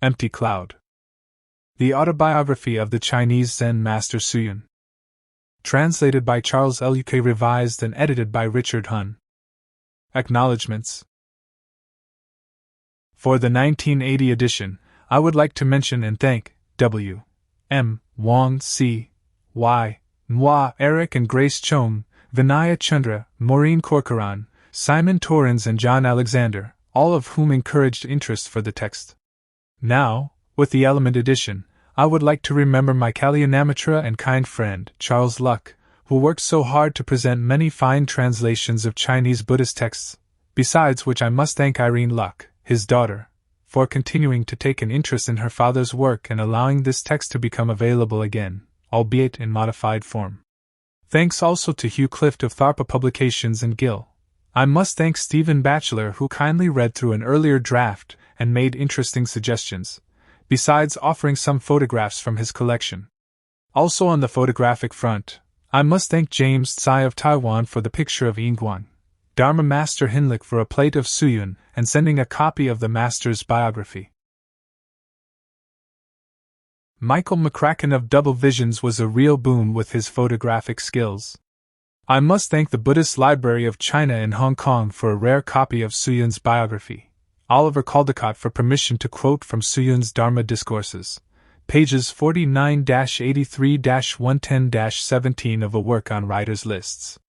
Empty Cloud. The Autobiography of the Chinese Zen Master Hsu-yun. Translated by Charles Luk, revised and edited by Richard Hunn. Acknowledgements. For the 1980 edition, I would like to mention and thank W. M. Wang, C. Y. Nhua, Eric and Grace Chong, Vinaya Chandra, Maureen Corcoran, Simon Torrens and John Alexander, all of whom encouraged interest for the text. Now, with the Element edition, I would like to remember my Kalyanamitra and kind friend, Charles Luck, who worked so hard to present many fine translations of Chinese Buddhist texts, besides which I must thank Irene Luck, his daughter, for continuing to take an interest in her father's work and allowing this text to become available again, albeit in modified form. Thanks also to Hugh Clift of Tharpa Publications and Gill. I must thank Stephen Batchelor, who kindly read through an earlier draft and made interesting suggestions, besides offering some photographs from his collection. Also on the photographic front, I must thank James Tsai of Taiwan for the picture of Yingguang, Dharma Master Hinlik for a plate of Hsu-yun and sending a copy of the Master's biography. Michael McCracken of Double Visions was a real boon with his photographic skills. I must thank the Buddhist Library of China in Hong Kong for a rare copy of Hsu-yun's biography, Oliver Caldecott for permission to quote from Hsu-yun's Dharma Discourses, pages 49-83-110-17 of a work on writers' lists.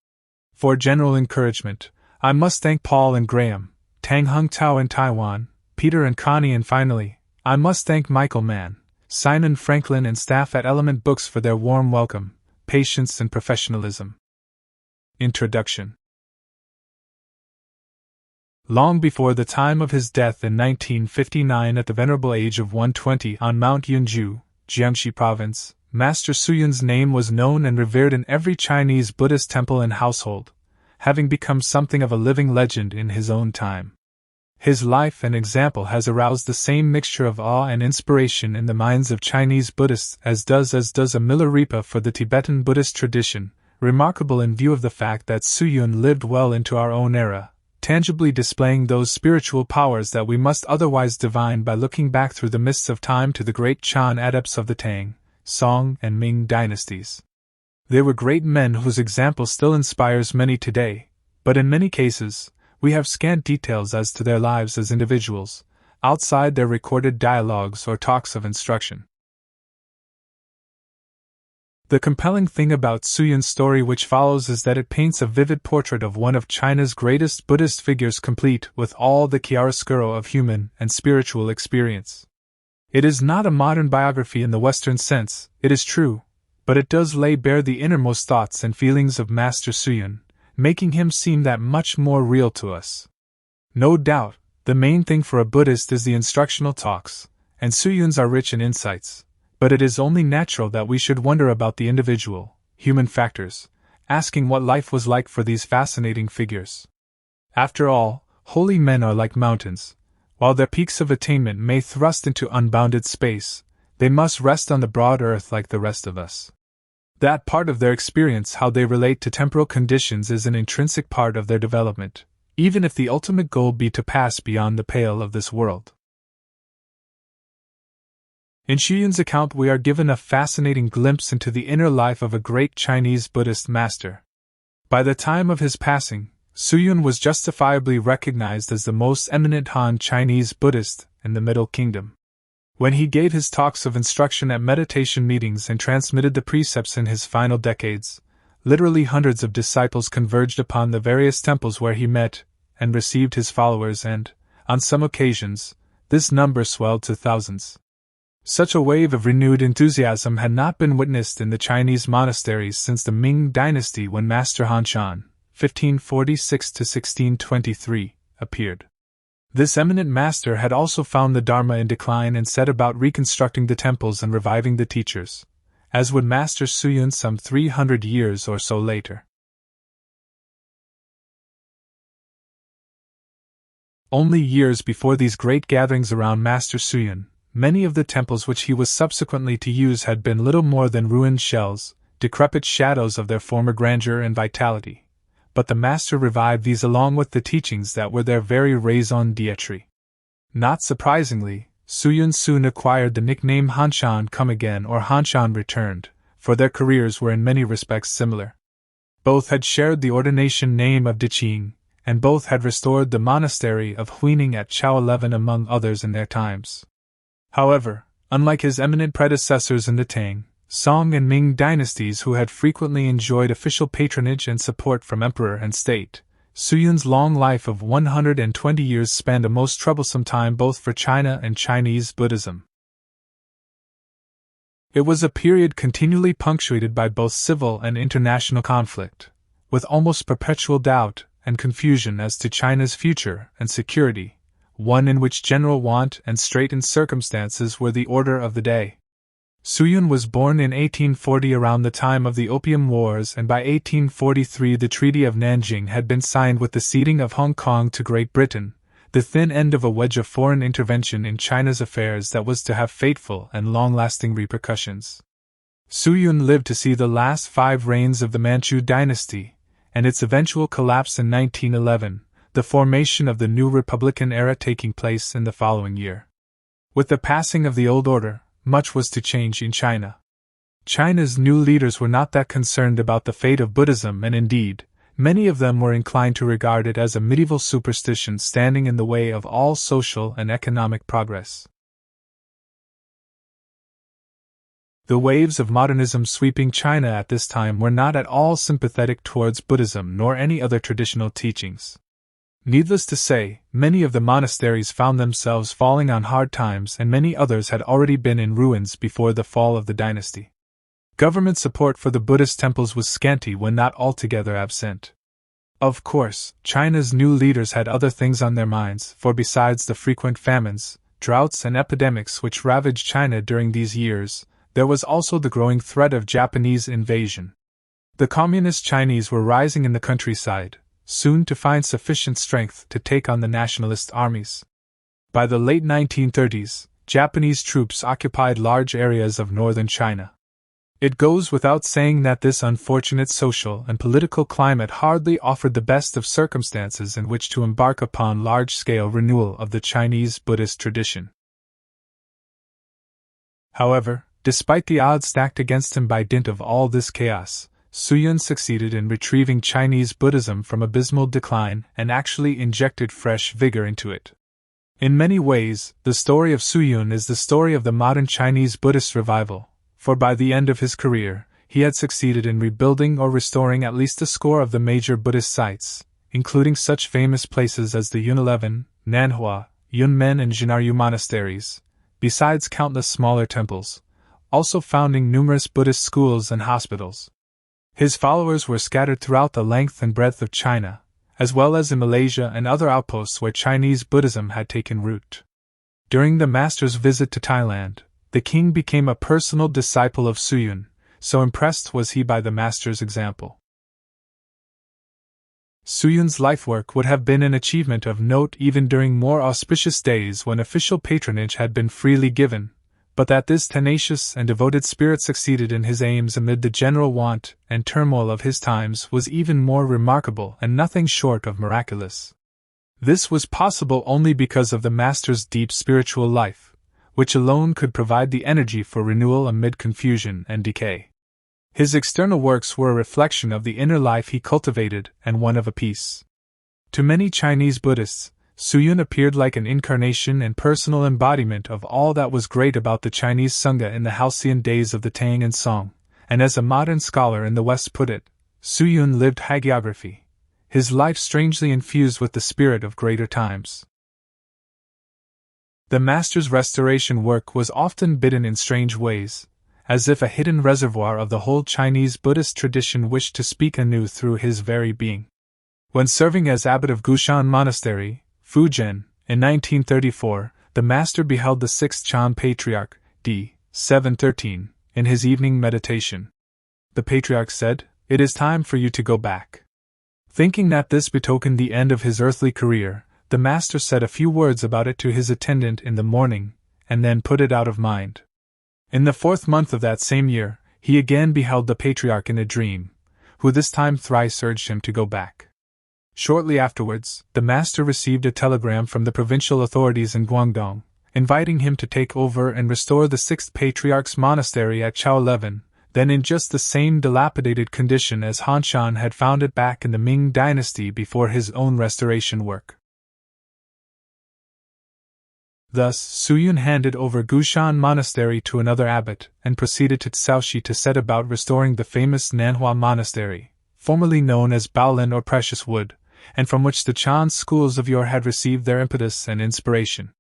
For general encouragement, I must thank Paul and Graham, Tang Hung Tao in Taiwan, Peter and Connie, and finally, I must thank Michael Mann, Simon Franklin and staff at Element Books for their warm welcome, patience and professionalism. Introduction. Long before the time of his death in 1959 at the venerable age of 120 on Mount Yunju, Jiangxi Province, Master Hsu-yun's name was known and revered in every Chinese Buddhist temple and household, having become something of a living legend in his own time. His life and example has aroused the same mixture of awe and inspiration in the minds of Chinese Buddhists as does a Milarepa for the Tibetan Buddhist tradition, remarkable in view of the fact that Hsu-yun lived well into our own era, tangibly displaying those spiritual powers that we must otherwise divine by looking back through the mists of time to the great Chan adepts of the Tang, Song, and Ming dynasties. They were great men whose example still inspires many today, but in many cases, we have scant details as to their lives as individuals, outside their recorded dialogues or talks of instruction. The compelling thing about Hsu-yun's story which follows is that it paints a vivid portrait of one of China's greatest Buddhist figures, complete with all the chiaroscuro of human and spiritual experience. It is not a modern biography in the Western sense, it is true, but it does lay bare the innermost thoughts and feelings of Master Hsu-yun, making him seem that much more real to us. No doubt, the main thing for a Buddhist is the instructional talks, and Hsu-yun's are rich in insights, but it is only natural that we should wonder about the individual, human factors, asking what life was like for these fascinating figures. After all, holy men are like mountains. While their peaks of attainment may thrust into unbounded space, they must rest on the broad earth like the rest of us. That part of their experience, how they relate to temporal conditions, is an intrinsic part of their development, even if the ultimate goal be to pass beyond the pale of this world. In Hsu-yun's account we are given a fascinating glimpse into the inner life of a great Chinese Buddhist master. By the time of his passing, Hsu-yun was justifiably recognized as the most eminent Han Chinese Buddhist in the Middle Kingdom. When he gave his talks of instruction at meditation meetings and transmitted the precepts in his final decades, literally hundreds of disciples converged upon the various temples where he met and received his followers, and, on some occasions, this number swelled to thousands. Such a wave of renewed enthusiasm had not been witnessed in the Chinese monasteries since the Ming dynasty, when Master Han Shan, 1546–1623, appeared. This eminent master had also found the Dharma in decline and set about reconstructing the temples and reviving the teachers, as would Master Hsu-yun some 300 years or so later. Only years before these great gatherings around Master Hsu-yun, many of the temples which he was subsequently to use had been little more than ruined shells, decrepit shadows of their former grandeur and vitality. But the Master revived these along with the teachings that were their very raison d'être. Not surprisingly, Hsu-yun soon acquired the nickname Hanshan come again or Hanshan returned, for their careers were in many respects similar. Both had shared the ordination name of Diqing, and both had restored the monastery of Huining at Chao 11 among others in their times. However, unlike his eminent predecessors in the Tang, Song and Ming dynasties who had frequently enjoyed official patronage and support from emperor and state, Hsu-yun's long life of 120 years spanned a most troublesome time both for China and Chinese Buddhism. It was a period continually punctuated by both civil and international conflict, with almost perpetual doubt and confusion as to China's future and security, one in which general want and straitened circumstances were the order of the day. Hsu-yun was born in 1840 around the time of the Opium Wars, and by 1843 the Treaty of Nanjing had been signed with the ceding of Hong Kong to Great Britain, the thin end of a wedge of foreign intervention in China's affairs that was to have fateful and long-lasting repercussions. Hsu-yun lived to see the last 5 reigns of the Manchu dynasty, and its eventual collapse in 1911, the formation of the new Republican era taking place in the following year. With the passing of the old order, much was to change in China. China's new leaders were not that concerned about the fate of Buddhism, and indeed, many of them were inclined to regard it as a medieval superstition standing in the way of all social and economic progress. The waves of modernism sweeping China at this time were not at all sympathetic towards Buddhism nor any other traditional teachings. Needless to say, many of the monasteries found themselves falling on hard times, and many others had already been in ruins before the fall of the dynasty. Government support for the Buddhist temples was scanty when not altogether absent. Of course, China's new leaders had other things on their minds, for besides the frequent famines, droughts and epidemics which ravaged China during these years, there was also the growing threat of Japanese invasion. The Communist Chinese were rising in the countryside, soon to find sufficient strength to take on the nationalist armies. By the late 1930s, Japanese troops occupied large areas of northern China. It goes without saying that this unfortunate social and political climate hardly offered the best of circumstances in which to embark upon large-scale renewal of the Chinese Buddhist tradition. However, despite the odds stacked against him by dint of all this chaos, Hsu-yun succeeded in retrieving Chinese Buddhism from abysmal decline and actually injected fresh vigor into it. In many ways, the story of Hsu-yun is the story of the modern Chinese Buddhist revival, for by the end of his career, he had succeeded in rebuilding or restoring at least a score of the major Buddhist sites, including such famous places as the Yun 11, Nan-Hua, Yunmen and Jinaryu monasteries, besides countless smaller temples, also founding numerous Buddhist schools and hospitals. His followers were scattered throughout the length and breadth of China, as well as in Malaysia and other outposts where Chinese Buddhism had taken root. During the master's visit to Thailand, the king became a personal disciple of Hsu-yun, so impressed was he by the master's example. Hsu-yun's lifework would have been an achievement of note even during more auspicious days when official patronage had been freely given, but that this tenacious and devoted spirit succeeded in his aims amid the general want and turmoil of his times was even more remarkable and nothing short of miraculous. This was possible only because of the master's deep spiritual life, which alone could provide the energy for renewal amid confusion and decay. His external works were a reflection of the inner life he cultivated and one of a piece. To many Chinese Buddhists, Hsu-yun appeared like an incarnation and personal embodiment of all that was great about the Chinese Sangha in the halcyon days of the Tang and Song, and as a modern scholar in the West put it, Hsu-yun lived hagiography, his life strangely infused with the spirit of greater times. The master's restoration work was often bidden in strange ways, as if a hidden reservoir of the whole Chinese Buddhist tradition wished to speak anew through his very being. When serving as abbot of Gu-Shan Monastery, Fujian, in 1934, the master beheld the sixth Chan patriarch, d. 713, in his evening meditation. The patriarch said, "It is time for you to go back." Thinking that this betokened the end of his earthly career, the master said a few words about it to his attendant in the morning, and then put it out of mind. In the 4th month of that same year, he again beheld the patriarch in a dream, who this time thrice urged him to go back. Shortly afterwards, the master received a telegram from the provincial authorities in Guangdong, inviting him to take over and restore the 6th Patriarch's monastery at Chao 11, then in just the same dilapidated condition as Hanshan had found it back in the Ming dynasty before his own restoration work. Thus, Hsu-yun handed over Gu-Shan Monastery to another abbot and proceeded to Shaoxi to set about restoring the famous Nan-Hua Monastery, formerly known as Baolin or Precious Wood, and from which the Chan schools of yore had received their impetus and inspiration.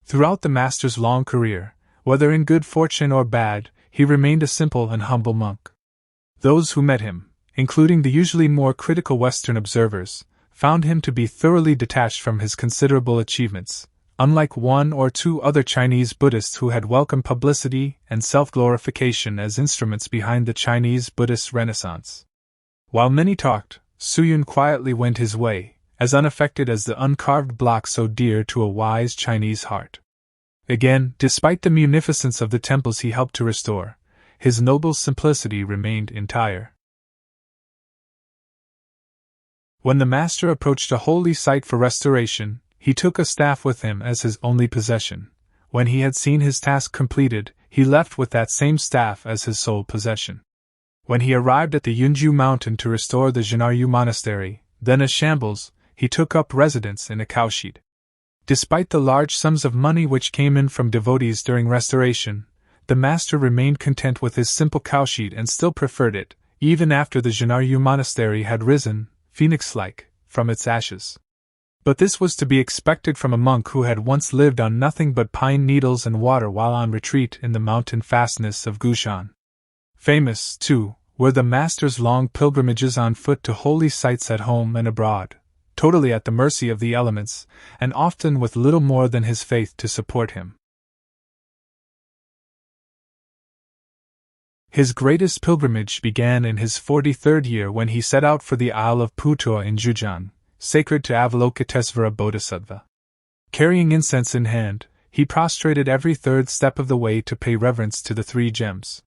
Throughout the master's long career, whether in good fortune or bad, he remained a simple and humble monk. Those who met him, including the usually more critical Western observers, found him to be thoroughly detached from his considerable achievements, unlike one or two other Chinese Buddhists who had welcomed publicity and self-glorification as instruments behind the Chinese Buddhist Renaissance. While many talked, Hsu-yun quietly went his way, as unaffected as the uncarved block so dear to a wise Chinese heart. Again, despite the munificence of the temples he helped to restore, his noble simplicity remained entire. When the master approached a holy site for restoration, he took a staff with him as his only possession. When he had seen his task completed, he left with that same staff as his sole possession. When he arrived at the Yunju mountain to restore the Zhenaryu monastery, then a shambles, he took up residence in a cowshed. Despite the large sums of money which came in from devotees during restoration, the master remained content with his simple cowshed and still preferred it, even after the Zhenaryu monastery had risen, phoenix-like, from its ashes. But this was to be expected from a monk who had once lived on nothing but pine needles and water while on retreat in the mountain fastness of Gu-Shan. Famous, too, were the master's long pilgrimages on foot to holy sites at home and abroad, totally at the mercy of the elements, and often with little more than his faith to support him. His greatest pilgrimage began in his 43rd year when he set out for the Isle of Putuo in Zhejiang, sacred to Avalokitesvara Bodhisattva. Carrying incense in hand, he prostrated every third step of the way to pay reverence to the 3 gems.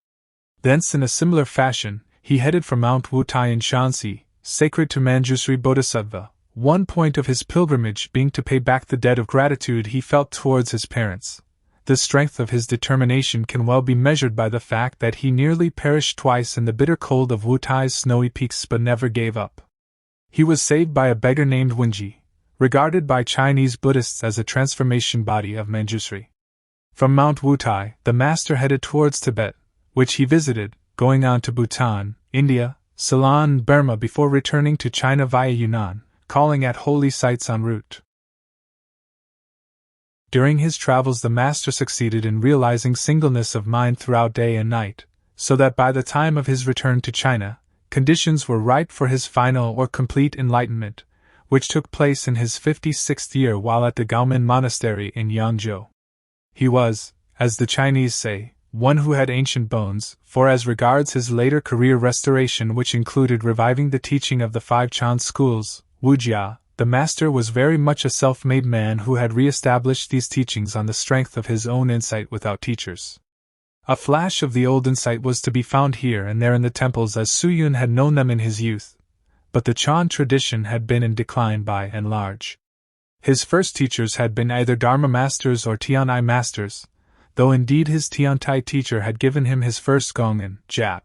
Thence, in a similar fashion, he headed for Mount Wu-Tai in Shanxi, sacred to Manjusri Bodhisattva, one point of his pilgrimage being to pay back the debt of gratitude he felt towards his parents. The strength of his determination can well be measured by the fact that he nearly perished twice in the bitter cold of Wu-Tai's snowy peaks but never gave up. He was saved by a beggar named Wenji, regarded by Chinese Buddhists as a transformation body of Manjusri. From Mount Wu-Tai, the master headed towards Tibet, which he visited, going on to Bhutan, India, Ceylon and Burma before returning to China via Yunnan, calling at holy sites en route. During his travels the master succeeded in realizing singleness of mind throughout day and night, so that by the time of his return to China, conditions were ripe for his final or complete enlightenment, which took place in his 56th year while at the Gaomen Monastery in Yangzhou. He was, as the Chinese say, one who had ancient bones, for as regards his later career restoration, which included reviving the teaching of the 5 Chan schools, Wujia, the master was very much a self-made man who had re-established these teachings on the strength of his own insight without teachers. A flash of the old insight was to be found here and there in the temples as Hsu-yun had known them in his youth, but the Chan tradition had been in decline by and large. His first teachers had been either Dharma masters or Tiantai masters, though indeed his Tiantai teacher had given him his first gong in Jap.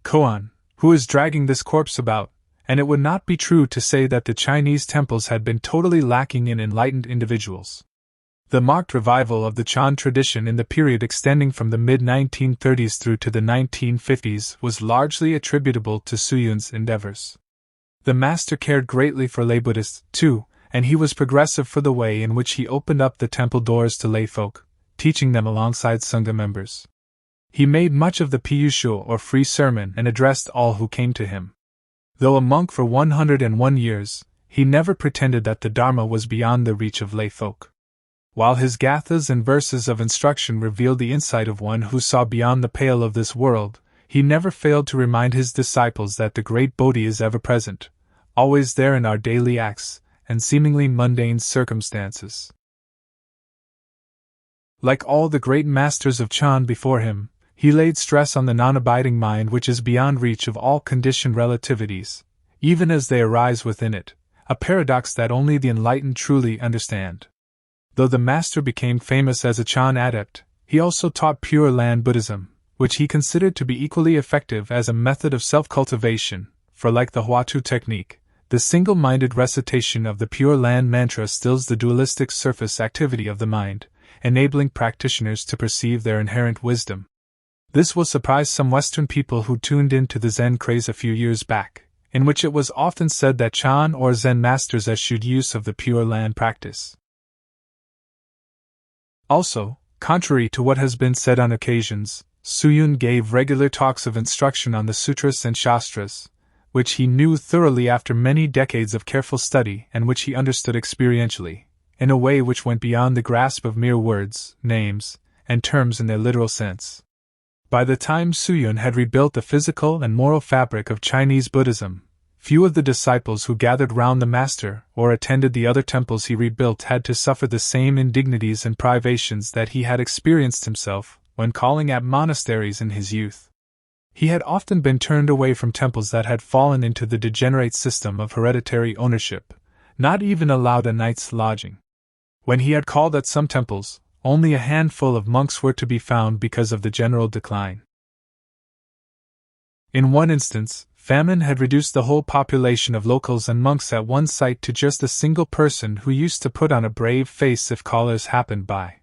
Koan, who is dragging this corpse about, and it would not be true to say that the Chinese temples had been totally lacking in enlightened individuals. The marked revival of the Chan tradition in the period extending from the mid-1930s through to the 1950s was largely attributable to Hsu-yun's endeavors. The master cared greatly for lay Buddhists, too, and he was progressive for the way in which he opened up the temple doors to lay folk, teaching them alongside Sangha members. He made much of the piyusho or free sermon and addressed all who came to him. Though a monk for 101 years, he never pretended that the Dharma was beyond the reach of lay folk. While his gathas and verses of instruction revealed the insight of one who saw beyond the pale of this world, he never failed to remind his disciples that the great Bodhi is ever present, always there in our daily acts and seemingly mundane circumstances. Like all the great masters of Chan before him, he laid stress on the non-abiding mind which is beyond reach of all conditioned relativities, even as they arise within it, a paradox that only the enlightened truly understand. Though the master became famous as a Chan adept, he also taught Pure Land Buddhism, which he considered to be equally effective as a method of self-cultivation, for like the Huatu technique, the single-minded recitation of the Pure Land mantra stills the dualistic surface activity of the mind, enabling practitioners to perceive their inherent wisdom. This will surprise some Western people who tuned in to the Zen craze a few years back, in which it was often said that Chan or Zen masters eschewed use of the Pure Land practice. Also, contrary to what has been said on occasions, Hsu-yun gave regular talks of instruction on the sutras and shastras, which he knew thoroughly after many decades of careful study and which he understood experientially, in a way which went beyond the grasp of mere words, names, and terms in their literal sense. By the time Hsu-yun had rebuilt the physical and moral fabric of Chinese Buddhism, few of the disciples who gathered round the master or attended the other temples he rebuilt had to suffer the same indignities and privations that he had experienced himself when calling at monasteries in his youth. He had often been turned away from temples that had fallen into the degenerate system of hereditary ownership, not even allowed a night's lodging. When he had called at some temples, only a handful of monks were to be found because of the general decline. In one instance, famine had reduced the whole population of locals and monks at one site to just a single person who used to put on a brave face if callers happened by.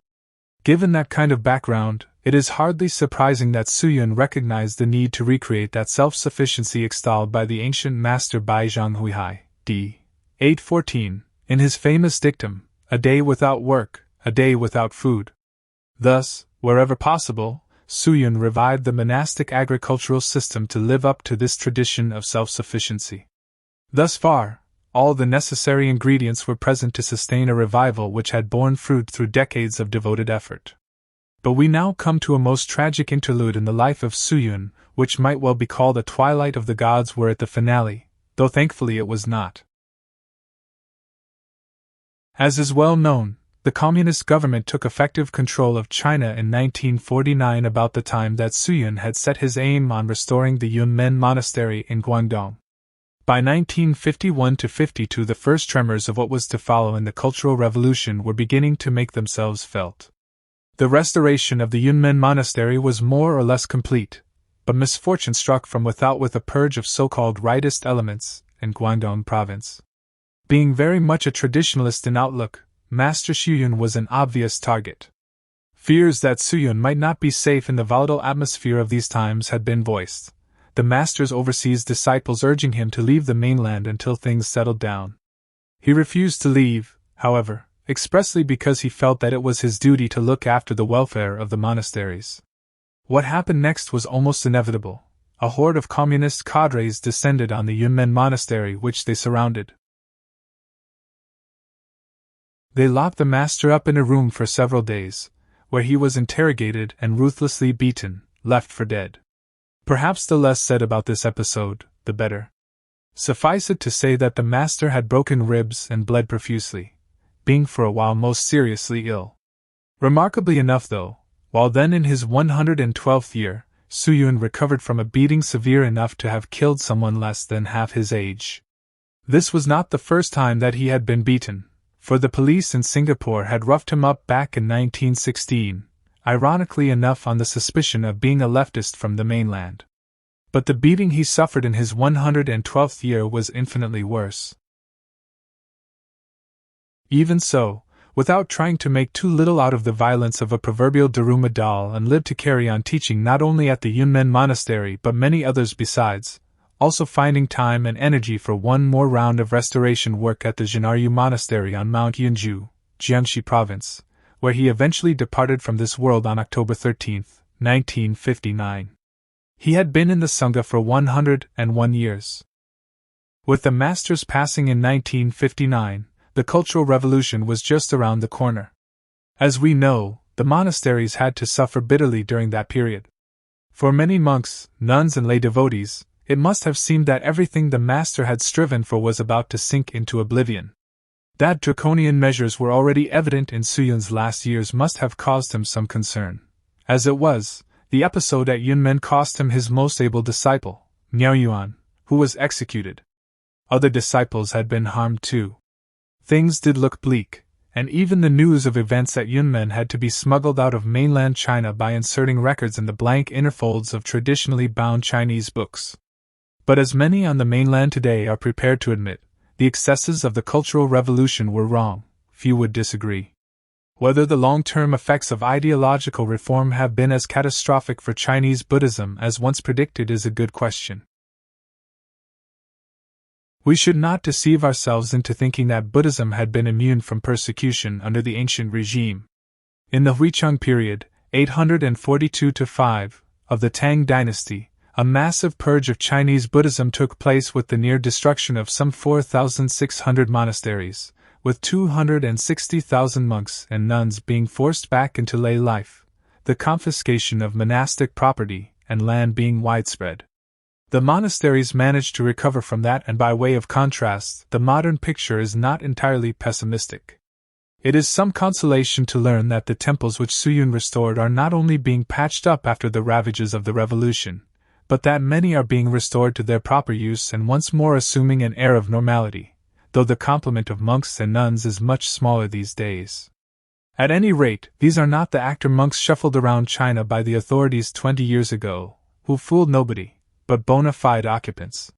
Given that kind of background, it is hardly surprising that Hsu-yun recognized the need to recreate that self-sufficiency extolled by the ancient master Bai Zhanghuihai, d. 814, in his famous dictum, "A day without work, a day without food." Thus, wherever possible, Hsu-yun revived the monastic agricultural system to live up to this tradition of self-sufficiency. Thus far, all the necessary ingredients were present to sustain a revival which had borne fruit through decades of devoted effort. But we now come to a most tragic interlude in the life of Hsu-yun, which might well be called a twilight of the gods were it the finale, though thankfully it was not. As is well known, the communist government took effective control of China in 1949, about the time that Hsu-yun had set his aim on restoring the Yunmen Monastery in Guangdong. By 1951–52, the first tremors of what was to follow in the Cultural Revolution were beginning to make themselves felt. The restoration of the Yunmen Monastery was more or less complete, but misfortune struck from without with a purge of so-called rightist elements in Guangdong province. Being very much a traditionalist in outlook, Master Hsu-yun was an obvious target. Fears that Hsu-yun might not be safe in the volatile atmosphere of these times had been voiced, the master's overseas disciples urging him to leave the mainland until things settled down. He refused to leave, however, expressly because he felt that it was his duty to look after the welfare of the monasteries. What happened next was almost inevitable. A horde of communist cadres descended on the Yunmen Monastery, which they surrounded. They locked the master up in a room for several days, where he was interrogated and ruthlessly beaten, left for dead. Perhaps the less said about this episode, the better. Suffice it to say that the master had broken ribs and bled profusely, being for a while most seriously ill. Remarkably enough though, while then in his 112th year, Hsu-yun recovered from a beating severe enough to have killed someone less than half his age. This was not the first time that he had been beaten, for the police in Singapore had roughed him up back in 1916, ironically enough on the suspicion of being a leftist from the mainland. But the beating he suffered in his 112th year was infinitely worse. Even so, without trying to make too little out of the violence of a proverbial Daruma doll, and lived to carry on teaching not only at the Yunmen Monastery but many others besides, also finding time and energy for one more round of restoration work at the Zhenaryu Monastery on Mount Yunju, Jiangxi Province, where he eventually departed from this world on October 13, 1959. He had been in the Sangha for 101 years. With the master's passing in 1959, the Cultural Revolution was just around the corner. As we know, the monasteries had to suffer bitterly during that period. For many monks, nuns and lay devotees, it must have seemed that everything the master had striven for was about to sink into oblivion. That draconian measures were already evident in Hsu-yun's last years must have caused him some concern. As it was, the episode at Yunmen cost him his most able disciple, Miao Yuan, who was executed. Other disciples had been harmed too. Things did look bleak, and even the news of events at Yunmen had to be smuggled out of mainland China by inserting records in the blank inner folds of traditionally bound Chinese books. But as many on the mainland today are prepared to admit, the excesses of the Cultural Revolution were wrong, few would disagree. Whether the long-term effects of ideological reform have been as catastrophic for Chinese Buddhism as once predicted is a good question. We should not deceive ourselves into thinking that Buddhism had been immune from persecution under the ancient regime. In the Huicheng period, 842–5, of the Tang dynasty, a massive purge of Chinese Buddhism took place with the near destruction of some 4,600 monasteries, with 260,000 monks and nuns being forced back into lay life, the confiscation of monastic property and land being widespread. The monasteries managed to recover from that, and by way of contrast, the modern picture is not entirely pessimistic. It is some consolation to learn that the temples which Hsu-yun restored are not only being patched up after the ravages of the revolution, but that many are being restored to their proper use and once more assuming an air of normality, though the complement of monks and nuns is much smaller these days. At any rate, these are not the actor monks shuffled around China by the authorities 20 years ago, who fooled nobody but bona fide occupants.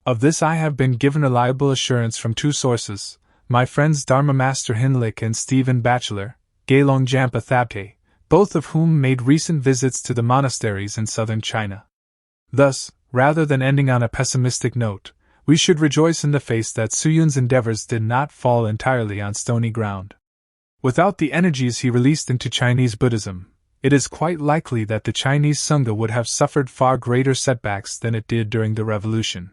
Of this I have been given reliable assurance from two sources, my friends Dharma Master Hinlik and Stephen Batchelor, Gailong Jampa Thabte, both of whom made recent visits to the monasteries in southern China. Thus, rather than ending on a pessimistic note, we should rejoice in the face that Hsu-yun's endeavors did not fall entirely on stony ground. Without the energies he released into Chinese Buddhism, it is quite likely that the Chinese Sangha would have suffered far greater setbacks than it did during the revolution.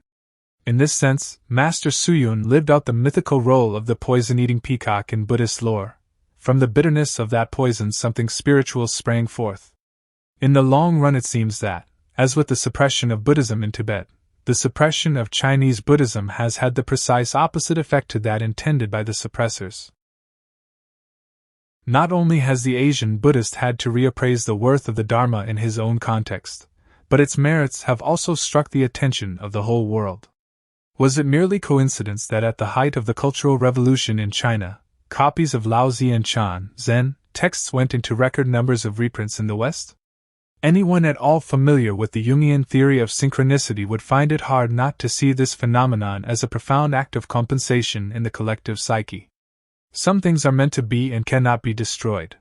In this sense, Master Hsu-yun lived out the mythical role of the poison-eating peacock in Buddhist lore. From the bitterness of that poison something spiritual sprang forth. In the long run it seems that, as with the suppression of Buddhism in Tibet, the suppression of Chinese Buddhism has had the precise opposite effect to that intended by the suppressors. Not only has the Asian Buddhist had to reappraise the worth of the Dharma in his own context, but its merits have also struck the attention of the whole world. Was it merely coincidence that at the height of the Cultural Revolution in China, copies of Laozi and Chan, Zhen, texts went into record numbers of reprints in the West? Anyone at all familiar with the Jungian theory of synchronicity would find it hard not to see this phenomenon as a profound act of compensation in the collective psyche. Some things are meant to be and cannot be destroyed.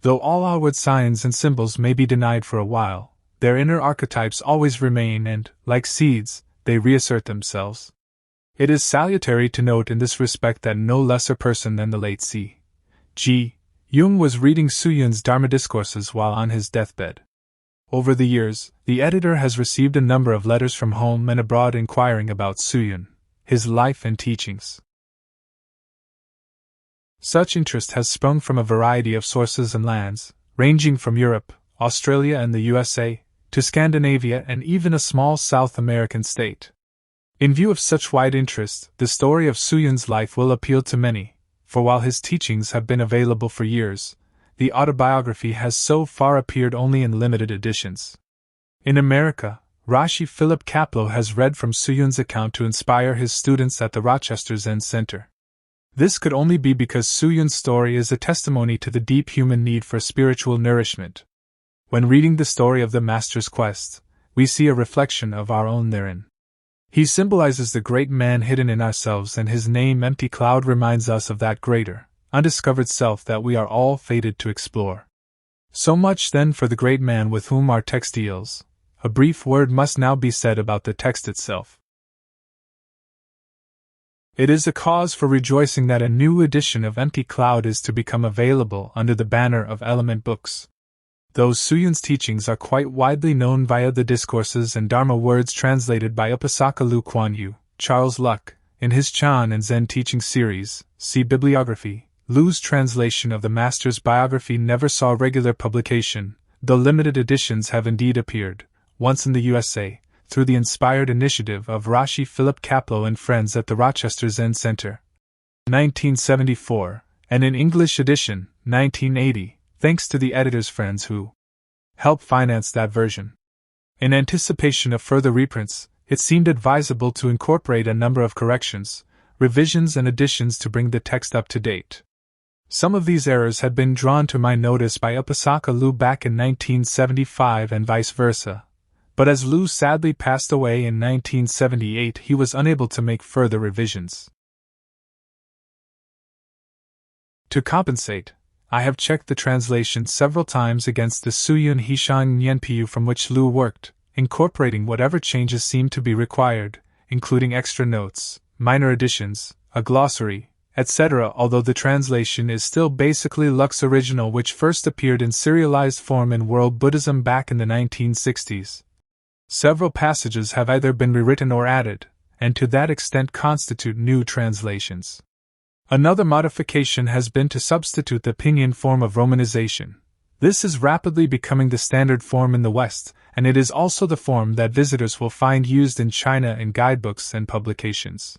Though all outward signs and symbols may be denied for a while, their inner archetypes always remain and, like seeds, they reassert themselves. It is salutary to note in this respect that no lesser person than the late C.G. Jung was reading Hsu-yun's Dharma Discourses while on his deathbed. Over the years, the editor has received a number of letters from home and abroad inquiring about Hsu-yun, his life and teachings. Such interest has sprung from a variety of sources and lands, ranging from Europe, Australia and the USA, to Scandinavia and even a small South American state. In view of such wide interest, the story of Hsu-yun's life will appeal to many, for while his teachings have been available for years, the autobiography has so far appeared only in limited editions. In America, Rashi Philip Kapleau has read from Hsu-yun's account to inspire his students at the Rochester Zen Center. This could only be because Hsu-yun's story is a testimony to the deep human need for spiritual nourishment. When reading the story of the Master's quest, we see a reflection of our own therein. He symbolizes the great man hidden in ourselves, and his name Empty Cloud reminds us of that greater, undiscovered self that we are all fated to explore. So much then for the great man with whom our text deals. A brief word must now be said about the text itself. It is a cause for rejoicing that a new edition of Empty Cloud is to become available under the banner of Element Books. Though Hsu-yun's teachings are quite widely known via the Discourses and Dharma words translated by Upasaka Lu Kuan Yu, Charles Luck, in his Chan and Zen teaching series, see Bibliography. Lu's translation of the Master's biography never saw regular publication, though limited editions have indeed appeared, once in the USA, through the inspired initiative of Rashi Philip Kapleau and friends at the Rochester Zen Center, 1974, and in English edition, 1980, thanks to the editor's friends who helped finance that version. In anticipation of further reprints, it seemed advisable to incorporate a number of corrections, revisions and additions to bring the text up to date. Some of these errors had been drawn to my notice by Upasaka Lu back in 1975 and vice versa, but as Lu sadly passed away in 1978, he was unable to make further revisions. To compensate, I have checked the translation several times against the Hsu-yun Hishang Nyenpiu from which Lu worked, incorporating whatever changes seemed to be required, including extra notes, minor additions, a glossary, etc., although the translation is still basically Lux's original, which first appeared in serialized form in World Buddhism back in the 1960s. Several passages have either been rewritten or added, and to that extent constitute new translations. Another modification has been to substitute the pinyin form of romanization. This is rapidly becoming the standard form in the West, and it is also the form that visitors will find used in China in guidebooks and publications.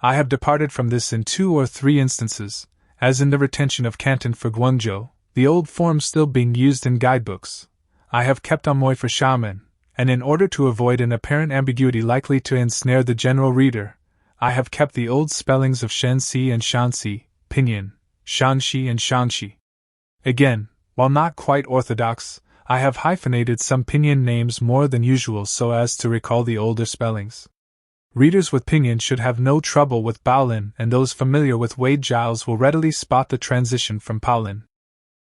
I have departed from this in 2 or 3 instances, as in the retention of Canton for Guangzhou, the old form still being used in guidebooks. I have kept Amoy for Xiamen, and in order to avoid an apparent ambiguity likely to ensnare the general reader, I have kept the old spellings of Shenxi and Shanxi, pinyin, Shanxi and Shangxi. Again, while not quite orthodox, I have hyphenated some pinyin names more than usual so as to recall the older spellings. Readers with pinyin should have no trouble with Baolin, and those familiar with Wade Giles will readily spot the transition from Paolin.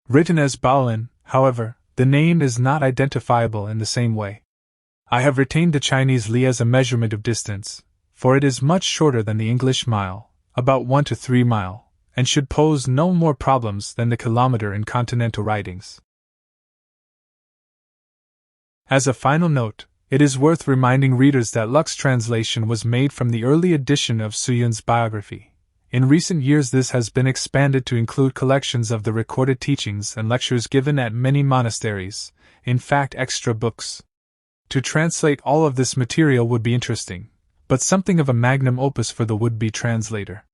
Written as Baolin, however, the name is not identifiable in the same way. I have retained the Chinese li as a measurement of distance, for it is much shorter than the English mile, about 1 to 3 mile, and should pose no more problems than the kilometer in continental writings. As a final note, it is worth reminding readers that Lux's translation was made from the early edition of Hsu-yun's biography. In recent years this has been expanded to include collections of the recorded teachings and lectures given at many monasteries, in fact extra books. To translate all of this material would be interesting, but something of a magnum opus for the would-be translator.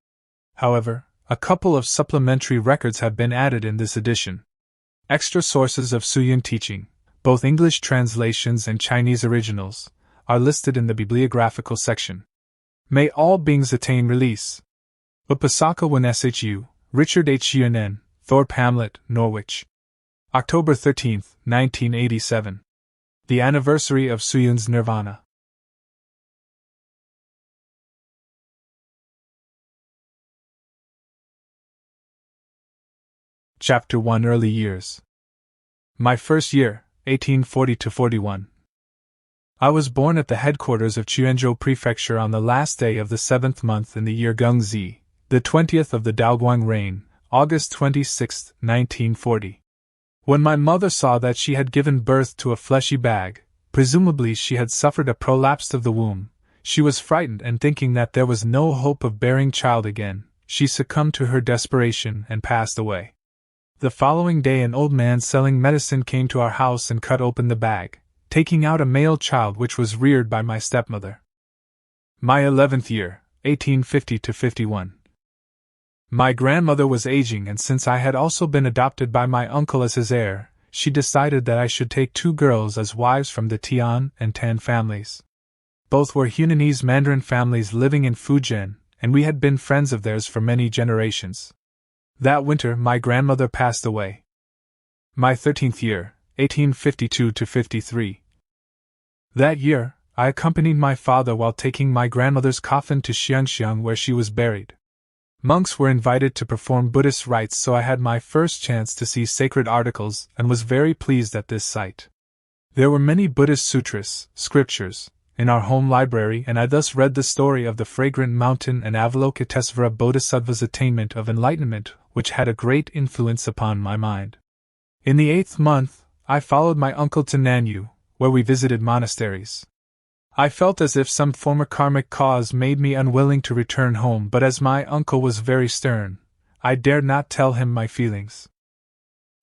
However, a couple of supplementary records have been added in this edition. Extra sources of Hsu-yun teaching, both English translations and Chinese originals, are listed in the bibliographical section. May all beings attain release. Upasaka Wen Shu, Richard Hsu-yun, Thorpe Hamlet, Norwich. October 13, 1987. The anniversary of Hsu-yun's Nirvana. Chapter 1 Early Years. My first year, 1840-41. I was born at the headquarters of Quanzhou Prefecture on the last day of the 7th month in the year Gengzi, the 20th of the Daoguang reign, August 26, 1940. When my mother saw that she had given birth to a fleshy bag, presumably she had suffered a prolapse of the womb, she was frightened, and thinking that there was no hope of bearing child again, she succumbed to her desperation and passed away. The following day an old man selling medicine came to our house and cut open the bag, taking out a male child which was reared by my stepmother. My 11th year, 1850-51. My grandmother was aging, and since I had also been adopted by my uncle as his heir, she decided that I should take 2 girls as wives from the Tian and Tan families. Both were Hunnanese Mandarin families living in Fujian, and we had been friends of theirs for many generations. That winter my grandmother passed away. My 13th year, 1852-53. That year, I accompanied my father while taking my grandmother's coffin to Xiangxiang where she was buried. Monks were invited to perform Buddhist rites, so I had my first chance to see sacred articles and was very pleased at this sight. There were many Buddhist sutras, scriptures, in our home library, and I thus read the story of the fragrant mountain and Avalokitesvara Bodhisattva's attainment of enlightenment, which had a great influence upon my mind. In the 8th month, I followed my uncle to Nan-Hua, where we visited monasteries. I felt as if some former karmic cause made me unwilling to return home, but as my uncle was very stern, I dared not tell him my feelings.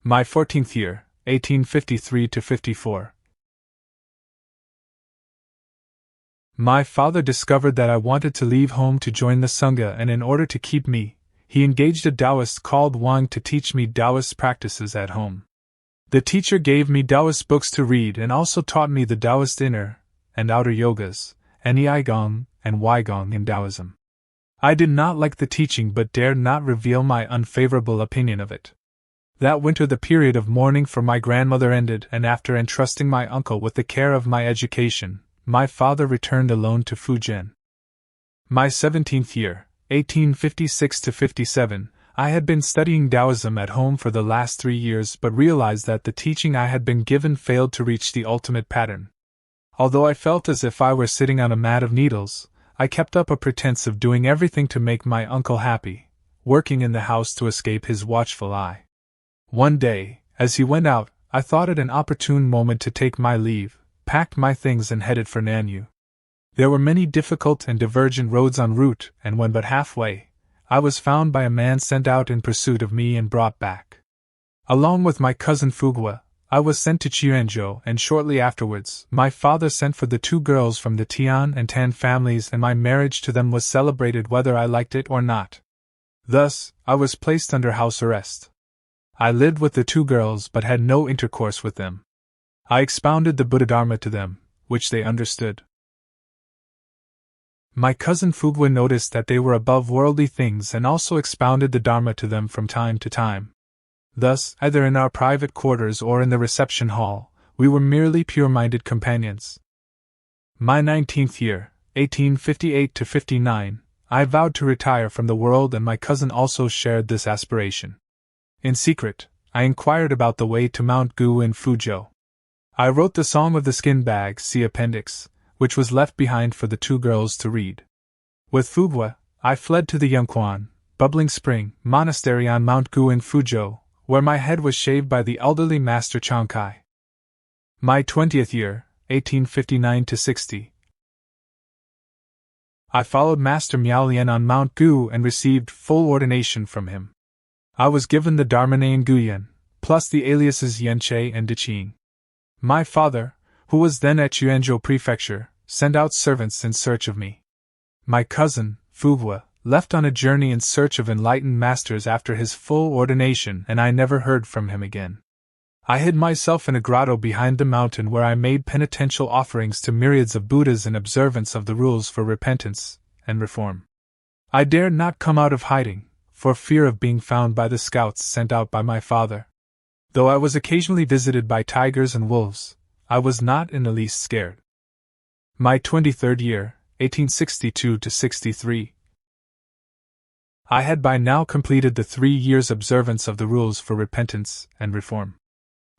My 14th year, 1853-54. My father discovered that I wanted to leave home to join the Sangha, and in order to keep me, he engaged a Taoist called Wang to teach me Taoist practices at home. The teacher gave me Taoist books to read and also taught me the Taoist inner and outer yogas, Niai Gong, and Weigong in Taoism. I did not like the teaching but dared not reveal my unfavorable opinion of it. That winter the period of mourning for my grandmother ended, and after entrusting my uncle with the care of my education, my father returned alone to Fujian. My 17th year, 1856–57, I had been studying Taoism at home for the last 3 years but realized that the teaching I had been given failed to reach the ultimate pattern. Although I felt as if I were sitting on a mat of needles, I kept up a pretense of doing everything to make my uncle happy, working in the house to escape his watchful eye. One day, as he went out, I thought it an opportune moment to take my leave, packed my things and headed for Nan-Hua. There were many difficult and divergent roads en route, and when but halfway, I was found by a man sent out in pursuit of me and brought back. Along with my cousin Fu-Gua, I was sent to Quanzhou, and shortly afterwards, my father sent for the 2 girls from the Tian and Tan families, and my marriage to them was celebrated whether I liked it or not. Thus, I was placed under house arrest. I lived with the 2 girls but had no intercourse with them. I expounded the Buddha-dharma to them, which they understood. My cousin Fu-Gua noticed that they were above worldly things and also expounded the Dharma to them from time to time. Thus, either in our private quarters or in the reception hall, we were merely pure-minded companions. My 19th year, 1858–59, I vowed to retire from the world, and my cousin also shared this aspiration. In secret, I inquired about the way to Mount Gu in Fuzhou. I wrote the Song of the Skin Bag, see Appendix, which was left behind for the 2 girls to read. With Fu-Gua, I fled to the Yongquan, Bubbling Spring, Monastery on Mount Gu in Fuzhou, where my head was shaved by the elderly Master Chang Kai. My 20th year, 1859–60. I followed Master Miao Lian on Mount Gu and received full ordination from him. I was given the Dharma name XUYUN, plus the aliases Yanche and Diqing. My father, who was then at Quanzhou Prefecture, sent out servants in search of me. My cousin, Fu-Gua, left on a journey in search of enlightened masters after his full ordination, and I never heard from him again. I hid myself in a grotto behind the mountain, where I made penitential offerings to myriads of Buddhas in observance of the rules for repentance and reform. I dared not come out of hiding, for fear of being found by the scouts sent out by my father. Though I was occasionally visited by tigers and wolves, I was not in the least scared. My 23rd year, 1862–63. I had by now completed the 3 years' observance of the rules for repentance and reform.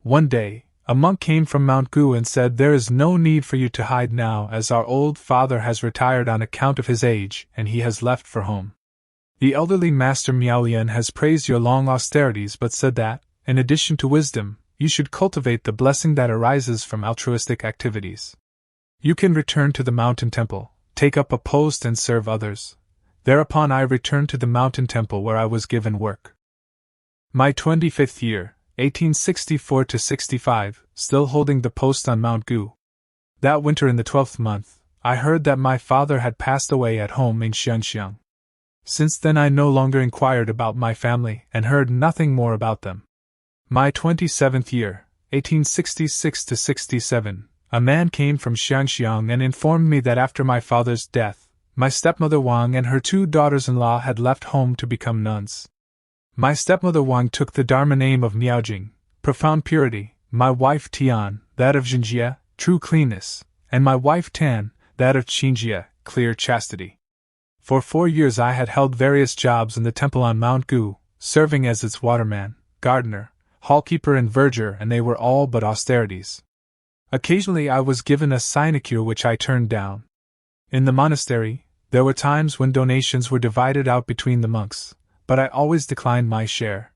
One day, a monk came from Mount Gu and said, "There is no need for you to hide now, as our old father has retired on account of his age, and he has left for home. The elderly Master Miao Lian has praised your long austerities but said that, in addition to wisdom, you should cultivate the blessing that arises from altruistic activities. You can return to the mountain temple, take up a post and serve others." Thereupon I returned to the mountain temple where I was given work. My 25th year, 1864–65, still holding the post on Mount Gu. That winter in the 12th month, I heard that my father had passed away at home in Xianxiang. Since then I no longer inquired about my family and heard nothing more about them. My 27th year, 1866–67, a man came from Xianxiang and informed me that after my father's death, my stepmother Wang and her 2 daughters-in-law had left home to become nuns. My stepmother Wang took the Dharma name of Miaojing, profound purity, my wife Tian, that of Jinjie, true cleanness, and my wife Tan, that of Qinjie, clear chastity. For 4 years I had held various jobs in the temple on Mount Gu, serving as its waterman, gardener, hallkeeper and verger, and they were all but austerities. Occasionally I was given a sinecure which I turned down. In the monastery, there were times when donations were divided out between the monks, but I always declined my share.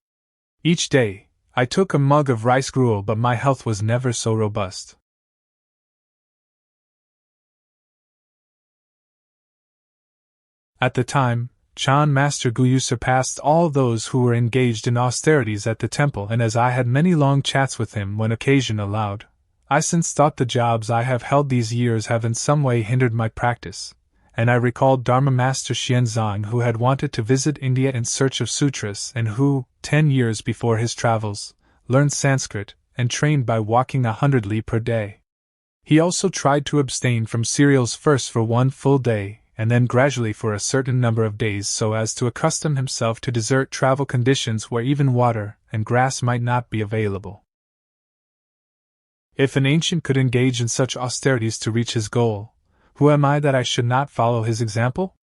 Each day, I took a mug of rice gruel, but my health was never so robust. At the time, Chan Master Gu-Yu surpassed all those who were engaged in austerities at the temple, and as I had many long chats with him when occasion allowed, I since thought the jobs I have held these years have in some way hindered my practice, and I recalled Dharma Master Xianzang, who had wanted to visit India in search of sutras and who, 10 years before his travels, learned Sanskrit and trained by walking 100 li per day. He also tried to abstain from cereals first for 1 full day, and then gradually for a certain number of days so as to accustom himself to desert travel conditions where even water and grass might not be available. If an ancient could engage in such austerities to reach his goal, who am I that I should not follow his example?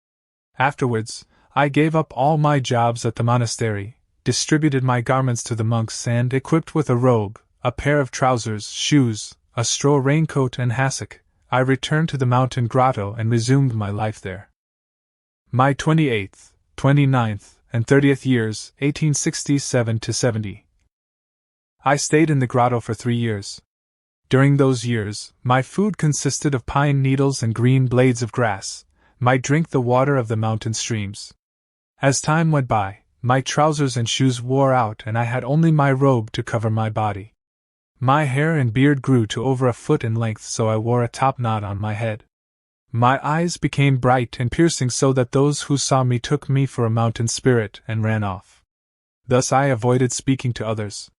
Afterwards, I gave up all my jobs at the monastery, distributed my garments to the monks, and, equipped with a robe, a pair of trousers, shoes, a straw raincoat and hassock, I returned to the mountain grotto and resumed my life there. My 28th, 29th, and 30th years, 1867–70. I stayed in the grotto for 3 years. During those years, my food consisted of pine needles and green blades of grass, my drink the water of the mountain streams. As time went by, my trousers and shoes wore out and I had only my robe to cover my body. My hair and beard grew to over a foot in length, so I wore a top knot on my head. My eyes became bright and piercing so that those who saw me took me for a mountain spirit and ran off. Thus I avoided speaking to others.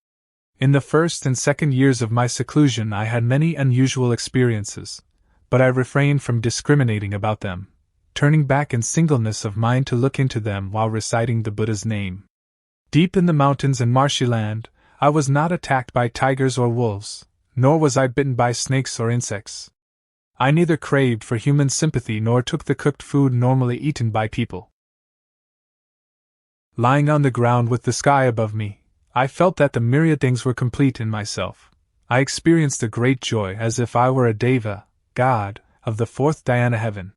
In the first and second years of my seclusion I had many unusual experiences, but I refrained from discriminating about them, turning back in singleness of mind to look into them while reciting the Buddha's name. Deep in the mountains and marshy land, I was not attacked by tigers or wolves, nor was I bitten by snakes or insects. I neither craved for human sympathy nor took the cooked food normally eaten by people. Lying on the ground with the sky above me, I felt that the myriad things were complete in myself. I experienced a great joy as if I were a deva, god, of the fourth dhyana heaven.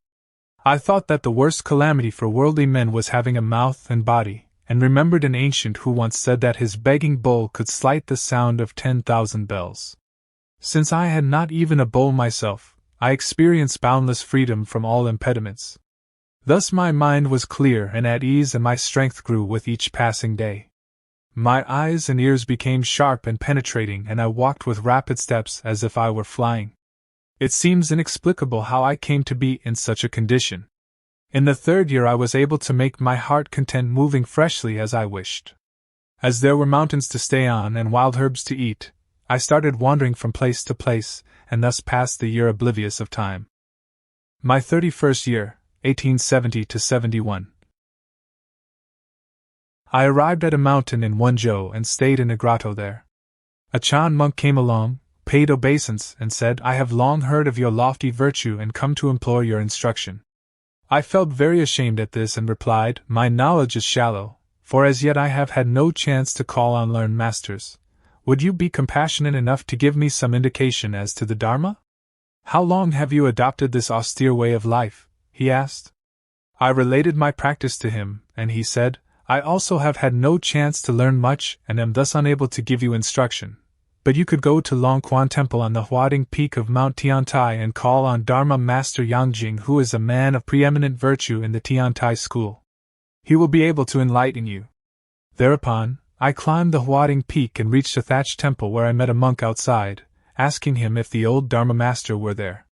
I thought that the worst calamity for worldly men was having a mouth and body, and remembered an ancient who once said that his begging bowl could slight the sound of 10,000 bells. Since I had not even a bowl myself, I experienced boundless freedom from all impediments. Thus my mind was clear and at ease, and my strength grew with each passing day. My eyes and ears became sharp and penetrating, and I walked with rapid steps as if I were flying. It seems inexplicable how I came to be in such a condition. In the 3rd year I was able to make my heart content, moving freshly as I wished. As there were mountains to stay on and wild herbs to eat, I started wandering from place to place, and thus passed the year oblivious of time. My 31st year, 1870–71. I arrived at a mountain in Wenzhou and stayed in a grotto there. A Chan monk came along, paid obeisance, and said, "I have long heard of your lofty virtue and come to implore your instruction." I felt very ashamed at this and replied, "My knowledge is shallow, for as yet I have had no chance to call on learned masters. Would you be compassionate enough to give me some indication as to the Dharma? How long have you adopted this austere way of life?" he asked. I related my practice to him, and he said, "I also have had no chance to learn much and am thus unable to give you instruction. But you could go to Longquan Temple on the Huading Peak of Mount Tiantai and call on Dharma Master Yangjing, who is a man of preeminent virtue in the Tiantai school. He will be able to enlighten you." Thereupon, I climbed the Huading Peak and reached a thatched temple where I met a monk outside, asking him if the old Dharma Master were there.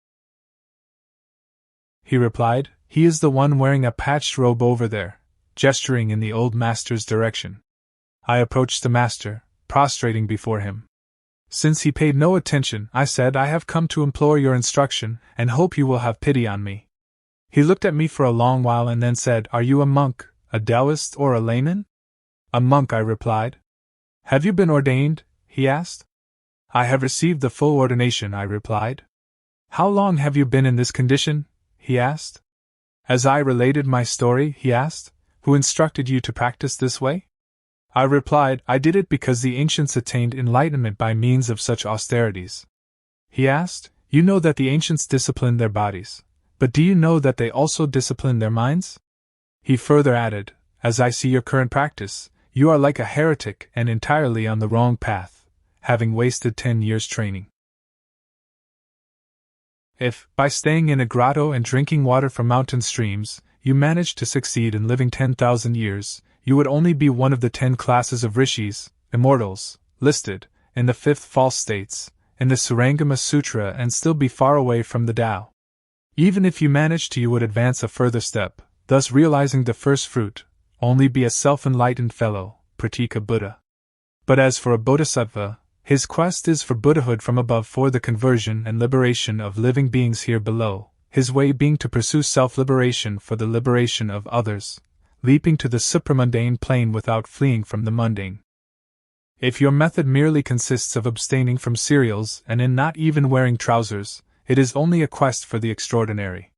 He replied, "He is the one wearing a patched robe over there," gesturing in the old master's direction. I approached the master, prostrating before him. Since he paid no attention, I said, "I have come to implore your instruction, and hope you will have pity on me." He looked at me for a long while and then said, "Are you a monk, a Taoist, or a layman?" "A monk," I replied. "Have you been ordained?" he asked. "I have received the full ordination," I replied. "How long have you been in this condition?" he asked. As I related my story, he asked, "Who instructed you to practice this way?" I replied, "I did it because the ancients attained enlightenment by means of such austerities." He asked, "You know that the ancients disciplined their bodies, but do you know that they also disciplined their minds?" He further added, "As I see your current practice, you are like a heretic and entirely on the wrong path, having wasted 10 years' training. If, by staying in a grotto and drinking water from mountain streams, you managed to succeed in living 10,000 years, you would only be one of the 10 classes of rishis, immortals, listed, in the 5th false states, in the Surangama Sutra, and still be far away from the Tao. Even if you managed to, you would advance a further step, thus realizing the first fruit, only be a self-enlightened fellow, Pratika Buddha. But as for a bodhisattva, his quest is for Buddhahood from above, for the conversion and liberation of living beings here below. his way being to pursue self-liberation for the liberation of others, leaping to the supramundane plane without fleeing from the mundane. If your method merely consists of abstaining from cereals and in not even wearing trousers, it is only a quest for the extraordinary.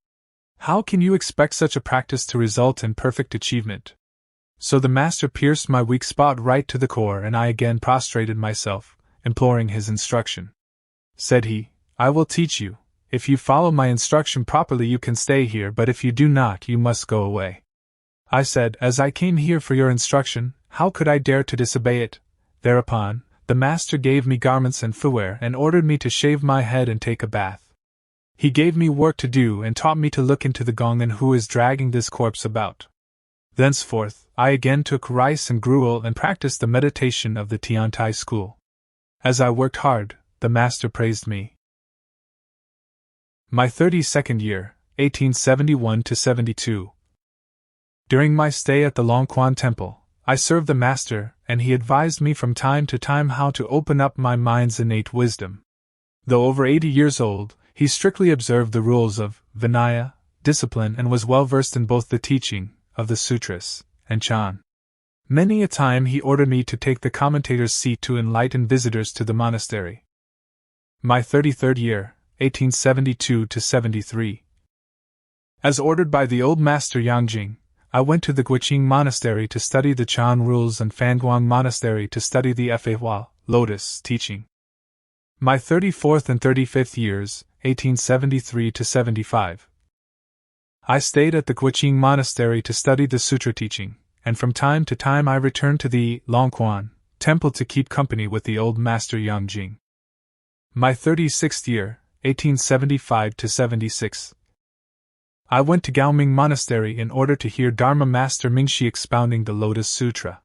How can you expect such a practice to result in perfect achievement? So the master pierced my weak spot right to the core, and I again prostrated myself, imploring his instruction. Said he, "I will teach you. If you follow my instruction properly, you can stay here, but if you do not, you must go away." I said, "As I came here for your instruction, how could I dare to disobey it?" Thereupon, the master gave me garments and footwear and ordered me to shave my head and take a bath. He gave me work to do and taught me to look into the gong and who is dragging this corpse about. Thenceforth, I again took rice and gruel and practiced the meditation of the Tiantai school. As I worked hard, the master praised me. My 32nd year, 1871 to 72. During my stay at the Longquan Temple, I served the master, and he advised me from time to time how to open up my mind's innate wisdom. Though over 80 years old, he strictly observed the rules of Vinaya, discipline, and was well versed in both the teaching of the sutras and Chan. Many a time he ordered me to take the commentator's seat to enlighten visitors to the monastery. My 33rd year, 1872 to 73. As ordered by the old master Yangjing, I went to the Guiqing Monastery to study the Chan rules and Fanguang Monastery to study the Fa Lotus teaching. My 34th and 35th years, 1873 to 75. I stayed at the Guiqing Monastery to study the Sutra teaching, and from time to time I returned to the Longquan Temple to keep company with the old master Yangjing. My 36th year, 1875 to 76. I went to Gaoming Monastery in order to hear Dharma Master Mingxi expounding the Lotus Sutra.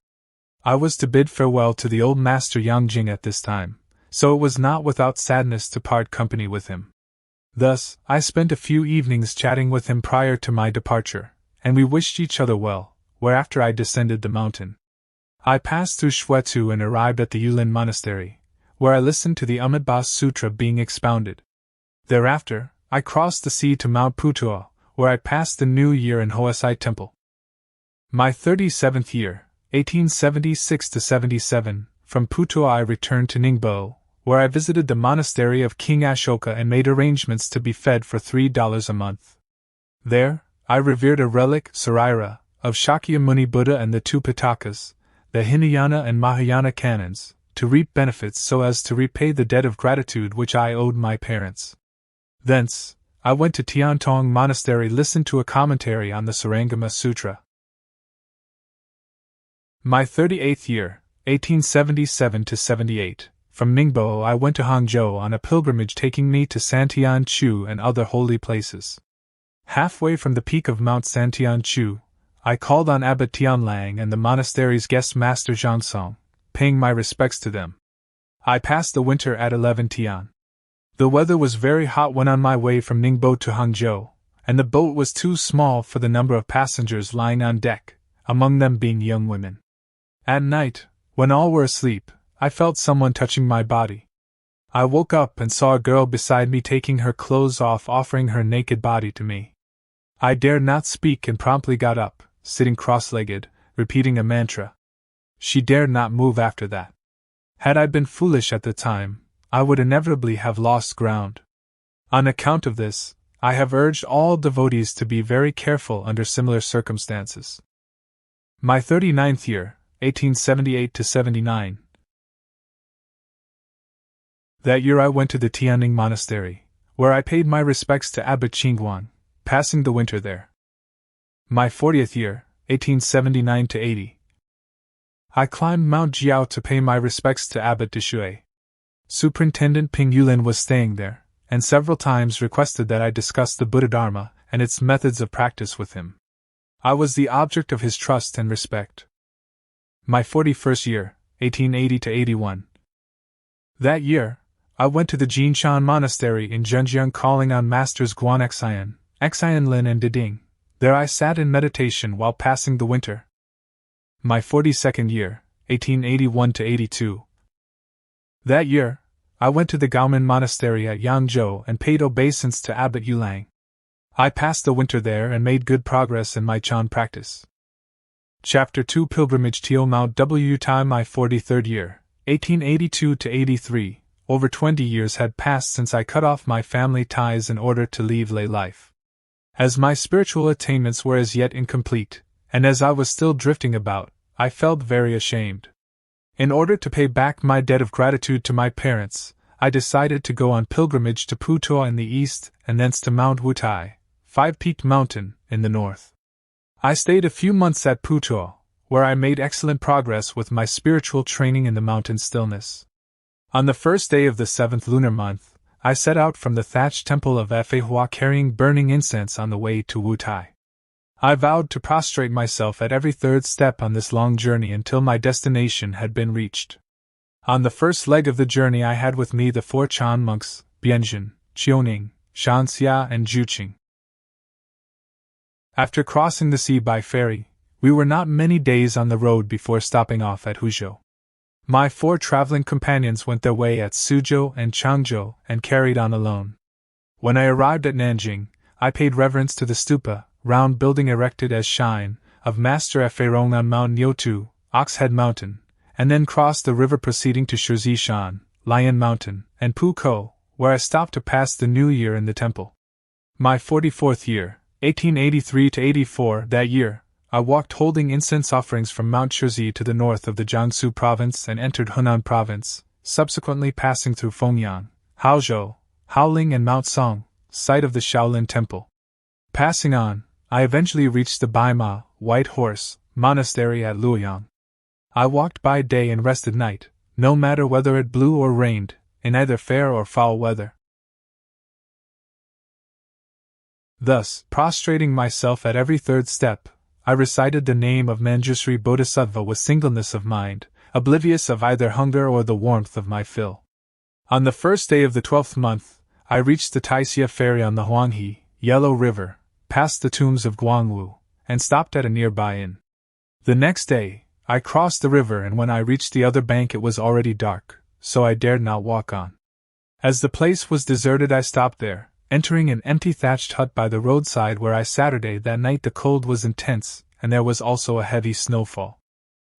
I was to bid farewell to the old master Yangjing at this time, so it was not without sadness to part company with him. Thus, I spent a few evenings chatting with him prior to my departure, and we wished each other well, whereafter I descended the mountain. I passed through Shuetu and arrived at the XUYUN Monastery, where I listened to the Amitabha Sutra being expounded. Thereafter, I crossed the sea to Mount Putuo, where I passed the New Year in Hoesai Temple. My 37th year, 1876 to 77, from Putuo I returned to Ningbo, where I visited the monastery of King Ashoka and made arrangements to be fed for $3 a month. There, I revered a relic, Saraira, of Shakyamuni Buddha and the two Pitakas, the Hinayana and Mahayana canons, to reap benefits so as to repay the debt of gratitude which I owed my parents. Thence, I went to Tiantong Monastery to listen to a commentary on the Sarangama Sutra. My 38th year, 1877 to 78, from Ningbo I went to Hangzhou on a pilgrimage taking me to Santianchu and other holy places. Halfway from the peak of Mount Santianchu, I called on Abbot Tianlang and the monastery's guest master Zhangsong, paying my respects to them. I passed the winter at 11 Tian. The weather was very hot when on my way from Ningbo to Hangzhou, and the boat was too small for the number of passengers lying on deck, among them being young women. At night, when all were asleep, I felt someone touching my body. I woke up and saw a girl beside me taking her clothes off, offering her naked body to me. I dared not speak and promptly got up, sitting cross-legged, repeating a mantra. She dared not move after that. Had I been foolish at the time, I would inevitably have lost ground. On account of this, I have urged all devotees to be very careful under similar circumstances. My 39th year, 1878 to 79. That year I went to the Tianning Monastery, where I paid my respects to Abbot Qingguang, passing the winter there. My 40th year, 1879 to 80. I climbed Mount Jiao to pay my respects to Abbot Deshui. Superintendent Ping Yulin was staying there, and several times requested that I discuss the Buddha Dharma and its methods of practice with him. I was the object of his trust and respect. My 41st year, 1880 to 81. That year, I went to the Jinshan Monastery in Zhenjiang calling on Masters Guan XUYUN Lin and Diding. There I sat in meditation while passing the winter. My 42nd year, 1881 to 82. That year, I went to the Gaomen Monastery at Yangzhou and paid obeisance to Abbot Yulang. I passed the winter there and made good progress in my Chan practice. Chapter 2 Pilgrimage to Mount Wu-Tai. My 43rd year, 1882 to 83, over 20 years had passed since I cut off my family ties in order to leave lay life. As my spiritual attainments were as yet incomplete, and as I was still drifting about, I felt very ashamed. In order to pay back my debt of gratitude to my parents, I decided to go on pilgrimage to Putuo in the east and thence to Mount Wu-Tai, 5-peaked mountain, in the north. I stayed a few months at Putuo, where I made excellent progress with my spiritual training in the mountain stillness. On the first day of the 7th lunar month, I set out from the thatched temple of Nan-Hua carrying burning incense on the way to Wu-Tai. I vowed to prostrate myself at every third step on this long journey until my destination had been reached. On the first leg of the journey I had with me the 4 Chan monks, Bianzhen, Qiuning, Shanxia and Zhuqing. After crossing the sea by ferry, we were not many days on the road before stopping off at Huzhou. My 4 traveling companions went their way at Suzhou and Changzhou and carried on alone. When I arrived at Nanjing, I paid reverence to the stupa, round building erected as shrine, of Master Férong on Mount Nyotu, Oxhead Mountain, and then crossed the river proceeding to Shizishan, Lion Mountain, and Puko, where I stopped to pass the new year in the temple. My 44th year, 1883 to 84, that year, I walked holding incense offerings from Mount Shizi to the north of the Jiangsu province and entered Hunan province, subsequently passing through Fengyang, Haozhou, Haoling and Mount Song, site of the Shaolin Temple. Passing on, I eventually reached the Baima, White Horse, Monastery at Luoyang. I walked by day and rested night, no matter whether it blew or rained, in either fair or foul weather. Thus, prostrating myself at every third step, I recited the name of Manjushri Bodhisattva with singleness of mind, oblivious of either hunger or the warmth of my fill. On the first day of the 12th month, I reached the Taixia ferry on the Huanghe, Yellow River, passed the tombs of Guangwu, and stopped at a nearby inn. The next day, I crossed the river, and when I reached the other bank it was already dark, so I dared not walk on. As the place was deserted I stopped there, entering an empty thatched hut by the roadside where I Saturday that night the cold was intense, and there was also a heavy snowfall.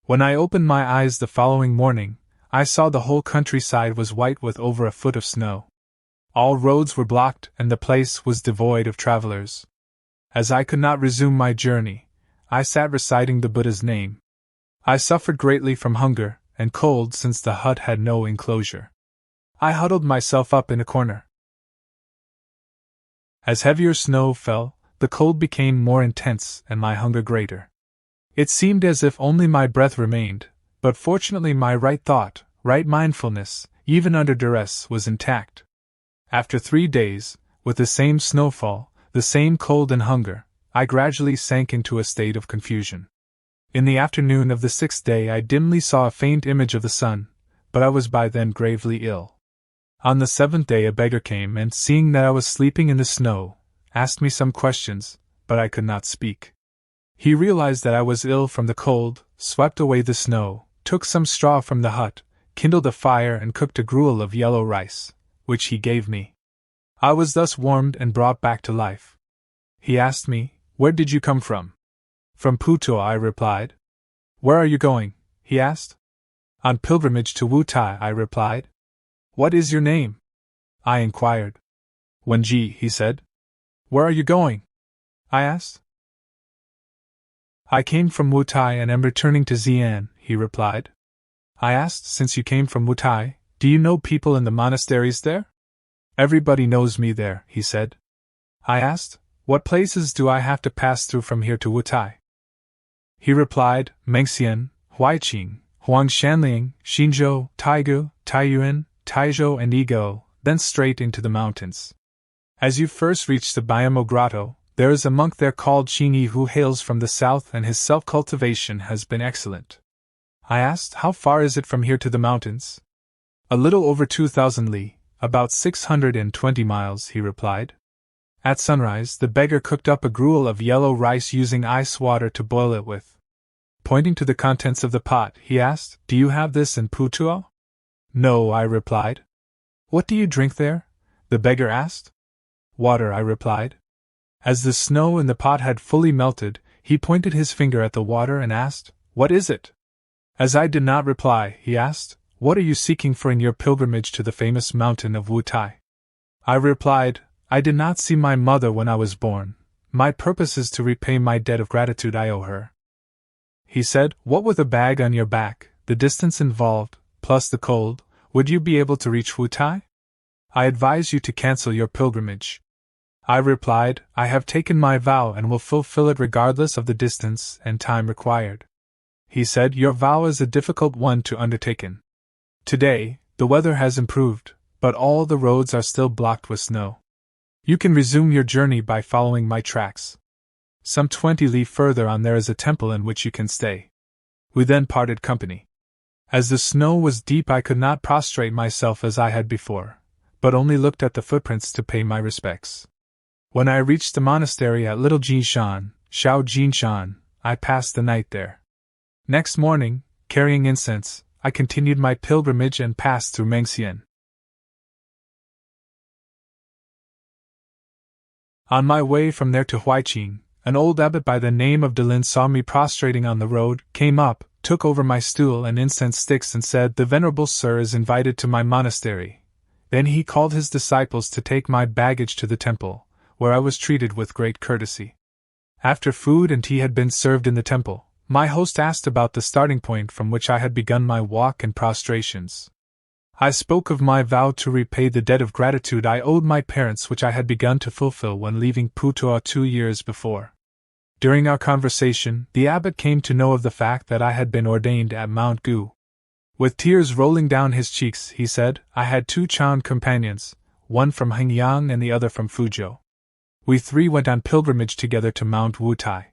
When I opened my eyes the following morning, I saw the whole countryside was white with over a foot of snow. All roads were blocked and the place was devoid of travelers. As I could not resume my journey, I sat reciting the Buddha's name. I suffered greatly from hunger and cold since the hut had no enclosure. I huddled myself up in a corner. As heavier snow fell, the cold became more intense and my hunger greater. It seemed as if only my breath remained, but fortunately my right thought, right mindfulness, even under duress, was intact. After 3 days, with the same snowfall, the same cold and hunger, I gradually sank into a state of confusion. In the afternoon of the 6th day I dimly saw a faint image of the sun, but I was by then gravely ill. On the 7th day a beggar came and, seeing that I was sleeping in the snow, asked me some questions, but I could not speak. He realized that I was ill from the cold, swept away the snow, took some straw from the hut, kindled a fire and cooked a gruel of yellow rice, which he gave me. I was thus warmed and brought back to life. He asked me, "Where did you come from?" "From Putuo," I replied. "Where are you going?" he asked. "On pilgrimage to Wu-Tai," I replied. "What is your name?" I inquired. "Wenji," he said. "Where are you going?" I asked. "I came from Wu-Tai and am returning to Xi'an," he replied. I asked, "Since you came from Wu-Tai, do you know people in the monasteries there?" "Everybody knows me there," he said. I asked, "What places do I have to pass through from here to Wu-Tai?" He replied, "Mengxian, Huaiqing, Huangshanliang, Xinzhou, Taigu, Taiyuan, Taizhou and Ego, then straight into the mountains. As you first reach the Biamo Grotto, there is a monk there called Xingyi who hails from the south and his self-cultivation has been excellent." I asked, "How far is it from here to the mountains?" "A little over 2,000 li, about 620 miles, he replied. At sunrise, the beggar cooked up a gruel of yellow rice using ice water to boil it with. Pointing to the contents of the pot, he asked, "Do you have this in Putuo?" "No," I replied. "What do you drink there?" the beggar asked. "Water," I replied. As the snow in the pot had fully melted, he pointed his finger at the water and asked, "What is it?" As I did not reply, he asked, "What are you seeking for in your pilgrimage to the famous mountain of Wu-Tai?" I replied, "I did not see my mother when I was born. My purpose is to repay my debt of gratitude I owe her." He said, "What with a bag on your back, the distance involved, plus the cold, would you be able to reach Wu-Tai? I advise you to cancel your pilgrimage." I replied, "I have taken my vow and will fulfill it regardless of the distance and time required." He said, "Your vow is a difficult one to undertaken. Today, the weather has improved, but all the roads are still blocked with snow. You can resume your journey by following my tracks. Some 20 li further on there is a temple in which you can stay." We then parted company. As the snow was deep, I could not prostrate myself as I had before, but only looked at the footprints to pay my respects. When I reached the monastery at Little Gu-Shan, Gu-Shan, I passed the night there. Next morning, carrying incense, I continued my pilgrimage and passed through Mengxian. On my way from there to Huaiqing, an old abbot by the name of Delin saw me prostrating on the road, came up, took over my stool and incense sticks and said, "The Venerable Sir is invited to my monastery." Then he called his disciples to take my baggage to the temple, where I was treated with great courtesy. After food and tea had been served in the temple, my host asked about the starting point from which I had begun my walk and prostrations. I spoke of my vow to repay the debt of gratitude I owed my parents, which I had begun to fulfill when leaving Putuo 2 years before. During our conversation, the abbot came to know of the fact that I had been ordained at Mount Gu. With tears rolling down his cheeks, he said, "I had 2 Chan companions, one from Hengyang and the other from Fuzhou. We 3 went on pilgrimage together to Mount Wu-Tai.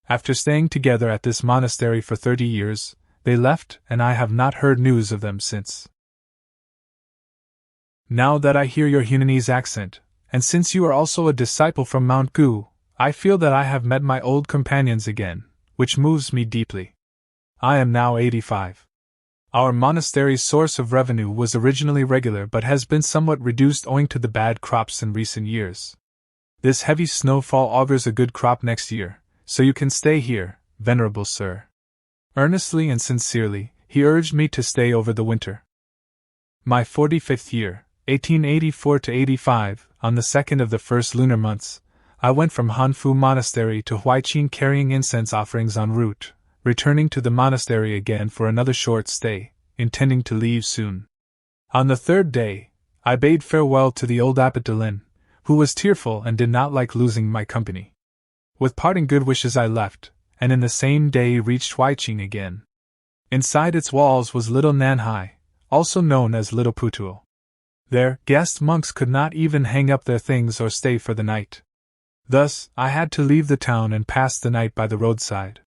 After staying together at this monastery for 30 years, they left, and I have not heard news of them since. Now that I hear your Hunanese accent, and since you are also a disciple from Mount Gu, I feel that I have met my old companions again, which moves me deeply. I am now 85. Our monastery's source of revenue was originally regular but has been somewhat reduced owing to the bad crops in recent years. This heavy snowfall augurs a good crop next year, so you can stay here, Venerable Sir." Earnestly and sincerely, he urged me to stay over the winter. My 45th year, 1884–85, on the 2nd of the first lunar months, I went from Hanfu Monastery to Huaiqing carrying incense offerings en route, returning to the monastery again for another short stay, intending to leave soon. On the 3rd day, I bade farewell to the old Abbot Delin, who was tearful and did not like losing my company. With parting good wishes I left, and in the same day reached Huaiqing again. Inside its walls was little Nan-Hua, also known as Little Putuo. There, guest monks could not even hang up their things or stay for the night. Thus, I had to leave the town and pass the night by the roadside.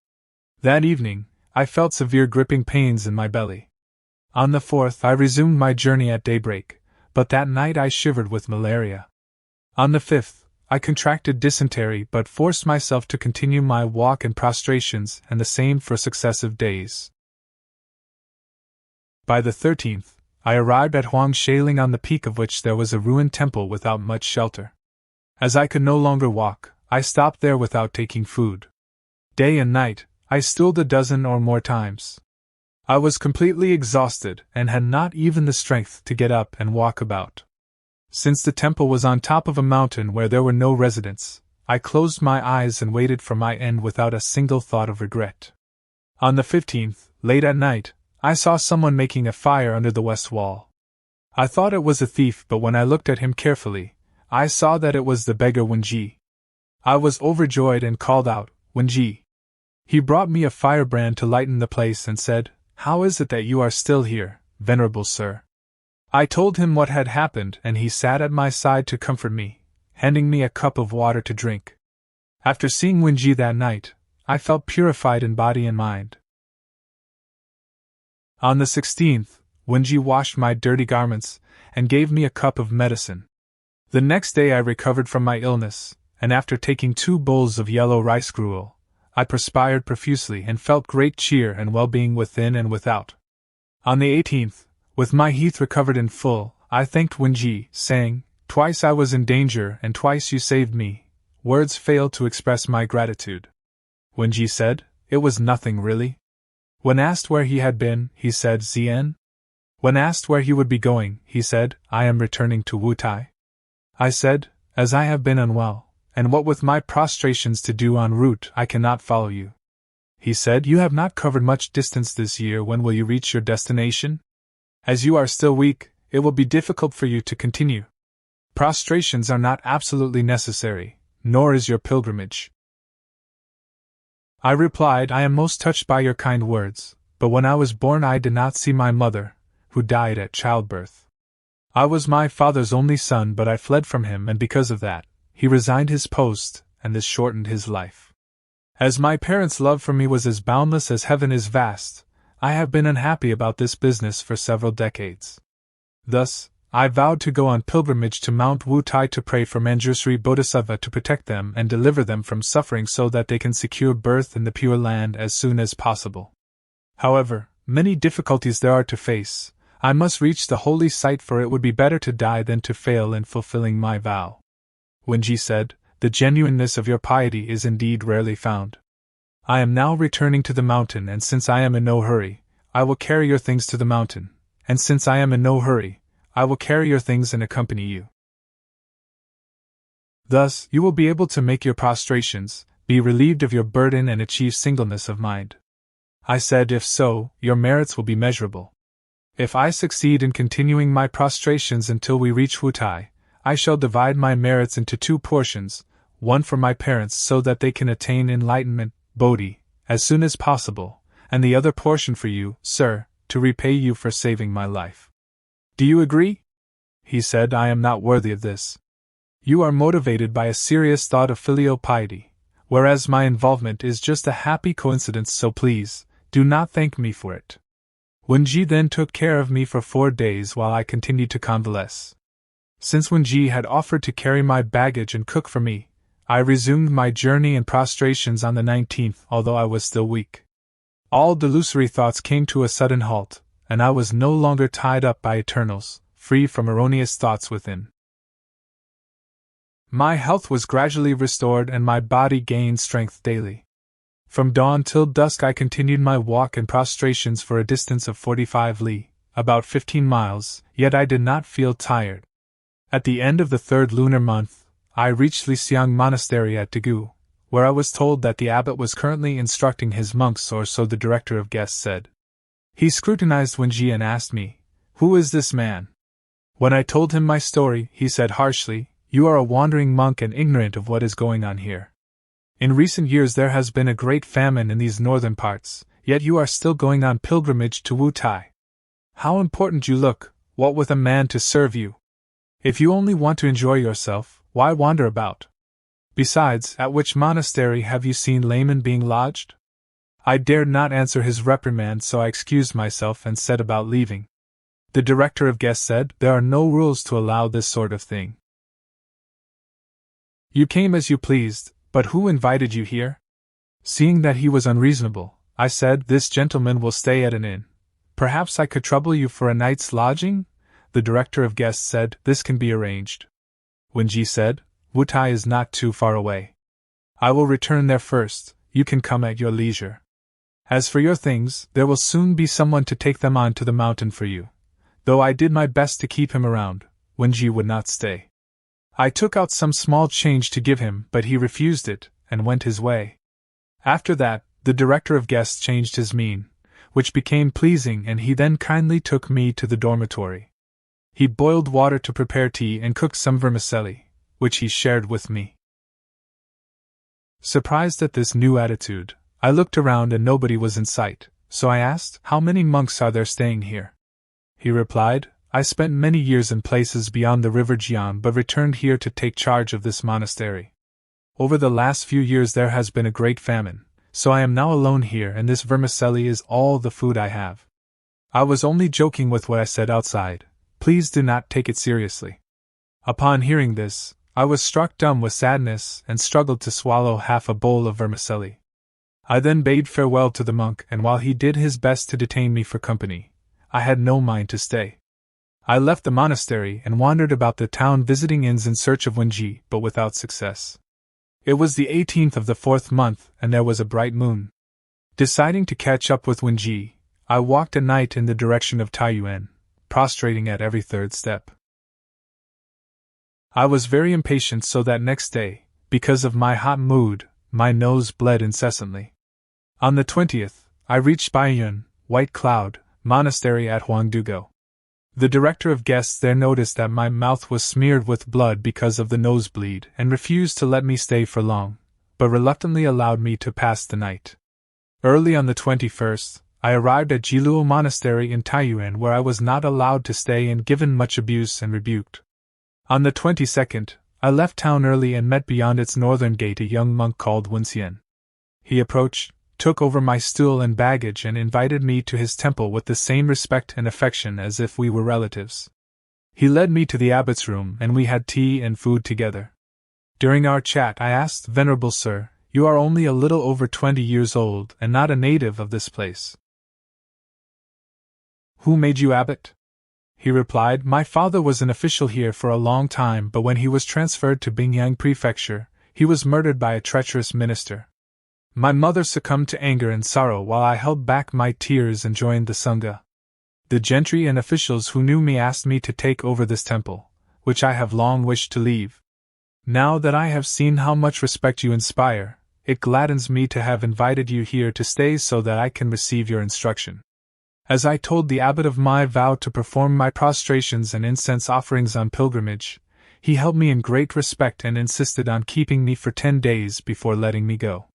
That evening, I felt severe gripping pains in my belly. On the 4th, I resumed my journey at daybreak, but that night I shivered with malaria. On the 5th, I contracted dysentery but forced myself to continue my walk and prostrations, and the same for successive days. By the 13th, I arrived at Huangshaling, on the peak of which there was a ruined temple without much shelter. As I could no longer walk, I stopped there without taking food. Day and night, I stooled a dozen or more times. I was completely exhausted and had not even the strength to get up and walk about. Since the temple was on top of a mountain where there were no residents, I closed my eyes and waited for my end without a single thought of regret. On the 15th, late at night, I saw someone making a fire under the west wall. I thought it was a thief, but when I looked at him carefully, I saw that it was the beggar Wenji. I was overjoyed and called out, "Wenji!" He brought me a firebrand to lighten the place and said, "How is it that you are still here, Venerable Sir?" I told him what had happened, and he sat at my side to comfort me, handing me a cup of water to drink. After seeing Wenji that night, I felt purified in body and mind. On the 16th, Wenji washed my dirty garments and gave me a cup of medicine. The next day I recovered from my illness, and after taking 2 bowls of yellow rice gruel, I perspired profusely and felt great cheer and well-being within and without. On the 18th, with my health recovered in full, I thanked Wenji, saying, "Twice I was in danger and twice you saved me. words fail to express my gratitude. Wenji said, it was nothing really. When asked where he had been, he said Zhen. When asked where he would be going, he said, I am returning to Wu-Tai. I said, as I have been unwell, and what with my prostrations to do en route, I cannot follow you. He said, you have not covered much distance this year. When will you reach your destination? As you are still weak, it will be difficult for you to continue. Prostrations are not absolutely necessary, nor is your pilgrimage. I replied, I am most touched by your kind words, but when I was born I did not see my mother, who died at childbirth. I was my father's only son, but I fled from him, and because of that, he resigned his post, and this shortened his life. As my parents' love for me was as boundless as heaven is vast, I have been unhappy about this business for several decades. Thus, I vowed to go on pilgrimage to Mount Wu-Tai to pray for Manjushri Bodhisattva to protect them and deliver them from suffering so that they can secure birth in the Pure Land as soon as possible. However, many difficulties there are to face. I must reach the holy site, for it would be better to die than to fail in fulfilling my vow. Wenji said, the genuineness of your piety is indeed rarely found. I am now returning to the mountain, and since I am in no hurry, I will carry your things to the mountain, and since I am in no hurry, I will carry your things and accompany you. Thus, you will be able to make your prostrations, be relieved of your burden, and achieve singleness of mind. I said, if so, your merits will be measurable. If I succeed in continuing my prostrations until we reach Wu-Tai, I shall divide my merits into 2 portions, one for my parents so that they can attain enlightenment, Bodhi, as soon as possible, and the other portion for you, sir, to repay you for saving my life. Do you agree? He said, I am not worthy of this. You are motivated by a serious thought of filial piety, whereas my involvement is just a happy coincidence, so please, do not thank me for it. Wenji then took care of me for 4 days while I continued to convalesce. Since Wenji had offered to carry my baggage and cook for me, I resumed my journey and prostrations on the 19th, although I was still weak. All delusory thoughts came to a sudden halt, and I was no longer tied up by eternals, free from erroneous thoughts within. My health was gradually restored and my body gained strength daily. From dawn till dusk I continued my walk and prostrations for a distance of 45 li, about 15 miles, yet I did not feel tired. At the end of the 3rd lunar month, I reached Lixiang Monastery at Daegu, where I was told that the abbot was currently instructing his monks, or so the director of guests said. He scrutinized Wenji and asked me, who is this man? When I told him my story, he said harshly, you are a wandering monk and ignorant of what is going on here. In recent years there has been a great famine in these northern parts, yet you are still going on pilgrimage to Wu-Tai. How important you look, what with a man to serve you. If you only want to enjoy yourself, why wander about? Besides, at which monastery have you seen laymen being lodged? I dared not answer his reprimand, so I excused myself and set about leaving. The director of guests said, there are no rules to allow this sort of thing. You came as you pleased, but who invited you here? Seeing that he was unreasonable, I said, this gentleman will stay at an inn. Perhaps I could trouble you for a night's lodging? The director of guests said, this can be arranged. Wenji said, Wu-Tai is not too far away. I will return there first, you can come at your leisure. As for your things, there will soon be someone to take them on to the mountain for you. Though I did my best to keep him around, Wenji would not stay. I took out some small change to give him, but he refused it, and went his way. After that, the director of guests changed his mien, which became pleasing, and he then kindly took me to the dormitory. He boiled water to prepare tea and cooked some vermicelli, which he shared with me. Surprised at this new attitude, I looked around and nobody was in sight, so I asked, how many monks are there staying here? He replied, I spent many years in places beyond the river Jian but returned here to take charge of this monastery. Over the last few years there has been a great famine, so I am now alone here and this vermicelli is all the food I have. I was only joking with what I said outside, please do not take it seriously. Upon hearing this, I was struck dumb with sadness and struggled to swallow half a bowl of vermicelli. I then bade farewell to the monk, and while he did his best to detain me for company, I had no mind to stay. I left the monastery and wandered about the town visiting inns in search of Wenji, but without success. It was the 18th of the 4th month, and there was a bright moon. Deciding to catch up with Wenji, I walked at night in the direction of Taiyuan, prostrating at every third step. I was very impatient, so that next day, because of my hot mood, my nose bled incessantly. On the 20th, I reached Baiyun, White Cloud, Monastery at Huangdugo. The director of guests there noticed that my mouth was smeared with blood because of the nosebleed and refused to let me stay for long, but reluctantly allowed me to pass the night. Early on the 21st, I arrived at Jiluo Monastery in Taiyuan, where I was not allowed to stay and given much abuse and rebuked. On the 22nd, I left town early and met beyond its northern gate a young monk called Wu-Tai. He approached, took over my stool and baggage and invited me to his temple with the same respect and affection as if we were relatives. He led me to the abbot's room and we had tea and food together. During our chat I asked, "Venerable sir, you are only a little over 20 years old and not a native of this place. Who made you abbot?" He replied, "My father was an official here for a long time, but when he was transferred to Bingyang Prefecture, he was murdered by a treacherous minister. My mother succumbed to anger and sorrow while I held back my tears and joined the Sangha. The gentry and officials who knew me asked me to take over this temple, which I have long wished to leave. Now that I have seen how much respect you inspire, it gladdens me to have invited you here to stay so that I can receive your instruction." As I told the abbot of my vow to perform my prostrations and incense offerings on pilgrimage, he held me in great respect and insisted on keeping me for 10 days before letting me go.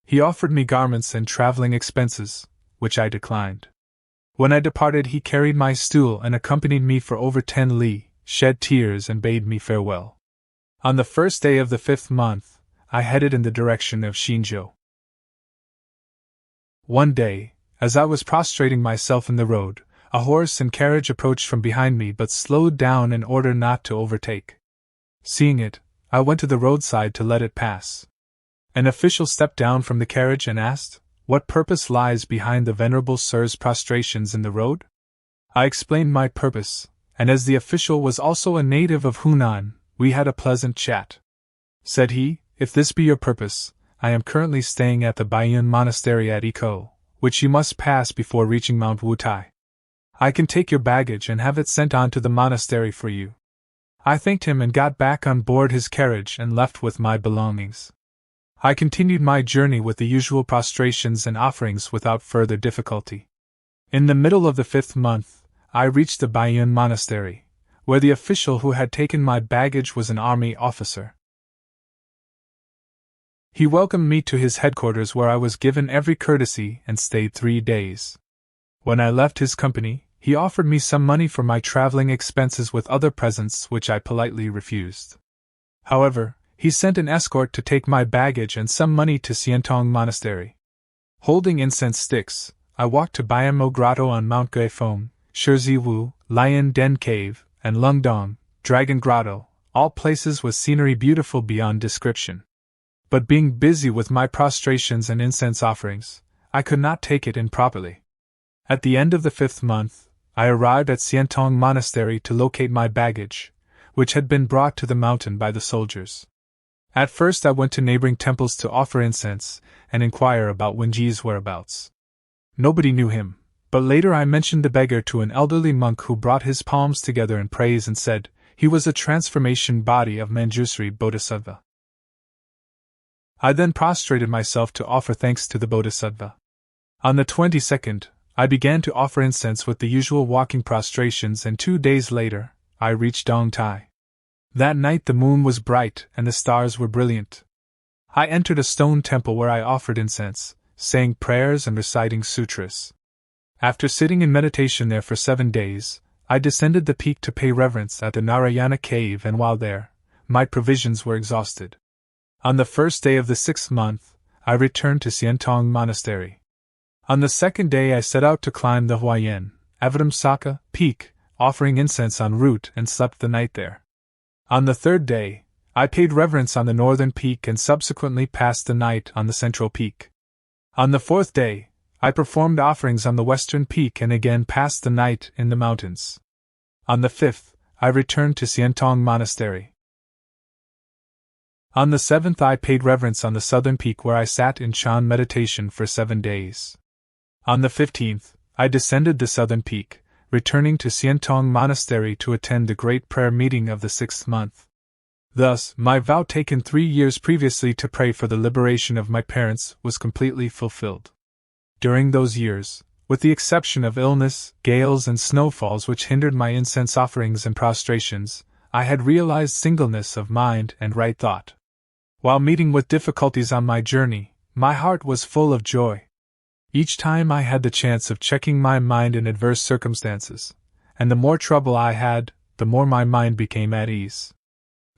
He offered me garments and traveling expenses, which I declined. When I departed, he carried my stool and accompanied me for over 10 li, shed tears and bade me farewell. On the first day of the 5th month, I headed in the direction of Xinzhou. One day, as I was prostrating myself in the road, a horse and carriage approached from behind me but slowed down in order not to overtake. Seeing it, I went to the roadside to let it pass. An official stepped down from the carriage and asked, "What purpose lies behind the Venerable Sir's prostrations in the road?" I explained my purpose, and as the official was also a native of Hunan, we had a pleasant chat. Said he, "If this be your purpose, I am currently staying at the Baiyun Monastery at Iko, which you must pass before reaching Mount Wu-Tai. I can take your baggage and have it sent on to the monastery for you." I thanked him and got back on board his carriage and left with my belongings. I continued my journey with the usual prostrations and offerings without further difficulty. In the middle of the 5th month, I reached the Baiyun Monastery, where the official who had taken my baggage was an army officer. He welcomed me to his headquarters, where I was given every courtesy and stayed 3 days. When I left his company, he offered me some money for my traveling expenses with other presents, which I politely refused. However, he sent an escort to take my baggage and some money to Xiantong Monastery. Holding incense sticks, I walked to Biamo Grotto on Mount Guifeng, Shiziwu, Lion Den Cave, and Lungdong, Dragon Grotto, all places with scenery beautiful beyond description. But being busy with my prostrations and incense offerings, I could not take it in properly. At the end of the 5th month, I arrived at Xiantong Monastery to locate my baggage, which had been brought to the mountain by the soldiers. At first I went to neighboring temples to offer incense and inquire about Wenji's whereabouts. Nobody knew him, but later I mentioned the beggar to an elderly monk who brought his palms together in praise and said he was a transformation body of Manjusri Bodhisattva. I then prostrated myself to offer thanks to the Bodhisattva. On the 22nd, I began to offer incense with the usual walking prostrations, and 2 days later, I reached Dongtai. That night the moon was bright and the stars were brilliant. I entered a stone temple where I offered incense, saying prayers and reciting sutras. After sitting in meditation there for 7 days, I descended the peak to pay reverence at the Narayana cave, and while there, my provisions were exhausted. On the first day of the 6th month, I returned to Xiantong Monastery. On the second day I set out to climb the Huayan, Avatamsaka, peak, offering incense en route, and slept the night there. On the third day, I paid reverence on the northern peak and subsequently passed the night on the central peak. On the fourth day, I performed offerings on the western peak and again passed the night in the mountains. On the 5th, I returned to Xiantong Monastery. On the 7th I paid reverence on the southern peak where I sat in Chan meditation for 7 days. On the 15th, I descended the southern peak, returning to Xiantong Monastery to attend the great prayer meeting of the 6th month. Thus, my vow taken 3 years previously to pray for the liberation of my parents was completely fulfilled. During those years, with the exception of illness, gales, and snowfalls which hindered my incense offerings and prostrations, I had realized singleness of mind and right thought. While meeting with difficulties on my journey, my heart was full of joy. Each time I had the chance of checking my mind in adverse circumstances, and the more trouble I had, the more my mind became at ease.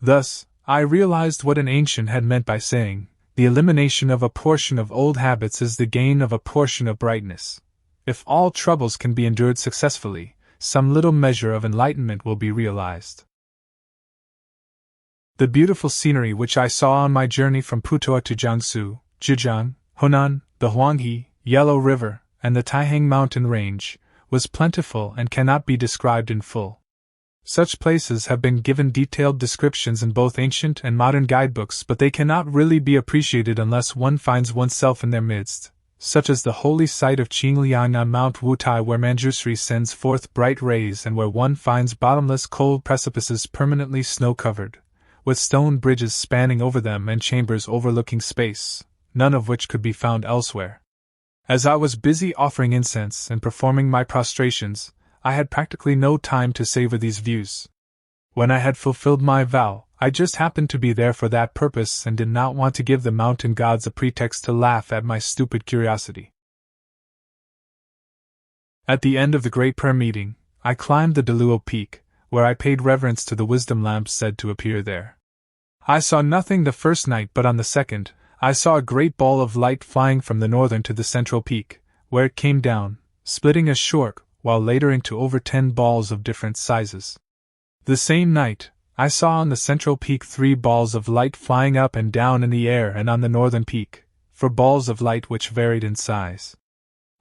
Thus, I realized what an ancient had meant by saying, "The elimination of a portion of old habits is the gain of a portion of brightness." If all troubles can be endured successfully, some little measure of enlightenment will be realized. The beautiful scenery which I saw on my journey from Putuo to Jiangsu, Zhejiang, Hunan, the Huanghe, Yellow River, and the Taihang mountain range, was plentiful and cannot be described in full. Such places have been given detailed descriptions in both ancient and modern guidebooks, but they cannot really be appreciated unless one finds oneself in their midst, such as the holy site of Qingliang on Mount Wu-Tai where Manjushri sends forth bright rays and where one finds bottomless cold precipices permanently snow-covered, with stone bridges spanning over them and chambers overlooking space, none of which could be found elsewhere. As I was busy offering incense and performing my prostrations, I had practically no time to savor these views. When I had fulfilled my vow, I just happened to be there for that purpose and did not want to give the mountain gods a pretext to laugh at my stupid curiosity. At the end of the great prayer meeting, I climbed the Deluo peak, where I paid reverence to the wisdom lamps said to appear there. I saw nothing the first night, but on the second, I saw a great ball of light flying from the northern to the central peak, where it came down, splitting a short, while later into over 10 balls of different sizes. The same night, I saw on the central peak 3 balls of light flying up and down in the air, and on the northern peak, 4 balls of light which varied in size.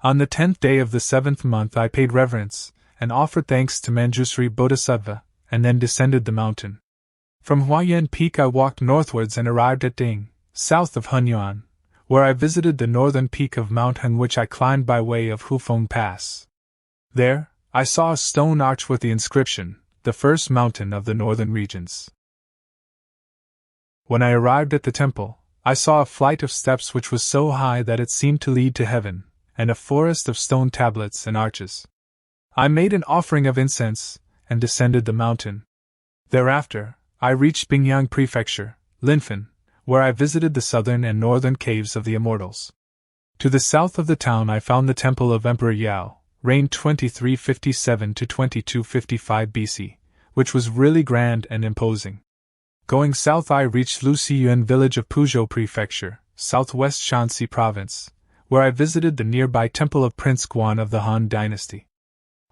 On the 10th day of the 7th month I paid reverence, and offered thanks to Manjushri Bodhisattva, and then descended the mountain. From Huayan Peak I walked northwards and arrived at Ding, south of Hunyuan, where I visited the northern peak of Mount Hunn, which I climbed by way of Hufeng Pass. There, I saw a stone arch with the inscription, "The first mountain of the northern regions." When I arrived at the temple, I saw a flight of steps which was so high that it seemed to lead to heaven, and a forest of stone tablets and arches. I made an offering of incense, and descended the mountain. Thereafter, I reached Bingyang Prefecture, Linfen, where I visited the southern and northern caves of the Immortals. To the south of the town I found the temple of Emperor Yao, reigned 2357 to 2255 BC, which was really grand and imposing. Going south I reached Xu-yun village of Puzhou Prefecture, southwest Shanxi Province, where I visited the nearby temple of Prince Guan of the Han Dynasty.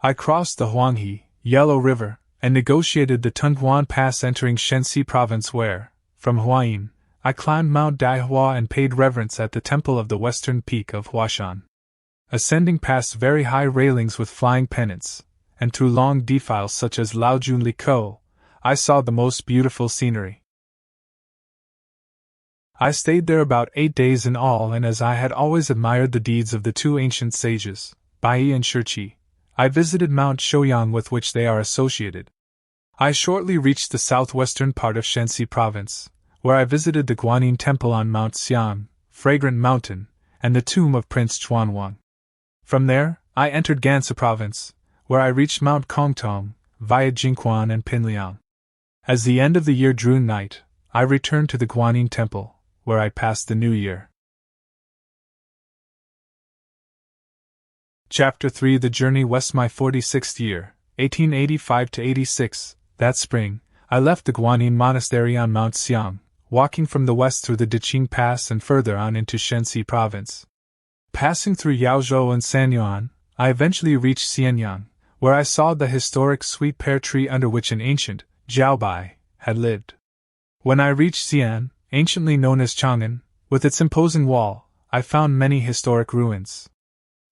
I crossed the Huanghe, Yellow River, and negotiated the Tunguan Pass entering Shenxi Province where, from Huayin, I climbed Mount Nan-Hua and paid reverence at the temple of the western peak of Gu-Shan. Ascending past very high railings with flying pennants, and through long defiles such as Laojun Liko, I saw the most beautiful scenery. I stayed there about 8 days in all, and as I had always admired the deeds of the 2 ancient sages, Bai and Shiqi, I visited Mount Shouyang with which they are associated. I shortly reached the southwestern part of Shenxi Province, where I visited the Guanyin Temple on Mount Xiang, Fragrant Mountain, and the tomb of Prince Chuanwang. From there, I entered Gansu Province, where I reached Mount Kongtong, via Jingquan and Pinliang. As the end of the year drew night, I returned to the Guanyin Temple, where I passed the new year. Chapter 3 The Journey West. My 46th year, 1885–86, that spring, I left the Guanyin Monastery on Mount Xiang, walking from the west through the Diqing Pass and further on into Shenxi Province. Passing through Yaozhou and Sanyuan, I eventually reached Xianyang, where I saw the historic sweet pear tree under which an ancient, Jiaobai, had lived. When I reached Xi'an, anciently known as Chang'an, with its imposing wall, I found many historic ruins.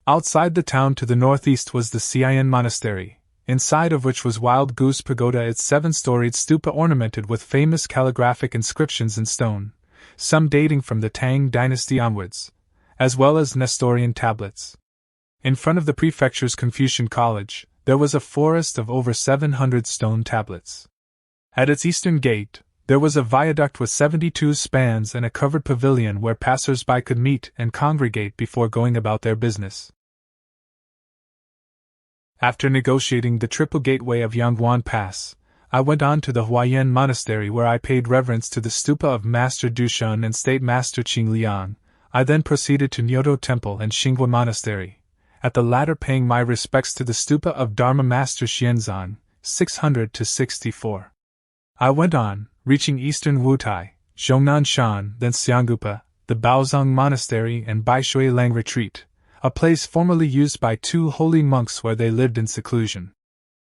Outside the town to the northeast was the Xiayan Monastery, inside of which was Wild Goose Pagoda, its 7-storied stupa ornamented with famous calligraphic inscriptions in stone, some dating from the Tang dynasty onwards, as well as Nestorian tablets. In front of the prefecture's Confucian College, there was a forest of over 700 stone tablets. At its eastern gate, there was a viaduct with 72 spans and a covered pavilion where passers-by could meet and congregate before going about their business. After negotiating the triple gateway of Yangguan Pass, I went on to the Xu-yun Monastery, where I paid reverence to the stupa of Master Gu-Shan and State Master Qing Liang. I then proceeded to Nyoto Temple and Xinghua Monastery, at the latter paying my respects to the stupa of Dharma Master Xianzan, 600-64. I went on, reaching eastern Wu-Tai, Zhongnan Shan, then Xianggupa, the Baozong Monastery and Baishui Lang Retreat, a place formerly used by 2 holy monks where they lived in seclusion.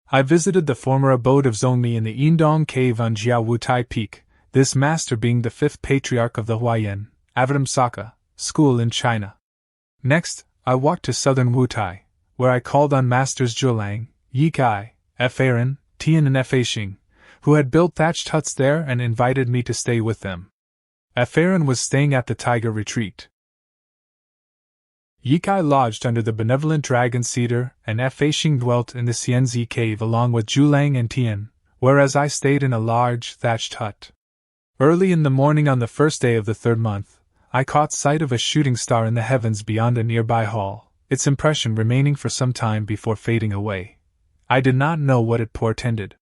I visited the former abode of Zongmi in the Yindong Cave on Jiao Wu-Tai Peak, this master being the 5th patriarch of the Xu-yun, Avatamsaka, school in China. Next, I walked to southern Wu-Tai, where I called on Masters Zhuolang, Yi Kai, F. Aaron, Tian and F. Xing, who had built thatched huts there and invited me to stay with them. F. Aaron was staying at the Tiger Retreat. Yi Kai lodged under the benevolent dragon cedar, and F. Xing dwelt in the Xianzi cave along with Zhulang and Tian, whereas I stayed in a large thatched hut. Early in the morning on the first day of the 3rd month, I caught sight of a shooting star in the heavens beyond a nearby hall, its impression remaining for some time before fading away. I did not know what it portended.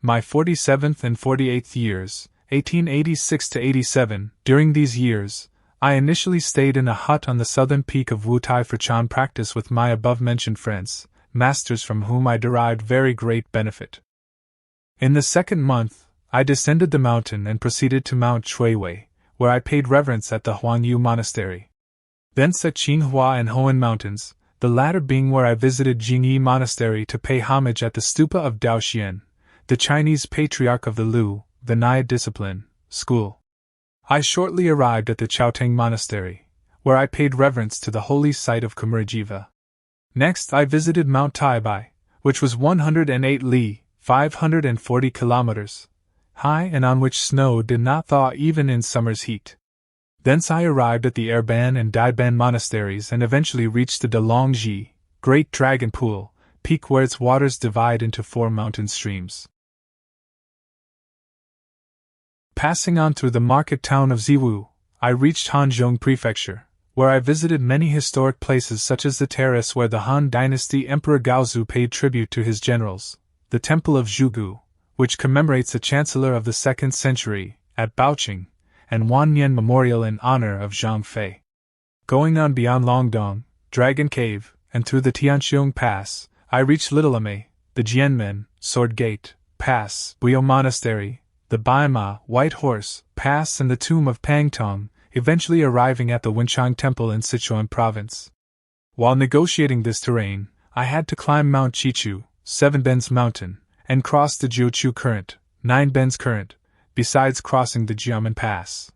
My 47th and 48th years, 1886–87, during these years, I initially stayed in a hut on the southern peak of Wu-Tai for Chan practice with my above-mentioned friends, masters from whom I derived very great benefit. In the 2nd month, I descended the mountain and proceeded to Mount Chuiwei, where I paid reverence at the Huangyu Monastery. Thence at Qinghua and Hoan Mountains, the latter being where I visited Jingyi Monastery to pay homage at the stupa of Daoxian, the Chinese patriarch of the Lu, Vinaya discipline, school. I shortly arrived at the Chaoteng Monastery, where I paid reverence to the holy site of Kumarajiva. Next I visited Mount Taibai, which was 108 li, 540 kilometers, high and on which snow did not thaw even in summer's heat. Thence I arrived at the Erban and Daiban monasteries and eventually reached the Dalongji, Great Dragon Pool, peak where its waters divide into 4 mountain streams. Passing on through the market town of Ziwu, I reached Hanzhong Prefecture, where I visited many historic places such as the terrace where the Han Dynasty Emperor Gaozu paid tribute to his generals, the Temple of Zhugu, which commemorates the Chancellor of the 2nd century, at Baoqing, and Wanyan Memorial in honor of Zhang Fei. Going on beyond Longdong, Dragon Cave, and through the Tianqiong Pass, I reached Little Amei, the Jianmen, Sword Gate, Pass, Buyo Monastery, the Baima, White Horse, Pass and the tomb of Pangtong, eventually arriving at the Wenchang Temple in Sichuan Province. While negotiating this terrain, I had to climb Mount Chichu, 7 Bends Mountain, and cross the Jiuchu Current, 9 Bends Current, besides crossing the Jiamen Pass.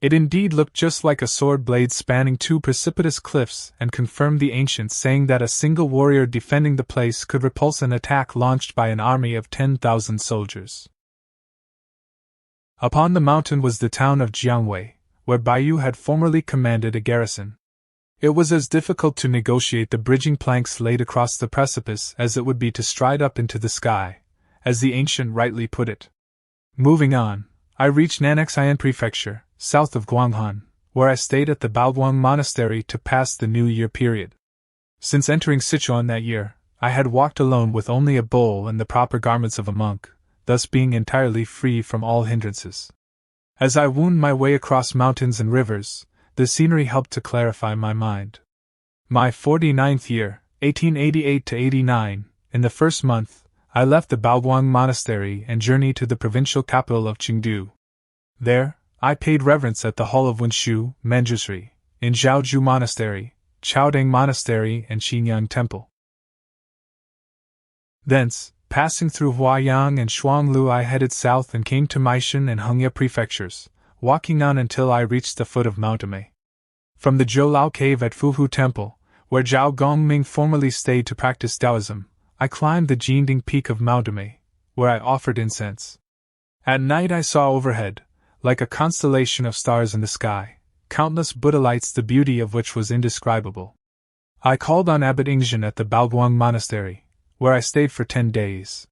It indeed looked just like a sword blade spanning 2 precipitous cliffs and confirmed the ancients saying that a single warrior defending the place could repulse an attack launched by an army of 10,000 soldiers. Upon the mountain was the town of Jiangwei, where Baiyu had formerly commanded a garrison. It was as difficult to negotiate the bridging planks laid across the precipice as it would be to stride up into the sky, as the ancient rightly put it. Moving on, I reached Nanxian Prefecture, south of Guanghan, where I stayed at the Baoguang Monastery to pass the New Year period. Since entering Sichuan that year, I had walked alone with only a bowl and the proper garments of a monk, thus being entirely free from all hindrances. As I wound my way across mountains and rivers, the scenery helped to clarify my mind. My 49th year, 1888–89, in the 1st month, I left the Baoguang Monastery and journeyed to the provincial capital of Chengdu. There, I paid reverence at the Hall of Wenshu, Manjusri, in Zhaoju Monastery, Chaodeng Monastery and Xinyang Temple. Thence, passing through Huayang and Shuanglu, I headed south and came to Maishan and Hengya prefectures, walking on until I reached the foot of Mount Amei. From the Zhoulao cave at Fuhu Temple, where Zhao Gongming formerly stayed to practice Taoism, I climbed the Jinding peak of Maodame, where I offered incense. At night I saw overhead, like a constellation of stars in the sky, countless Buddha lights, the beauty of which was indescribable. I called on Abbot Xu-yun at the Baoguang Monastery, where I stayed for 10 days.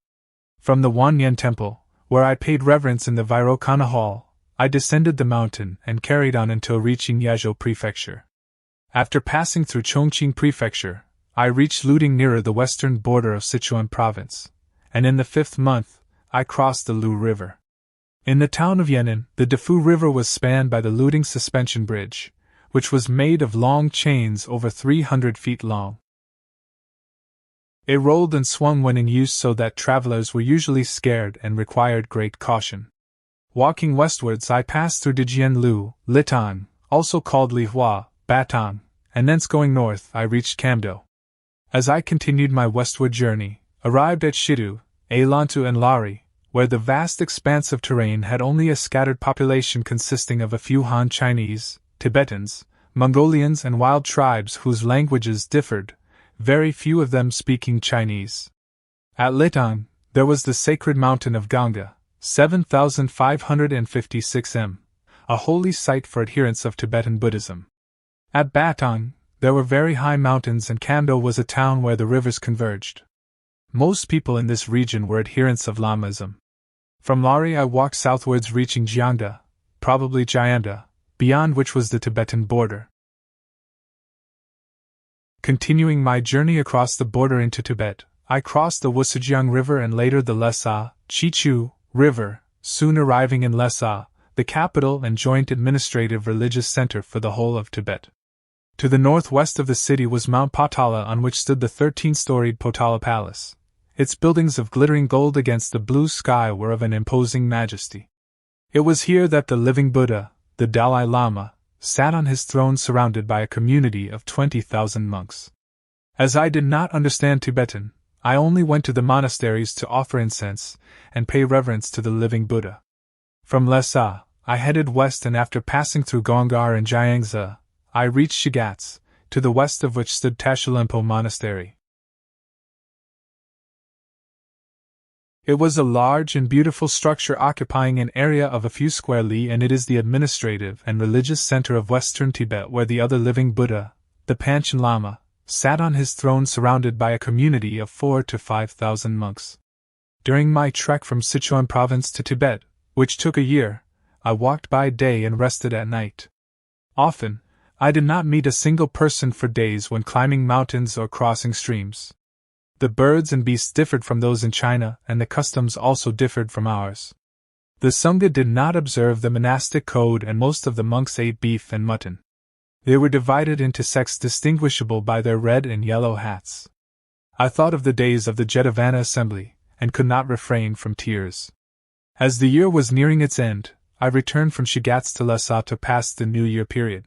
From the Wanyan Temple, where I paid reverence in the Vairocana Hall, I descended the mountain and carried on until reaching Yazhou Prefecture. After passing through Chongqing Prefecture, I reached Luding nearer the western border of Sichuan Province, and in the 5th month, I crossed the Lu River. In the town of Yan'an, the Defu River was spanned by the Luding Suspension Bridge, which was made of long chains over 300 feet long. It rolled and swung when in use so that travelers were usually scared and required great caution. Walking westwards I passed through Dijianlu, Litang, also called Lihua, Batang, and thence going north I reached Kamdo. As I continued my westward journey, arrived at Shidu, Ailantu and Lari, where the vast expanse of terrain had only a scattered population consisting of a few Han Chinese, Tibetans, Mongolians and wild tribes whose languages differed, very few of them speaking Chinese. At Litang, there was the sacred mountain of Ganga, 7,556 m, a holy site for adherents of Tibetan Buddhism. At Batang, there were very high mountains, and Kamdo was a town where the rivers converged. Most people in this region were adherents of Lamaism. From Lari I walked southwards, reaching Jiangda, probably Jayanda, beyond which was the Tibetan border. Continuing my journey across the border into Tibet, I crossed the Wusujiang River and later the Lhasa, Chichu, River, soon arriving in Lhasa, the capital and joint administrative religious center for the whole of Tibet. To the northwest of the city was Mount Potala, on which stood the 13-storied Potala Palace. Its buildings of glittering gold against the blue sky were of an imposing majesty. It was here that the living Buddha, the Dalai Lama, sat on his throne surrounded by a community of 20,000 monks. As I did not understand Tibetan, I only went to the monasteries to offer incense and pay reverence to the living Buddha. From Lhasa, I headed west, and after passing through Gongar and Jiangze, I reached Shigatse, to the west of which stood Tashulempo Monastery. It was a large and beautiful structure occupying an area of a few square li, and it is the administrative and religious center of western Tibet, where the other living Buddha, the Panchen Lama, sat on his throne surrounded by a community of 4,000 to 5,000 monks. During my trek from Sichuan province to Tibet, which took a year, I walked by day and rested at night. Often, I did not meet a single person for days when climbing mountains or crossing streams. The birds and beasts differed from those in China, and the customs also differed from ours. The Sangha did not observe the monastic code, and most of the monks ate beef and mutton. They were divided into sects distinguishable by their red and yellow hats. I thought of the days of the Jetavana assembly, and could not refrain from tears. As the year was nearing its end, I returned from Shigatse to Lhasa to pass the New Year period.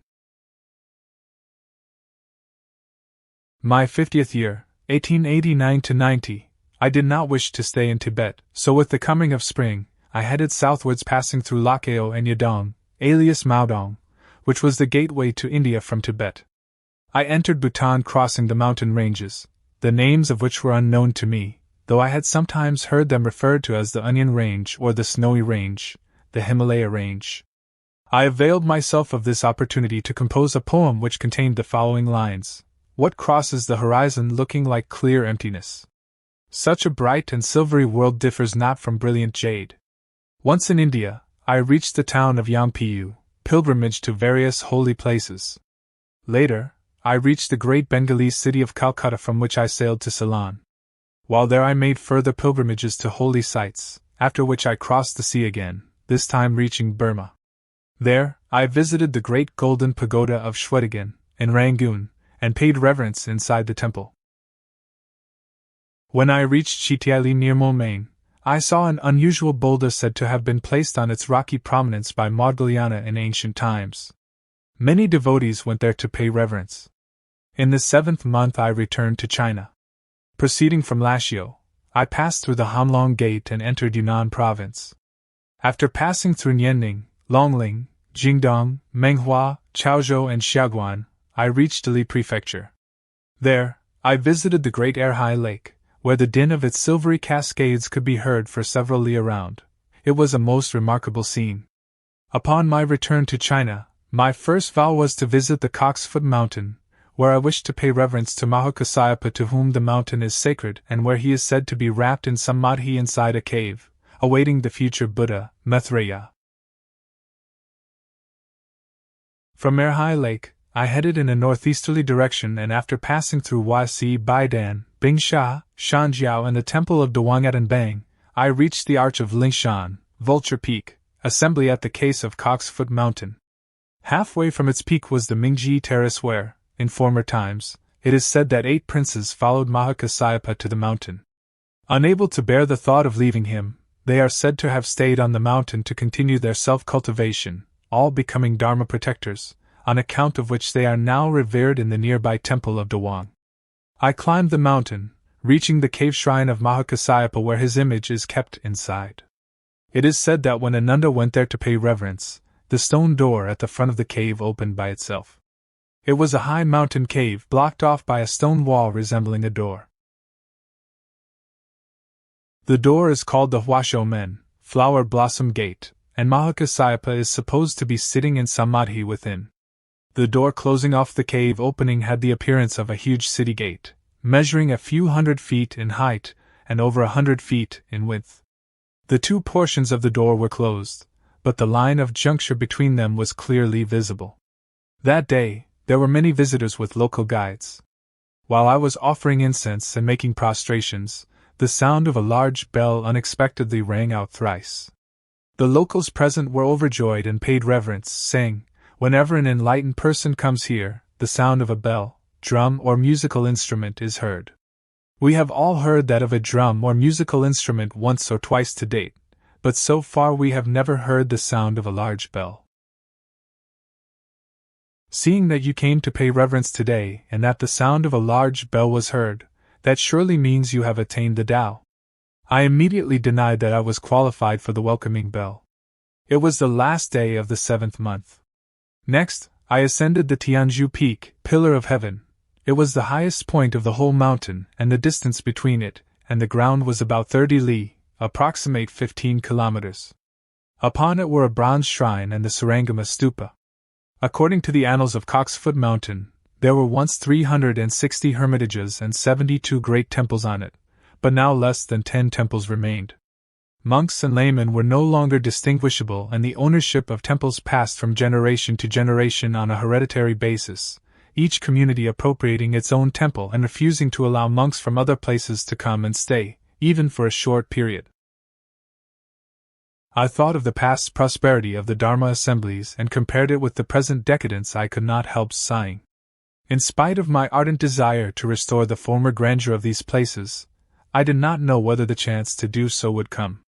My 50th year, 1889–90, I did not wish to stay in Tibet, so with the coming of spring, I headed southwards, passing through Lakeo and Yadong, alias Maodong, which was the gateway to India from Tibet. I entered Bhutan, crossing the mountain ranges, the names of which were unknown to me, though I had sometimes heard them referred to as the Onion Range or the Snowy Range, the Himalaya Range. I availed myself of this opportunity to compose a poem which contained the following lines. What crosses the horizon looking like clear emptiness? Such a bright and silvery world differs not from brilliant jade. Once in India, I reached the town of Yampiyu, pilgrimage to various holy places. Later, I reached the great Bengalese city of Calcutta, from which I sailed to Ceylon. While there I made further pilgrimages to holy sites, after which I crossed the sea again, this time reaching Burma. There, I visited the great golden pagoda of Shwedagon, in Rangoon, and paid reverence inside the temple. When I reached Chitiali near Moulmein, I saw an unusual boulder said to have been placed on its rocky prominence by Maugliana in ancient times. Many devotees went there to pay reverence. In the 7th month I returned to China. Proceeding from Lashio, I passed through the Hamlong Gate and entered Yunnan province. After passing through Nianning, Longling, Jingdong, Menghua, Chaozhou and Xiaguan, I reached Dili Prefecture. There, I visited the great Erhai Lake, where the din of its silvery cascades could be heard for several li around. It was a most remarkable scene. Upon my return to China, my first vow was to visit the Cock's Foot Mountain, where I wished to pay reverence to Mahakasayapa, to whom the mountain is sacred and where he is said to be wrapped in samadhi inside a cave, awaiting the future Buddha, Maitreya. From Erhai Lake, I headed in a northeasterly direction, and after passing through Huasi, Baidan, Bingsha, Shanjiao and the temple of Dawangatanbang, I reached the arch of Lingshan, Vulture Peak, assembly at the case of Cock's Foot Mountain. Halfway from its peak was the Mingji Terrace where, in former times, it is said that 8 princes followed Mahakasayapa to the mountain. Unable to bear the thought of leaving him, they are said to have stayed on the mountain to continue their self-cultivation, all becoming Dharma protectors, on account of which they are now revered in the nearby temple of Dawang. I climbed the mountain, reaching the cave shrine of Mahakasayapa where his image is kept inside. It is said that when Ananda went there to pay reverence, the stone door at the front of the cave opened by itself. It was a high mountain cave blocked off by a stone wall resembling a door. The door is called the Huashomen, Flower Blossom Gate, and Mahakasayapa is supposed to be sitting in samadhi within. The door closing off the cave opening had the appearance of a huge city gate, measuring a few hundred feet in height and over 100 feet in width. The 2 portions of the door were closed, but the line of juncture between them was clearly visible. That day, there were many visitors with local guides. While I was offering incense and making prostrations, the sound of a large bell unexpectedly rang out thrice. The locals present were overjoyed and paid reverence, saying, "Whenever an enlightened person comes here, the sound of a bell, drum or musical instrument is heard." We have all heard that of a drum or musical instrument once or twice to date, but so far we have never heard the sound of a large bell. Seeing that you came to pay reverence today and that the sound of a large bell was heard, that surely means you have attained the Tao. I immediately denied that I was qualified for the welcoming bell. It was the last day of the 7th month. Next, I ascended the Tianzhu Peak, Pillar of Heaven. It was the highest point of the whole mountain, and the distance between it and the ground was about 30 li, approximate 15 kilometers. Upon it were a bronze shrine and the Sarangama Stupa. According to the annals of Cock's Foot Mountain, there were once 360 hermitages and 72 great temples on it, but now less than 10 temples remained. Monks and laymen were no longer distinguishable, and the ownership of temples passed from generation to generation on a hereditary basis, each community appropriating its own temple and refusing to allow monks from other places to come and stay, even for a short period. I thought of the past prosperity of the Dharma assemblies and compared it with the present decadence. I could not help sighing. In spite of my ardent desire to restore the former grandeur of these places, I did not know whether the chance to do so would come.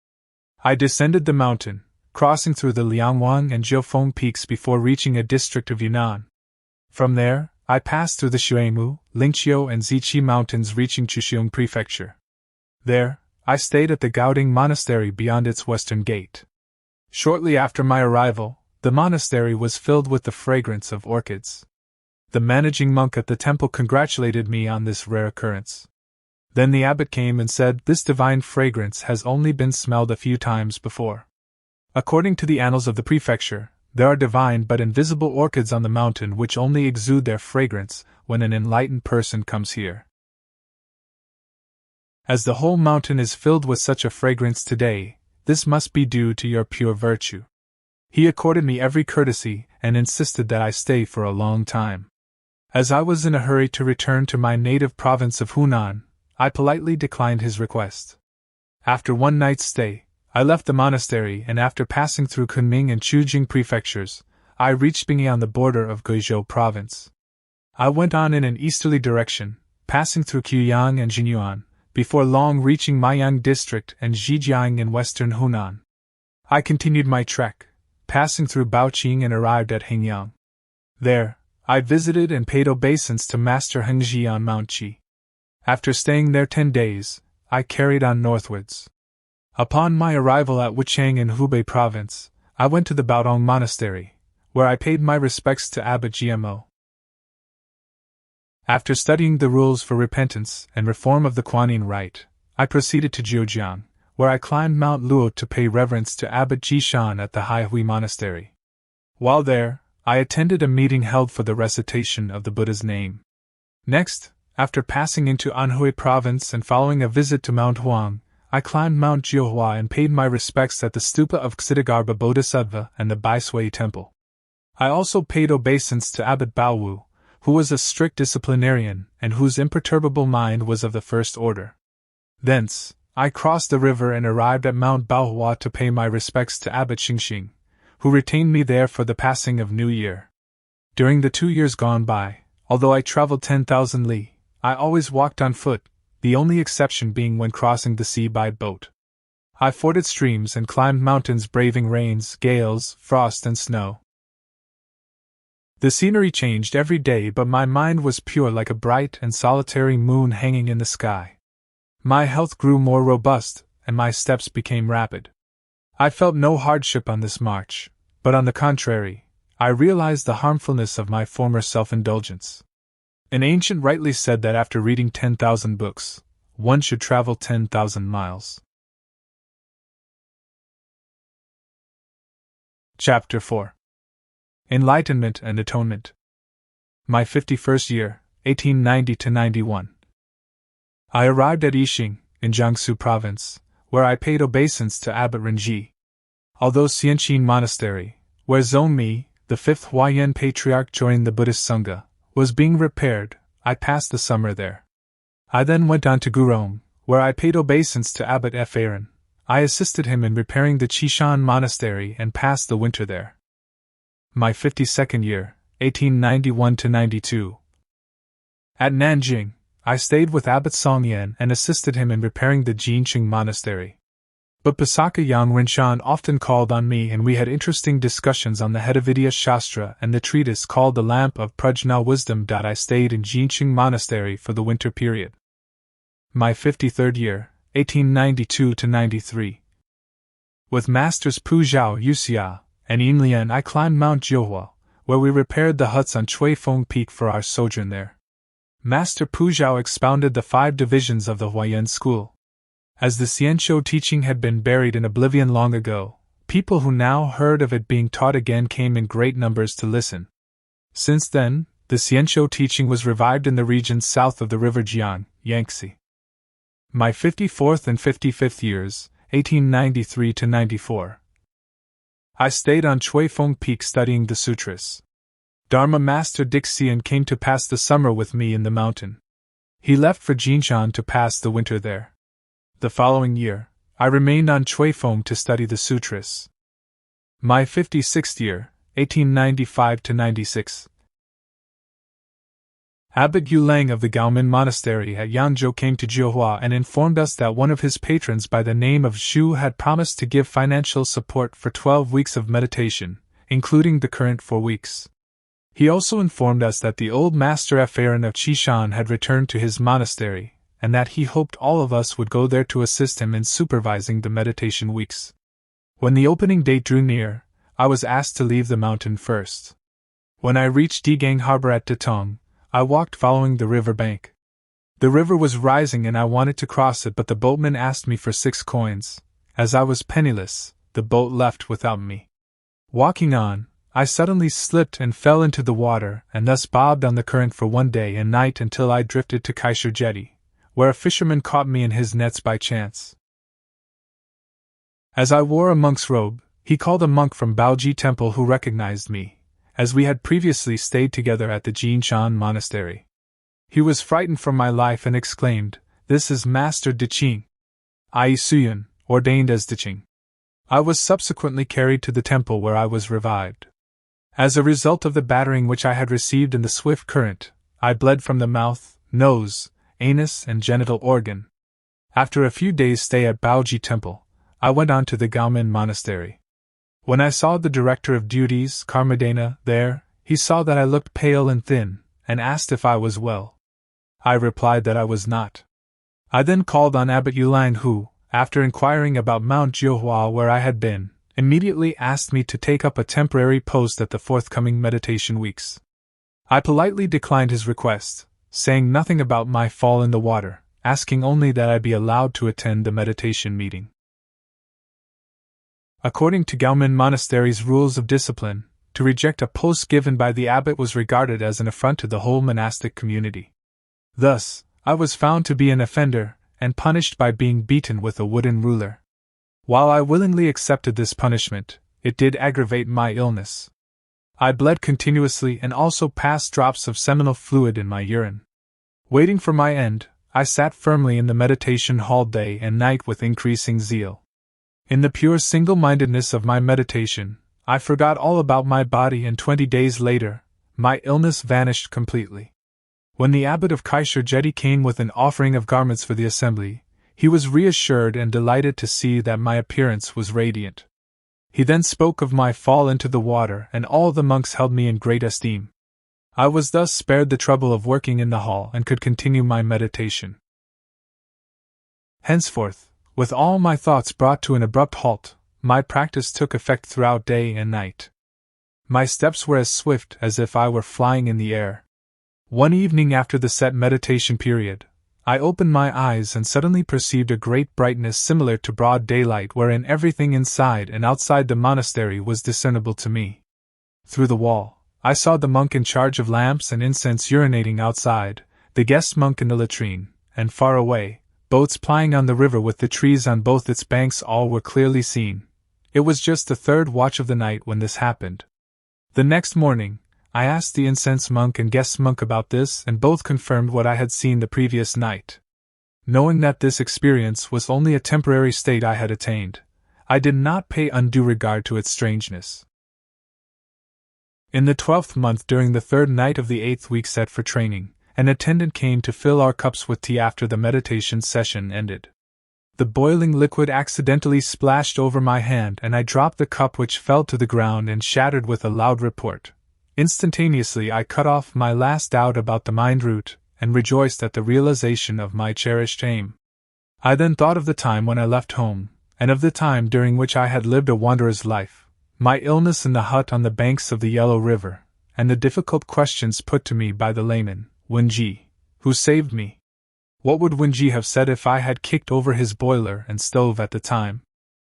I descended the mountain, crossing through the Liangwang and Jiufeng peaks before reaching a district of Yunnan. From there, I passed through the Xuemu, Lingqiu and Ziqi mountains, reaching Chushiong Prefecture. There, I stayed at the Gaoding Monastery beyond its western gate. Shortly after my arrival, the monastery was filled with the fragrance of orchids. The managing monk at the temple congratulated me on this rare occurrence. Then the abbot came and said, "This divine fragrance has only been smelled a few times before." According to the annals of the prefecture, there are divine but invisible orchids on the mountain which only exude their fragrance when an enlightened person comes here. As the whole mountain is filled with such a fragrance today, this must be due to your pure virtue. He accorded me every courtesy and insisted that I stay for a long time. As I was in a hurry to return to my native province of Hunan, I politely declined his request. After one night's stay, I left the monastery, and after passing through Kunming and Chujing prefectures, I reached Bingyi on the border of Guizhou province. I went on in an easterly direction, passing through Quyang and Jinyuan, before long reaching Maiyang district and Zhejiang in western Hunan. I continued my trek, passing through Baoqing and arrived at Hengyang. There, I visited and paid obeisance to Master Hengji on Mount Qi. After staying there 10 days, I carried on northwards. Upon my arrival at Wuchang in Hubei province, I went to the Baodong Monastery, where I paid my respects to Abbot Gmo. After studying the rules for repentance and reform of the Kuan Yin rite, I proceeded to Jiujiang, where I climbed Mount Luo to pay reverence to Abbot Gu-Shan at the Haihui Monastery. While there, I attended a meeting held for the recitation of the Buddha's name. Next, after passing into Anhui Province and following a visit to Mount Huang, I climbed Mount Jiuhua and paid my respects at the stupa of Ksitigarbha Bodhisattva and the Baisui Temple. I also paid obeisance to Abbot Baowu, who was a strict disciplinarian and whose imperturbable mind was of the first order. Thence, I crossed the river and arrived at Mount Baohua to pay my respects to Abbot Xingxing, who retained me there for the passing of New Year. During the 2 years gone by, although I traveled 10,000 li, I always walked on foot, the only exception being when crossing the sea by boat. I forded streams and climbed mountains braving rains, gales, frost and snow. The scenery changed every day, but my mind was pure like a bright and solitary moon hanging in the sky. My health grew more robust, and my steps became rapid. I felt no hardship on this march, but on the contrary, I realized the harmfulness of my former self-indulgence. An ancient rightly said that after reading 10,000 books, one should travel 10,000 miles. Chapter 4. Enlightenment and Atonement. My 51st year, 1890–91. I arrived at Yixing, in Jiangsu Province, where I paid obeisance to Abbot Renji. Although Xianqin Monastery, where Zhongmi, the 5th Huayan Patriarch joined the Buddhist Sangha, was being repaired, I passed the summer there. I then went on to Gurong, where I paid obeisance to Abbot F. Aaron. I assisted him in repairing the Gu-Shan Monastery and passed the winter there. My 52nd year, 1891–92. At Nanjing, I stayed with Abbot Songyan and assisted him in repairing the Jinqing Monastery. But Pasaka Yang Rinshan often called on me and we had interesting discussions on the Hedavidya Shastra and the treatise called The Lamp of Prajna Wisdom. I stayed in Jinqing Monastery for the winter period. My 53rd year, 1892–93. With Masters Pu Zhao Yuxia and Yin Lian I climbed Mount Jiuhua, where we repaired the huts on Chui Feng Peak for our sojourn there. Master Pu Zhao expounded the 5 divisions of the Huayan school. As the Xianqiu teaching had been buried in oblivion long ago, people who now heard of it being taught again came in great numbers to listen. Since then, the Xianqiu teaching was revived in the regions south of the river Jiang, Yangtze. My 54th and 55th years, 1893–94. I stayed on Chui Feng Peak studying the sutras. Dharma Master Dixian came to pass the summer with me in the mountain. He left for Jinshan to pass the winter there. The following year, I remained on Chui Feng to study the sutras. My 56th year, 1895–96. Abbot Yulang of the Gaomen Monastery at Yangzhou came to Jiuhua and informed us that one of his patrons by the name of Xu had promised to give financial support for 12 weeks of meditation, including the current 4 weeks. He also informed us that the old Master F. Aaron of Qishan had returned to his monastery, and that he hoped all of us would go there to assist him in supervising the meditation weeks. When the opening date drew near, I was asked to leave the mountain first. When I reached Digang Harbor at Datong, I walked following the river bank. The river was rising and I wanted to cross it, but the boatman asked me for 6 coins. As I was penniless, the boat left without me. Walking on, I suddenly slipped and fell into the water and thus bobbed on the current for 1 day and night until I drifted to Kaishu Jetty, where a fisherman caught me in his nets by chance. As I wore a monk's robe, he called a monk from Baoji Temple who recognized me, as we had previously stayed together at the Jinshan Monastery. He was frightened for my life and exclaimed, "This is Master Diqing, i.e. Hsu-yun, ordained as Diqing." I was subsequently carried to the temple where I was revived. As a result of the battering which I had received in the swift current, I bled from the mouth, nose, anus and genital organ. After a few days' stay at Baoji Temple, I went on to the Gaomen Monastery. When I saw the director of duties, Karmadena, there, he saw that I looked pale and thin, and asked if I was well. I replied that I was not. I then called on Abbot Yulang who, after inquiring about Mount Jiuhua where I had been, immediately asked me to take up a temporary post at the forthcoming meditation weeks. I politely declined his request, saying nothing about my fall in the water, asking only that I be allowed to attend the meditation meeting. According to XUYUN Monastery's rules of discipline, to reject a post given by the abbot was regarded as an affront to the whole monastic community. Thus, I was found to be an offender, and punished by being beaten with a wooden ruler. While I willingly accepted this punishment, it did aggravate my illness. I bled continuously and also passed drops of seminal fluid in my urine. Waiting for my end, I sat firmly in the meditation hall day and night with increasing zeal. In the pure single-mindedness of my meditation, I forgot all about my body, and 20 days later, my illness vanished completely. When the abbot of Jade came with an offering of garments for the assembly, he was reassured and delighted to see that my appearance was radiant. He then spoke of my fall into the water, and all the monks held me in great esteem. I was thus spared the trouble of working in the hall and could continue my meditation. Henceforth, with all my thoughts brought to an abrupt halt, my practice took effect throughout day and night. My steps were as swift as if I were flying in the air. One evening after the set meditation period, I opened my eyes and suddenly perceived a great brightness similar to broad daylight, wherein everything inside and outside the monastery was discernible to me. Through the wall, I saw the monk in charge of lamps and incense urinating outside, the guest monk in the latrine, and far away, boats plying on the river with the trees on both its banks. All were clearly seen. It was just the third watch of the night when this happened. The next morning, I asked the incense monk and guest monk about this, and both confirmed what I had seen the previous night. Knowing that this experience was only a temporary state I had attained, I did not pay undue regard to its strangeness. In the 12th month, during the 3rd night of the 8th week set for training, an attendant came to fill our cups with tea after the meditation session ended. The boiling liquid accidentally splashed over my hand, and I dropped the cup, which fell to the ground and shattered with a loud report. Instantaneously I cut off my last doubt about the mind root, and rejoiced at the realization of my cherished aim. I then thought of the time when I left home, and of the time during which I had lived a wanderer's life, my illness in the hut on the banks of the Yellow River, and the difficult questions put to me by the layman, Wenji, who saved me. What would Wenji have said if I had kicked over his boiler and stove at the time?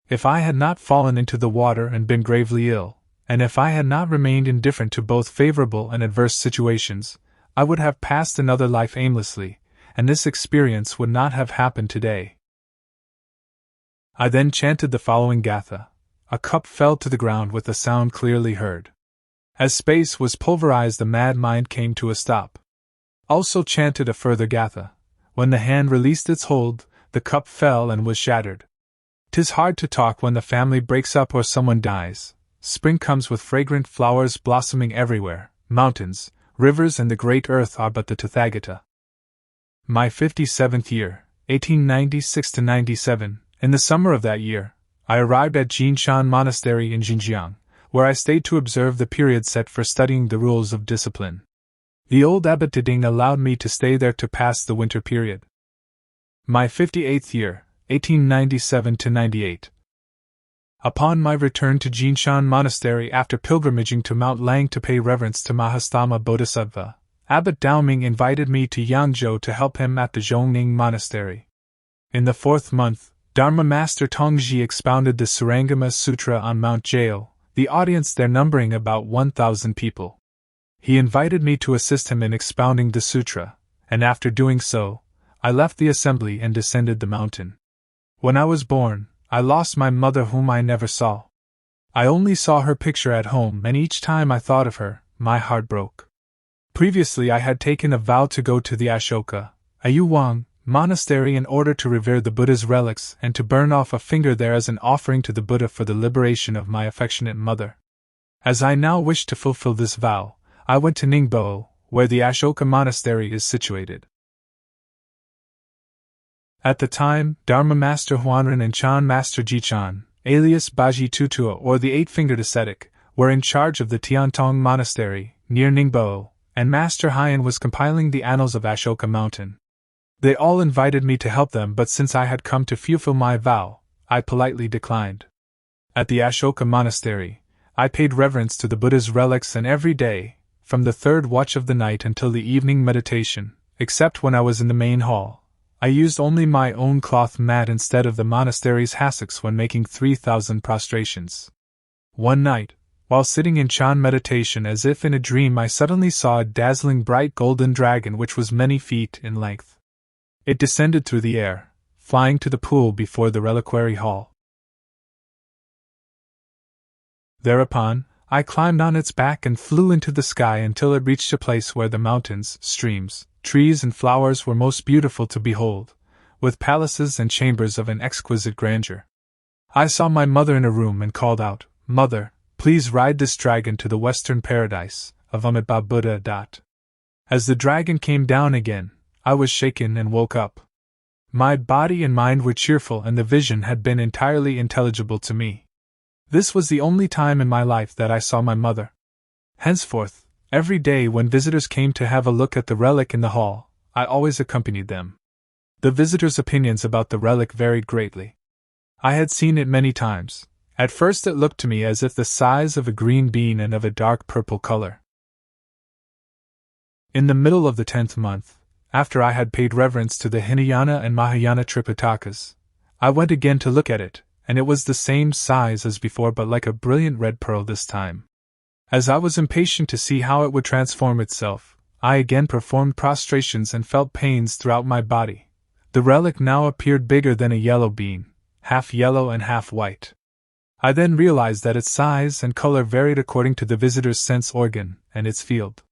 If I had not fallen into the water and been gravely ill, and if I had not remained indifferent to both favorable and adverse situations, I would have passed another life aimlessly, and this experience would not have happened today. I then chanted the following gatha. A cup fell to the ground with a sound clearly heard. As space was pulverized, the mad mind came to a stop. Also chanted a further gatha. When the hand released its hold, the cup fell and was shattered. 'Tis hard to talk when the family breaks up or someone dies. Spring comes with fragrant flowers blossoming everywhere. Mountains, rivers, and the great earth are but the Tathagata. My 57th year, 1896–97, in the summer of that year, I arrived at Gu-Shan Monastery in Xinjiang, where I stayed to observe the period set for studying the rules of discipline. The old Abbot Ding allowed me to stay there to pass the winter period. My 58th year, 1897–98. Upon my return to Gu-Shan Monastery after pilgrimaging to Mount Lang to pay reverence to Mahastama Bodhisattva, Abbot Daoming invited me to Yangzhou to help him at the Zhongning Monastery. In the 4th month, Dharma Master Tongji expounded the Surangama Sutra on Mount Jao, the audience there numbering about 1,000 people. He invited me to assist him in expounding the sutra, and after doing so, I left the assembly and descended the mountain. When I was born, I lost my mother, whom I never saw. I only saw her picture at home, and each time I thought of her, my heart broke. Previously I had taken a vow to go to the Ashoka, XUYUN, monastery in order to revere the Buddha's relics and to burn off a finger there as an offering to the Buddha for the liberation of my affectionate mother. As I now wished to fulfill this vow, I went to Ningbo, where the Ashoka monastery is situated. At the time, Dharma Master Huanren and Chan Master Jichan, alias Baji Tutua or the Eight-Fingered Ascetic, were in charge of the Tiantong Monastery, near Ningbo, and Master Hsu-yun was compiling the annals of Ashoka Mountain. They all invited me to help them, but since I had come to fulfill my vow, I politely declined. At the Ashoka Monastery, I paid reverence to the Buddha's relics, and every day, from the 3rd watch of the night until the evening meditation, except when I was in the main hall, I used only my own cloth mat instead of the monastery's hassocks when making 3,000 prostrations. One night, while sitting in Chan meditation as if in a dream, I suddenly saw a dazzling bright golden dragon which was many feet in length. It descended through the air, flying to the pool before the reliquary hall. Thereupon, I climbed on its back and flew into the sky until it reached a place where the mountains, streams, trees and flowers were most beautiful to behold, with palaces and chambers of an exquisite grandeur. I saw my mother in a room and called out, "Mother, please ride this dragon to the western paradise of Amitabha Buddha." As the dragon came down again, I was shaken and woke up. My body and mind were cheerful and the vision had been entirely intelligible to me. This was the only time in my life that I saw my mother. Henceforth, every day when visitors came to have a look at the relic in the hall, I always accompanied them. The visitors' opinions about the relic varied greatly. I had seen it many times. At first it looked to me as if the size of a green bean and of a dark purple color. In the middle of the 10th month, after I had paid reverence to the Hinayana and Mahayana Tripitakas, I went again to look at it, and it was the same size as before but like a brilliant red pearl this time. As I was impatient to see how it would transform itself, I again performed prostrations and felt pains throughout my body. The relic now appeared bigger than a yellow bean, half yellow and half white. I then realized that its size and color varied according to the visitor's sense organ and its field.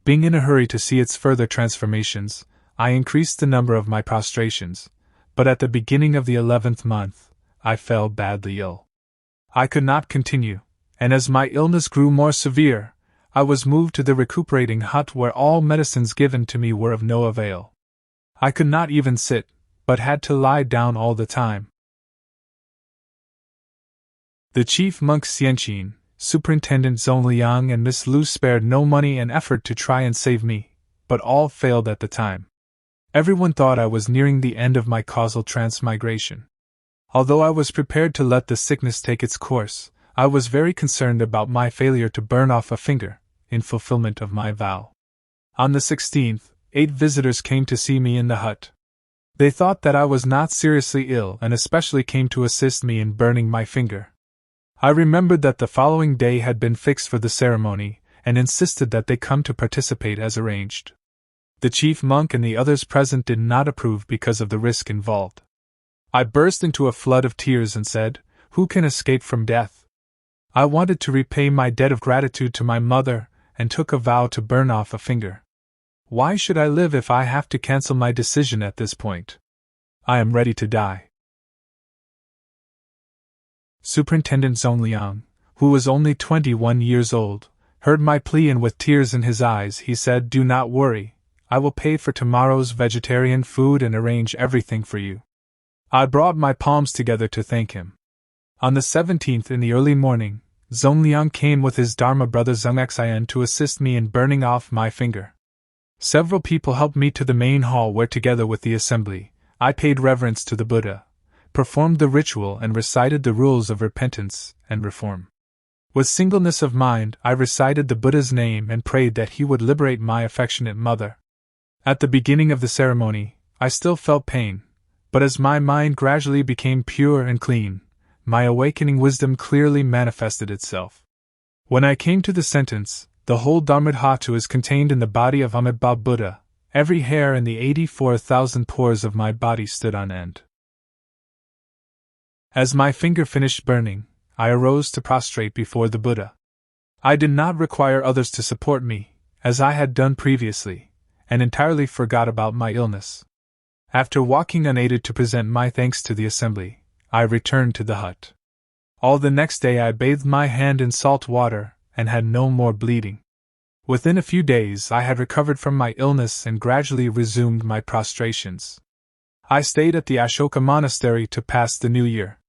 Being in a hurry to see its further transformations, I increased the number of my prostrations, but at the beginning of the 11th month, I fell badly ill. I could not continue, and as my illness grew more severe, I was moved to the recuperating hut where all medicines given to me were of no avail. I could not even sit, but had to lie down all the time. The chief monk Xianqin, Superintendent Zhong Liang and Miss Lu spared no money and effort to try and save me, but all failed at the time. Everyone thought I was nearing the end of my causal transmigration. Although I was prepared to let the sickness take its course, I was very concerned about my failure to burn off a finger, in fulfillment of my vow. On the 16th, 8 visitors came to see me in the hut. They thought that I was not seriously ill and especially came to assist me in burning my finger. I remembered that the following day had been fixed for the ceremony, and insisted that they come to participate as arranged. The chief monk and the others present did not approve because of the risk involved. I burst into a flood of tears and said, "Who can escape from death?" I wanted to repay my debt of gratitude to my mother, and took a vow to burn off a finger. Why should I live if I have to cancel my decision at this point? I am ready to die. Superintendent Zhong Liang, who was only 21 years old, heard my plea and with tears in his eyes he said, "Do not worry, I will pay for tomorrow's vegetarian food and arrange everything for you." I brought my palms together to thank him. On the 17th in the early morning, Zhong Liang came with his Dharma brother Zheng XUYUN to assist me in burning off my finger. Several people helped me to the main hall where together with the assembly, I paid reverence to the Buddha, performed the ritual and recited the rules of repentance and reform. With singleness of mind, I recited the Buddha's name and prayed that he would liberate my affectionate mother. At the beginning of the ceremony, I still felt pain, but as my mind gradually became pure and clean, my awakening wisdom clearly manifested itself. When I came to the sentence, "The whole Dharmadhatu is contained in the body of Amitabha Buddha," every hair in the 84,000 pores of my body stood on end. As my finger finished burning, I arose to prostrate before the Buddha. I did not require others to support me, as I had done previously, and entirely forgot about my illness. After walking unaided to present my thanks to the assembly, I returned to the hut. All the next day I bathed my hand in salt water, and had no more bleeding. Within a few days I had recovered from my illness and gradually resumed my prostrations. I stayed at the Ashoka Monastery to pass the new year.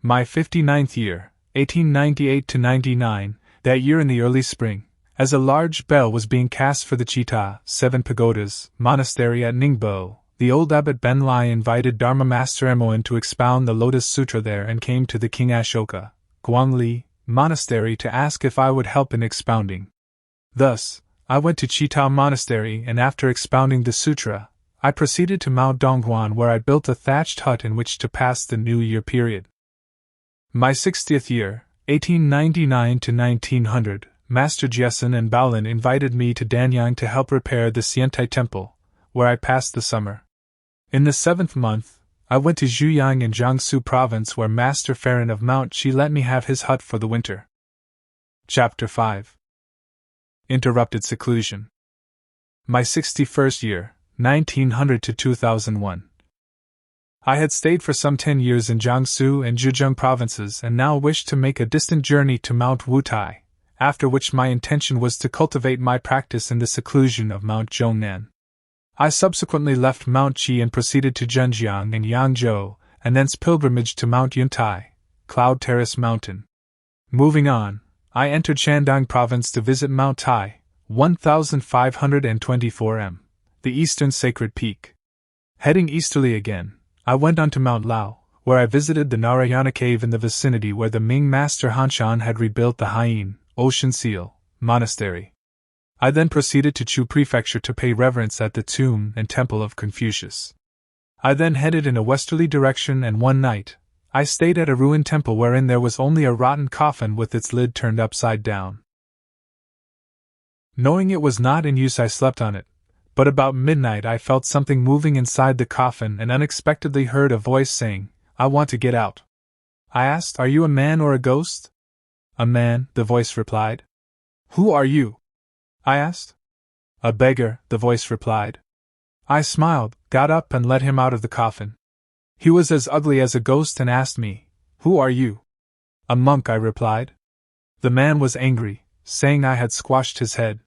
My 59th year, 1898-99, that year in the early spring, as a large bell was being cast for the Chita, 7 pagodas, monastery at Ningbo, the old Abbot Benlai invited Dharma Master Emoin to expound the Lotus Sutra there and came to the King Ashoka, Guangli, monastery to ask if I would help in expounding. Thus, I went to Chita Monastery and after expounding the sutra, I proceeded to Mount Donghuan, where I built a thatched hut in which to pass the New Year period. My 60th year, 1899 to 1900, Master Jiesen and Baolin invited me to Danyang to help repair the Xiantai Temple, where I passed the summer. In the 7th month, I went to Xuyang in Jiangsu Province, where Master Farron of Mount Qi let me have his hut for the winter. Chapter 5. Interrupted Seclusion. My 61st year, 1900 to 2001. I had stayed for some 10 years in Jiangsu and Zhejiang provinces and now wished to make a distant journey to Mount Wu-Tai, after which my intention was to cultivate my practice in the seclusion of Mount Zhongnan. I subsequently left Mount Qi and proceeded to Zhenjiang and Yangzhou, and thence pilgrimage to Mount Yuntai, Cloud Terrace Mountain. Moving on, I entered Shandong Province to visit Mount Tai, 1524 m, the eastern sacred peak. Heading easterly again, I went on to Mount Lao, where I visited the Narayana cave in the vicinity where the Ming master Hanshan had rebuilt the Haiyin, Ocean Seal, Monastery. I then proceeded to Chu Prefecture to pay reverence at the tomb and temple of Confucius. I then headed in a westerly direction, and one night, I stayed at a ruined temple wherein there was only a rotten coffin with its lid turned upside down. Knowing it was not in use, I slept on it, but about midnight I felt something moving inside the coffin and unexpectedly heard a voice saying, "I want to get out." I asked, "Are you a man or a ghost?" "A man," the voice replied. "Who are you?" I asked. "A beggar," the voice replied. I smiled, got up and let him out of the coffin. He was as ugly as a ghost and asked me, "Who are you?" "A monk," I replied. The man was angry, saying I had squashed his head.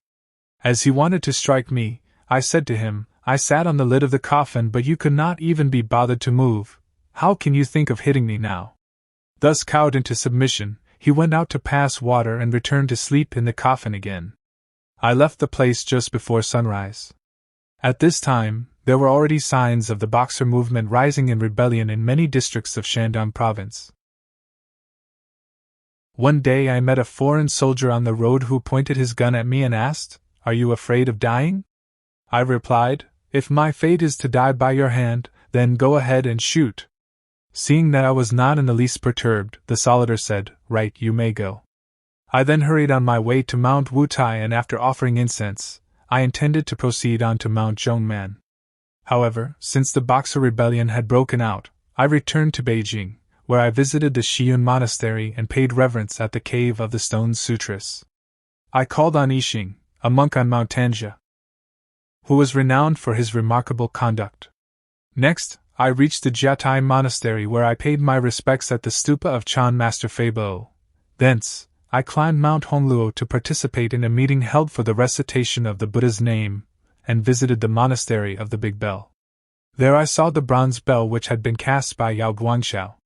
As he wanted to strike me, I said to him, "I sat on the lid of the coffin, but you could not even be bothered to move. How can you think of hitting me now?" Thus cowed into submission, he went out to pass water and returned to sleep in the coffin again. I left the place just before sunrise. At this time, there were already signs of the Boxer movement rising in rebellion in many districts of Shandong Province. One day I met a foreign soldier on the road who pointed his gun at me and asked, "Are you afraid of dying?" I replied, "If my fate is to die by your hand, then go ahead and shoot." Seeing that I was not in the least perturbed, the soldier said, "Right, you may go." I then hurried on my way to Mount Wu-Tai, and after offering incense, I intended to proceed on to Mount Zhongnan. However, since the Boxer rebellion had broken out, I returned to Beijing, where I visited the Hsu-yun Monastery and paid reverence at the Cave of the Stone Sutras. I called on Yixing, a monk on Mount Tanja, who was renowned for his remarkable conduct. Next, I reached the Jiatai Monastery, where I paid my respects at the stupa of Chan Master Feibo. Thence, I climbed Mount Hongluo to participate in a meeting held for the recitation of the Buddha's name, and visited the Monastery of the Big Bell. There I saw the bronze bell which had been cast by Yao Guangxiao.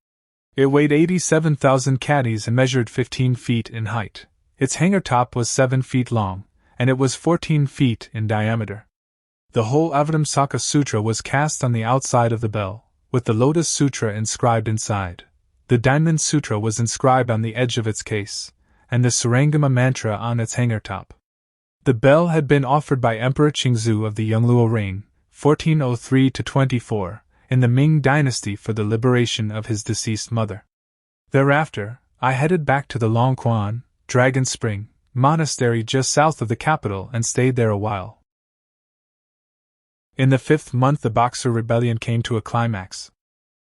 It weighed 87,000 caddies and measured 15 feet in height. Its hanger top was 7 feet long, and it was 14 feet in diameter. The whole Avatamsaka Sutra was cast on the outside of the bell, with the Lotus Sutra inscribed inside. The Diamond Sutra was inscribed on the edge of its case, and the Sarangama Mantra on its hanger top. The bell had been offered by Emperor Qingzu of the Yongluo reign, 1403–24, in the Ming dynasty for the liberation of his deceased mother. Thereafter, I headed back to the Longquan, Dragon Spring, monastery just south of the capital and stayed there a while. In the 5th month the Boxer rebellion came to a climax.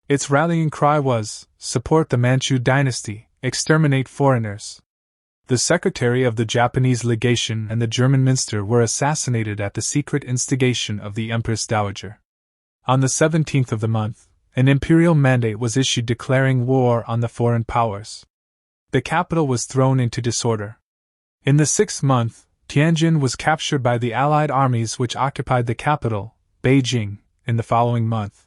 Its rallying cry was, "Support the Manchu dynasty, exterminate foreigners." The secretary of the Japanese legation and the German minister were assassinated at the secret instigation of the Empress Dowager. On the 17th of the month, an imperial mandate was issued declaring war on the foreign powers. The capital was thrown into disorder. In the 6th month, Tianjin was captured by the Allied armies which occupied the capital, Beijing, in the following month.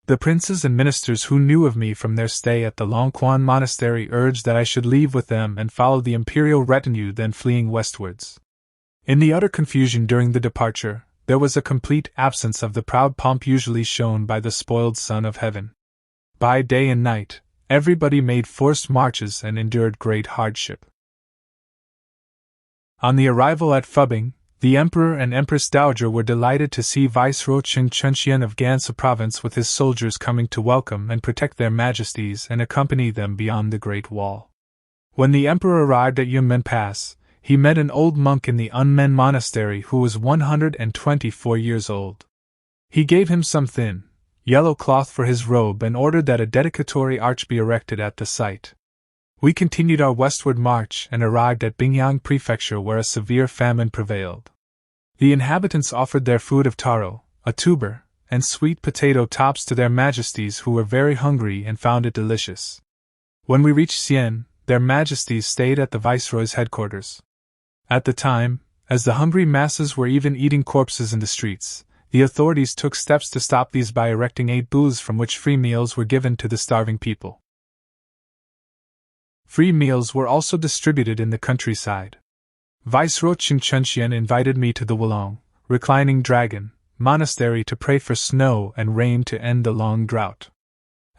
The princes and ministers who knew of me from their stay at the Longquan Monastery urged that I should leave with them and follow the imperial retinue then fleeing westwards. In the utter confusion during the departure, there was a complete absence of the proud pomp usually shown by the spoiled son of heaven. By day and night, everybody made forced marches and endured great hardship. On the arrival at Phubing, The Emperor and Empress Dowager were delighted to see Viceroy Qin Chunxian of Gansu Province with his soldiers coming to welcome and protect their majesties and accompany them beyond the Great Wall. When the Emperor arrived at Yunmen Pass, he met an old monk in the Unmen Monastery who was 124 years old. He gave him some thin, yellow cloth for his robe and ordered that a dedicatory arch be erected at the site. We continued our westward march and arrived at Bingyang Prefecture where a severe famine prevailed. The inhabitants offered their food of taro, a tuber, and sweet potato tops to their majesties who were very hungry and found it delicious. When we reached Xian, their majesties stayed at the viceroy's headquarters. At the time, as the hungry masses were even eating corpses in the streets, the authorities took steps to stop these by erecting 8 booths from which free meals were given to the starving people. Free meals were also distributed in the countryside. Viceroy Qin Chunxian invited me to the Wulong, reclining dragon, monastery to pray for snow and rain to end the long drought.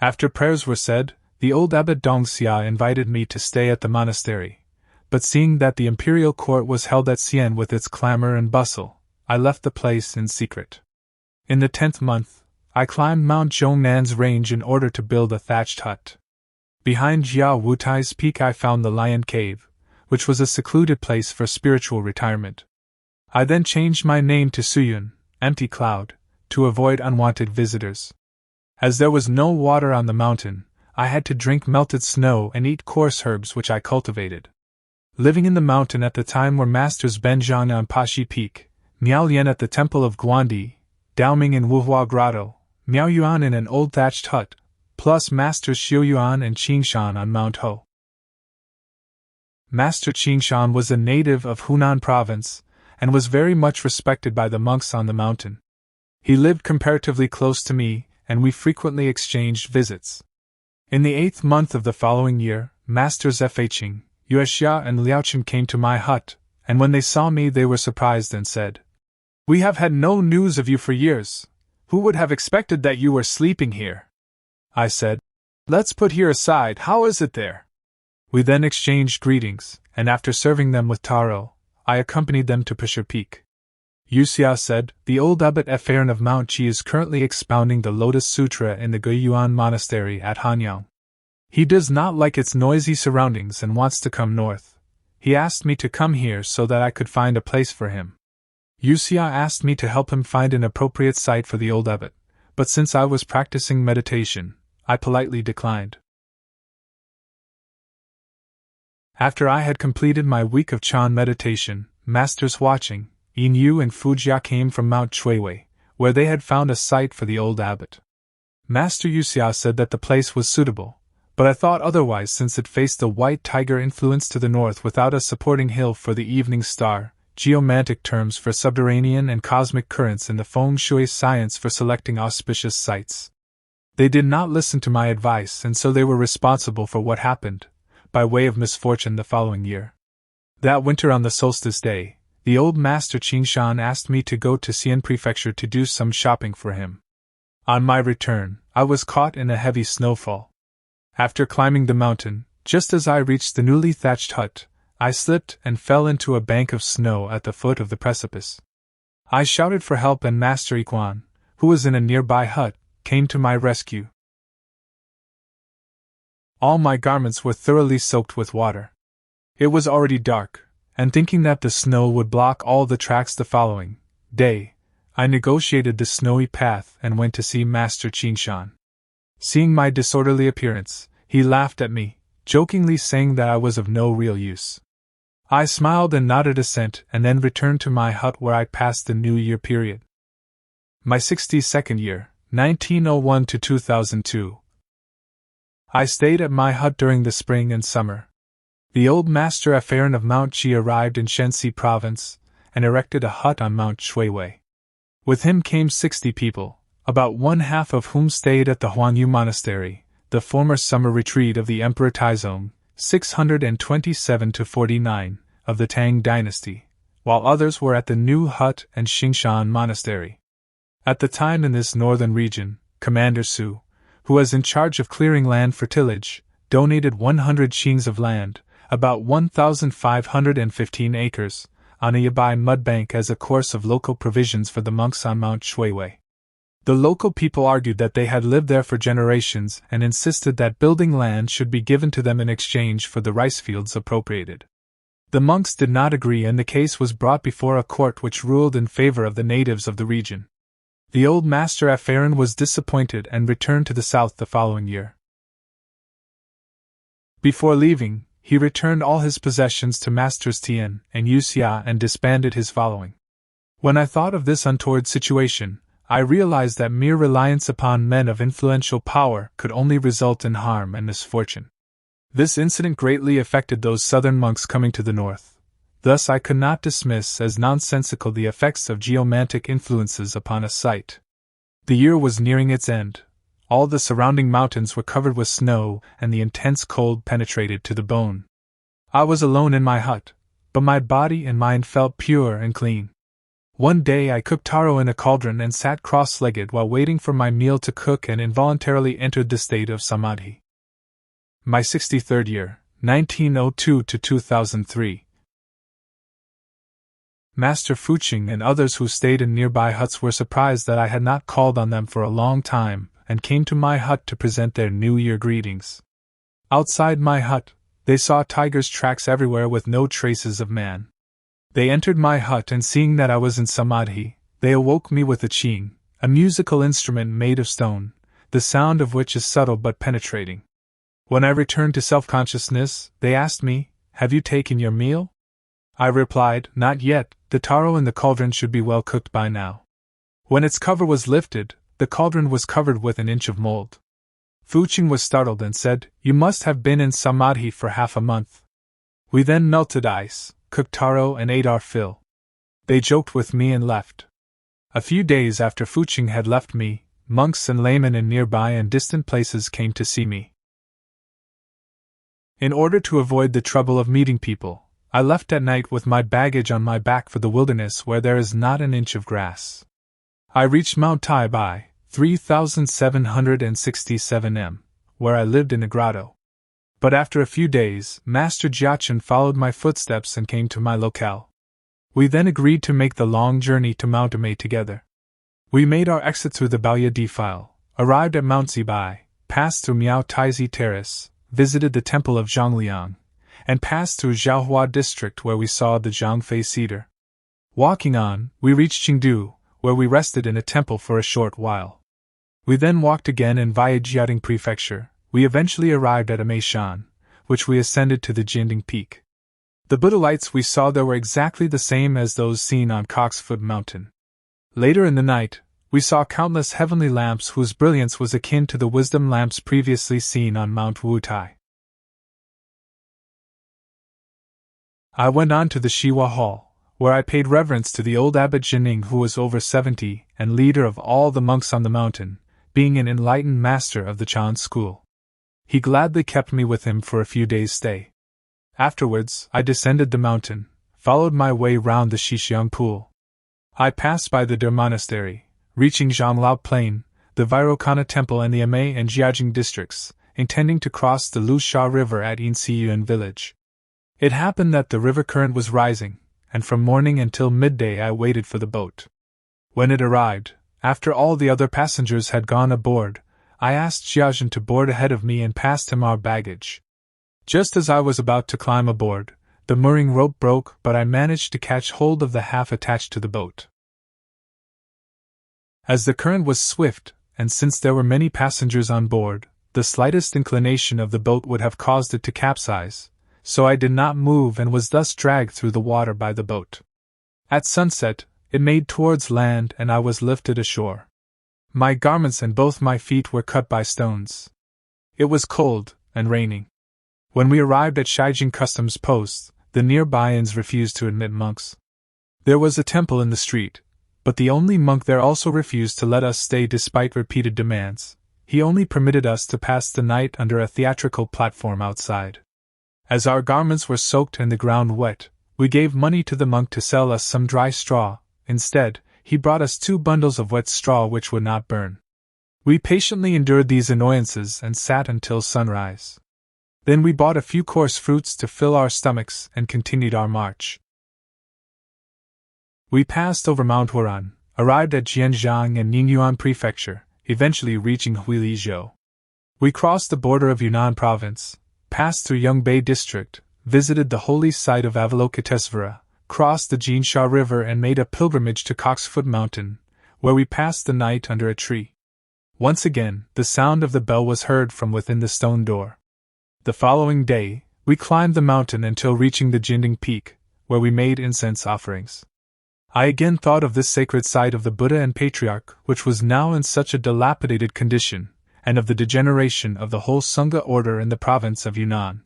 After prayers were said, the old Abbot Dongxia invited me to stay at the monastery, but seeing that the imperial court was held at Xian with its clamor and bustle, I left the place in secret. In the 10th month, I climbed Mount Zhongnan's range in order to build a thatched hut. Behind Jia Wu-Tai's peak I found the Lion Cave, which was a secluded place for spiritual retirement. I then changed my name to Hsu-yun, Empty Cloud, to avoid unwanted visitors. As there was no water on the mountain, I had to drink melted snow and eat coarse herbs which I cultivated. Living in the mountain at the time were Masters Benjiang on Pashi Peak, Miao Lian at the Temple of Guandi, Daoming in Wuhua Grotto, Miao Yuan in an old thatched hut, plus Masters Hsu-yun and Qingshan on Mount Ho. Master Qingshan was a native of Hunan Province, and was very much respected by the monks on the mountain. He lived comparatively close to me, and we frequently exchanged visits. In the 8th month of the following year, Masters Faqing, Yuexia and Liaochen came to my hut, and when they saw me they were surprised and said, "We have had no news of you for years. Who would have expected that you were sleeping here?" I said, "Let's put here aside, how is it there?" We then exchanged greetings, and after serving them with taro, I accompanied them to Pishur Peak. Yuxia said, "The old Abbot Epharon of Mount Qi is currently expounding the Lotus Sutra in the Gu-Yuan Monastery at Hanyang. He does not like its noisy surroundings and wants to come north. He asked me to come here so that I could find a place for him." Yuxia asked me to help him find an appropriate site for the old abbot, but since I was practicing meditation, I politely declined. After I had completed my week of Chan meditation, Masters Watching, Yin Yu and Fujia came from Mount Chuiwei, where they had found a site for the old abbot. Master Yuxia said that the place was suitable, but I thought otherwise since it faced the White Tiger influence to the north without a supporting hill for the evening star, geomantic terms for subterranean and cosmic currents in the feng shui science for selecting auspicious sites. They did not listen to my advice and so they were responsible for what happened, by way of misfortune the following year. That winter on the solstice day, the old master Qingshan asked me to go to Xian Prefecture to do some shopping for him. On my return, I was caught in a heavy snowfall. After climbing the mountain, just as I reached the newly thatched hut, I slipped and fell into a bank of snow at the foot of the precipice. I shouted for help and Master Iquan, who was in a nearby hut, came to my rescue. All my garments were thoroughly soaked with water. It was already dark, and thinking that the snow would block all the tracks the following day, I negotiated the snowy path and went to see Master Qingshan. Seeing my disorderly appearance, he laughed at me, jokingly saying that I was of no real use. I smiled and nodded assent and then returned to my hut where I passed the New Year period. My 62nd year, 1901 to 2002. I stayed at my hut during the spring and summer. The old Master Epharon of Mount Qi arrived in Shenxi Province and erected a hut on Mount Chuiwei. With him came 60 people, about one half of whom stayed at the Huangyu Monastery, the former summer retreat of the Emperor Taizong, 627–49, of the Tang dynasty, while others were at the new hut and Xingshan Monastery. At the time in this northern region, Commander Su, who was in charge of clearing land for tillage, donated 100 xings of land, about 1,515 acres, on a Yabai mud bank as a course of local provisions for the monks on Mount Shuiwei. The local people argued that they had lived there for generations and insisted that building land should be given to them in exchange for the rice fields appropriated. The monks did not agree, and the case was brought before a court which ruled in favor of the natives of the region. The old master Afarin was disappointed and returned to the south the following year. Before leaving, he returned all his possessions to Masters Tian and Xia and disbanded his following. When I thought of this untoward situation, I realized that mere reliance upon men of influential power could only result in harm and misfortune. This incident greatly affected those southern monks coming to the north. Thus I could not dismiss as nonsensical the effects of geomantic influences upon a site. The year was nearing its end. All the surrounding mountains were covered with snow, and the intense cold penetrated to the bone. I was alone in my hut, but my body and mind felt pure and clean. One day I cooked taro in a cauldron and sat cross-legged while waiting for my meal to cook, and involuntarily entered the state of samadhi. My 63rd year, 1902 to 2003. Master Fuqing and others who stayed in nearby huts were surprised that I had not called on them for a long time, and came to my hut to present their New Year greetings. Outside my hut, they saw tigers' tracks everywhere with no traces of man. They entered my hut, and seeing that I was in samadhi, they awoke me with a qing, a musical instrument made of stone, the sound of which is subtle but penetrating. When I returned to self-consciousness, they asked me, "Have you taken your meal?" I replied, "Not yet, the taro in the cauldron should be well cooked by now." When its cover was lifted, the cauldron was covered with an inch of mold. Fuqing was startled and said, "You must have been in samadhi for half a month." We then melted ice, cooked taro, and ate our fill. They joked with me and left. A few days after Fuqing had left me, monks and laymen in nearby and distant places came to see me. In order to avoid the trouble of meeting people, I left at night with my baggage on my back for the wilderness where there is not an inch of grass. I reached Mount Tai by 3767 m, where I lived in a grotto. But after a few days, Master Jiachen followed my footsteps and came to my locale. We then agreed to make the long journey to Mount Amei together. We made our exit through the Baoya defile, arrived at Mount Zibai, passed through Miao Taizi Terrace, visited the temple of Zhongliang, and passed through Zhaohua district where we saw the Zhangfei cedar. Walking on, we reached Qingdu, where we rested in a temple for a short while. We then walked again, and via Jiating Prefecture, we eventually arrived at Ameishan, which we ascended to the Jinding Peak. The Buddha lights we saw there were exactly the same as those seen on Coxfoot Mountain. Later in the night, we saw countless heavenly lamps whose brilliance was akin to the wisdom lamps previously seen on Mount Wu-Tai. I went on to the Shiwa Hall, where I paid reverence to the old Abbot Jining, who was over 70 and leader of all the monks on the mountain, being an enlightened master of the Chan school. He gladly kept me with him for a few days' stay. Afterwards, I descended the mountain, followed my way round the Shixiang Pool. I passed by the Der Monastery, reaching Zhanglao Plain, the Vairocana Temple, and the Amei and Jiajing districts, intending to cross the Lusha River at XUYUN village. It happened that the river current was rising, and from morning until midday I waited for the boat. When it arrived, after all the other passengers had gone aboard, I asked Jiazhen to board ahead of me and passed him our baggage. Just as I was about to climb aboard, the mooring rope broke, but I managed to catch hold of the half attached to the boat. As the current was swift, and since there were many passengers on board, the slightest inclination of the boat would have caused it to capsize, so I did not move and was thus dragged through the water by the boat. At sunset, it made towards land and I was lifted ashore. My garments and both my feet were cut by stones. It was cold and raining. When we arrived at Shaijing Customs Post, the nearby inns refused to admit monks. There was a temple in the street, but the only monk there also refused to let us stay despite repeated demands. He only permitted us to pass the night under a theatrical platform outside. As our garments were soaked and the ground wet, we gave money to the monk to sell us some dry straw. Instead, he brought us 2 bundles of wet straw which would not burn. We patiently endured these annoyances and sat until sunrise. Then we bought a few coarse fruits to fill our stomachs and continued our march. We passed over Mount Huaran, arrived at Jianzhang and Ningyuan Prefecture, eventually reaching Huilizhou. We crossed the border of Yunnan Province, passed through Yongbei District, visited the holy site of Avalokitesvara, crossed the Jinsha River and made a pilgrimage to Coxfoot Mountain, where we passed the night under a tree. Once again, the sound of the bell was heard from within the stone door. The following day, we climbed the mountain until reaching the Jinding Peak, where we made incense offerings. I again thought of this sacred site of the Buddha and Patriarch, which was now in such a dilapidated condition, and of the degeneration of the whole Sangha order in the province of Yunnan.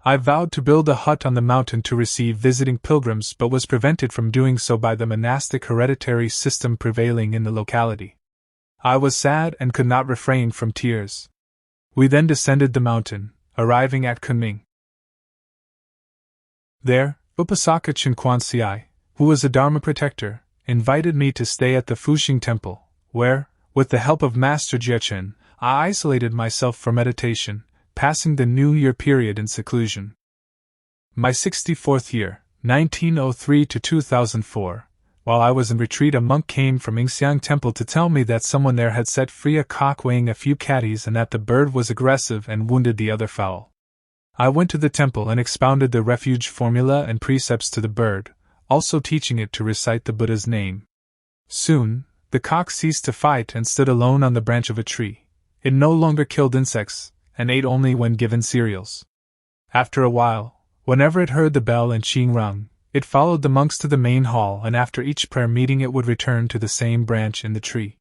I vowed to build a hut on the mountain to receive visiting pilgrims, but was prevented from doing so by the monastic hereditary system prevailing in the locality. I was sad and could not refrain from tears. We then descended the mountain, arriving at Kunming. There, Upasaka Chinquan Siai, who was a Dharma protector, invited me to stay at the Fuxing Temple, where, with the help of Master Jiechen, I isolated myself for meditation, passing the New Year period in seclusion. My 64th year, 1903 to 2004, while I was in retreat, a monk came from Yingxiang Temple to tell me that someone there had set free a cock weighing a few catties and that the bird was aggressive and wounded the other fowl. I went to the temple and expounded the refuge formula and precepts to the bird, also teaching it to recite the Buddha's name. Soon, the cock ceased to fight and stood alone on the branch of a tree. It no longer killed insects, and ate only when given cereals. After a while, whenever it heard the bell and qing rung, it followed the monks to the main hall, and after each prayer meeting it would return to the same branch in the tree.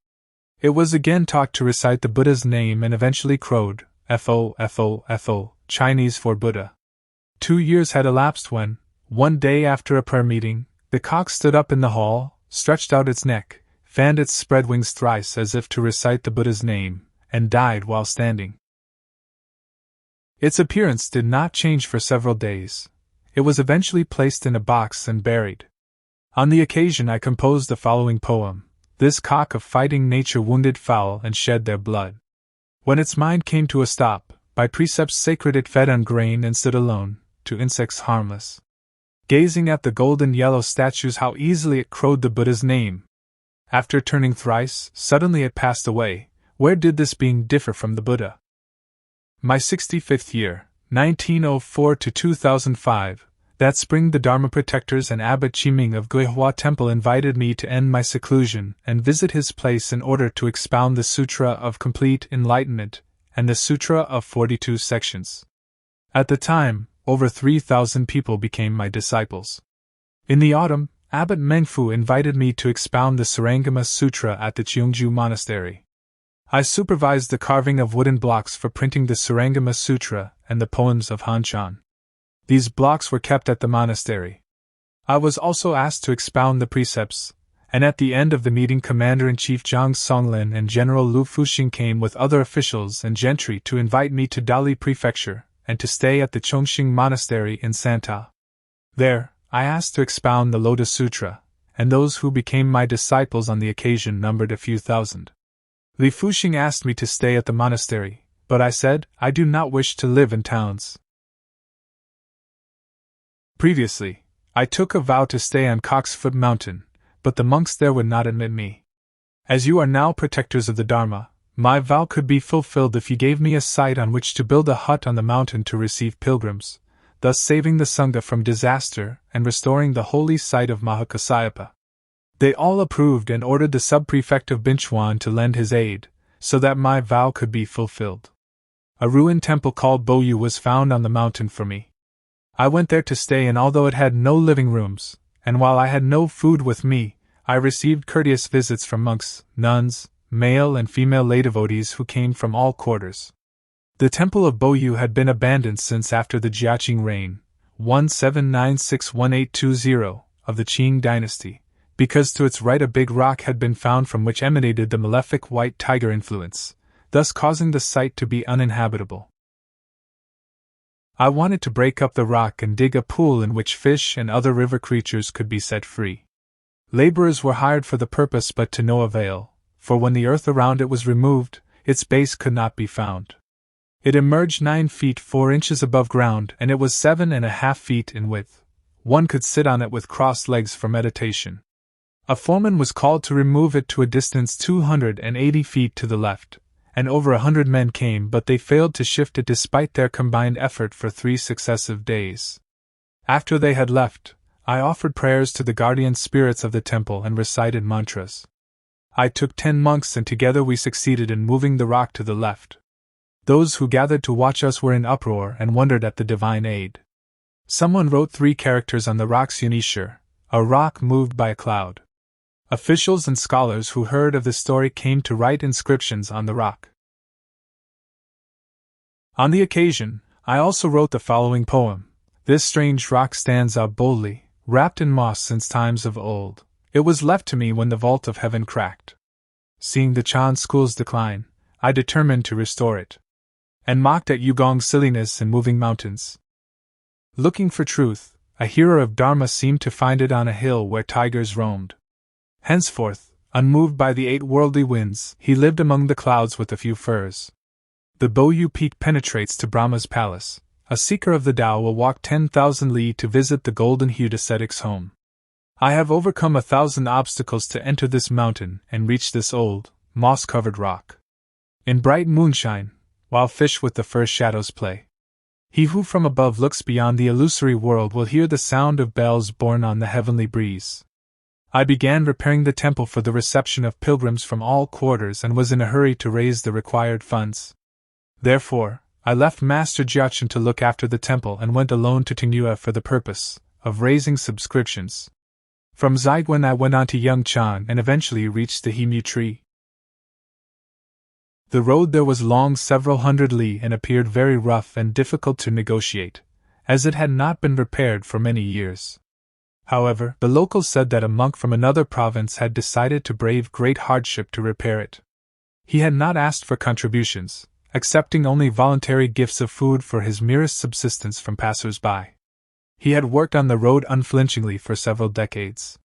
It was again taught to recite the Buddha's name and eventually crowed, Fo, Fo, Fo, Chinese for Buddha. 2 years had elapsed when, one day after a prayer meeting, the cock stood up in the hall, stretched out its neck, fanned its spread wings thrice as if to recite the Buddha's name, and died while standing. Its appearance did not change for several days. It was eventually placed in a box and buried. On the occasion I composed the following poem: This cock of fighting nature wounded fowl and shed their blood. When its mind came to a stop, by precepts sacred it fed on grain and stood alone, to insects harmless. Gazing at the golden yellow statues, how easily it crowed the Buddha's name. After turning thrice, suddenly it passed away. Where did this being differ from the Buddha? My 65th year, 1904 to 2005, that spring the Dharma protectors and Abbot Qiming of Guihua Temple invited me to end my seclusion and visit his place in order to expound the Sutra of Complete Enlightenment and the Sutra of 42 sections. At the time, over 3,000 people became my disciples. In the autumn, Abbot Mengfu invited me to expound the Sarangama Sutra at the Cheongju Monastery. I supervised the carving of wooden blocks for printing the Sarangama Sutra and the poems of Han. These blocks were kept at the monastery. I was also asked to expound the precepts, and at the end of the meeting Commander-in-Chief Zhang Songlin and General Lu Fuxing came with other officials and gentry to invite me to Dali Prefecture and to stay at the Chongqing Monastery in Santa. There, I asked to expound the Lotus Sutra, and those who became my disciples on the occasion numbered a few thousand. Li Fuxing asked me to stay at the monastery, but I said, I do not wish to live in towns. Previously, I took a vow to stay on Coxfoot Mountain, but the monks there would not admit me. As you are now protectors of the Dharma, my vow could be fulfilled if you gave me a site on which to build a hut on the mountain to receive pilgrims, thus saving the Sangha from disaster and restoring the holy site of Mahakasayapa. They all approved and ordered the sub-prefect of Binchuan to lend his aid, so that my vow could be fulfilled. A ruined temple called Boyu was found on the mountain for me. I went there to stay, and although it had no living rooms, and while I had no food with me, I received courteous visits from monks, nuns, male and female lay devotees who came from all quarters. The temple of Boyu had been abandoned since after the Jiaqing reign, 1796-1820, of the Qing dynasty, because to its right a big rock had been found from which emanated the malefic white tiger influence, thus causing the site to be uninhabitable. I wanted to break up the rock and dig a pool in which fish and other river creatures could be set free. Laborers were hired for the purpose, but to no avail, for when the earth around it was removed, its base could not be found. It emerged 9 feet 4 inches above ground, and it was 7.5 feet in width. One could sit on it with crossed legs for meditation. A foreman was called to remove it to a distance 280 feet to the left, and over 100 men came, but they failed to shift it despite their combined effort for 3 successive days. After they had left, I offered prayers to the guardian spirits of the temple and recited mantras. I took 10 monks and together we succeeded in moving the rock to the left. Those who gathered to watch us were in uproar and wondered at the divine aid. Someone wrote 3 characters on the rock's unisher, a rock moved by a cloud. Officials and scholars who heard of the story came to write inscriptions on the rock. On the occasion, I also wrote the following poem. This strange rock stands out boldly, wrapped in moss since times of old. It was left to me when the vault of heaven cracked. Seeing the Chan school's decline, I determined to restore it, and mocked at Yugong's silliness in moving mountains. Looking for truth, a hero of Dharma seemed to find it on a hill where tigers roamed. Henceforth, unmoved by the 8 worldly winds, he lived among the clouds with a few furs. The Boyu peak penetrates to Brahma's palace. A seeker of the Tao will walk 10,000 li to visit the golden-hued ascetic's home. I have overcome 1,000 obstacles to enter this mountain and reach this old, moss-covered rock. In bright moonshine, while fish with the first shadows play, he who from above looks beyond the illusory world will hear the sound of bells borne on the heavenly breeze. I began repairing the temple for the reception of pilgrims from all quarters and was in a hurry to raise the required funds. Therefore, I left Master Jiachen to look after the temple and went alone to Tingyue for the purpose of raising subscriptions. From Zhaiguan I went on to Yangchan and eventually reached the Hemu tree. The road there was long several hundred li and appeared very rough and difficult to negotiate, as it had not been repaired for many years. However, the locals said that a monk from another province had decided to brave great hardship to repair it. He had not asked for contributions, accepting only voluntary gifts of food for his merest subsistence from passers-by. He had worked on the road unflinchingly for several decades.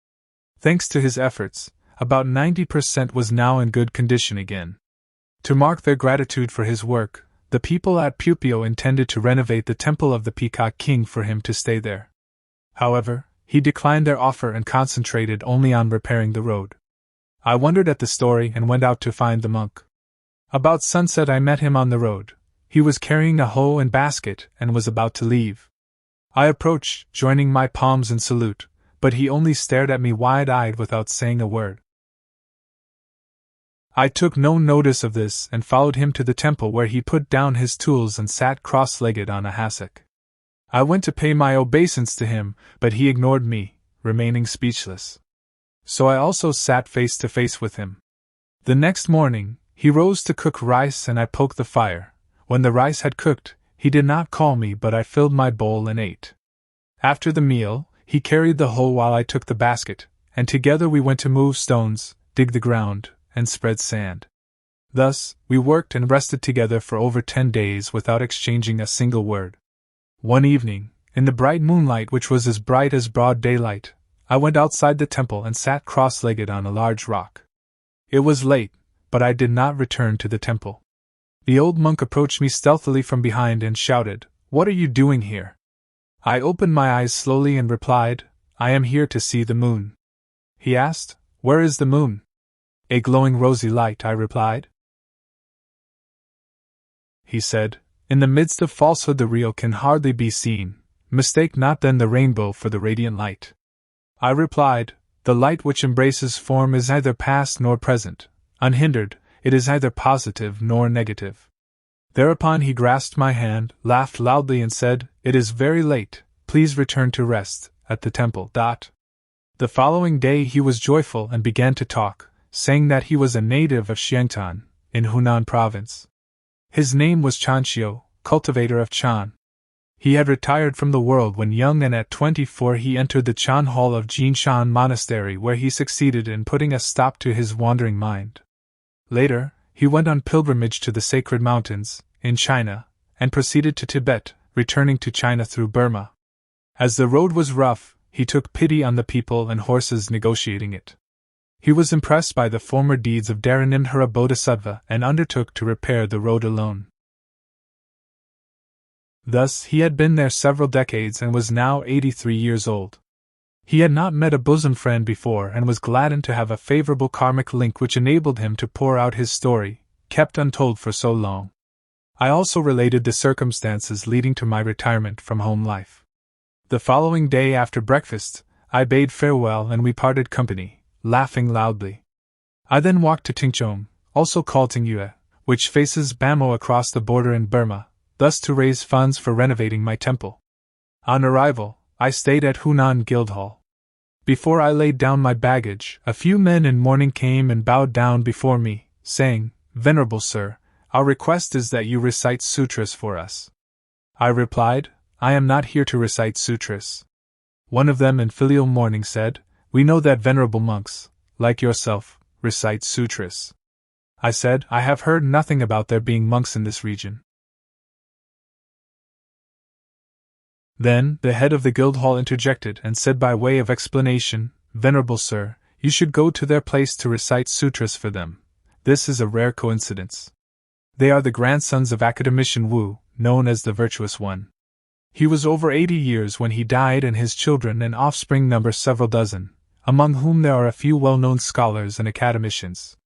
Thanks to his efforts, about 90% was now in good condition again. To mark their gratitude for his work, the people at Pupio intended to renovate the temple of the Peacock King for him to stay there. However, he declined their offer and concentrated only on repairing the road. I wondered at the story and went out to find the monk. About sunset I met him on the road. He was carrying a hoe and basket and was about to leave. I approached, joining my palms in salute, but he only stared at me wide-eyed without saying a word. I took no notice of this and followed him to the temple where he put down his tools and sat cross-legged on a hassock. I went to pay my obeisance to him, but he ignored me, remaining speechless. So I also sat face to face with him. The next morning, he rose to cook rice and I poked the fire. When the rice had cooked, he did not call me but I filled my bowl and ate. After the meal, he carried the hoe while I took the basket, and together we went to move stones, dig the ground, and spread sand. Thus, we worked and rested together for over 10 days without exchanging a single word. One evening, in the bright moonlight which was as bright as broad daylight, I went outside the temple and sat cross-legged on a large rock. It was late, but I did not return to the temple. The old monk approached me stealthily from behind and shouted, "What are you doing here?" I opened my eyes slowly and replied, "I am here to see the moon." He asked, "Where is the moon?" "A glowing rosy light," I replied. He said, "In the midst of falsehood the real can hardly be seen. Mistake not then the rainbow for the radiant light." I replied, "The light which embraces form is neither past nor present. Unhindered, it is neither positive nor negative." Thereupon he grasped my hand, laughed loudly and said, "It is very late, please return to rest, at the temple." The following day he was joyful and began to talk, saying that he was a native of Xiangtan, in Hunan province. His name was Chanxiu, cultivator of Chan. He had retired from the world when young and at 24 he entered the Chan hall of Gu-Shan Monastery where he succeeded in putting a stop to his wandering mind. Later, he went on pilgrimage to the sacred mountains, in China, and proceeded to Tibet, returning to China through Burma. As the road was rough, he took pity on the people and horses negotiating it. He was impressed by the former deeds of Dharanimdhara Bodhisattva and undertook to repair the road alone. Thus he had been there several decades and was now 83 years old. He had not met a bosom friend before and was gladdened to have a favorable karmic link which enabled him to pour out his story, kept untold for so long. I also related the circumstances leading to my retirement from home life. The following day after breakfast, I bade farewell and we parted company, laughing loudly. I then walked to Tingchong, also called Tingyue, which faces Bamo across the border in Burma, thus to raise funds for renovating my temple. On arrival, I stayed at Hunan Guildhall. Before I laid down my baggage, a few men in mourning came and bowed down before me, saying, "Venerable sir, our request is that you recite sutras for us." I replied, "I am not here to recite sutras." One of them in filial mourning said, "We know that venerable monks, like yourself, recite sutras." I said, "I have heard nothing about there being monks in this region." Then, the head of the Guildhall interjected and said by way of explanation, "Venerable sir, you should go to their place to recite sutras for them. This is a rare coincidence. They are the grandsons of Academician Wu, known as the Virtuous One. He was over 80 years when he died and his children and offspring number several dozen, among whom there are a few well-known scholars and academicians.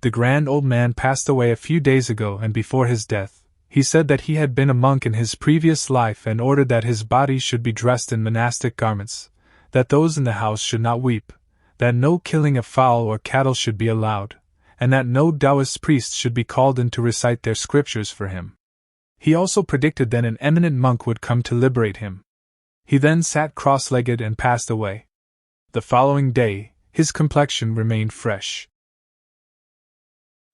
The grand old man passed away a few days ago and before his death, he said that he had been a monk in his previous life and ordered that his body should be dressed in monastic garments, that those in the house should not weep, that no killing of fowl or cattle should be allowed, and that no Taoist priest should be called in to recite their scriptures for him. He also predicted that an eminent monk would come to liberate him. He then sat cross-legged and passed away. The following day, his complexion remained fresh.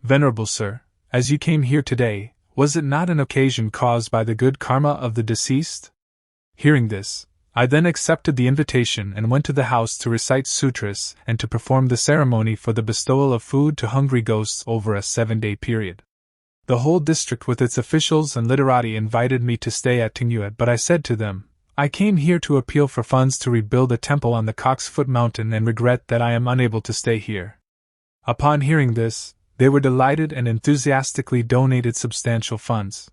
Venerable sir, as you came here today, was it not an occasion caused by the good karma of the deceased?" Hearing this, I then accepted the invitation and went to the house to recite sutras and to perform the ceremony for the bestowal of food to hungry ghosts over a 7-day period. The whole district with its officials and literati invited me to stay at Tingyue, but I said to them, "I came here to appeal for funds to rebuild a temple on the Cock's Foot Mountain and regret that I am unable to stay here." Upon hearing this, they were delighted and enthusiastically donated substantial funds.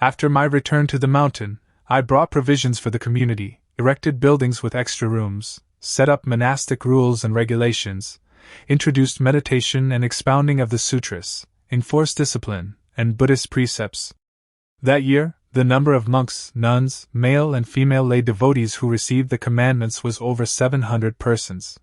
After my return to the mountain, I brought provisions for the community, erected buildings with extra rooms, set up monastic rules and regulations, introduced meditation and expounding of the sutras, enforced discipline, and Buddhist precepts. That year, the number of monks, nuns, male and female lay devotees who received the commandments was over 700 persons.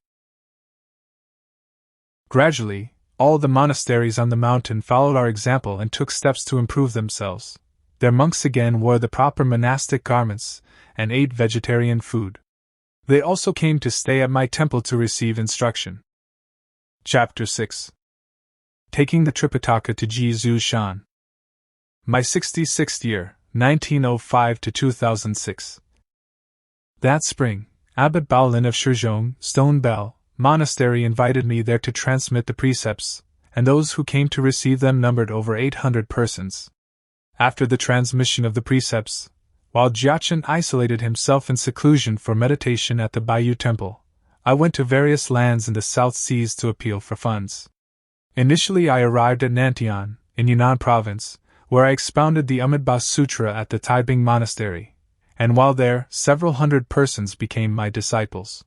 Gradually, all the monasteries on the mountain followed our example and took steps to improve themselves. Their monks again wore the proper monastic garments and ate vegetarian food. They also came to stay at my temple to receive instruction. Chapter 6. Taking the Tripitaka to Gu-Shan. My 66th year, 1905 to 2006. That spring, Abbot Baolin of Shizhong, Stone Bell Monastery invited me there to transmit the precepts, and those who came to receive them numbered over 800 persons. After the transmission of the precepts, while Jiachen isolated himself in seclusion for meditation at the Baiyu Temple, I went to various lands in the South Seas to appeal for funds. Initially I arrived at Nantian, in Yunnan Province, where I expounded the Amitabha Sutra at the Taibing Monastery, and while there, several hundred persons became my disciples.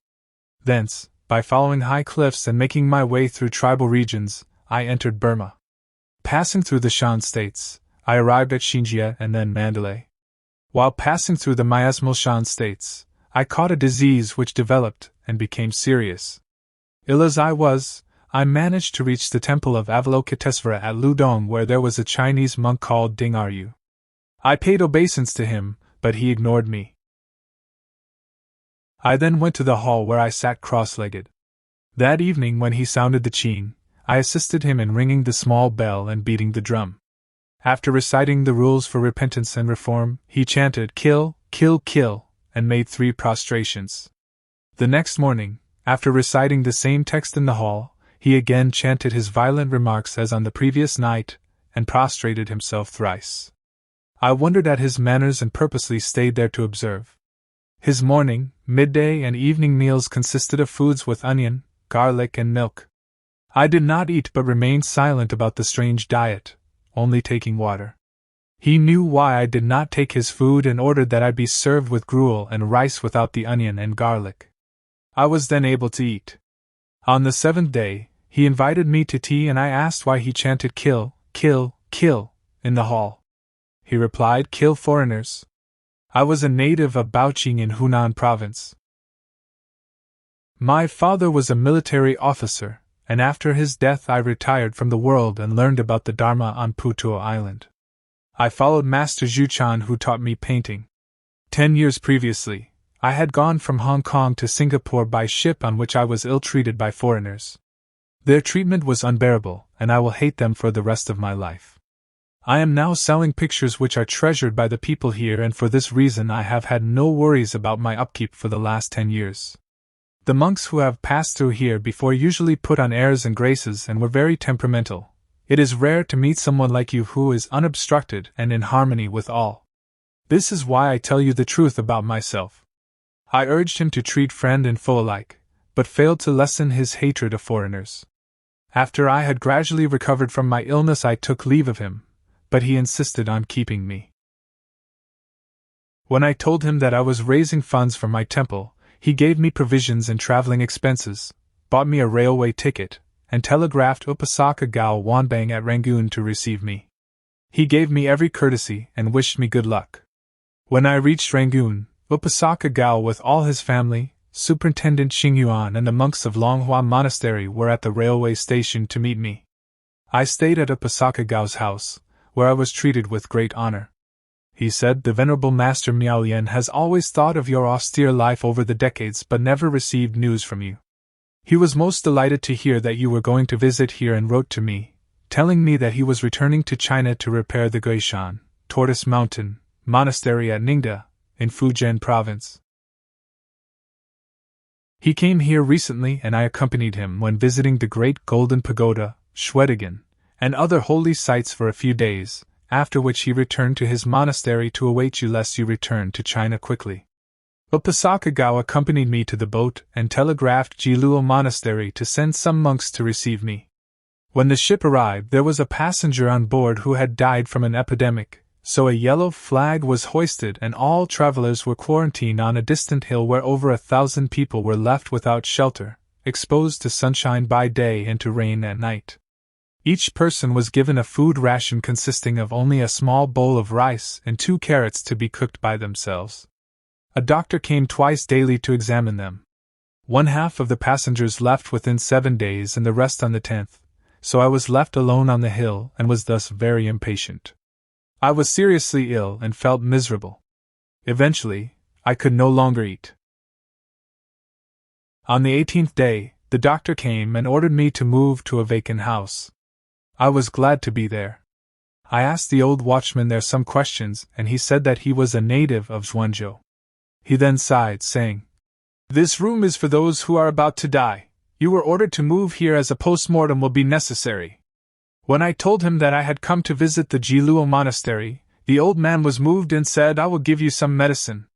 Thence, by following high cliffs and making my way through tribal regions, I entered Burma. Passing through the Shan states, I arrived at Xinjie and then Mandalay. While passing through the miasmal Shan states, I caught a disease which developed and became serious. Ill as I was, I managed to reach the temple of Avalokitesvara at Ludong, where there was a Chinese monk called Ding Ryu. I paid obeisance to him, but he ignored me. I then went to the hall where I sat cross-legged. That evening when he sounded the qing, I assisted him in ringing the small bell and beating the drum. After reciting the rules for repentance and reform, he chanted "Kill, kill, kill," and made 3 prostrations. The next morning, after reciting the same text in the hall, he again chanted his violent remarks as on the previous night, and prostrated himself thrice. I wondered at his manners and purposely stayed there to observe. His morning, midday, and evening meals consisted of foods with onion, garlic, and milk. I did not eat but remained silent about the strange diet, only taking water. He knew why I did not take his food and ordered that I be served with gruel and rice without the onion and garlic. I was then able to eat. On the 7th day, he invited me to tea and I asked why he chanted kill, kill, kill, in the hall. He replied, kill foreigners. I was a native of Baoqing in Hunan province. My father was a military officer, and after his death I retired from the world and learned about the Dharma on Putuo Island. I followed Master Zhu-Chan who taught me painting. 10 years previously, I had gone from Hong Kong to Singapore by ship on which I was ill-treated by foreigners. Their treatment was unbearable, and I will hate them for the rest of my life. I am now selling pictures which are treasured by the people here, and for this reason I have had no worries about my upkeep for the last 10 years. The monks who have passed through here before usually put on airs and graces and were very temperamental. It is rare to meet someone like you who is unobstructed and in harmony with all. This is why I tell you the truth about myself. I urged him to treat friend and foe alike, but failed to lessen his hatred of foreigners. After I had gradually recovered from my illness I took leave of him, but he insisted on keeping me. When I told him that I was raising funds for my temple, he gave me provisions and traveling expenses, bought me a railway ticket, and telegraphed Upasaka Gao Wanbang at Rangoon to receive me. He gave me every courtesy and wished me good luck. When I reached Rangoon, Upasaka Gao with all his family, Superintendent Hsu-yun and the monks of Nan-Hua Monastery were at the railway station to meet me. I stayed at Upasaka Gao's house, where I was treated with great honor. He said, the Venerable Master Miao-yen has always thought of your austere life over the decades but never received news from you. He was most delighted to hear that you were going to visit here and wrote to me, telling me that he was returning to China to repair the Gu-Shan, Tortoise Mountain, Monastery at Ningda, in Fujian Province. He came here recently and I accompanied him when visiting the great Golden Pagoda, Shwedagon, and other holy sites for a few days, after which he returned to his monastery to await you lest you return to China quickly. Upasaka Gao accompanied me to the boat and telegraphed Jiluo Monastery to send some monks to receive me. When the ship arrived there was a passenger on board who had died from an epidemic, so a yellow flag was hoisted and all travelers were quarantined on a distant hill where over 1,000 people were left without shelter, exposed to sunshine by day and to rain at night. Each person was given a food ration consisting of only a small bowl of rice and 2 carrots to be cooked by themselves. A doctor came twice daily to examine them. 1/2 of the passengers left within 7 days and the rest on the 10th, so I was left alone on the hill and was thus very impatient. I was seriously ill and felt miserable. Eventually, I could no longer eat. On the 18th day, the doctor came and ordered me to move to a vacant house. I was glad to be there. I asked the old watchman there some questions and he said that he was a native of Zhuangzhou. He then sighed, saying, "This room is for those who are about to die. You were ordered to move here as a post-mortem will be necessary." When I told him that I had come to visit the Jiluo Monastery, the old man was moved and said, "I will give you some medicine."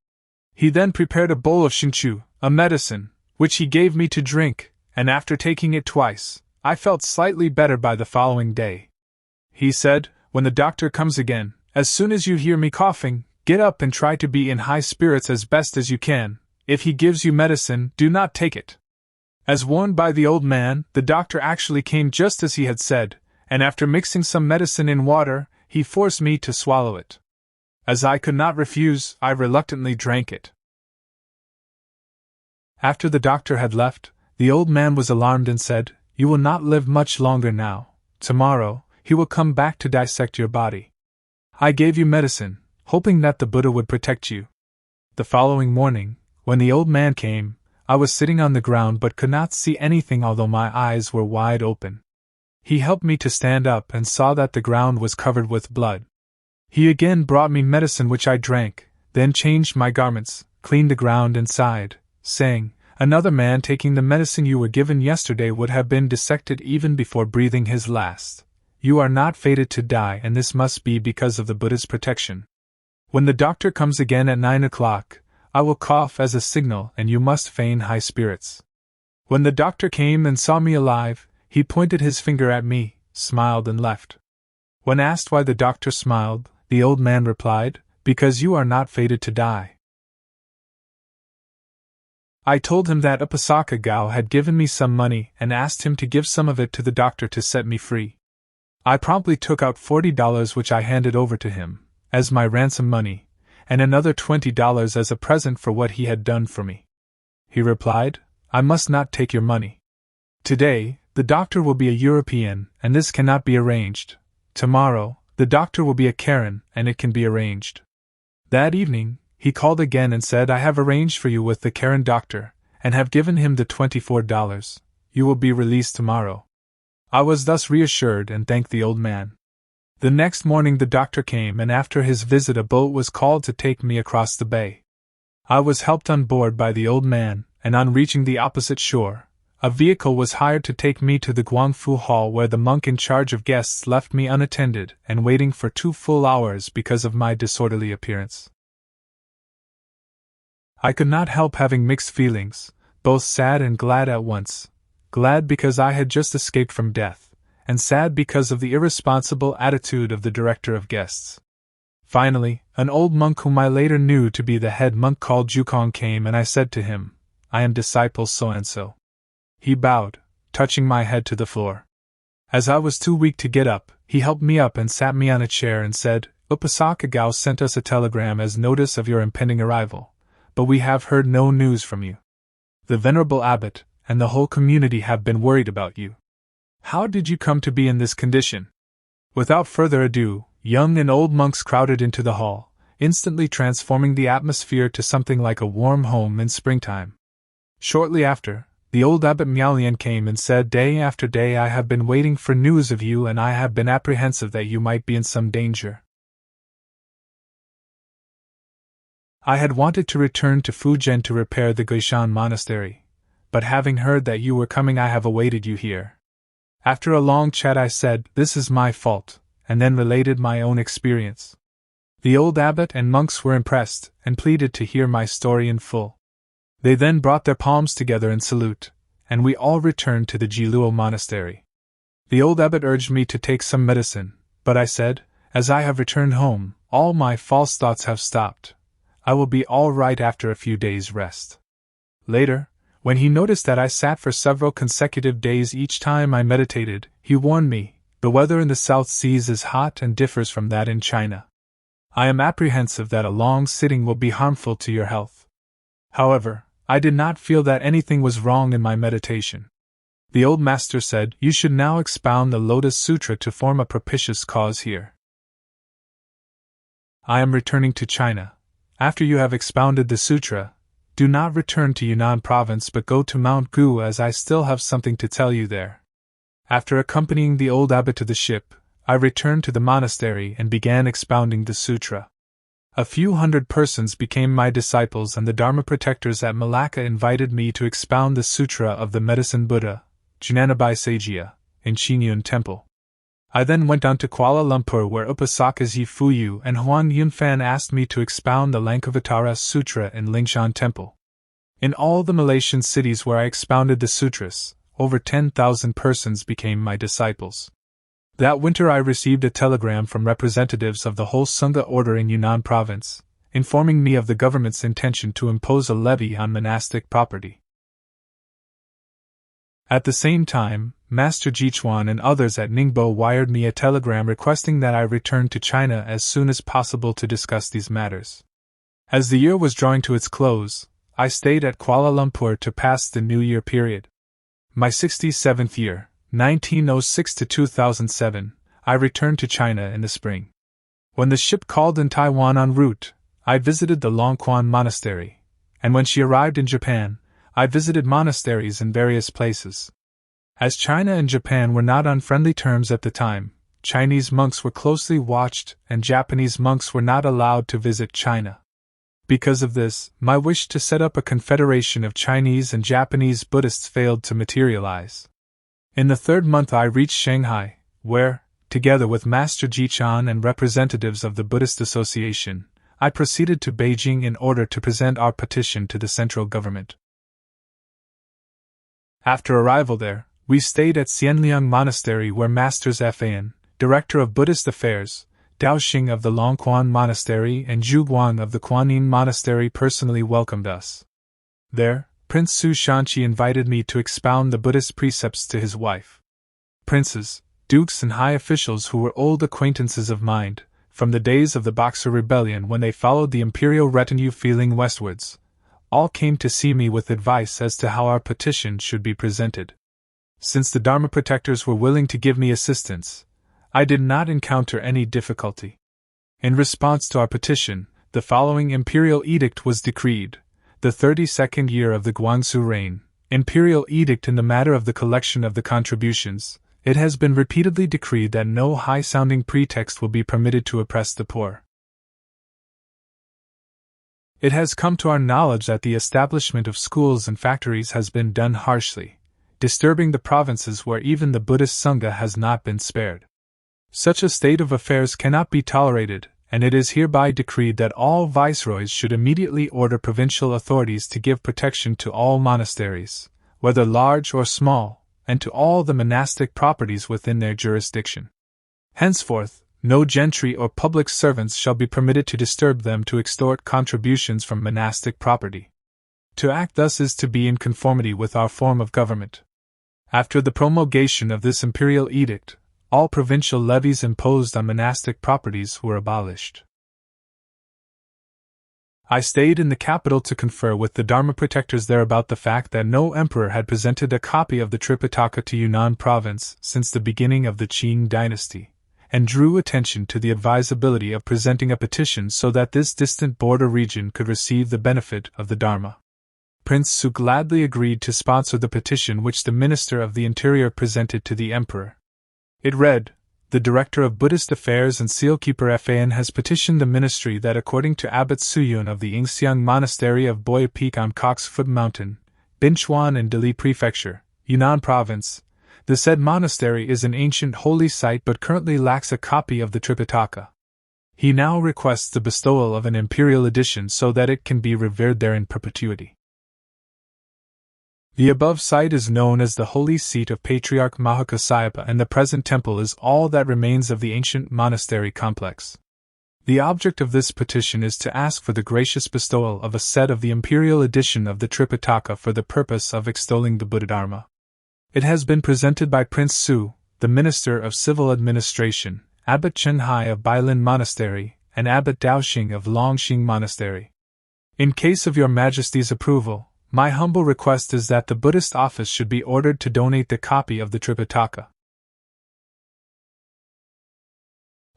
He then prepared a bowl of shinchu, a medicine, which he gave me to drink, and after taking it twice, I felt slightly better by the following day. He said, "When the doctor comes again, as soon as you hear me coughing, get up and try to be in high spirits as best as you can. If he gives you medicine, do not take it." As warned by the old man, the doctor actually came just as he had said, and after mixing some medicine in water, he forced me to swallow it. As I could not refuse, I reluctantly drank it. After the doctor had left, the old man was alarmed and said, "You will not live much longer now. Tomorrow, he will come back to dissect your body. I gave you medicine, hoping that the Buddha would protect you." The following morning, when the old man came, I was sitting on the ground but could not see anything although my eyes were wide open. He helped me to stand up and saw that the ground was covered with blood. He again brought me medicine which I drank, then changed my garments, cleaned the ground and sighed, saying, "Another man taking the medicine you were given yesterday would have been dissected even before breathing his last. You are not fated to die and this must be because of the Buddha's protection. When the doctor comes again at 9 o'clock, I will cough as a signal and you must feign high spirits." When the doctor came and saw me alive, he pointed his finger at me, smiled and left. When asked why the doctor smiled, the old man replied, "Because you are not fated to die." I told him that Upasaka Gao had given me some money and asked him to give some of it to the doctor to set me free. I promptly took out $40 which I handed over to him, as my ransom money, and another $20 as a present for what he had done for me. He replied, "I must not take your money. Today, the doctor will be a European, and this cannot be arranged. Tomorrow, the doctor will be a Karen, and it can be arranged." That evening, he called again and said, "I have arranged for you with the Karen doctor, and have given him the $24. You will be released tomorrow." I was thus reassured and thanked the old man. The next morning the doctor came, and after his visit a boat was called to take me across the bay. I was helped on board by the old man, and on reaching the opposite shore, a vehicle was hired to take me to the Guangfu Hall, where the monk in charge of guests left me unattended and waiting for 2 full hours because of my disorderly appearance. I could not help having mixed feelings, both sad and glad at once. Glad because I had just escaped from death, and sad because of the irresponsible attitude of the director of guests. Finally, an old monk whom I later knew to be the head monk called Jukong came, and I said to him, "I am disciple so-and-so." He bowed, touching my head to the floor. As I was too weak to get up, he helped me up and sat me on a chair and said, "Upasaka Gao sent us a telegram as notice of your impending arrival, but we have heard no news from you. The Venerable Abbot and the whole community have been worried about you. How did you come to be in this condition?" Without further ado, young and old monks crowded into the hall, instantly transforming the atmosphere to something like a warm home in springtime. Shortly after, the old Abbot Miaolian came and said, "Day after day I have been waiting for news of you, and I have been apprehensive that you might be in some danger. I had wanted to return to Fujian to repair the Gu-Shan Monastery, but having heard that you were coming I have awaited you here." After a long chat I said, "This is my fault," and then related my own experience. The old abbot and monks were impressed, and pleaded to hear my story in full. They then brought their palms together in salute, and we all returned to the Jiluo Monastery. The old abbot urged me to take some medicine, but I said, "As I have returned home, all my false thoughts have stopped. I will be all right after a few days' rest." Later, when he noticed that I sat for several consecutive days each time I meditated, he warned me, "The weather in the South Seas is hot and differs from that in China. I am apprehensive that a long sitting will be harmful to your health." However, I did not feel that anything was wrong in my meditation. The old master said, "You should now expound the Lotus Sutra to form a propitious cause here. I am returning to China. After you have expounded the sutra, do not return to Yunnan province but go to Mount Gu, as I still have something to tell you there." After accompanying the old abbot to the ship, I returned to the monastery and began expounding the sutra. A few hundred persons became my disciples, and the Dharma protectors at Malacca invited me to expound the Sutra of the Medicine Buddha, Jnanabai Sagya, in XUYUN Temple. I then went on to Kuala Lumpur, where Upasakas Yi-Fu-Yu and Huan Yunfan asked me to expound the Lankavatara Sutra in Lingshan Temple. In all the Malaysian cities where I expounded the sutras, over 10,000 persons became my disciples. That winter I received a telegram from representatives of the whole Sangha order in Yunnan province, informing me of the government's intention to impose a levy on monastic property. At the same time, Master Jichuan and others at Ningbo wired me a telegram requesting that I return to China as soon as possible to discuss these matters. As the year was drawing to its close, I stayed at Kuala Lumpur to pass the New Year period. My 67th year, 1906 to 2007, I returned to China in the spring. When the ship called in Taiwan en route, I visited the Longquan Monastery, and when she arrived in Japan, I visited monasteries in various places. As China and Japan were not on friendly terms at the time, Chinese monks were closely watched and Japanese monks were not allowed to visit China. Because of this, my wish to set up a confederation of Chinese and Japanese Buddhists failed to materialize. In the third month I reached Shanghai, where, together with Master Jichan and representatives of the Buddhist Association, I proceeded to Beijing in order to present our petition to the central government. After arrival there, we stayed at Xianliang Monastery, where Masters Fan, Director of Buddhist Affairs, Daoxing of the Longquan Monastery and Zhu Guang of the Kuanin Monastery personally welcomed us. There, Prince Gu-Shan invited me to expound the Buddhist precepts to his wife. Princes, dukes, and high officials who were old acquaintances of mine, from the days of the Boxer Rebellion when they followed the imperial retinue feeling westwards, all came to see me with advice as to how our petition should be presented. Since the Dharma protectors were willing to give me assistance, I did not encounter any difficulty. In response to our petition, the following imperial edict was decreed: the 32nd year of the Guangxu reign, imperial edict in the matter of the collection of the contributions. It has been repeatedly decreed that no high-sounding pretext will be permitted to oppress the poor. It has come to our knowledge that the establishment of schools and factories has been done harshly, disturbing the provinces where even the Buddhist Sangha has not been spared. Such a state of affairs cannot be tolerated, and it is hereby decreed that all viceroys should immediately order provincial authorities to give protection to all monasteries, whether large or small, and to all the monastic properties within their jurisdiction. Henceforth, no gentry or public servants shall be permitted to disturb them to extort contributions from monastic property. To act thus is to be in conformity with our form of government. After the promulgation of this imperial edict, all provincial levies imposed on monastic properties were abolished. I stayed in the capital to confer with the Dharma protectors there about the fact that no emperor had presented a copy of the Tripitaka to Yunnan province since the beginning of the Qing dynasty, and drew attention to the advisability of presenting a petition so that this distant border region could receive the benefit of the Dharma. Prince Su gladly agreed to sponsor the petition which the Minister of the Interior presented to the Emperor. It read, "The Director of Buddhist Affairs and Sealkeeper Fan has petitioned the Ministry that according to Abbot Hsu-yun of the Yingxiang Monastery of Boya Peak on Cock's Foot Mountain, Binchuan in Dili Prefecture, Yunnan Province, the said monastery is an ancient holy site but currently lacks a copy of the Tripitaka. He now requests the bestowal of an imperial edition so that it can be revered there in perpetuity." The above site is known as the holy seat of Patriarch Mahakasayapa, and the present temple is all that remains of the ancient monastery complex. The object of this petition is to ask for the gracious bestowal of a set of the imperial edition of the Tripitaka for the purpose of extolling the Buddha-Dharma. It has been presented by Prince Su, the Minister of Civil Administration, Abbot Chenhai of Bailin Monastery, and Abbot Daoxing of Longxing Monastery. In case of your Majesty's approval, my humble request is that the Buddhist office should be ordered to donate the copy of the Tripitaka.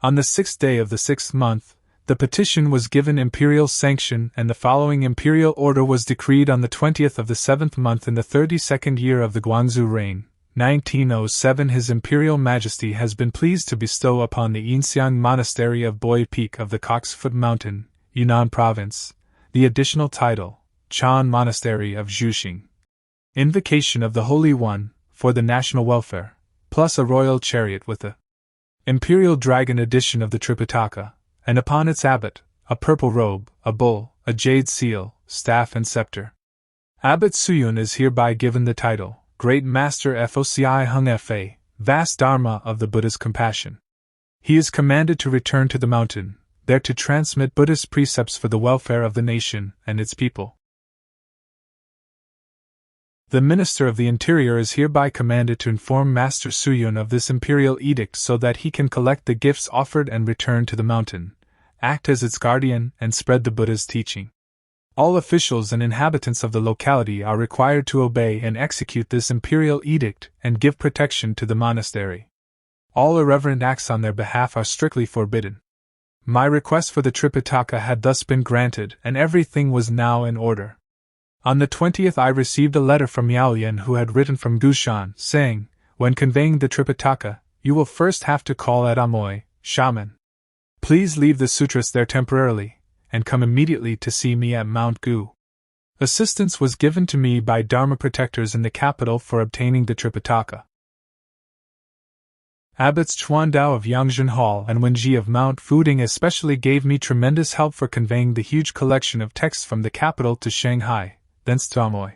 On the 6th day of the 6th month, the petition was given imperial sanction, and the following imperial order was decreed on the 20th of the 7th month in the 32nd year of the Guangxu reign, 1907. His Imperial Majesty has been pleased to bestow upon the Yinxiang Monastery of Boya Peak of the Cock's Foot Mountain, Yunnan Province, the additional title, Chan Monastery of Zhuxing. Invocation of the Holy One, for the national welfare, plus a royal chariot with a imperial dragon edition of the Tripitaka, and upon its abbot, a purple robe, a bull, a jade seal, staff and scepter. Abbot Hsu-yun is hereby given the title, Great Master Foci Hung Fa, Vast Dharma of the Buddha's Compassion. He is commanded to return to the mountain, there to transmit Buddhist precepts for the welfare of the nation and its people. The Minister of the Interior is hereby commanded to inform Master Hsu-yun of this imperial edict so that he can collect the gifts offered and return to the mountain, act as its guardian, and spread the Buddha's teaching. All officials and inhabitants of the locality are required to obey and execute this imperial edict and give protection to the monastery. All irreverent acts on their behalf are strictly forbidden. My request for the Tripitaka had thus been granted, and everything was now in order. On the 20th I received a letter from Yaolian, who had written from Gu-Shan, saying, "When conveying the Tripitaka, you will first have to call at Amoy, Shaman. Please leave the sutras there temporarily, and come immediately to see me at Mount Gu." Assistance was given to me by Dharma protectors in the capital for obtaining the Tripitaka. Abbots Chuandao of Yangzhen Hall and Wenji of Mount Fuding especially gave me tremendous help for conveying the huge collection of texts from the capital to Shanghai, thence to Amoy.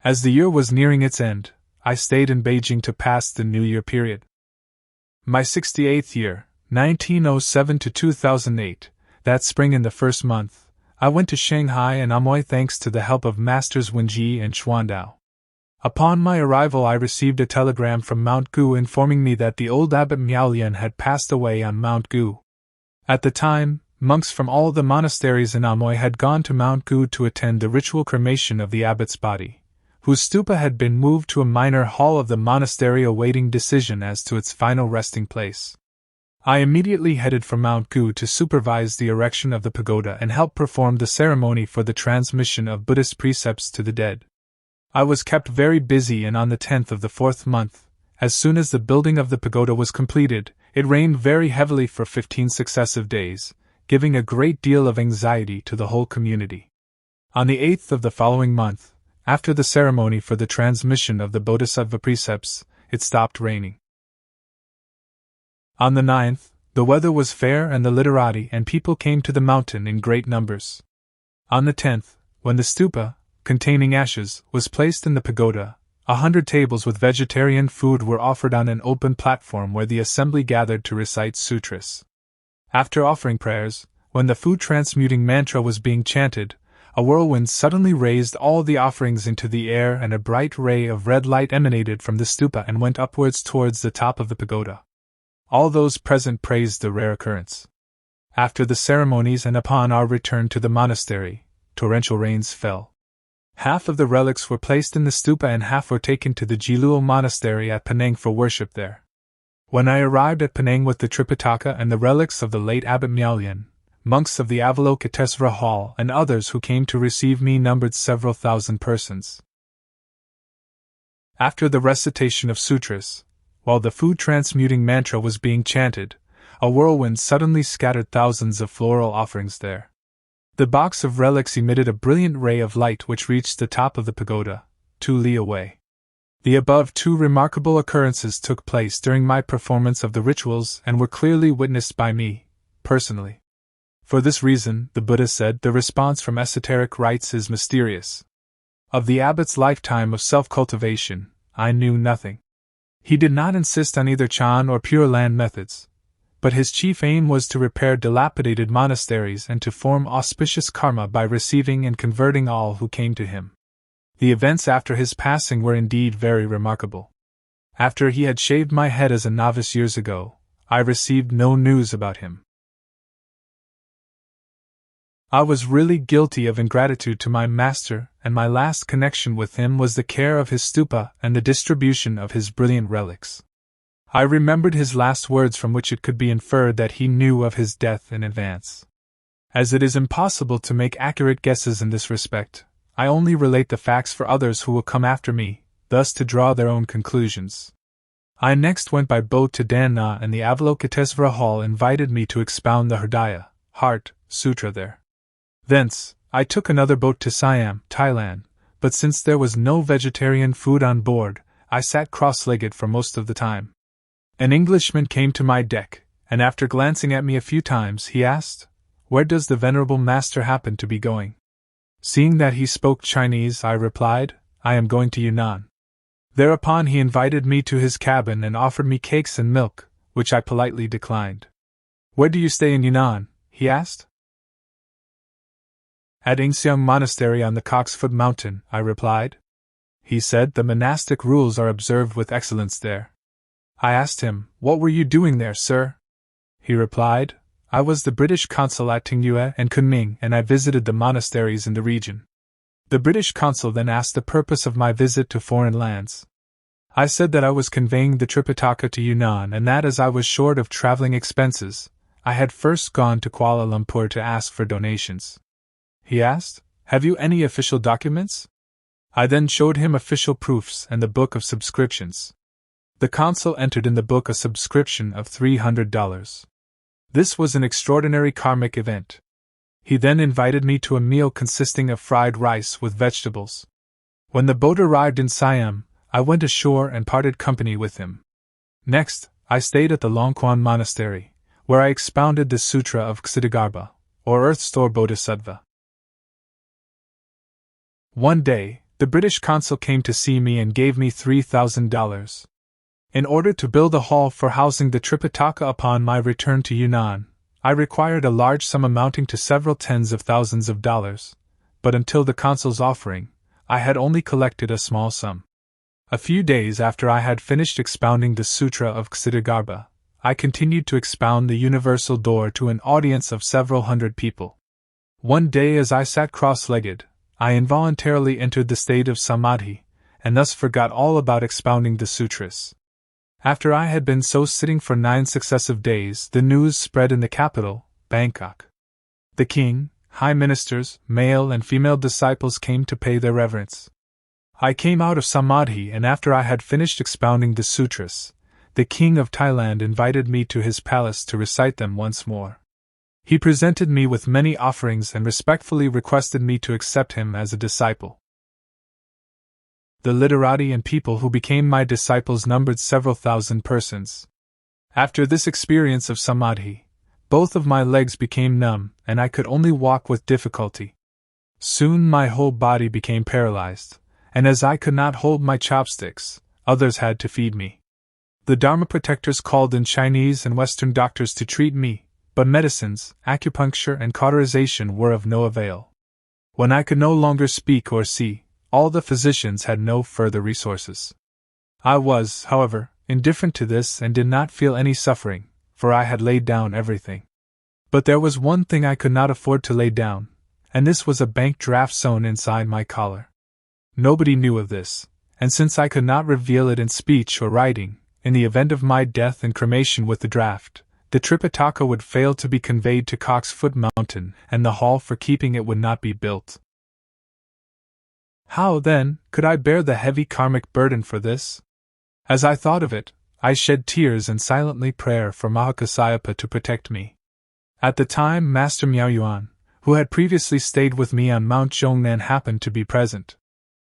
As the year was nearing its end, I stayed in Beijing to pass the New Year period. My 68th year, 1907 to 2008, that spring in the first month, I went to Shanghai and Amoy thanks to the help of Masters Wenji and Xuandao. Upon my arrival I received a telegram from Mount Gu informing me that the old Abbot Miaolian had passed away on Mount Gu. At the time, monks from all the monasteries in Amoy had gone to Mount Gu to attend the ritual cremation of the abbot's body, whose stupa had been moved to a minor hall of the monastery awaiting decision as to its final resting place. I immediately headed for Mount Gu to supervise the erection of the pagoda and help perform the ceremony for the transmission of Buddhist precepts to the dead. I was kept very busy, and on the 10th of the 4th month, as soon as the building of the pagoda was completed, it rained very heavily for 15 successive days, giving a great deal of anxiety to the whole community. On the 8th of the following month, after the ceremony for the transmission of the Bodhisattva precepts, it stopped raining. On the 9th, the weather was fair and the literati and people came to the mountain in great numbers. On the 10th, when the stupa, containing ashes, was placed in the pagoda, 100 tables with vegetarian food were offered on an open platform where the assembly gathered to recite sutras. After offering prayers, when the food transmuting mantra was being chanted, a whirlwind suddenly raised all the offerings into the air and a bright ray of red light emanated from the stupa and went upwards towards the top of the pagoda. All those present praised the rare occurrence. After the ceremonies and upon our return to the monastery, torrential rains fell. Half of the relics were placed in the stupa and half were taken to the Jiluo Monastery at Penang for worship there. When I arrived at Penang with the Tripitaka and the relics of the late Abbot Miaolian, monks of the Avalokitesvara Hall and others who came to receive me numbered several thousand persons. After the recitation of sutras, while the food transmuting mantra was being chanted, a whirlwind suddenly scattered thousands of floral offerings there. The box of relics emitted a brilliant ray of light which reached the top of the pagoda, 2 li away. The above 2 remarkable occurrences took place during my performance of the rituals and were clearly witnessed by me, personally. For this reason, the Buddha said, the response from esoteric rites is mysterious. Of the abbot's lifetime of self-cultivation, I knew nothing. He did not insist on either Chan or Pure Land methods, but his chief aim was to repair dilapidated monasteries and to form auspicious karma by receiving and converting all who came to him. The events after his passing were indeed very remarkable. After he had shaved my head as a novice years ago, I received no news about him. I was really guilty of ingratitude to my master, and my last connection with him was the care of his stupa and the distribution of his brilliant relics. I remembered his last words from which it could be inferred that he knew of his death in advance. As it is impossible to make accurate guesses in this respect, I only relate the facts for others who will come after me, thus to draw their own conclusions. I next went by boat to Dan-Na and the Avalokitesvara Hall invited me to expound the Hridaya, Heart, Sutra there. Thence, I took another boat to Siam, Thailand, but since there was no vegetarian food on board, I sat cross-legged for most of the time. An Englishman came to my deck, and after glancing at me a few times, he asked, "Where does the venerable master happen to be going?" Seeing that he spoke Chinese, I replied, "I am going to Yunnan." Thereupon he invited me to his cabin and offered me cakes and milk, which I politely declined. "Where do you stay in Yunnan?" he asked. "At XUYUN Monastery on the Cocksfoot Mountain," I replied. He said, "The monastic rules are observed with excellence there." I asked him, "What were you doing there, sir?" He replied, "I was the British consul at Tingyue and Kunming, and I visited the monasteries in the region." The British consul then asked the purpose of my visit to foreign lands. I said that I was conveying the Tripitaka to Yunnan and that as I was short of traveling expenses, I had first gone to Kuala Lumpur to ask for donations. He asked, "Have you any official documents?" I then showed him official proofs and the book of subscriptions. The consul entered in the book a subscription of $300. This was an extraordinary karmic event. He then invited me to a meal consisting of fried rice with vegetables. When the boat arrived in Siam, I went ashore and parted company with him. Next, I stayed at the Longquan Monastery, where I expounded the Sutra of Ksiddhagarbha, or Earth Store Bodhisattva. One day, the British consul came to see me and gave me $3,000. In order to build a hall for housing the Tripitaka upon my return to Yunnan, I required a large sum amounting to several tens of thousands of dollars, but until the consul's offering, I had only collected a small sum. A few days after I had finished expounding the Sutra of Ksitigarbha, I continued to expound the Universal Door to an audience of several hundred people. One day as I sat cross-legged, I involuntarily entered the state of samadhi, and thus forgot all about expounding the sutras. After I had been so sitting for 9 successive days, the news spread in the capital, Bangkok. The king, high ministers, male and female disciples came to pay their reverence. I came out of samadhi, and after I had finished expounding the sutras, the king of Thailand invited me to his palace to recite them once more. He presented me with many offerings and respectfully requested me to accept him as a disciple. The literati and people who became my disciples numbered several thousand persons. After this experience of samadhi, both of my legs became numb, and I could only walk with difficulty. Soon my whole body became paralyzed, and as I could not hold my chopsticks, others had to feed me. The Dharma protectors called in Chinese and Western doctors to treat me, but medicines, acupuncture, and cauterization were of no avail. When I could no longer speak or see, all the physicians had no further resources. I was, however, indifferent to this and did not feel any suffering, for I had laid down everything. But there was one thing I could not afford to lay down, and this was a bank draft sewn inside my collar. Nobody knew of this, and since I could not reveal it in speech or writing, in the event of my death and cremation with the draft, the Tripitaka would fail to be conveyed to Cock's Foot Mountain, and the hall for keeping it would not be built. How, then, could I bear the heavy karmic burden for this? As I thought of it, I shed tears and silently prayed for Mahakasayapa to protect me. At the time, Master Miao-yuan, who had previously stayed with me on Mount Zhongnan, happened to be present.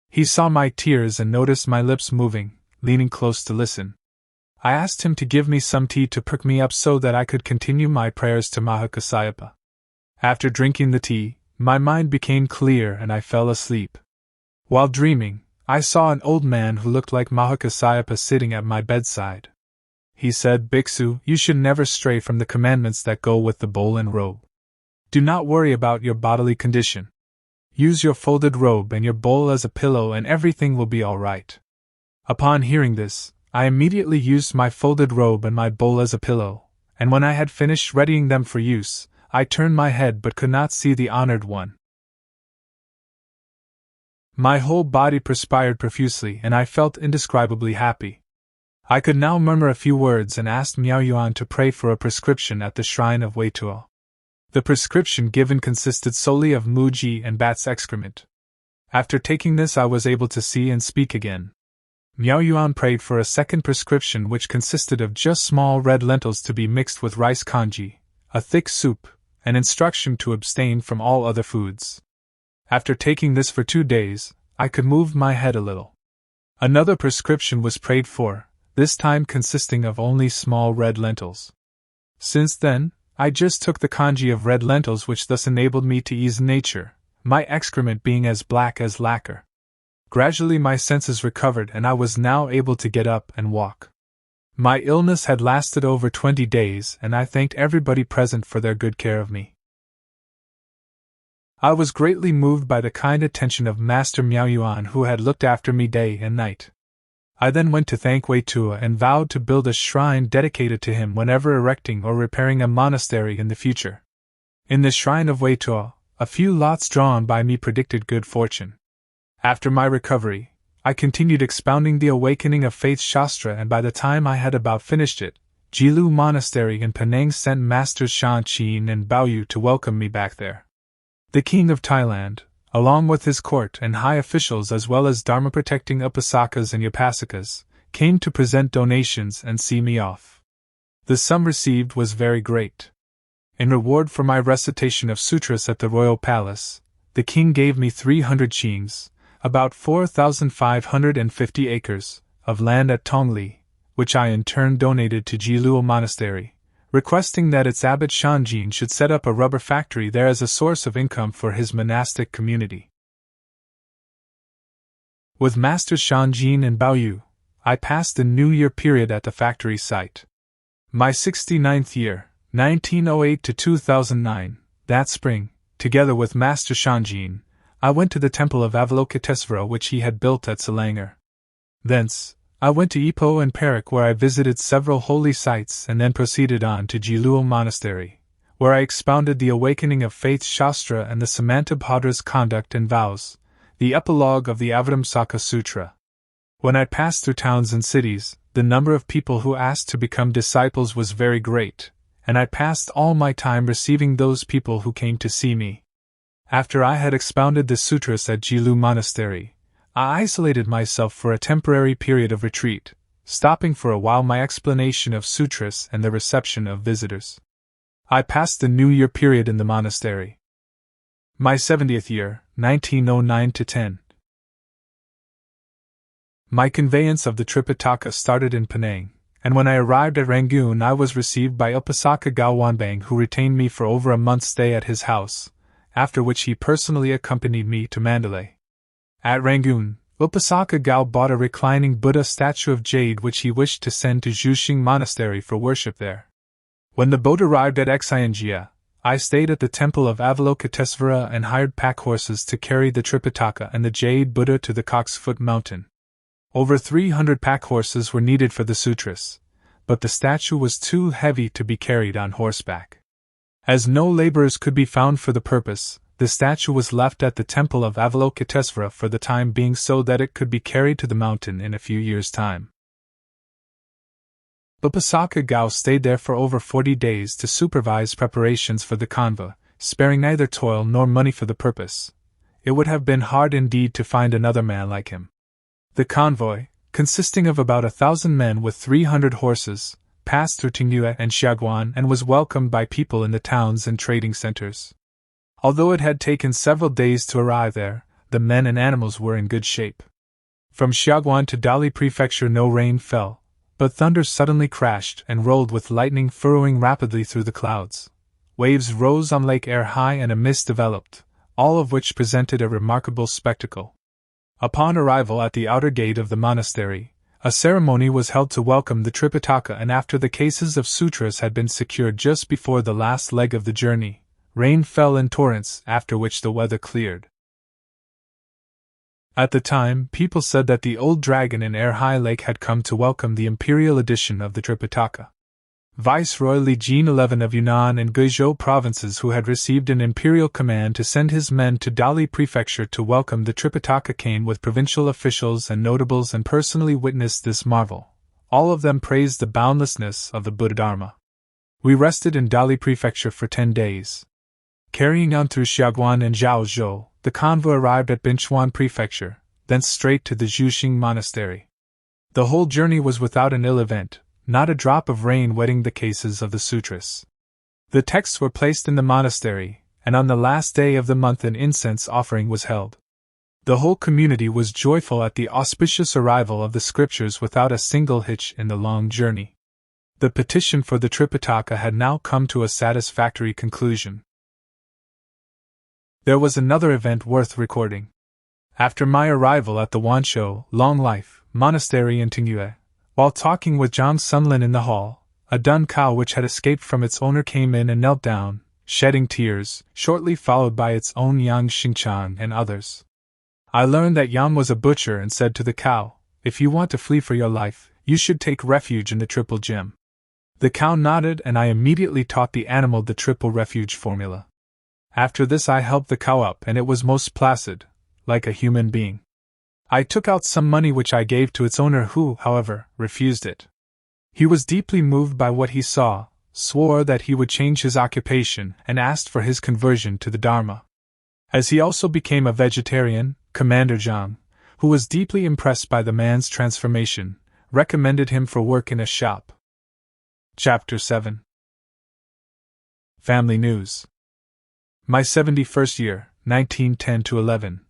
He saw my tears and noticed my lips moving, leaning close to listen. I asked him to give me some tea to perk me up so that I could continue my prayers to Mahakasayapa. After drinking the tea, my mind became clear and I fell asleep. While dreaming, I saw an old man who looked like Mahakasayapa sitting at my bedside. He said, "Bhiksu, you should never stray from the commandments that go with the bowl and robe. Do not worry about your bodily condition. Use your folded robe and your bowl as a pillow and everything will be all right." Upon hearing this, I immediately used my folded robe and my bowl as a pillow, and when I had finished readying them for use, I turned my head but could not see the honored one. My whole body perspired profusely and I felt indescribably happy. I could now murmur a few words and asked Miao-yuan to pray for a prescription at the shrine of Wu-Tai. The prescription given consisted solely of muji and bat's excrement. After taking this I was able to see and speak again. Miao-yuan prayed for a second prescription which consisted of just small red lentils to be mixed with rice congee, a thick soup, and instruction to abstain from all other foods. After taking this for 2 days, I could move my head a little. Another prescription was prayed for, this time consisting of only small red lentils. Since then, I just took the congee of red lentils, which thus enabled me to ease nature, my excrement being as black as lacquer. Gradually my senses recovered and I was now able to get up and walk. My illness had lasted over 20 days and I thanked everybody present for their good care of me. I was greatly moved by the kind attention of Master Miao-yuan, who had looked after me day and night. I then went to thank Wu-Tai and vowed to build a shrine dedicated to him whenever erecting or repairing a monastery in the future. In the shrine of Wu-Tai, a few lots drawn by me predicted good fortune. After my recovery, I continued expounding the Awakening of Faith Shastra, and by the time I had about finished it, Jilu Monastery in Penang sent Masters Shan Qin and Baoyu to welcome me back there. The King of Thailand, along with his court and high officials as well as Dharma-protecting Upasakas and Upasakas, came to present donations and see me off. The sum received was very great. In reward for my recitation of sutras at the royal palace, the king gave me 300 chings, about 4,550 acres, of land at Tongli, which I in turn donated to Jiluo Monastery, requesting that its abbot Shanjin should set up a rubber factory there as a source of income for his monastic community. With Masters Shanjin and Baoyu, I passed the New Year period at the factory site. My 69th year, 1908 to 2009, that spring, together with Master Shanjin, I went to the temple of Avalokitesvara which he had built at Selangor. Thence, I went to Ipoh and Perak where I visited several holy sites and then proceeded on to Jiluo Monastery, where I expounded the Awakening of Faith Shastra and the Samantabhadra's Conduct and Vows, the epilogue of the Avatamsaka Sutra. When I passed through towns and cities, the number of people who asked to become disciples was very great, and I passed all my time receiving those people who came to see me. After I had expounded the sutras at Jilu Monastery, I isolated myself for a temporary period of retreat, stopping for a while my explanation of sutras and the reception of visitors. I passed the New Year period in the monastery. My 70th year, 1909 to 10. My conveyance of the Tripitaka started in Penang, and when I arrived at Rangoon I was received by Upasaka Gawanbang, who retained me for over a month's stay at his house, after which he personally accompanied me to Mandalay. At Rangoon, Upasaka Gao bought a reclining Buddha statue of jade which he wished to send to Zhuxing Monastery for worship there. When the boat arrived at XUYUN, I stayed at the temple of Avalokitesvara and hired pack horses to carry the Tripitaka and the jade Buddha to the Cock's Foot Mountain. Over 300 pack horses were needed for the sutras, but the statue was too heavy to be carried on horseback. As no laborers could be found for the purpose, the statue was left at the temple of Avalokitesvara for the time being so that it could be carried to the mountain in a few years' time. Upasaka Gao stayed there for over 40 days to supervise preparations for the convoy, sparing neither toil nor money for the purpose. It would have been hard indeed to find another man like him. The convoy, consisting of about 1,000 men with 300 horses, passed through Tingyue and Xiaguan and was welcomed by people in the towns and trading centers. Although it had taken several days to arrive there, the men and animals were in good shape. From Xiaguan to Dali Prefecture no rain fell, but thunder suddenly crashed and rolled with lightning furrowing rapidly through the clouds. Waves rose on Lake Air high and a mist developed, all of which presented a remarkable spectacle. Upon arrival at the outer gate of the monastery, a ceremony was held to welcome the Tripitaka, and after the cases of sutras had been secured just before the last leg of the journey, rain fell in torrents, after which the weather cleared. At the time, people said that the old dragon in Air High Lake had come to welcome the imperial edition of the Tripitaka. Viceroy Li Jin XI of Yunnan and Guizhou provinces, who had received an imperial command to send his men to Dali Prefecture to welcome the Tripitaka, came with provincial officials and notables and personally witnessed this marvel. All of them praised the boundlessness of the Buddha Dharma. We rested in Dali Prefecture for 10 days. Carrying on through Xiaguan and Zhaozhou, the convoy arrived at Binchuan Prefecture, thence straight to the Zhuxing Monastery. The whole journey was without an ill event, not a drop of rain wetting the cases of the sutras. The texts were placed in the monastery, and on the last day of the month an incense offering was held. The whole community was joyful at the auspicious arrival of the scriptures without a single hitch in the long journey. The petition for the Tripitaka had now come to a satisfactory conclusion. There was another event worth recording. After my arrival at the Wanshou, Long Life, Monastery in Tingyue, while talking with Zhang Sunlin in the hall, a dun cow which had escaped from its owner came in and knelt down, shedding tears, shortly followed by its own Yang Xingchang and others. I learned that Yang was a butcher and said to the cow, "If you want to flee for your life, you should take refuge in the Triple Gem." The cow nodded and I immediately taught the animal the Triple Refuge formula. After this I helped the cow up and it was most placid, like a human being. I took out some money which I gave to its owner who, however, refused it. He was deeply moved by what he saw, swore that he would change his occupation, and asked for his conversion to the Dharma. As he also became a vegetarian, Commander Zhang, who was deeply impressed by the man's transformation, recommended him for work in a shop. Chapter 7. Family News. My 71st year, 1910-11.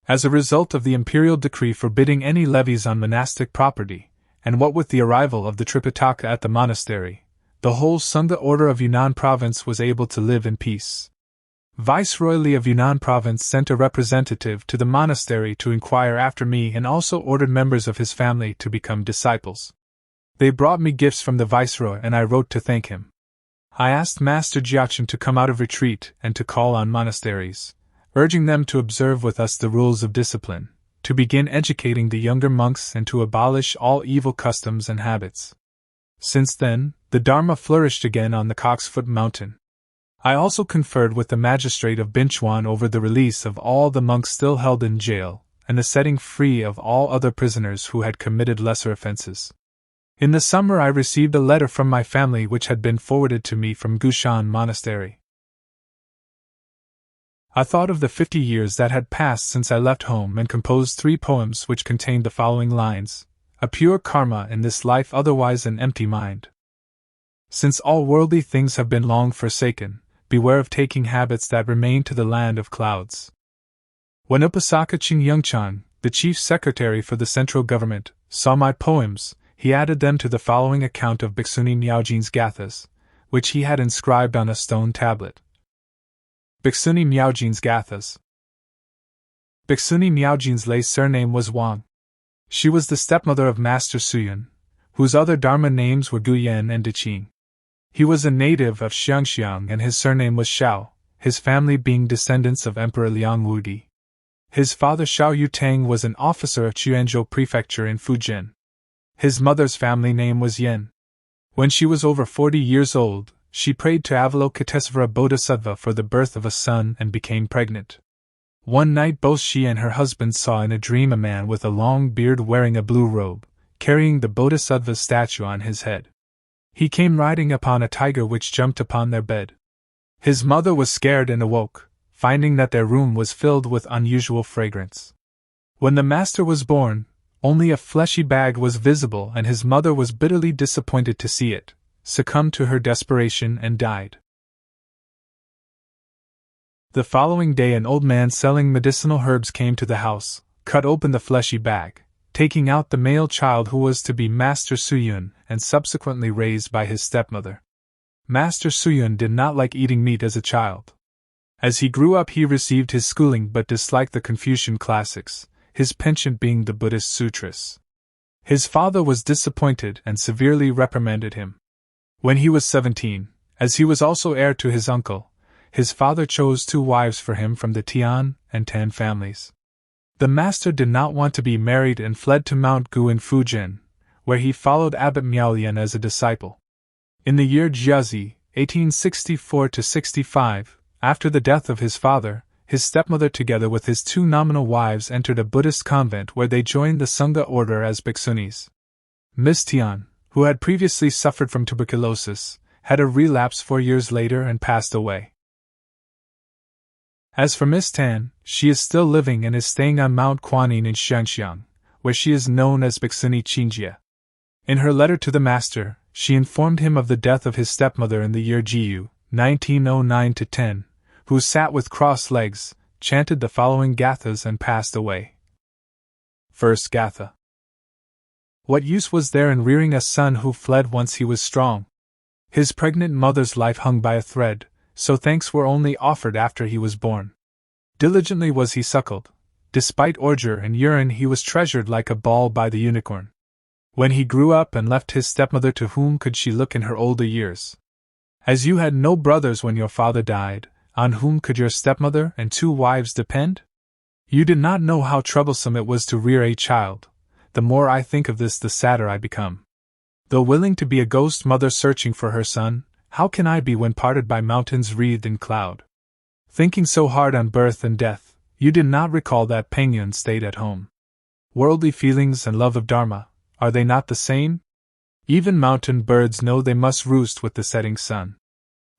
As a result of the imperial decree forbidding any levies on monastic property, and what with the arrival of the Tripitaka at the monastery, the whole Sangha order of Yunnan province was able to live in peace. Viceroy Li of Yunnan province sent a representative to the monastery to inquire after me and also ordered members of his family to become disciples. They brought me gifts from the Viceroy and I wrote to thank him. I asked Master Jiachen to come out of retreat and to call on monasteries, urging them to observe with us the rules of discipline, to begin educating the younger monks and to abolish all evil customs and habits. Since then, the Dharma flourished again on the Cocksfoot Mountain. I also conferred with the magistrate of Binchuan over the release of all the monks still held in jail, and the setting free of all other prisoners who had committed lesser offenses. In the summer I received a letter from my family which had been forwarded to me from Gu-Shan Monastery. I thought of the 50 years that had passed since I left home and composed 3 poems which contained the following lines: a pure karma in this life, otherwise an empty mind. Since all worldly things have been long forsaken, beware of taking habits that remain to the land of clouds. When Upasaka Qingyungchan, the chief secretary for the central government, saw my poems, he added them to the following account of Bhikshuni Miaojin's Gathas, which he had inscribed on a stone tablet. Bhikshuni Miaojin's Gathas. Bhikshuni Miaojin's lay surname was Wang. She was the stepmother of Master Hsu-yun, whose other Dharma names were Gu-Yan and Diqing. He was a native of Xiangxiang and his surname was Xiao, his family being descendants of Emperor Liang Wudi. His father Xiao Yutang was an officer of Quanzhou Prefecture in Fujian. His mother's family name was Yen. When she was over 40 years old, she prayed to Avalokitesvara Bodhisattva for the birth of a son and became pregnant. One night both she and her husband saw in a dream a man with a long beard wearing a blue robe, carrying the Bodhisattva's statue on his head. He came riding upon a tiger which jumped upon their bed. His mother was scared and awoke, finding that their room was filled with unusual fragrance. When the master was born, only a fleshy bag was visible and his mother was bitterly disappointed to see it, succumbed to her desperation and died. The following day an old man selling medicinal herbs came to the house, cut open the fleshy bag, taking out the male child who was to be Master Hsu-yun and subsequently raised by his stepmother. Master Hsu-yun did not like eating meat as a child. As he grew up he received his schooling but disliked the Confucian classics, his penchant being the Buddhist sutras. His father was disappointed and severely reprimanded him. When he was 17, as he was also heir to his uncle, his father chose 2 wives for him from the Tian and Tan families. The master did not want to be married and fled to Mount Gu in Fujian, where he followed Abbot Miaolian as a disciple. In the year Jiazi, 1864-65, after the death of his father, his stepmother together with his 2 nominal wives entered a Buddhist convent where they joined the Sangha order as bhikshunis. Miss Tian, who had previously suffered from tuberculosis, had a relapse 4 years later and passed away. As for Miss Tan, she is still living and is staying on Mount Quanin in Xiangxiang, where she is known as Bhikshuni Qingjie. In her letter to the master, she informed him of the death of his stepmother in the year Jiyu, 1909-10, who sat with crossed legs, chanted the following gathas and passed away. First Gatha. What use was there in rearing a son who fled once he was strong? His pregnant mother's life hung by a thread, so thanks were only offered after he was born. Diligently was he suckled. Despite ordure and urine he was treasured like a ball by the unicorn. When he grew up and left his stepmother, to whom could she look in her older years? As you had no brothers when your father died, on whom could your stepmother and 2 wives depend? You did not know how troublesome it was to rear a child. The more I think of this, the sadder I become. Though willing to be a ghost mother searching for her son, how can I be when parted by mountains wreathed in cloud? Thinking so hard on birth and death, you did not recall that Pengyun stayed at home. Worldly feelings and love of Dharma, are they not the same? Even mountain birds know they must roost with the setting sun.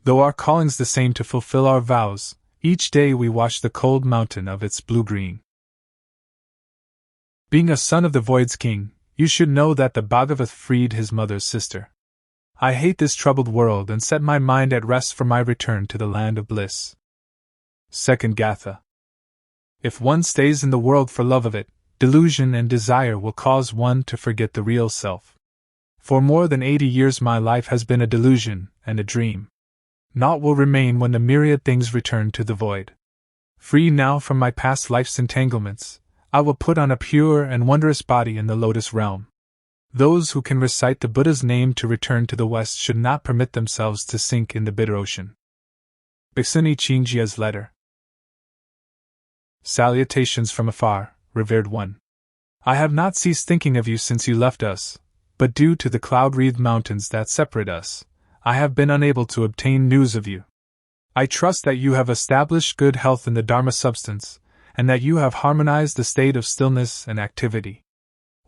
Though our calling's the same to fulfill our vows, each day we wash the cold mountain of its blue-green. Being a son of the Void's king, you should know that the Bhagavath freed his mother's sister. I hate this troubled world and set my mind at rest for my return to the land of bliss. Second Gatha. If one stays in the world for love of it, delusion and desire will cause one to forget the real self. For more than 80 years my life has been a delusion and a dream. Naught will remain when the myriad things return to the void. Free now from my past life's entanglements, I will put on a pure and wondrous body in the lotus realm. Those who can recite the Buddha's name to return to the West should not permit themselves to sink in the bitter ocean. Bhikshuni Chinjia's letter. Salutations from afar, revered one. I have not ceased thinking of you since you left us, but due to the cloud-wreathed mountains that separate us, I have been unable to obtain news of you. I trust that you have established good health in the Dharma substance, and that you have harmonized the state of stillness and activity.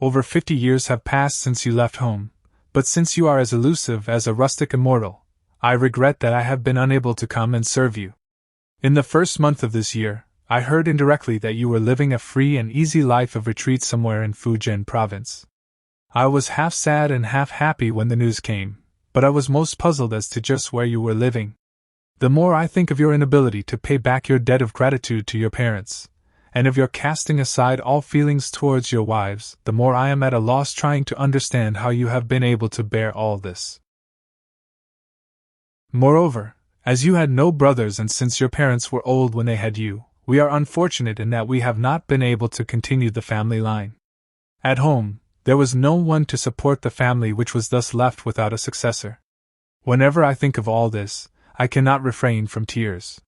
Over 50 years have passed since you left home, but since you are as elusive as a rustic immortal, I regret that I have been unable to come and serve you. In the first month of this year, I heard indirectly that you were living a free and easy life of retreat somewhere in Fujian province. I was half sad and half happy when the news came, but I was most puzzled as to just where you were living. The more I think of your inability to pay back your debt of gratitude to your parents, and of your casting aside all feelings towards your wives, the more I am at a loss trying to understand how you have been able to bear all this. Moreover, as you had no brothers and since your parents were old when they had you, we are unfortunate in that we have not been able to continue the family line. At home, there was no one to support the family which was thus left without a successor. Whenever I think of all this, I cannot refrain from tears.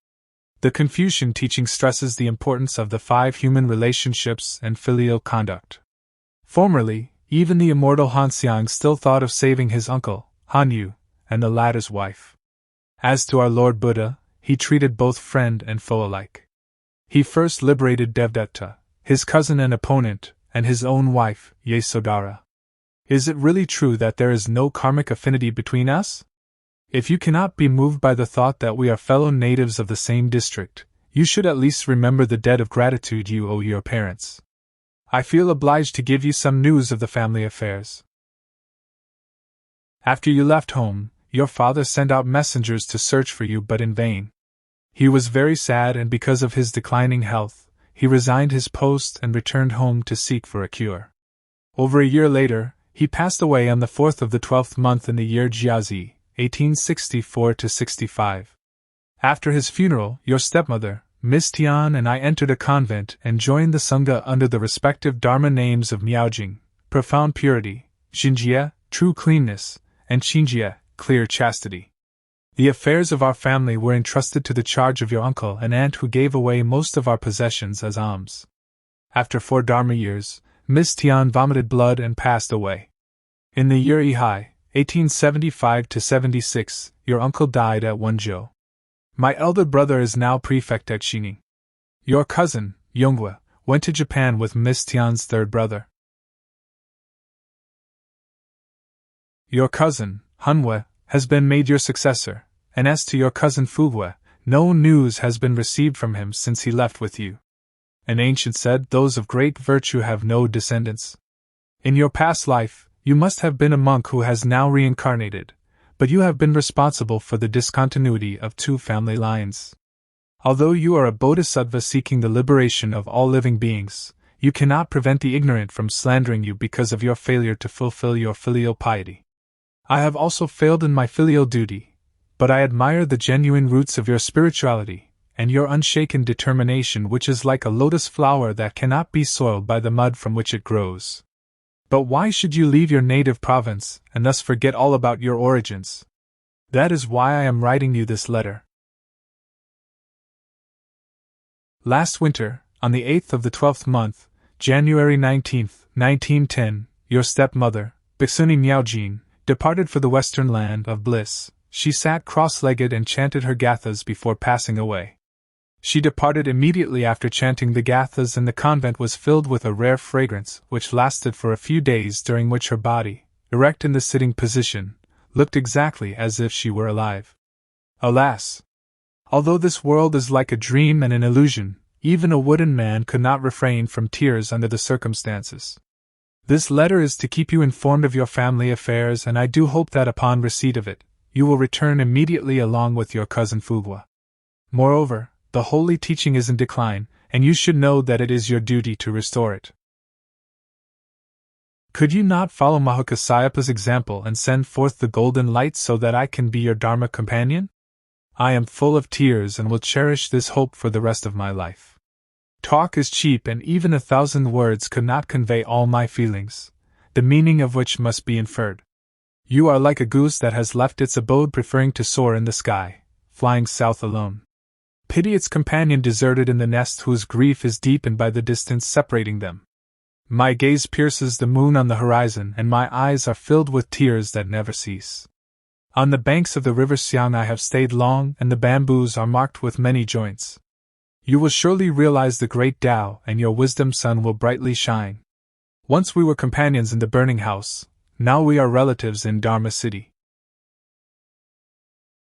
The Confucian teaching stresses the importance of the 5 human relationships and filial conduct. Formerly, even the immortal Han Xiang still thought of saving his uncle, Han Yu, and the latter's wife. As to our Lord Buddha, he treated both friend and foe alike. He first liberated Devdatta, his cousin and opponent, and his own wife, Yasodhara. Is it really true that there is no karmic affinity between us? If you cannot be moved by the thought that we are fellow natives of the same district, you should at least remember the debt of gratitude you owe your parents. I feel obliged to give you some news of the family affairs. After you left home, your father sent out messengers to search for you, but in vain. He was very sad, and because of his declining health, he resigned his post and returned home to seek for a cure. Over a year later, he passed away on the 4th of the 12th month in the year Jiazi, 1864–65. After his funeral, your stepmother, Miss Tian, and I entered a convent and joined the Sangha under the respective Dharma names of Miaojing, profound purity, Xinjie, true cleanness, and Qinjie, clear chastity. The affairs of our family were entrusted to the charge of your uncle and aunt, who gave away most of our possessions as alms. After 4 Dharma years, Miss Tian vomited blood and passed away. In the year Ihai, 1875–76, your uncle died at Wenzhou. My elder brother is now prefect at Xining. Your cousin, Yonghua, went to Japan with Miss Tian's 3rd brother. Your cousin, Hunhua, has been made your successor, and as to your cousin Fuhua, no news has been received from him since he left with you. An ancient said those of great virtue have no descendants. In your past life, you must have been a monk who has now reincarnated, but you have been responsible for the discontinuity of 2 family lines. Although you are a bodhisattva seeking the liberation of all living beings, you cannot prevent the ignorant from slandering you because of your failure to fulfill your filial piety. I have also failed in my filial duty, but I admire the genuine roots of your spirituality, and your unshaken determination, which is like a lotus flower that cannot be soiled by the mud from which it grows. But why should you leave your native province, and thus forget all about your origins? That is why I am writing you this letter. Last winter, on the 8th of the 12th month, January 19th, 1910, your stepmother, Bhikshuni Miaojing, departed for the western land of bliss. She sat cross-legged and chanted her gathas before passing away. She departed immediately after chanting the gathas, and the convent was filled with a rare fragrance which lasted for a few days, during which her body, erect in the sitting position, looked exactly as if she were alive. Alas! Although this world is like a dream and an illusion, even a wooden man could not refrain from tears under the circumstances. This letter is to keep you informed of your family affairs, and I do hope that upon receipt of it, you will return immediately along with your cousin Fuhua. Moreover, the holy teaching is in decline, and you should know that it is your duty to restore it. Could you not follow Mahakassayappa's example and send forth the golden light so that I can be your Dharma companion? I am full of tears and will cherish this hope for the rest of my life. Talk is cheap, and even 1,000 words could not convey all my feelings. the meaning of which must be inferred. You are like a goose that has left its abode, preferring to soar in the sky, flying south alone. Pity its companion deserted in the nest, whose grief is deepened by the distance separating them. My gaze pierces the moon on the horizon, and my eyes are filled with tears that never cease. On the banks of the river Xiang I have stayed long, and the bamboos are marked with many joints. You will surely realize the great Tao, and your wisdom sun will brightly shine. Once we were companions in the burning house, now we are relatives in Dharma City.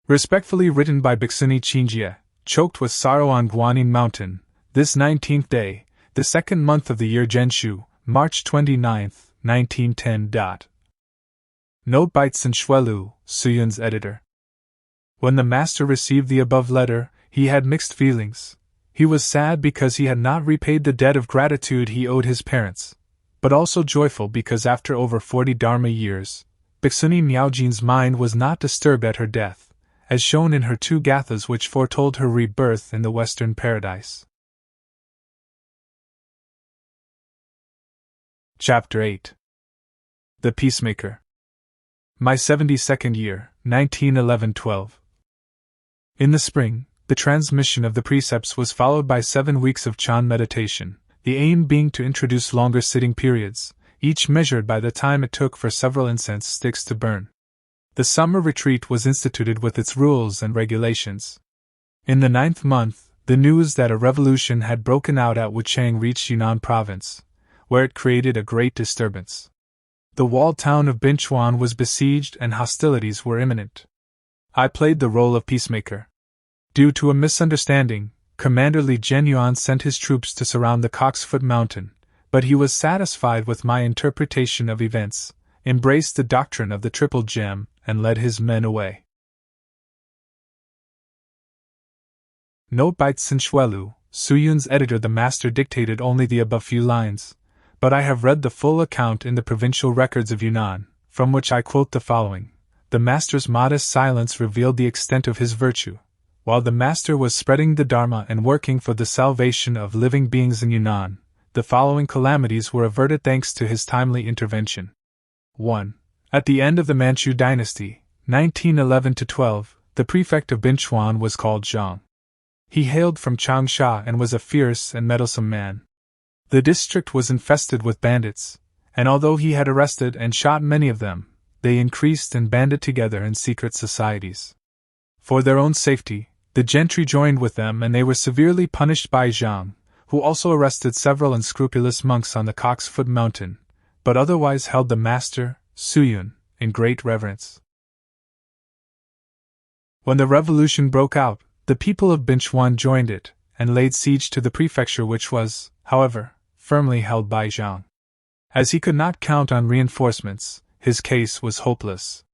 Respectfully written by Bhixuni Chinjie, choked with sorrow on Guanyin Mountain, this 19th day, the second month of the year Zhenshu, March 29, 1910. Note by Tsun Shuelu, Hsu-yun's editor. When the master received the above letter, he had mixed feelings. He was sad because he had not repaid the debt of gratitude he owed his parents, but also joyful because after over 40 Dharma years, Bhixuni Miaojin's mind was not disturbed at her death, as shown in her 2 gathas which foretold her rebirth in the Western Paradise. Chapter 8. The Peacemaker. My 72nd year, 1911-12. In the spring, the transmission of the precepts was followed by 7 weeks of Chan meditation, the aim being to introduce longer sitting periods, each measured by the time it took for several incense sticks to burn. The summer retreat was instituted with its rules and regulations. In the 9th month, the news that a revolution had broken out at Wuchang reached Yunnan province, where it created a great disturbance. The walled town of Binchuan was besieged and hostilities were imminent. I played the role of peacemaker. Due to a misunderstanding, Commander Li Zhenyuan sent his troops to surround the Coxfoot Mountain, but he was satisfied with my interpretation of events, embraced the doctrine of the Triple Gem, and led his men away. Note by Tsun Shuelu, Hsu-yun's editor. The master dictated only the above few lines, but I have read the full account in the provincial records of Yunnan, from which I quote the following. The master's modest silence revealed the extent of his virtue. While the master was spreading the Dharma and working for the salvation of living beings in Yunnan, the following calamities were averted thanks to his timely intervention. 1. At the end of the Manchu dynasty, 1911-12, the prefect of Binchuan was called Zhang. He hailed from Changsha and was a fierce and meddlesome man. The district was infested with bandits, and although he had arrested and shot many of them, they increased and banded together in secret societies. For their own safety, the gentry joined with them and they were severely punished by Zhang, who also arrested several unscrupulous monks on the Coxfoot Mountain, but otherwise held the master, Hsu-yun, in great reverence. When the revolution broke out, the people of Binchuan joined it, and laid siege to the prefecture, which was, however, firmly held by Zhang. As he could not count on reinforcements, his case was hopeless.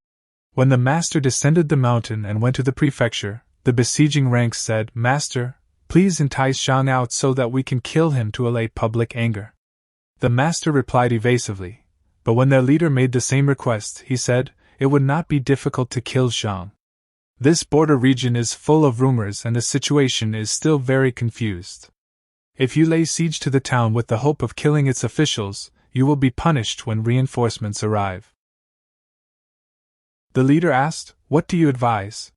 When the master descended the mountain and went to the prefecture, the besieging ranks said, "Master, please entice Zhang out so that we can kill him to allay public anger." The master replied evasively, but when their leader made the same request, he said, "It would not be difficult to kill Zhang. This border region is full of rumors and the situation is still very confused. If you lay siege to the town with the hope of killing its officials, you will be punished when reinforcements arrive." The leader asked, "What do you advise?"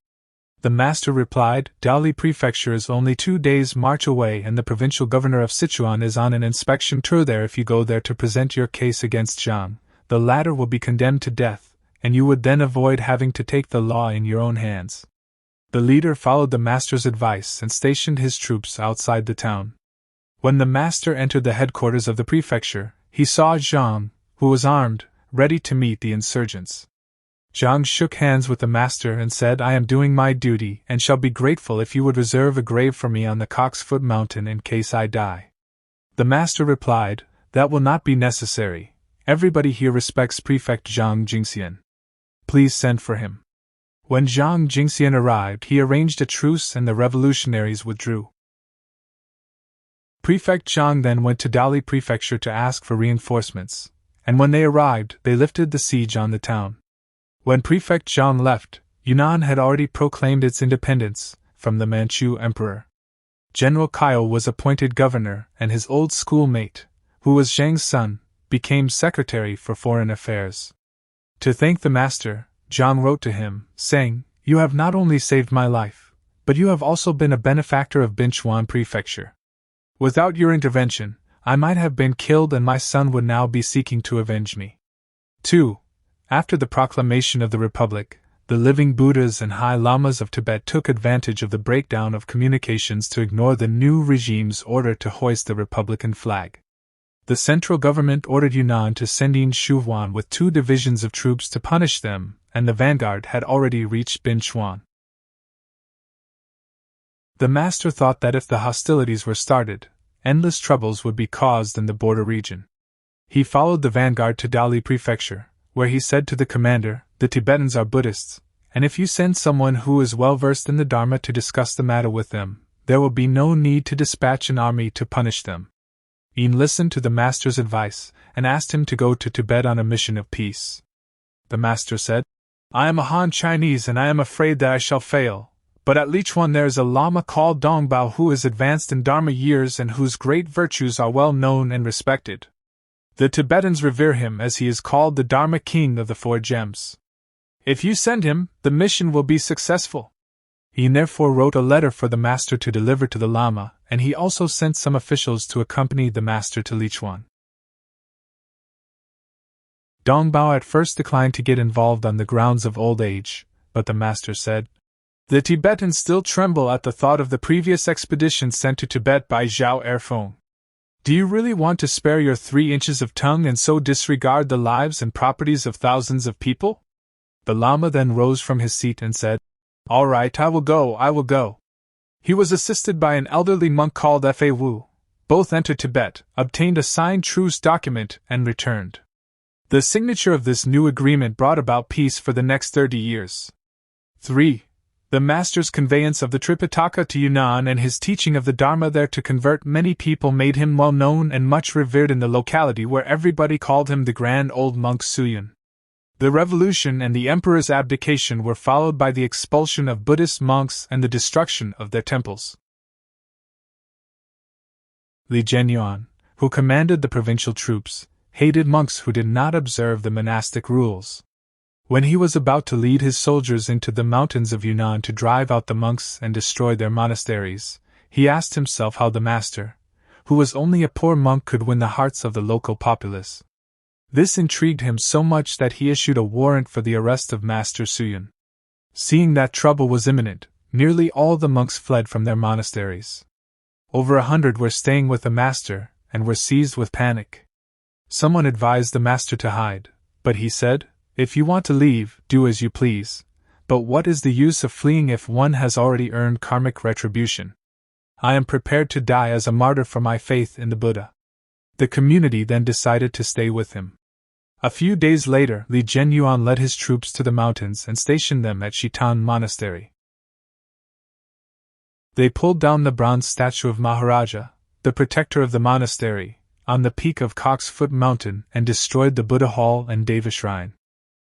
The master replied, "Dali Prefecture is only 2 days' march away and the provincial governor of Sichuan is on an inspection tour there. If you go there to present your case against Zhang, the latter will be condemned to death, and you would then avoid having to take the law in your own hands." The leader followed the master's advice and stationed his troops outside the town. When the master entered the headquarters of the prefecture, he saw Zhang, who was armed, ready to meet the insurgents. Zhang shook hands with the master and said, "I am doing my duty and shall be grateful if you would reserve a grave for me on the Coxfoot Mountain in case I die." The master replied, "That will not be necessary. Everybody here respects Prefect Zhang Jingxian. Please send for him." When Zhang Jingxian arrived, he arranged a truce and the revolutionaries withdrew. Prefect Zhang then went to Dali Prefecture to ask for reinforcements, and when they arrived, they lifted the siege on the town. When Prefect Zhang left, Yunnan had already proclaimed its independence from the Manchu emperor. General Kyle was appointed governor, and his old schoolmate, who was Zhang's son, became Secretary for Foreign Affairs. To thank the master, Zhang wrote to him, saying, "You have not only saved my life, but you have also been a benefactor of Binchuan Prefecture. Without your intervention, I might have been killed and my son would now be seeking to avenge me." 2. After the proclamation of the Republic, the living Buddhas and High Lamas of Tibet took advantage of the breakdown of communications to ignore the new regime's order to hoist the Republican flag. The central government ordered Yunnan to send in Hsu-yun with 2 divisions of troops to punish them, and the vanguard had already reached Binchuan. The master thought that if the hostilities were started, endless troubles would be caused in the border region. He followed the vanguard to Dali Prefecture, where he said to the commander, "The Tibetans are Buddhists, and if you send someone who is well versed in the Dharma to discuss the matter with them, there will be no need to dispatch an army to punish them." Yin listened to the master's advice and asked him to go to Tibet on a mission of peace. The master said, "I am a Han Chinese and I am afraid that I shall fail, but at Lichuan there is a Lama called Dongbao who is advanced in Dharma years and whose great virtues are well known and respected. The Tibetans revere him as he is called the Dharma King of the 4 Gems. If you send him, the mission will be successful." He therefore wrote a letter for the master to deliver to the Lama, and he also sent some officials to accompany the master to Lichuan. Dongbao at first declined to get involved on the grounds of old age, but the master said, "The Tibetans still tremble at the thought of the previous expedition sent to Tibet by Zhao Erfeng. Do you really want to spare your 3 inches of tongue and so disregard the lives and properties of thousands of people?" The Lama then rose from his seat and said, "All right, I will go. He was assisted by an elderly monk called Fa Wu. Both entered Tibet, obtained a signed truce document, and returned. The signature of this new agreement brought about peace for the next 30 years. 3. The master's conveyance of the Tripitaka to Yunnan and his teaching of the Dharma there to convert many people made him well known and much revered in the locality where everybody called him the grand old monk Hsu-yun. The revolution and the emperor's abdication were followed by the expulsion of Buddhist monks and the destruction of their temples." Li Zhenyuan, who commanded the provincial troops, hated monks who did not observe the monastic rules. When he was about to lead his soldiers into the mountains of Yunnan to drive out the monks and destroy their monasteries, he asked himself how the master, who was only a poor monk, could win the hearts of the local populace. This intrigued him so much that he issued a warrant for the arrest of Master Hsu-yun. Seeing that trouble was imminent, nearly all the monks fled from their monasteries. Over 100 were staying with the master, and were seized with panic. Someone advised the master to hide, but he said, "If you want to leave, do as you please, but what is the use of fleeing if one has already earned karmic retribution? I am prepared to die as a martyr for my faith in the Buddha." The community then decided to stay with him. A few days later, Li Zhenyuan led his troops to the mountains and stationed them at Shitan Monastery. They pulled down the bronze statue of Maharaja, the protector of the monastery, on the peak of Cock's Foot Mountain and destroyed the Buddha Hall and Deva Shrine.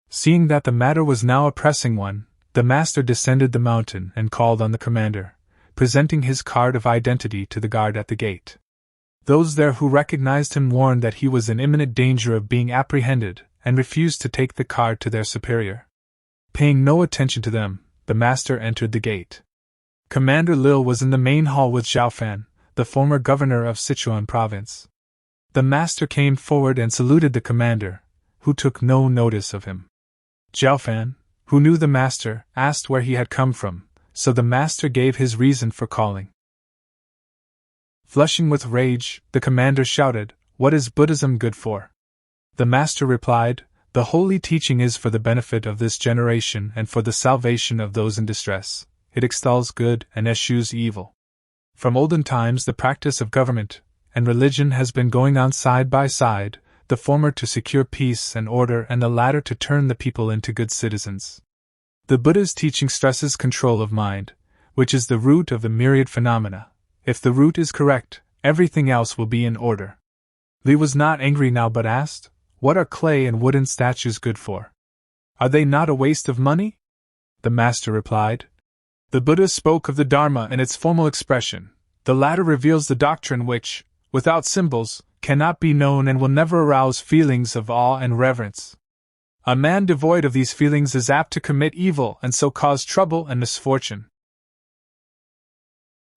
Seeing that the matter was now a pressing one, the master descended the mountain and called on the commander, presenting his card of identity to the guard at the gate. Those there who recognized him warned that he was in imminent danger of being apprehended, and refused to take the card to their superior. Paying no attention to them, the master entered the gate. Commander Lil was in the main hall with Zhao Fan, the former governor of Sichuan province. The master came forward and saluted the commander, who took no notice of him. Zhao Fan, who knew the master, asked where he had come from, so the master gave his reason for calling. Flushing with rage, the commander shouted, "What is Buddhism good for?" The master replied, "The holy teaching is for the benefit of this generation and for the salvation of those in distress. It extols good and eschews evil. From olden times the practice of government and religion has been going on side by side, the former to secure peace and order and the latter to turn the people into good citizens. The Buddha's teaching stresses control of mind, which is the root of the myriad phenomena. If the root is correct, everything else will be in order." Li was not angry now but asked, "What are clay and wooden statues good for? Are they not a waste of money?" The master replied, "The Buddha spoke of the Dharma and its formal expression. The latter reveals the doctrine which, without symbols, cannot be known and will never arouse feelings of awe and reverence. A man devoid of these feelings is apt to commit evil and so cause trouble and misfortune.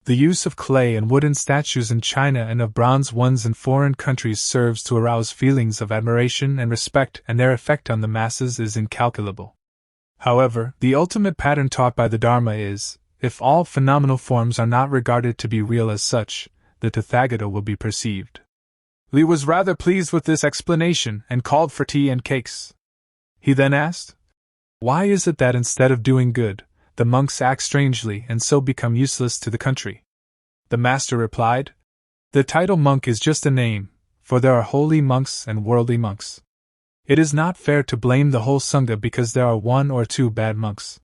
The use of clay and wooden statues in China and of bronze ones in foreign countries serves to arouse feelings of admiration and respect, and their effect on the masses is incalculable. However, the ultimate pattern taught by the Dharma is, if all phenomenal forms are not regarded to be real as such, the Tathagata will be perceived. Li was rather pleased with this explanation and called for tea and cakes. He then asked, "Why is it that instead of doing good, the monks act strangely and so become useless to the country?" The master replied, "The title monk is just a name, for there are holy monks and worldly monks. It is not fair to blame the whole Sangha because there are one or two bad monks.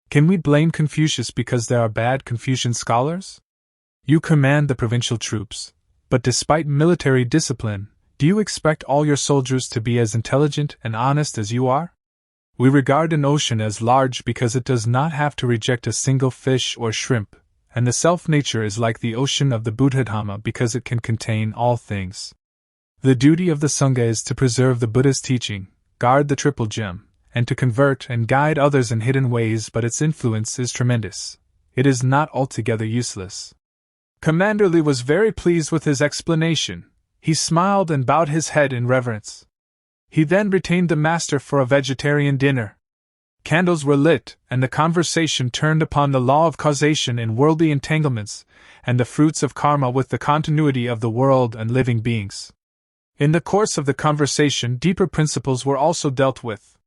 Can we blame Confucius because there are bad Confucian scholars? You command the provincial troops, but despite military discipline, do you expect all your soldiers to be as intelligent and honest as you are? We regard an ocean as large because it does not have to reject a single fish or shrimp, and the self-nature is like the ocean of the Buddhadhamma because it can contain all things. The duty of the Sangha is to preserve the Buddha's teaching, guard the triple gem, and to convert and guide others in hidden ways, but its influence is tremendous. It is not altogether useless." Commander Li was very pleased with his explanation. He smiled and bowed his head in reverence. He then retained the master for a vegetarian dinner. Candles were lit, and the conversation turned upon the law of causation in worldly entanglements, and the fruits of karma with the continuity of the world and living beings. In the course of the conversation, deeper principles were also dealt with.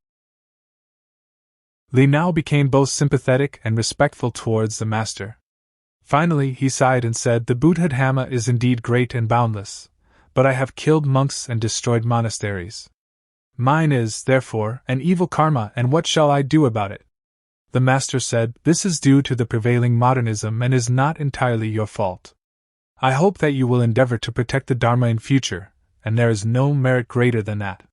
Li now became both sympathetic and respectful towards the master. Finally, he sighed and said, "The Buddhadhamma is indeed great and boundless, but I have killed monks and destroyed monasteries. Mine is, therefore, an evil karma, and what shall I do about it?" The master said, "This is due to the prevailing modernism and is not entirely your fault. I hope that you will endeavor to protect the Dharma in future, and there is no merit greater than that."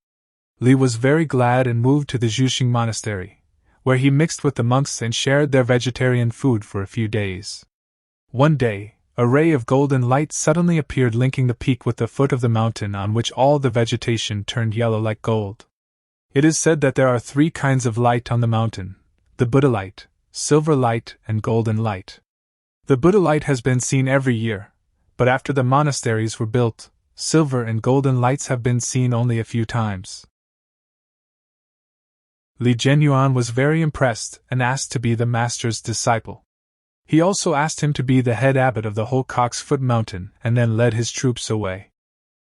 Li was very glad and moved to the Zhuxing Monastery, where he mixed with the monks and shared their vegetarian food for a few days. One day, a ray of golden light suddenly appeared linking the peak with the foot of the mountain on which all the vegetation turned yellow like gold. It is said that there are three kinds of light on the mountain: the Buddha light, silver light, and golden light. The Buddha light has been seen every year, but after the monasteries were built, silver and golden lights have been seen only a few times. Li Zhenyuan was very impressed and asked to be the master's disciple. He also asked him to be the head abbot of the whole Cock's Foot Mountain and then led his troops away.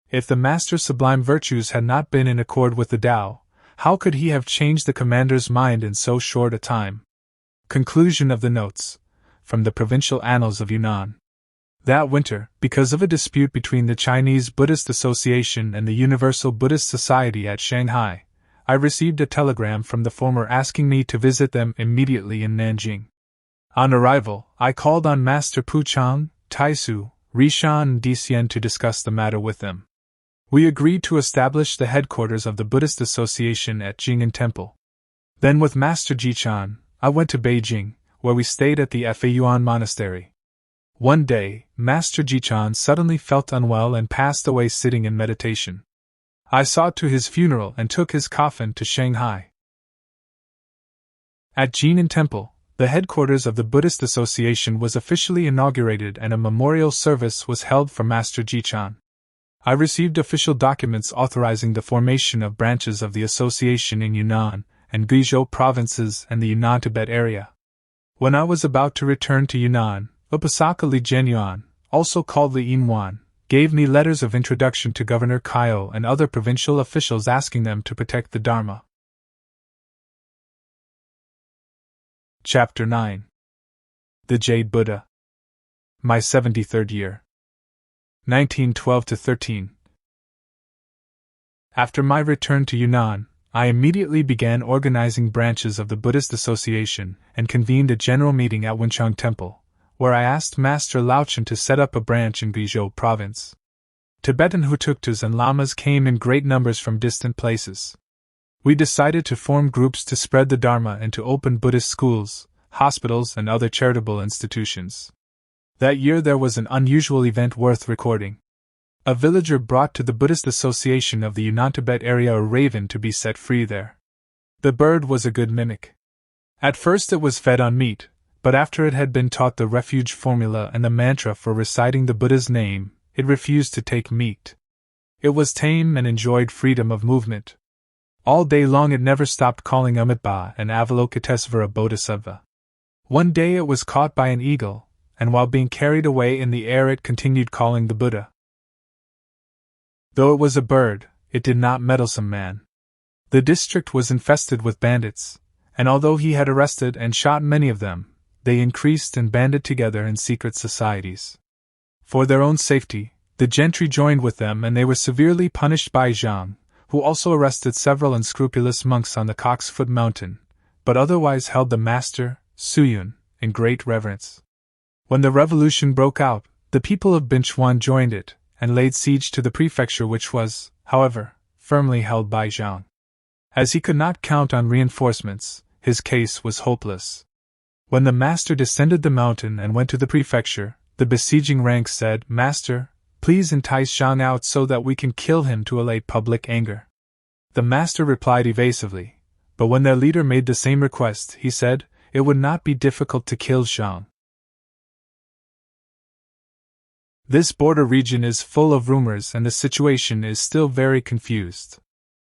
If the master's sublime virtues had not been in accord with the Tao, how could he have changed the commander's mind in so short a time? Conclusion of the notes, from the Provincial Annals of Yunnan. That winter, because of a dispute between the Chinese Buddhist Association and the Universal Buddhist Society at Shanghai, I received a telegram from the former asking me to visit them immediately in Nanjing. On arrival, I called on Master Puchang, Taisu, Rishan and Dixien to discuss the matter with them. We agreed to establish the headquarters of the Buddhist Association at Jing'an Temple. Then with Master Jichan, I went to Beijing, where we stayed at the XUYUN Monastery. One day, Master Jichan suddenly felt unwell and passed away sitting in meditation. I saw to his funeral and took his coffin to Shanghai. At Jing'an Temple, the headquarters of the Buddhist Association was officially inaugurated and a memorial service was held for Master Jichan. I received official documents authorizing the formation of branches of the association in Yunnan and Guizhou provinces and the Yunnan-Tibet area. When I was about to return to Yunnan, Upasaka Li Zhenyuan, also called Li Yinwan, gave me letters of introduction to Governor Kaio and other provincial officials asking them to protect the Dharma. Chapter 9. The Jade Buddha. My 73rd year. 1912-13. After my return to Yunnan, I immediately began organizing branches of the Buddhist Association and convened a general meeting at Wenchang Temple, where I asked Master Laochen to set up a branch in Guizhou province. Tibetan Hutuktus and Lamas came in great numbers from distant places. We decided to form groups to spread the Dharma and to open Buddhist schools, hospitals, and other charitable institutions. That year there was an unusual event worth recording. A villager brought to the Buddhist Association of the Yunnan Tibet area a raven to be set free there. The bird was a good mimic. At first it was fed on meat, but after it had been taught the refuge formula and the mantra for reciting the Buddha's name, it refused to take meat. It was tame and enjoyed freedom of movement. All day long it never stopped calling Amitabha and Avalokitesvara Bodhisattva. One day it was caught by an eagle, and while being carried away in the air it continued calling the Buddha. Though it was a bird, it did not meddlesome man. The district was infested with bandits, and although he had arrested and shot many of them, they increased and banded together in secret societies. For their own safety, the gentry joined with them and they were severely punished by Zhang, who also arrested several unscrupulous monks on the Cock's Foot Mountain, but otherwise held the master, Hsu-yun, in great reverence. When the revolution broke out, the people of Binchuan joined it, and laid siege to the prefecture which was, however, firmly held by Zhang. As he could not count on reinforcements, his case was hopeless. When the master descended the mountain and went to the prefecture, the besieging ranks said, "Master, please entice Zhang out so that we can kill him to allay public anger." The master replied evasively, but when their leader made the same request, he said, it would not be difficult to kill Zhang. This border region is full of rumors and the situation is still very confused.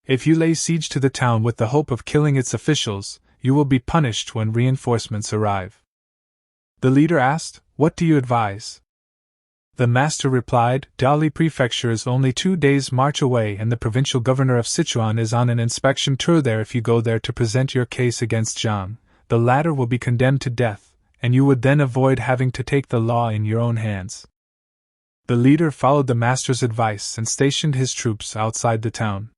If you lay siege to the town with the hope of killing its officials, you will be punished when reinforcements arrive. The leader asked, "What do you advise?" The master replied, Dali Prefecture is only 2 days' march away and the provincial governor of Sichuan is on an inspection tour there. If you go there to present your case against Zhang, the latter will be condemned to death, and you would then avoid having to take the law in your own hands. The leader followed the master's advice and stationed his troops outside the town.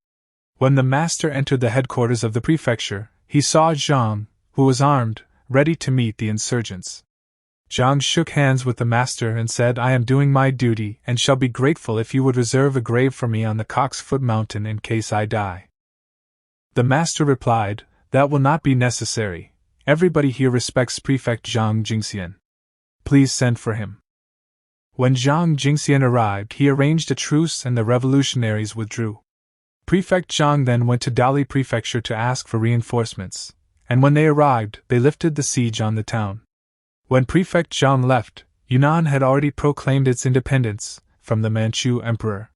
When the master entered the headquarters of the prefecture, he saw Zhang, who was armed, ready to meet the insurgents. Zhang shook hands with the master and said, "I am doing my duty and shall be grateful if you would reserve a grave for me on the Cock's Foot Mountain in case I die." The master replied, "That will not be necessary. Everybody here respects Prefect Zhang Jingxian. Please send for him." When Zhang Jingxian arrived, he arranged a truce and the revolutionaries withdrew. Prefect Zhang then went to Dali Prefecture to ask for reinforcements, and when they arrived, they lifted the siege on the town. When Prefect Zhang left, Yunnan had already proclaimed its independence from the Manchu Emperor.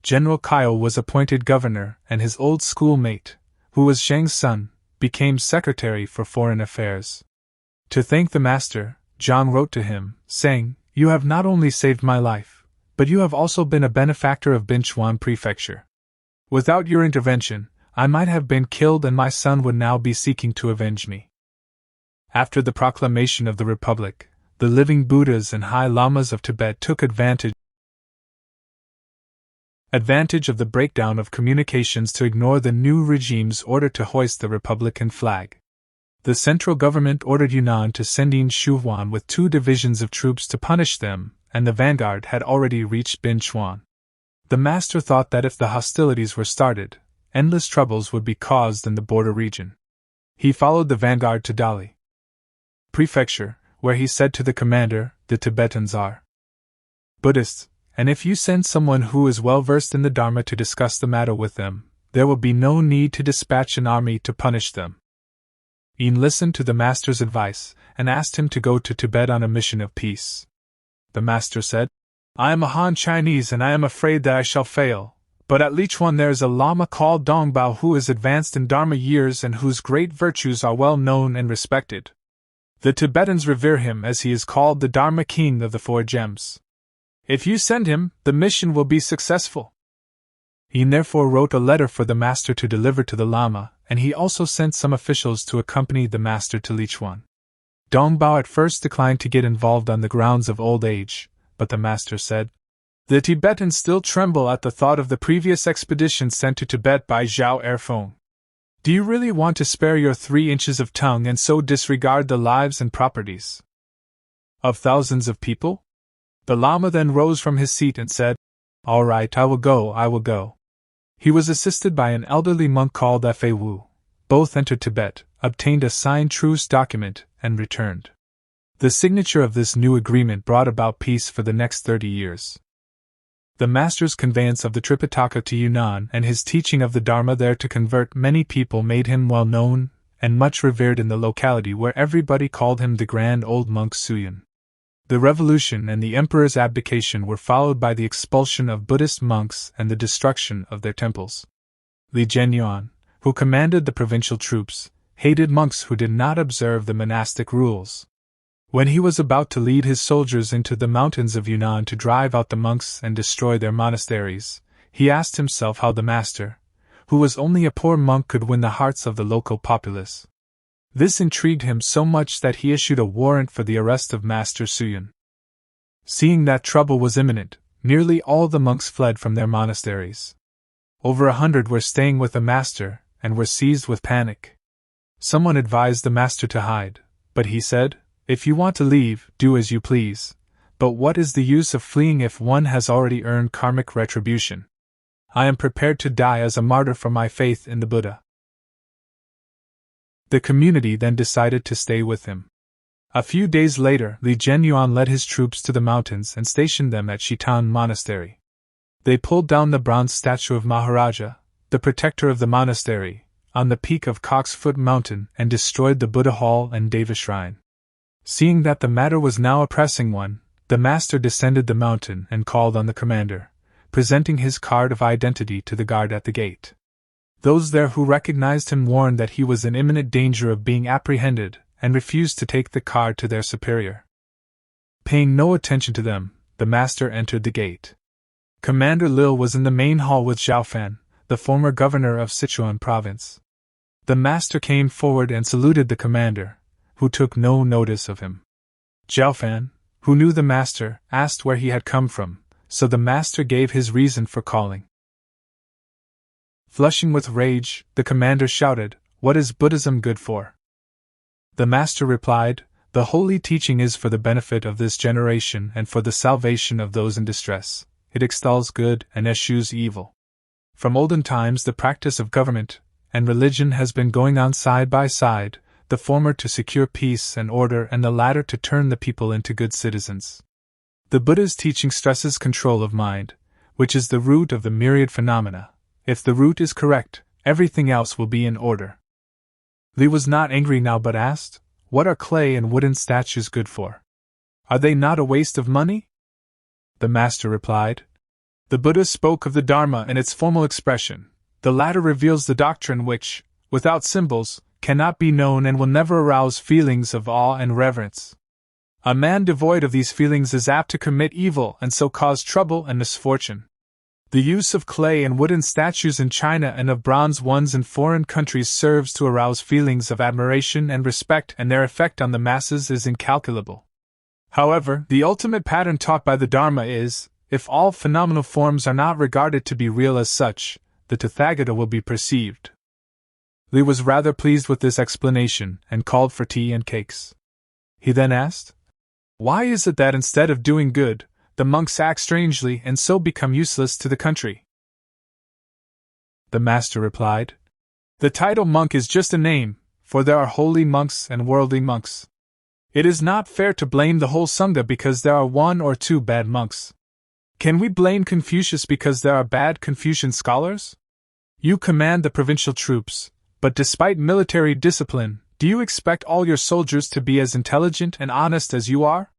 General Kyle was appointed governor, and his old schoolmate, who was Zheng's son, became secretary for foreign affairs. To thank the master, Zhang wrote to him, saying, "You have not only saved my life, but you have also been a benefactor of Binchuan Prefecture. Without your intervention, I might have been killed and my son would now be seeking to avenge me." After the proclamation of the Republic, the living Buddhas and High Lamas of Tibet took advantage of the breakdown of communications to ignore the new regime's order to hoist the Republican flag. The central government ordered Yunnan to send in Shu-Huan with 2 divisions of troops to punish them, and the vanguard had already reached Binchuan. The master thought that if the hostilities were started, endless troubles would be caused in the border region. He followed the vanguard to Dali Prefecture, where he said to the commander, "The Tibetans are Buddhists, and if you send someone who is well versed in the Dharma to discuss the matter with them, there will be no need to dispatch an army to punish them." Yin listened to the master's advice and asked him to go to Tibet on a mission of peace. The master said, "I am a Han Chinese and I am afraid that I shall fail, but at Lichuan there is a Lama called Dongbao who is advanced in Dharma years and whose great virtues are well known and respected. The Tibetans revere him as he is called the Dharma King of the 4 Gems. If you send him, the mission will be successful." Yin therefore wrote a letter for the master to deliver to the Lama, and he also sent some officials to accompany the master to Lichuan. Dongbao at first declined to get involved on the grounds of old age, but the master said, "The Tibetans still tremble at the thought of the previous expedition sent to Tibet by Zhao Erfeng. Do you really want to spare your 3 inches of tongue and so disregard the lives and properties of thousands of people?" The Lama then rose from his seat and said, "All right, I will go. He was assisted by an elderly monk called Fa Wu. Both entered Tibet, obtained a signed truce document, and returned. The signature of this new agreement brought about peace for the next 30 years. The master's conveyance of the Tripitaka to Yunnan and his teaching of the Dharma there to convert many people made him well known and much revered in the locality, where everybody called him the grand old monk Hsu-yun. The revolution and the emperor's abdication were followed by the expulsion of Buddhist monks and the destruction of their temples. Li Zhenyuan, who commanded the provincial troops, hated monks who did not observe the monastic rules. When he was about to lead his soldiers into the mountains of Yunnan to drive out the monks and destroy their monasteries, he asked himself how the master, who was only a poor monk, could win the hearts of the local populace. This intrigued him so much that he issued a warrant for the arrest of Master Hsu-yun. Seeing that trouble was imminent, nearly all the monks fled from their monasteries. Over 100 were staying with the master, and were seized with panic. Someone advised the master to hide, but he said, "If you want to leave, do as you please. But what is the use of fleeing if one has already earned karmic retribution? I am prepared to die as a martyr for my faith in the Buddha." The community then decided to stay with him. A few days later, Li Zhenyuan led his troops to the mountains and stationed them at Shitan Monastery. They pulled down the bronze statue of Maharaja, the protector of the monastery, on the peak of Cock's Foot Mountain and destroyed the Buddha Hall and Deva Shrine. Seeing that the matter was now a pressing one, the master descended the mountain and called on the commander, presenting his card of identity to the guard at the gate. Those there who recognized him warned that he was in imminent danger of being apprehended, and refused to take the card to their superior. Paying no attention to them, the master entered the gate. Commander Lil was in the main hall with Zhaofan, the former governor of Sichuan province. The master came forward and saluted the commander, who took no notice of him. Zhaofan, who knew the master, asked where he had come from, so the master gave his reason for calling. Flushing with rage, the commander shouted, "What is Buddhism good for?" The master replied, "The holy teaching is for the benefit of this generation and for the salvation of those in distress. It extols good and eschews evil. From olden times the practice of government and religion has been going on side by side, the former to secure peace and order and the latter to turn the people into good citizens. The Buddha's teaching stresses control of mind, which is the root of the myriad phenomena. If the root is correct, everything else will be in order." Li was not angry now but asked, "What are clay and wooden statues good for? Are they not a waste of money?" The master replied, "The Buddha spoke of the Dharma in its formal expression. The latter reveals the doctrine which, without symbols, cannot be known and will never arouse feelings of awe and reverence. A man devoid of these feelings is apt to commit evil and so cause trouble and misfortune. The use of clay and wooden statues in China and of bronze ones in foreign countries serves to arouse feelings of admiration and respect, and their effect on the masses is incalculable. However, the ultimate pattern taught by the Dharma is, if all phenomenal forms are not regarded to be real as such, the Tathagata will be perceived." Li was rather pleased with this explanation and called for tea and cakes. He then asked, "Why is it that instead of doing good, the monks act strangely and so become useless to the country?" The master replied, "The title monk is just a name, for there are holy monks and worldly monks. It is not fair to blame the whole Sangha because there are one or two bad monks. Can we blame Confucius because there are bad Confucian scholars? You command the provincial troops, but despite military discipline, do you expect all your soldiers to be as intelligent and honest as you are?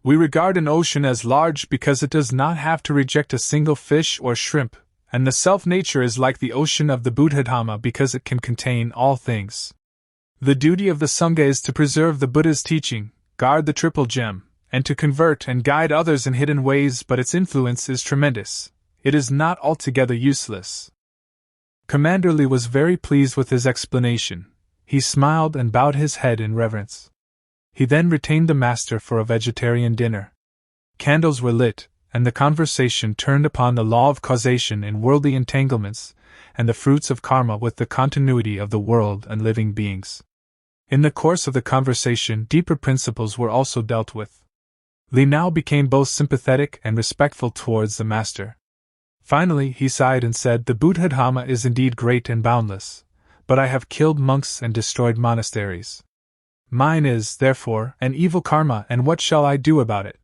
We regard an ocean as large because it does not have to reject a single fish or shrimp, and the self-nature is like the ocean of the Buddhadhamma because it can contain all things. The duty of the Sangha is to preserve the Buddha's teaching, guard the triple gem, and to convert and guide others in hidden ways, but its influence is tremendous. It is not altogether useless." Commander Li was very pleased with his explanation. He smiled and bowed his head in reverence. He then retained the master for a vegetarian dinner. Candles were lit, and the conversation turned upon the law of causation in worldly entanglements, and the fruits of karma with the continuity of the world and living beings. In the course of the conversation, deeper principles were also dealt with. Li now became both sympathetic and respectful towards the master. Finally, he sighed and said, "The Buddhadhamma is indeed great and boundless, but I have killed monks and destroyed monasteries. Mine is, therefore, an evil karma, and what shall I do about it?"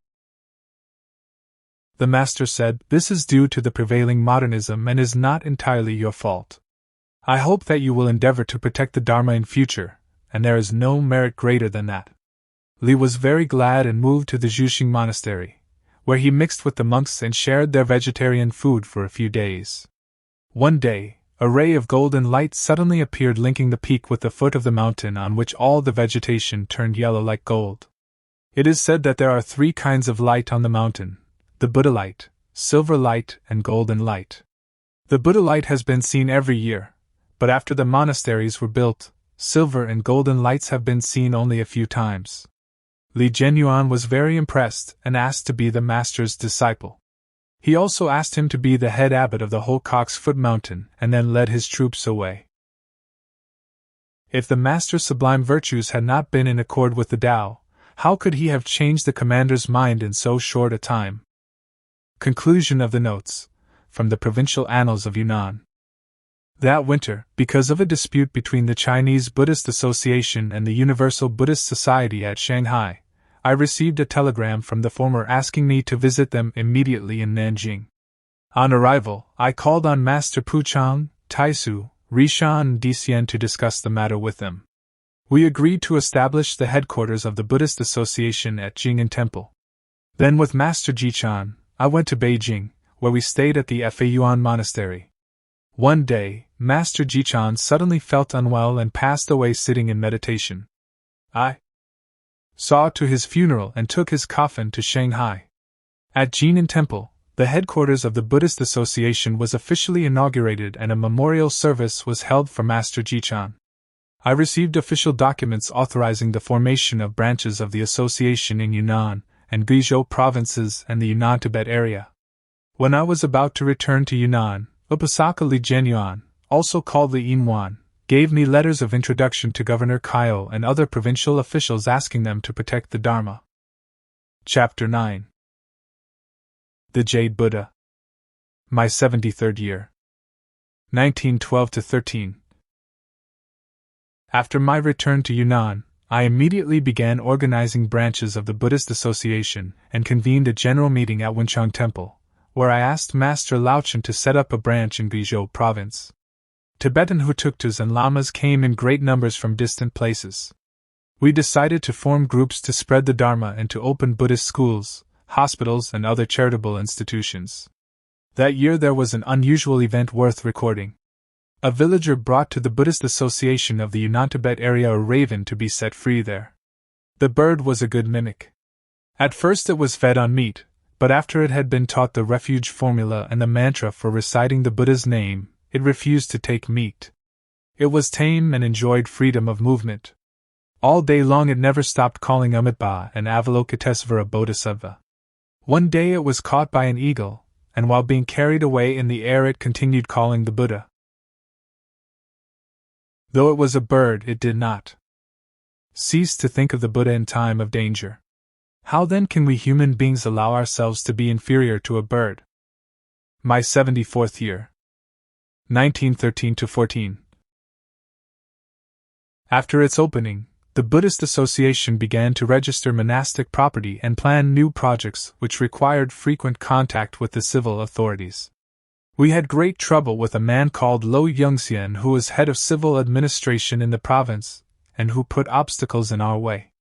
The master said, "This is due to the prevailing modernism and is not entirely your fault. I hope that you will endeavor to protect the Dharma in future, and there is no merit greater than that." Li was very glad and moved to the Zhuxing Monastery, where he mixed with the monks and shared their vegetarian food for a few days. One day, a ray of golden light suddenly appeared linking the peak with the foot of the mountain on which all the vegetation turned yellow like gold. It is said that there are 3 kinds of light on the mountain: the Buddha light, silver light, and golden light. The Buddha light has been seen every year, but after the monasteries were built, silver and golden lights have been seen only a few times. Li Zhenyuan was very impressed and asked to be the master's disciple. He also asked him to be the head abbot of the whole Cock's Foot Mountain and then led his troops away. If the master's sublime virtues had not been in accord with the Tao, how could he have changed the commander's mind in so short a time? Conclusion of the notes, from the Provincial Annals of Yunnan. That winter, because of a dispute between the Chinese Buddhist Association and the Universal Buddhist Society at Shanghai, I received a telegram from the former asking me to visit them immediately in Nanjing. On arrival, I called on Master Puchang, Taisu, Rishan and Disian to discuss the matter with them. We agreed to establish the headquarters of the Buddhist Association at Jing'an Temple. Then with Master Jichan, I went to Beijing, where we stayed at the XUYUN Monastery. One day, Master Jichan suddenly felt unwell and passed away sitting in meditation. I saw to his funeral and took his coffin to Shanghai. At Jing'an Temple, the headquarters of the Buddhist Association was officially inaugurated and a memorial service was held for Master Jichan. I received official documents authorizing the formation of branches of the association in Yunnan and Guizhou provinces and the Yunnan-Tibet area. When I was about to return to Yunnan, Upasaka Li Zhenyuan, also called Li Yinwan, gave me letters of introduction to Governor Kaio and other provincial officials asking them to protect the Dharma. Chapter 9. The Jade Buddha. My 73rd year. 1912-13. After my return to Yunnan, I immediately began organizing branches of the Buddhist Association and convened a general meeting at Wenchang Temple, where I asked Master Laochen to set up a branch in Guizhou province. Tibetan Hutuktus and Lamas came in great numbers from distant places. We decided to form groups to spread the Dharma and to open Buddhist schools, hospitals, and other charitable institutions. That year there was an unusual event worth recording. A villager brought to the Buddhist Association of the Yunnan-Tibet area a raven to be set free there. The bird was a good mimic. At first it was fed on meat, but after it had been taught the refuge formula and the mantra for reciting the Buddha's name, it refused to take meat. It was tame and enjoyed freedom of movement. All day long it never stopped calling Amitabha and Avalokitesvara Bodhisattva. One day it was caught by an eagle, and while being carried away in the air it continued calling the Buddha. Though it was a bird, it did not cease to think of the Buddha in time of danger. How then can we human beings allow ourselves to be inferior to a bird? My 74th year. 1913-14. After its opening, the Buddhist Association began to register monastic property and plan new projects which required frequent contact with the civil authorities. We had great trouble with a man called Lo Yongxian who was head of civil administration in the province, and who put obstacles in our way.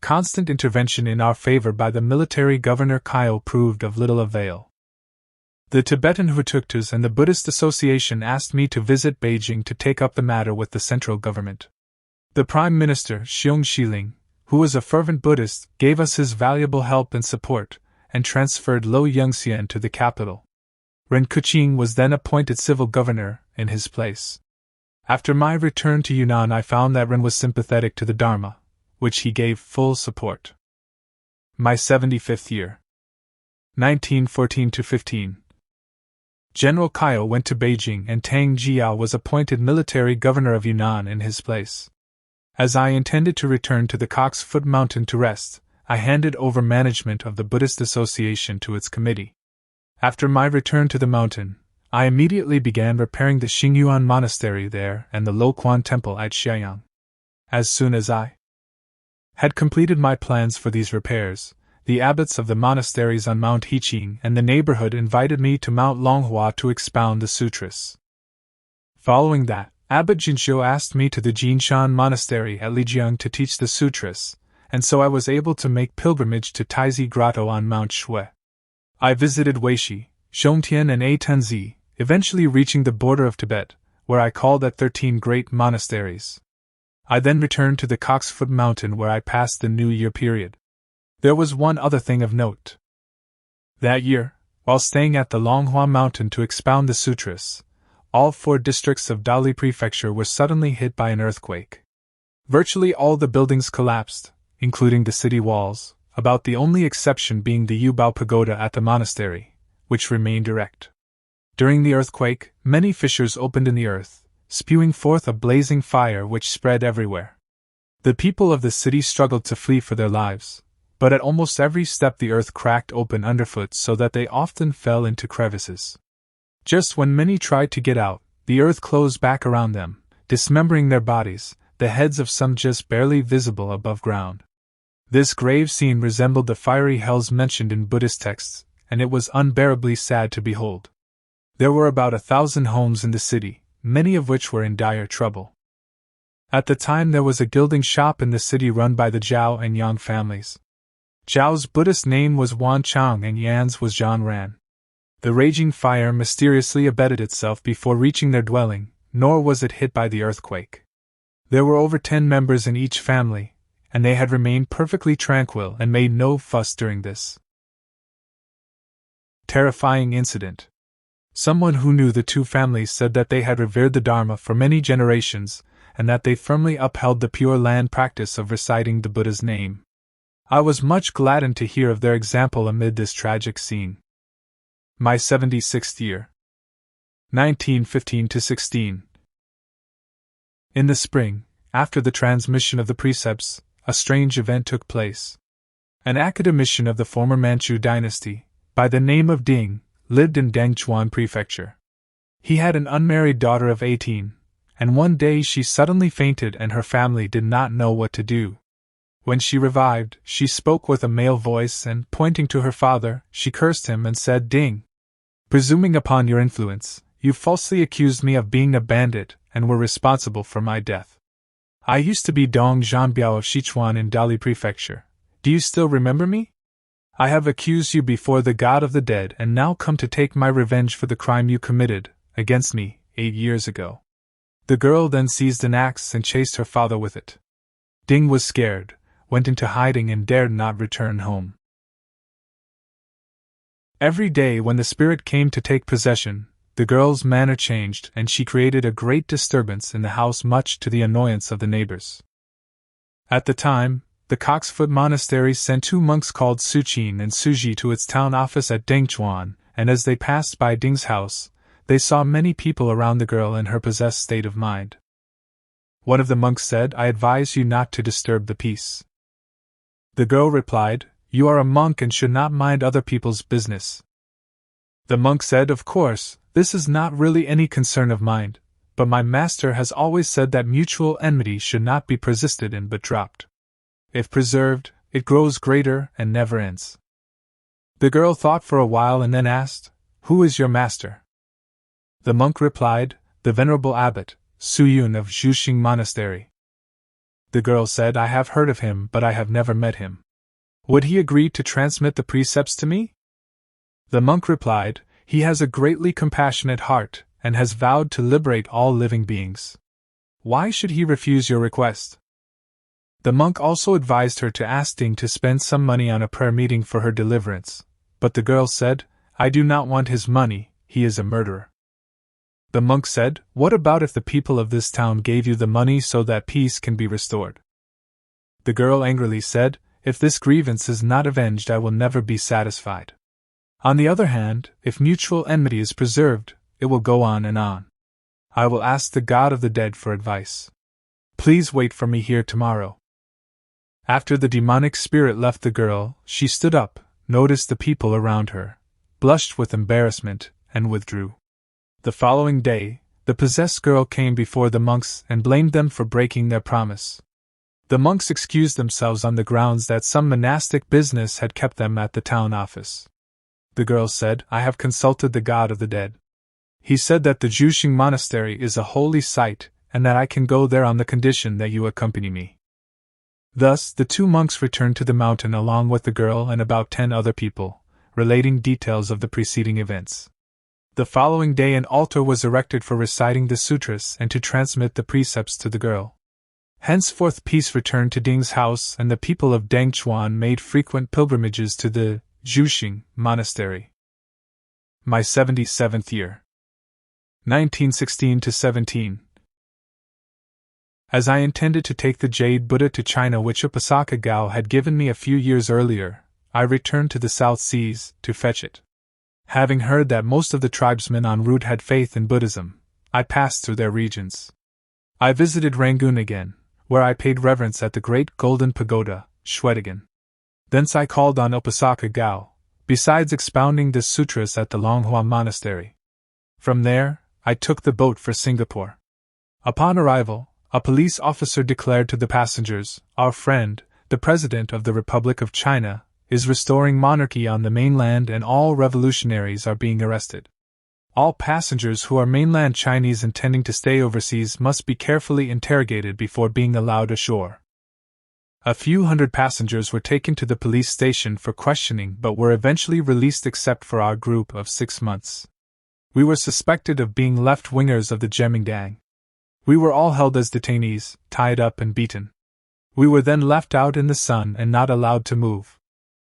Constant intervention in our favor by the military governor Kaio proved of little avail. The Tibetan Hutuktus and the Buddhist Association asked me to visit Beijing to take up the matter with the central government. The Prime Minister, Xiong Shiling, who was a fervent Buddhist, gave us his valuable help and support, and transferred Lo Yongxian to the capital. Ren Kuching was then appointed civil governor in his place. After my return to Yunnan, I found that Ren was sympathetic to the Dharma, which he gave full support. My 75th year. 1914-15. General Kaio went to Beijing and Tang Jiao was appointed military governor of Yunnan in his place. As I intended to return to the Cock's Foot Mountain to rest, I handed over management of the Buddhist Association to its committee. After my return to the mountain, I immediately began repairing the Xingyuan Monastery there and the Loquan Temple at Xianyang. As soon as I had completed my plans for these repairs, the abbots of the monasteries on Mount Hiqing and the neighborhood invited me to Mount Nan-Hua to expound the sutras. Following that, Abbot Jinzhou asked me to the Gu-Shan Monastery at Lijiang to teach the sutras, and so I was able to make pilgrimage to Taizi Grotto on Mount Shui. I visited Weishi, Shomtian and Atenzi, eventually reaching the border of Tibet, where I called at 13 great monasteries. I then returned to the Coxfoot Mountain where I passed the New Year period. There was one other thing of note. That year, while staying at the Longhua Mountain to expound the sutras, all 4 districts of Dali Prefecture were suddenly hit by an earthquake. Virtually all the buildings collapsed, including the city walls, about the only exception being the Yubao Pagoda at the monastery, which remained erect. During the earthquake, many fissures opened in the earth, spewing forth a blazing fire which spread everywhere. The people of the city struggled to flee for their lives, but at almost every step the earth cracked open underfoot so that they often fell into crevices. Just when many tried to get out, the earth closed back around them, dismembering their bodies, the heads of some just barely visible above ground. This grave scene resembled the fiery hells mentioned in Buddhist texts, and it was unbearably sad to behold. There were about 1,000 homes in the city, many of which were in dire trouble. At the time there was a gilding shop in the city run by the Zhao and Yang families. Zhao's Buddhist name was Wan Chang and Yan's was Zhan Ran. The raging fire mysteriously abated itself before reaching their dwelling, nor was it hit by the earthquake. There were over 10 members in each family, and they had remained perfectly tranquil and made no fuss during this terrifying incident. Someone who knew the 2 families said that they had revered the Dharma for many generations, and that they firmly upheld the Pure Land practice of reciting the Buddha's name. I was much gladdened to hear of their example amid this tragic scene. My 76th year. 1915-16. In the spring, after the transmission of the precepts, a strange event took place. An academician of the former Manchu dynasty, by the name of Ding, lived in Dengchuan Prefecture. He had an unmarried daughter of 18, and one day she suddenly fainted and her family did not know what to do. When she revived, she spoke with a male voice and, pointing to her father, she cursed him and said, "Ding! Presuming upon your influence, you falsely accused me of being a bandit and were responsible for my death. I used to be Dong Zhanbiao of Sichuan in Dali Prefecture. Do you still remember me? I have accused you before the God of the dead and now come to take my revenge for the crime you committed against me 8 years ago." The girl then seized an axe and chased her father with it. Ding was scared, went into hiding and dared not return home. Every day when the spirit came to take possession, the girl's manner changed and she created a great disturbance in the house, much to the annoyance of the neighbors. At the time, the Coxfoot Monastery sent 2 monks called Suqin and Suji to its town office at Dengchuan, and as they passed by Ding's house, they saw many people around the girl in her possessed state of mind. One of the monks said, "I advise you not to disturb the peace." The girl replied, "You are a monk and should not mind other people's business." The monk said, "Of course, this is not really any concern of mine, but my master has always said that mutual enmity should not be persisted in but dropped. If preserved, it grows greater and never ends." The girl thought for a while and then asked, "Who is your master?" The monk replied, "The Venerable Abbot, Hsu-yun of Zhuxing Monastery." The girl said, "I have heard of him, but I have never met him. Would he agree to transmit the precepts to me?" The monk replied, "He has a greatly compassionate heart, and has vowed to liberate all living beings. Why should he refuse your request?" The monk also advised her to ask Ding to spend some money on a prayer meeting for her deliverance, but the girl said, "I do not want his money, he is a murderer." The monk said, "What about if the people of this town gave you the money so that peace can be restored?" The girl angrily said, "If this grievance is not avenged, I will never be satisfied. On the other hand, if mutual enmity is preserved, it will go on and on. I will ask the God of the dead for advice. Please wait for me here tomorrow." After the demonic spirit left the girl, she stood up, noticed the people around her, blushed with embarrassment, and withdrew. The following day, the possessed girl came before the monks and blamed them for breaking their promise. The monks excused themselves on the grounds that some monastic business had kept them at the town office. The girl said, I have consulted the god of the dead. He said that the Gu-Shan Monastery is a holy site, and that I can go there on the condition that you accompany me. Thus, the 2 monks returned to the mountain along with the girl and about 10 other people, relating details of the preceding events. The following day an altar was erected for reciting the sutras and to transmit the precepts to the girl. Henceforth peace returned to Ding's house, and the people of Dangchuan made frequent pilgrimages to the Gu-Shan Monastery. My 77th year. 1916–17. As I intended to take the Jade Buddha to China which Upasaka Gao had given me a few years earlier, I returned to the South Seas to fetch it. Having heard that most of the tribesmen en route had faith in Buddhism, I passed through their regions. I visited Rangoon again, where I paid reverence at the great golden pagoda, Shwedagon. Thence I called on Upasaka Gao, besides expounding the sutras at the Nan-Hua Monastery. From there, I took the boat for Singapore. Upon arrival, a police officer declared to the passengers, Our friend, the President of the Republic of China, is restoring monarchy on the mainland and all revolutionaries are being arrested. All passengers who are mainland Chinese intending to stay overseas must be carefully interrogated before being allowed ashore. A few hundred passengers were taken to the police station for questioning but were eventually released except for our group of 6 months. We were suspected of being left-wingers of the Gemindang. We were all held as detainees, tied up and beaten. We were then left out in the sun and not allowed to move.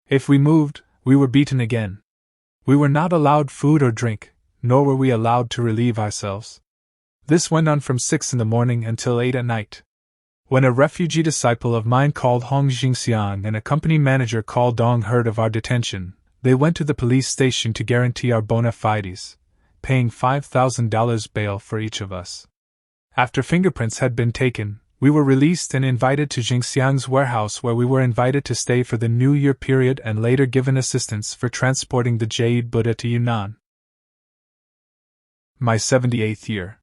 If we moved, we were beaten again. We were not allowed food or drink, nor were we allowed to relieve ourselves. This went on from 6 in the morning until 8 at night. When a refugee disciple of mine called Hong Jingxiang and a company manager called Dong heard of our detention, they went to the police station to guarantee our bona fides, paying $5,000 bail for each of us. After fingerprints had been taken, we were released and invited to Jingxiang's warehouse where we were invited to stay for the New Year period and later given assistance for transporting the Jade Buddha to Yunnan. My 78th year.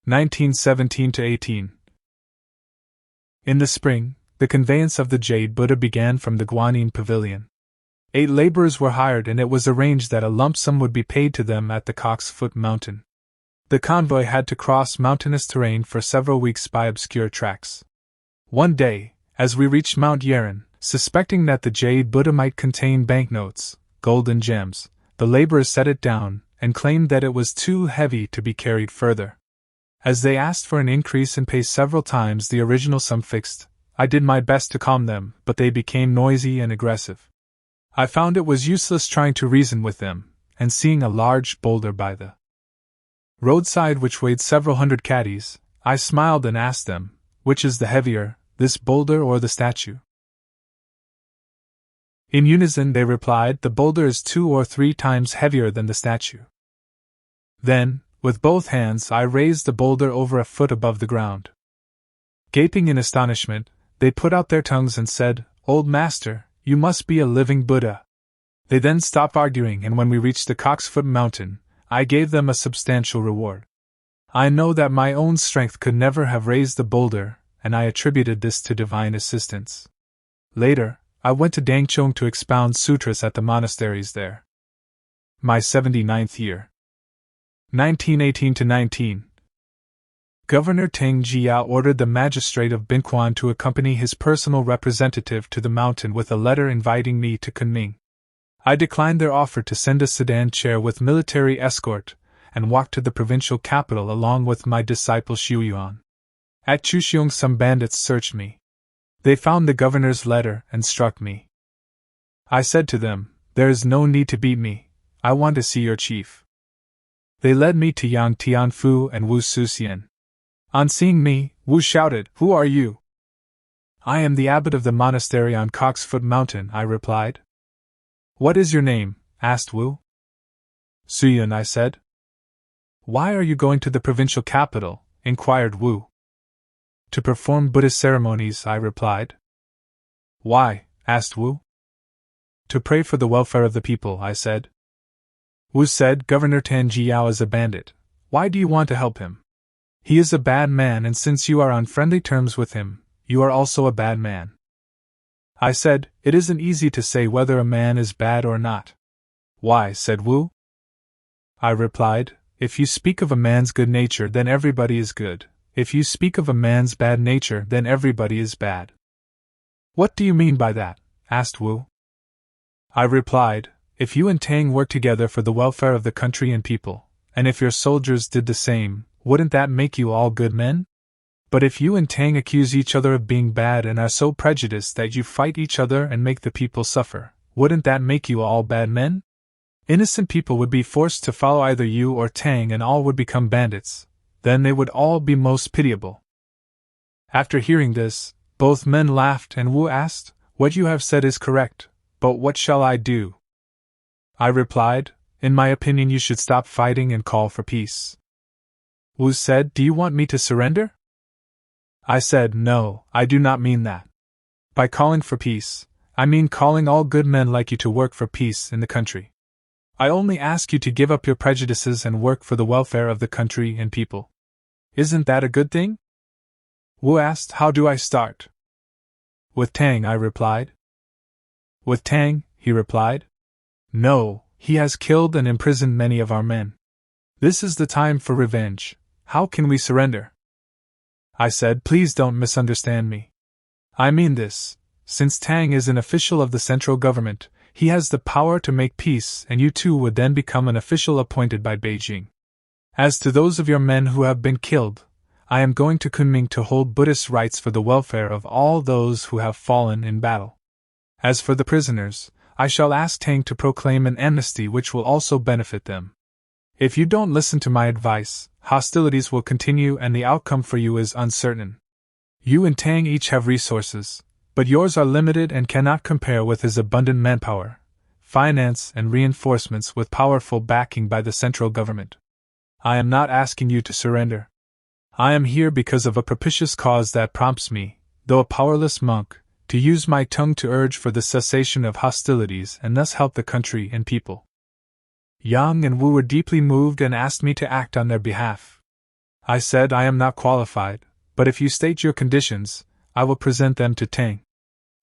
1917–18. In the spring, the conveyance of the Jade Buddha began from the Guanyin Pavilion. 8 laborers were hired and it was arranged that a lump sum would be paid to them at the Cock's Foot Mountain. The convoy had to cross mountainous terrain for several weeks by obscure tracks. One day, as we reached Mount Yeren, suspecting that the Jade Buddha might contain banknotes, gold and gems, the laborers set it down and claimed that it was too heavy to be carried further. As they asked for an increase in pay several times the original sum fixed, I did my best to calm them, but they became noisy and aggressive. I found it was useless trying to reason with them, and seeing a large boulder by the roadside which weighed several hundred caddies, I smiled and asked them, which is the heavier, this boulder or the statue? In unison they replied, the boulder is 2 or 3 times heavier than the statue. Then, with both hands I raised the boulder over a foot above the ground. Gaping in astonishment, they put out their tongues and said, Old master, you must be a living Buddha. They then stopped arguing, and when we reached the Cock's Foot Mountain, I gave them a substantial reward. I know that my own strength could never have raised the boulder, and I attributed this to divine assistance. Later, I went to Dangchong to expound sutras at the monasteries there. My 79th year. 1918–19. Governor Teng Jiao ordered the magistrate of Binquan to accompany his personal representative to the mountain with a letter inviting me to Kunming. I declined their offer to send a sedan chair with military escort, and walked to the provincial capital along with my disciple Hsu-yun. At Chuxiong some bandits searched me. They found the governor's letter and struck me. I said to them, There is no need to beat me, I want to see your chief. They led me to Yang Tianfu and Wu Suxian. On seeing me, Wu shouted, Who are you? I am the abbot of the monastery on Cock's Foot Mountain, I replied. What is your name? Asked Wu. Hsu-yun, I said. Why are you going to the provincial capital? Inquired Wu. To perform Buddhist ceremonies, I replied. Why? Asked Wu. To pray for the welfare of the people, I said. Wu said, Governor Teng Jiao is a bandit. Why do you want to help him? He is a bad man, and since you are on friendly terms with him, you are also a bad man. I said, it isn't easy to say whether a man is bad or not. Why, said Wu. I replied, if you speak of a man's good nature, then everybody is good. If you speak of a man's bad nature, then everybody is bad. What do you mean by that? Asked Wu. I replied, if you and Tang work together for the welfare of the country and people, and if your soldiers did the same, wouldn't that make you all good men? But if you and Tang accuse each other of being bad and are so prejudiced that you fight each other and make the people suffer, wouldn't that make you all bad men? Innocent people would be forced to follow either you or Tang and all would become bandits. Then they would all be most pitiable. After hearing this, both men laughed and Wu asked, what you have said is correct, but what shall I do? I replied, in my opinion you should stop fighting and call for peace. Wu said, do you want me to surrender? I said, no, I do not mean that. By calling for peace, I mean calling all good men like you to work for peace in the country. I only ask you to give up your prejudices and work for the welfare of the country and people. Isn't that a good thing? Wu asked, how do I start? With Tang, I replied. With Tang, he replied. No, he has killed and imprisoned many of our men. This is the time for revenge. How can we surrender? I said, please don't misunderstand me. I mean this. Since Tang is an official of the central government, he has the power to make peace and you too would then become an official appointed by Beijing. As to those of your men who have been killed, I am going to Kunming to hold Buddhist rites for the welfare of all those who have fallen in battle. As for the prisoners, I shall ask Tang to proclaim an amnesty which will also benefit them. If you don't listen to my advice, hostilities will continue and the outcome for you is uncertain. You and Tang each have resources, but yours are limited and cannot compare with his abundant manpower, finance and reinforcements with powerful backing by the central government. I am not asking you to surrender. I am here because of a propitious cause that prompts me, though a powerless monk, to use my tongue to urge for the cessation of hostilities and thus help the country and people. Yang and Wu were deeply moved and asked me to act on their behalf. I said I am not qualified, but if you state your conditions, I will present them to Tang.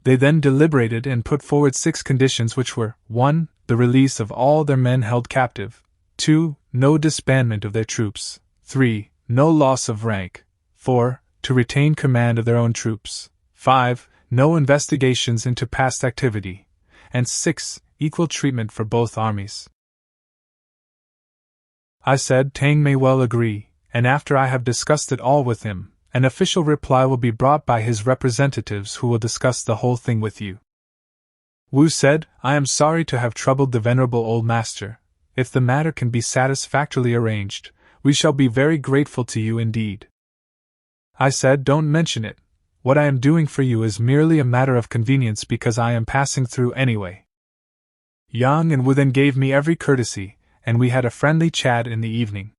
They then deliberated and put forward 6 conditions which were 1. The release of all their men held captive. 2. No disbandment of their troops. 3. No loss of rank. 4. To retain command of their own troops. 5. No investigations into past activity. And 6. Equal treatment for both armies. I said Tang may well agree, and after I have discussed it all with him, an official reply will be brought by his representatives who will discuss the whole thing with you. Wu said, I am sorry to have troubled the venerable old master. If the matter can be satisfactorily arranged, we shall be very grateful to you indeed. I said, don't mention it. What I am doing for you is merely a matter of convenience because I am passing through anyway. Yang and Wu then gave me every courtesy, and we had a friendly chat in the evening.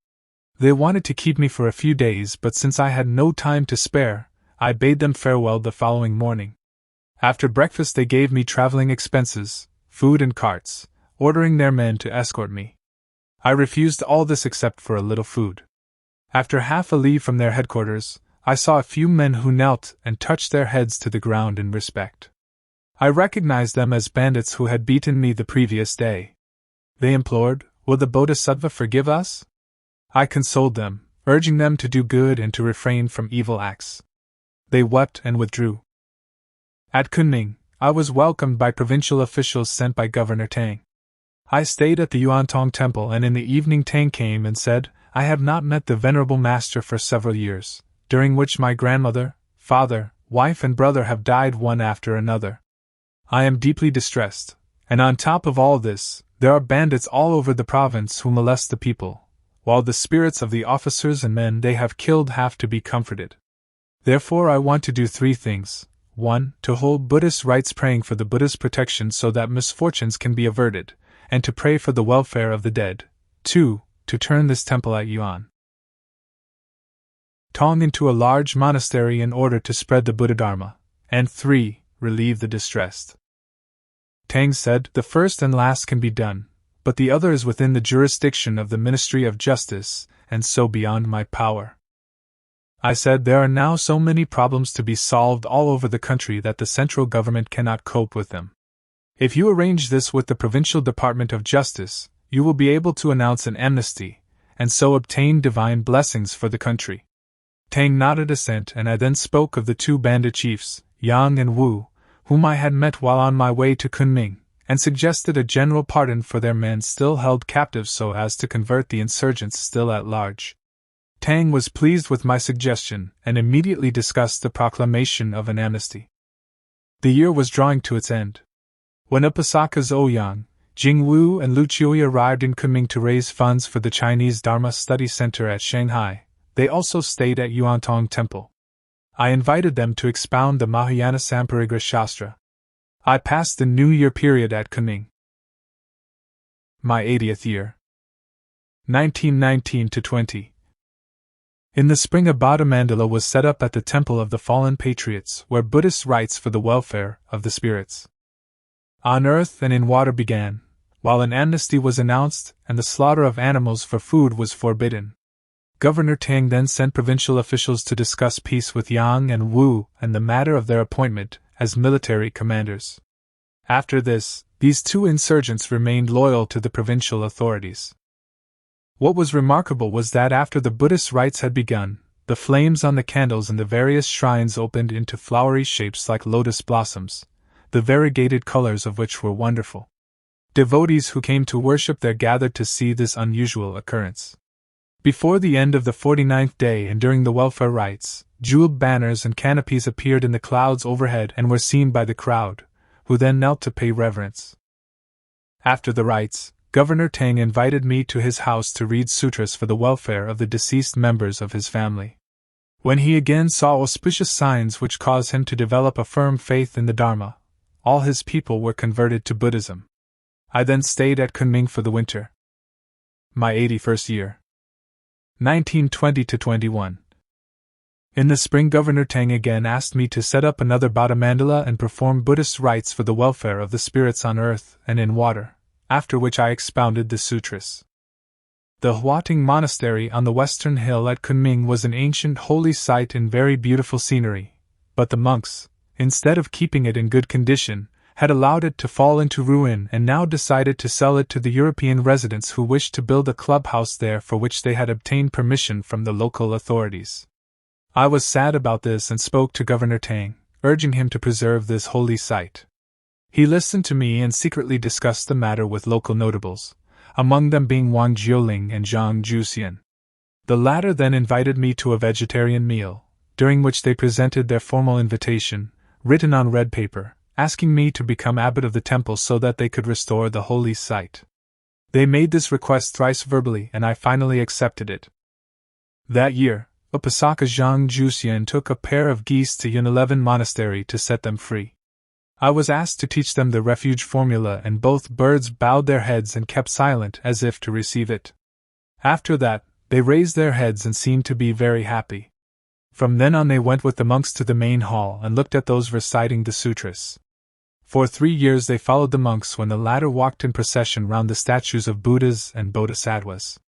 They wanted to keep me for a few days, but since I had no time to spare, I bade them farewell the following morning. After breakfast they gave me traveling expenses, food and carts, ordering their men to escort me. I refused all this except for a little food. After half a league from their headquarters, I saw a few men who knelt and touched their heads to the ground in respect. I recognized them as bandits who had beaten me the previous day. They implored, will the Bodhisattva forgive us? I consoled them, urging them to do good and to refrain from evil acts. They wept and withdrew. At Kunming, I was welcomed by provincial officials sent by Governor Tang. I stayed at the Yuantong Temple and in the evening Tang came and said, I have not met the Venerable Master for several years, during which my grandmother, father, wife and brother have died one after another. I am deeply distressed, and on top of all this, there are bandits all over the province who molest the people, while the spirits of the officers and men they have killed have to be comforted. Therefore I want to do 3 things. 1. To hold Buddhist rites praying for the Buddha's protection so that misfortunes can be averted, and to pray for the welfare of the dead. 2. To turn this temple at Yuan Tong into a large monastery in order to spread the Buddha Dharma. And 3. Relieve the distressed. Tang said, the first and last can be done, but the other is within the jurisdiction of the Ministry of Justice, and so beyond my power. I said there are now so many problems to be solved all over the country that the central government cannot cope with them. If you arrange this with the Provincial Department of Justice, you will be able to announce an amnesty, and so obtain divine blessings for the country. Tang nodded assent, and I then spoke of the two bandit chiefs, Yang and Wu, whom I had met while on my way to Kunming, and suggested a general pardon for their men still held captive so as to convert the insurgents still at large. Tang was pleased with my suggestion, and immediately discussed the proclamation of an amnesty. The year was drawing to its end. When Upasaka's Ouyang, Jingwu and Lu Chui arrived in Kunming to raise funds for the Chinese Dharma Study Center at Shanghai, they also stayed at Yuantong Temple. I invited them to expound the Mahayana Samparigra Shastra. I passed the New Year period at Kunming. My 80th year. 1919-20. In the spring a Bada mandala was set up at the Temple of the Fallen Patriots, where Buddhist rites for the welfare of the spirits on earth and in water began, while an amnesty was announced and the slaughter of animals for food was forbidden. Governor Tang then sent provincial officials to discuss peace with Yang and Wu and the matter of their appointment as military commanders. After this, these two insurgents remained loyal to the provincial authorities. What was remarkable was that after the Buddhist rites had begun, the flames on the candles in the various shrines opened into flowery shapes like lotus blossoms, the variegated colors of which were wonderful. Devotees who came to worship there gathered to see this unusual occurrence. Before the end of the 49th day and during the welfare rites, jeweled banners and canopies appeared in the clouds overhead and were seen by the crowd, who then knelt to pay reverence. After the rites, Governor Tang invited me to his house to read sutras for the welfare of the deceased members of his family. When he again saw auspicious signs which caused him to develop a firm faith in the Dharma, all his people were converted to Buddhism. I then stayed at Kunming for the winter. My 81st year. 1920-21. In the spring Governor Tang again asked me to set up another Bada mandala and perform Buddhist rites for the welfare of the spirits on earth and in water, after which I expounded the sutras. The Huating Monastery on the western hill at Kunming was an ancient holy site in very beautiful scenery, but the monks, instead of keeping it in good condition, had allowed it to fall into ruin and now decided to sell it to the European residents who wished to build a clubhouse there for which they had obtained permission from the local authorities. I was sad about this and spoke to Governor Tang, urging him to preserve this holy site. He listened to me and secretly discussed the matter with local notables, among them being Wang Jiuling and Zhang Juxian. The latter then invited me to a vegetarian meal, during which they presented their formal invitation, written on red paper, asking me to become abbot of the temple so that they could restore the holy site. They made this request thrice verbally and I finally accepted it. That year, Upasaka Zhang Juxian took a pair of geese to Yun-11 Monastery to set them free. I was asked to teach them the refuge formula and both birds bowed their heads and kept silent as if to receive it. After that, they raised their heads and seemed to be very happy. From then on they went with the monks to the main hall and looked at those reciting the sutras. For 3 years they followed the monks when the latter walked in procession round the statues of Buddhas and Bodhisattvas.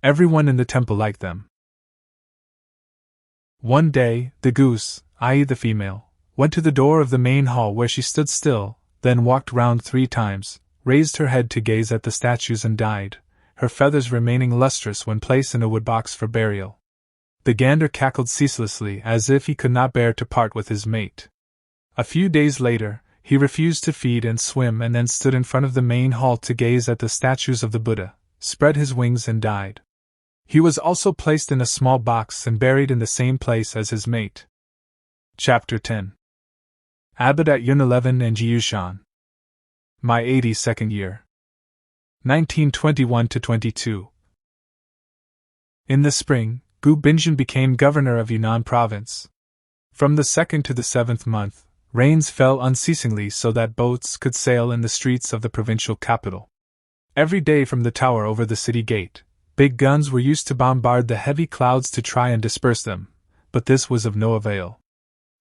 Everyone in the temple liked them. One day, the goose, i.e. the female, went to the door of the main hall where she stood still, then walked round 3 times, raised her head to gaze at the statues and died, her feathers remaining lustrous when placed in a wood box for burial. The gander cackled ceaselessly as if he could not bear to part with his mate. A few days later, he refused to feed and swim and then stood in front of the main hall to gaze at the statues of the Buddha, spread his wings and died. He was also placed in a small box and buried in the same place as his mate. Chapter 10. Abbot at Yun-11 and Gu-Shan. My 82nd year. 1921-22. In the spring, Gu-Binjin became governor of Yunnan province. From the 2nd to the 7th month, rains fell unceasingly so that boats could sail in the streets of the provincial capital. Every day from the tower over the city gate, big guns were used to bombard the heavy clouds to try and disperse them, but this was of no avail.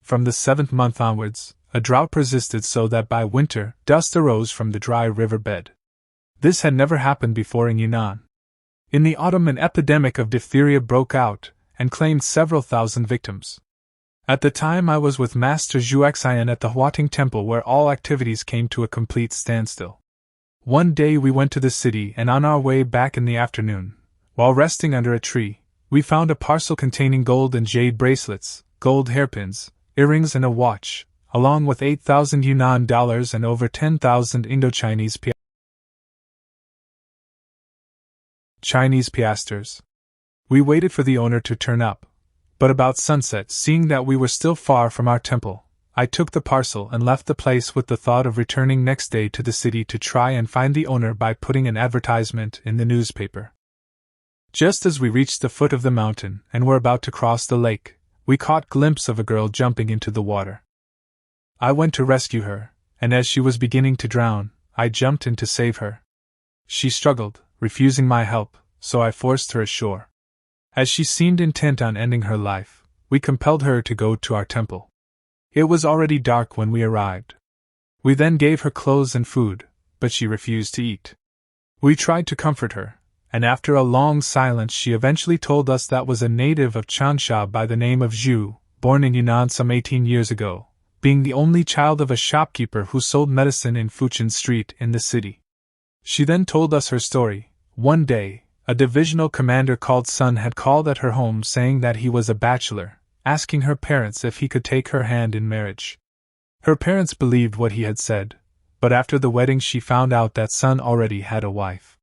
From the 7th month onwards, a drought persisted so that by winter dust arose from the dry river bed. This had never happened before in Yunnan. In the autumn an epidemic of diphtheria broke out, and claimed several thousand victims. At the time I was with Master XUYUN at the Huating Temple, where all activities came to a complete standstill. One day we went to the city, and on our way back in the afternoon, while resting under a tree, we found a parcel containing gold and jade bracelets, gold hairpins, earrings and a watch, along with 8,000 Yunnan dollars and over 10,000 Indo-Chinese piastres. We waited for the owner to turn up, but about sunset, seeing that we were still far from our temple, I took the parcel and left the place with the thought of returning next day to the city to try and find the owner by putting an advertisement in the newspaper. Just as we reached the foot of the mountain and were about to cross the lake, we caught glimpse of a girl jumping into the water. I went to rescue her, and as she was beginning to drown, I jumped in to save her. She struggled, refusing my help, so I forced her ashore. As she seemed intent on ending her life, we compelled her to go to our temple. It was already dark when we arrived. We then gave her clothes and food, but she refused to eat. We tried to comfort her, and after a long silence she eventually told us that was a native of Changsha by the name of Zhu, born in Yunnan some 18 years ago, being the only child of a shopkeeper who sold medicine in Fuchin Street in the city. She then told us her story. One day, a divisional commander called Sun had called at her home saying that he was a bachelor, asking her parents if he could take her hand in marriage. Her parents believed what he had said, but after the wedding she found out that Sun already had a wife.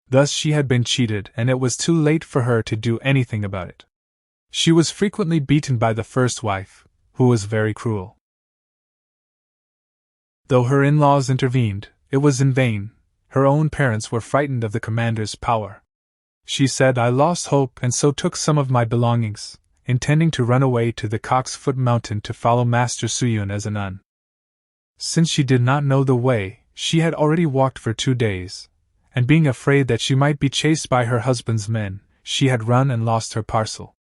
Thus she had been cheated, and it was too late for her to do anything about it. She was frequently beaten by the first wife, who was very cruel. Though her in-laws intervened, it was in vain. Her own parents were frightened of the commander's power. She said, "I lost hope and so took some of my belongings, intending to run away to the Cock's Foot Mountain to follow Master Hsu-yun as a nun." Since she did not know the way, she had already walked for 2 days, and being afraid that she might be chased by her husband's men, she had run and lost her parcel.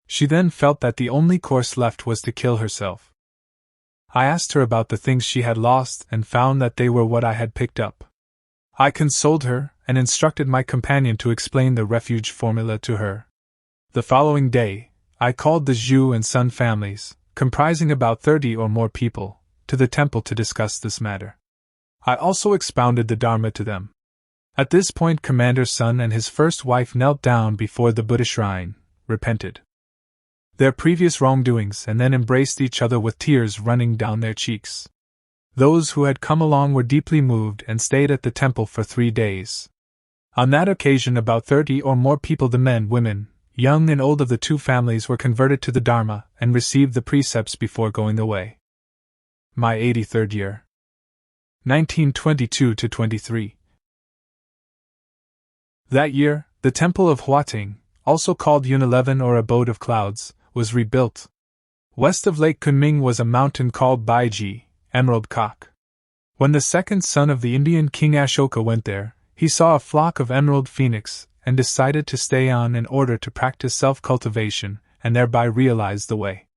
She then felt that the only course left was to kill herself. I asked her about the things she had lost and found that they were what I had picked up. I consoled her and instructed my companion to explain the refuge formula to her. The following day, I called the Zhu and Sun families, comprising about 30 or more people, to the temple to discuss this matter. I also expounded the Dharma to them. At this point Commander Sun and his first wife knelt down before the Buddha shrine, repented their previous wrongdoings and then embraced each other with tears running down their cheeks. Those who had come along were deeply moved and stayed at the temple for 3 days. On that occasion about 30 or more people, the men, women, young and old of the two families, were converted to the Dharma and received the precepts before going away. My 83rd year. 1922-23. That year, the Temple of Huating, also called Yun 11 or Abode of Clouds, was rebuilt. West of Lake Kunming was a mountain called Baiji, Emerald Cock. When the second son of the Indian king Ashoka went there, he saw a flock of emerald phoenix and decided to stay on in order to practice self-cultivation and thereby realize the way.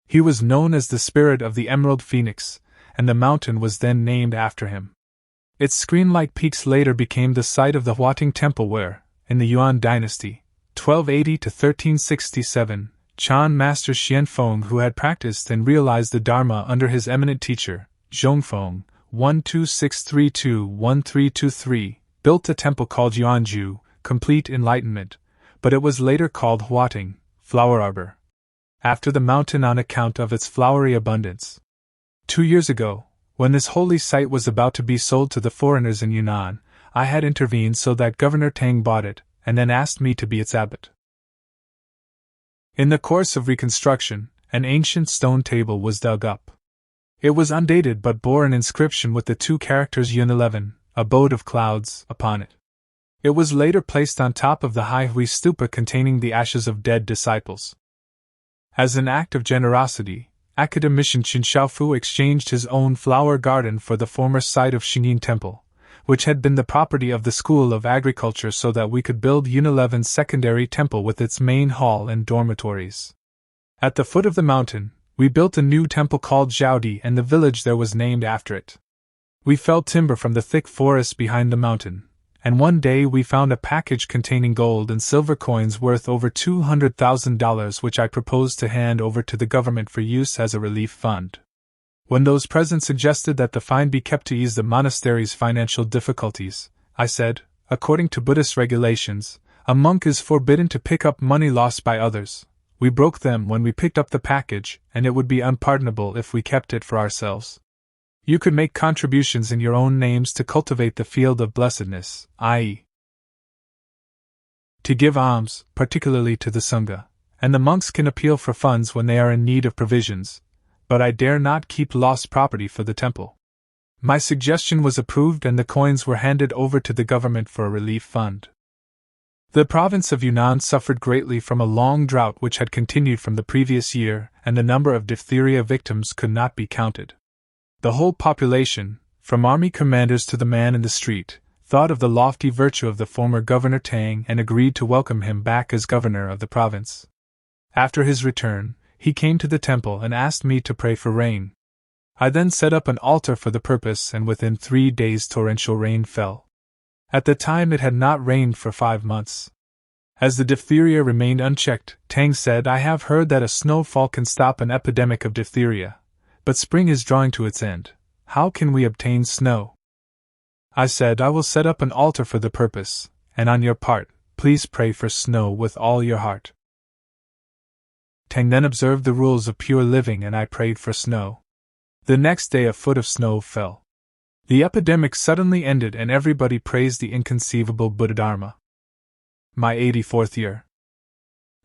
He was known as the spirit of the emerald phoenix, and the mountain was then named after him. Its screen-like peaks later became the site of the Huating Temple where, in the Yuan dynasty, 1280 to 1367, Chan Master Xianfeng, who had practiced and realized the Dharma under his eminent teacher, Zhongfeng, 12632-1323, built a temple called Yuanju, complete enlightenment, but it was later called Huating, Flower Arbor, after the mountain on account of its flowery abundance. 2 years ago, when this holy site was about to be sold to the foreigners in Yunnan, I had intervened so that Governor Tang bought it, and then asked me to be its abbot. In the course of reconstruction, an ancient stone table was dug up. It was undated but bore an inscription with the 2 characters Yun 11, Abode of Clouds, upon it. It was later placed on top of the Hai Hui stupa containing the ashes of dead disciples. As an act of generosity, Academician Qin Shaofu exchanged his own flower garden for the former site of Xingyin Temple, which had been the property of the School of Agriculture, so that we could build Yun 11's secondary temple with its main hall and dormitories. At the foot of the mountain, we built a new temple called Zhaodi, and the village there was named after it. We felled timber from the thick forest behind the mountain, and one day we found a package containing gold and silver coins worth over $200,000 which I proposed to hand over to the government for use as a relief fund. When those present suggested that the fine be kept to ease the monastery's financial difficulties, I said, according to Buddhist regulations, a monk is forbidden to pick up money lost by others. We broke them when we picked up the package, and it would be unpardonable if we kept it for ourselves. You could make contributions in your own names to cultivate the field of blessedness, i.e., to give alms, particularly to the Sangha, and the monks can appeal for funds when they are in need of provisions, but I dare not keep lost property for the temple. My suggestion was approved and the coins were handed over to the government for a relief fund. The province of Yunnan suffered greatly from a long drought which had continued from the previous year, and the number of diphtheria victims could not be counted. The whole population, from army commanders to the man in the street, thought of the lofty virtue of the former Governor Tang and agreed to welcome him back as governor of the province. After his return, he came to the temple and asked me to pray for rain. I then set up an altar for the purpose, and within 3 days torrential rain fell. At the time it had not rained for 5 months. As the diphtheria remained unchecked, Tang said, "I have heard that a snowfall can stop an epidemic of diphtheria, but spring is drawing to its end. How can we obtain snow?" I said, "I will set up an altar for the purpose, and on your part, please pray for snow with all your heart." Tang then observed the rules of pure living and I prayed for snow. The next day a foot of snow fell. The epidemic suddenly ended and everybody praised the inconceivable Buddha-dharma. My 84th year.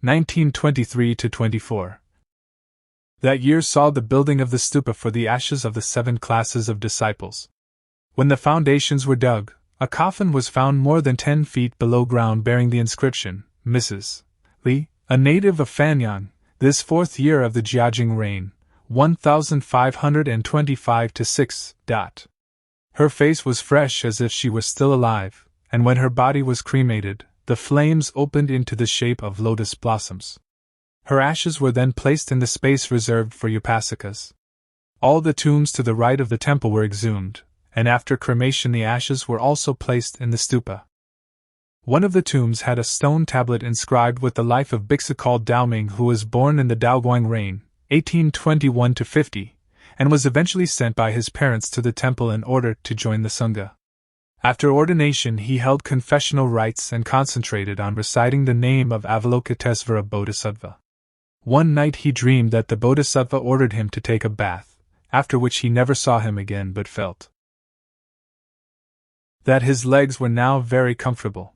1923-24. That year saw the building of the stupa for the ashes of the 7 classes of disciples. When the foundations were dug, a coffin was found more than 10 feet below ground bearing the inscription, Mrs. Li, a native of Fanyang, this 4th year of the Jiajing reign, 1525-6. Her face was fresh as if she was still alive, and when her body was cremated, the flames opened into the shape of lotus blossoms. Her ashes were then placed in the space reserved for Upasakas. All the tombs to the right of the temple were exhumed, and after cremation the ashes were also placed in the stupa. One of the tombs had a stone tablet inscribed with the life of Bhikkhu called Daoming, who was born in the Daoguang reign, 1821-50, and was eventually sent by his parents to the temple in order to join the Sangha. After ordination he held confessional rites and concentrated on reciting the name of Avalokitesvara Bodhisattva. One night he dreamed that the Bodhisattva ordered him to take a bath, after which he never saw him again but felt that his legs were now very comfortable.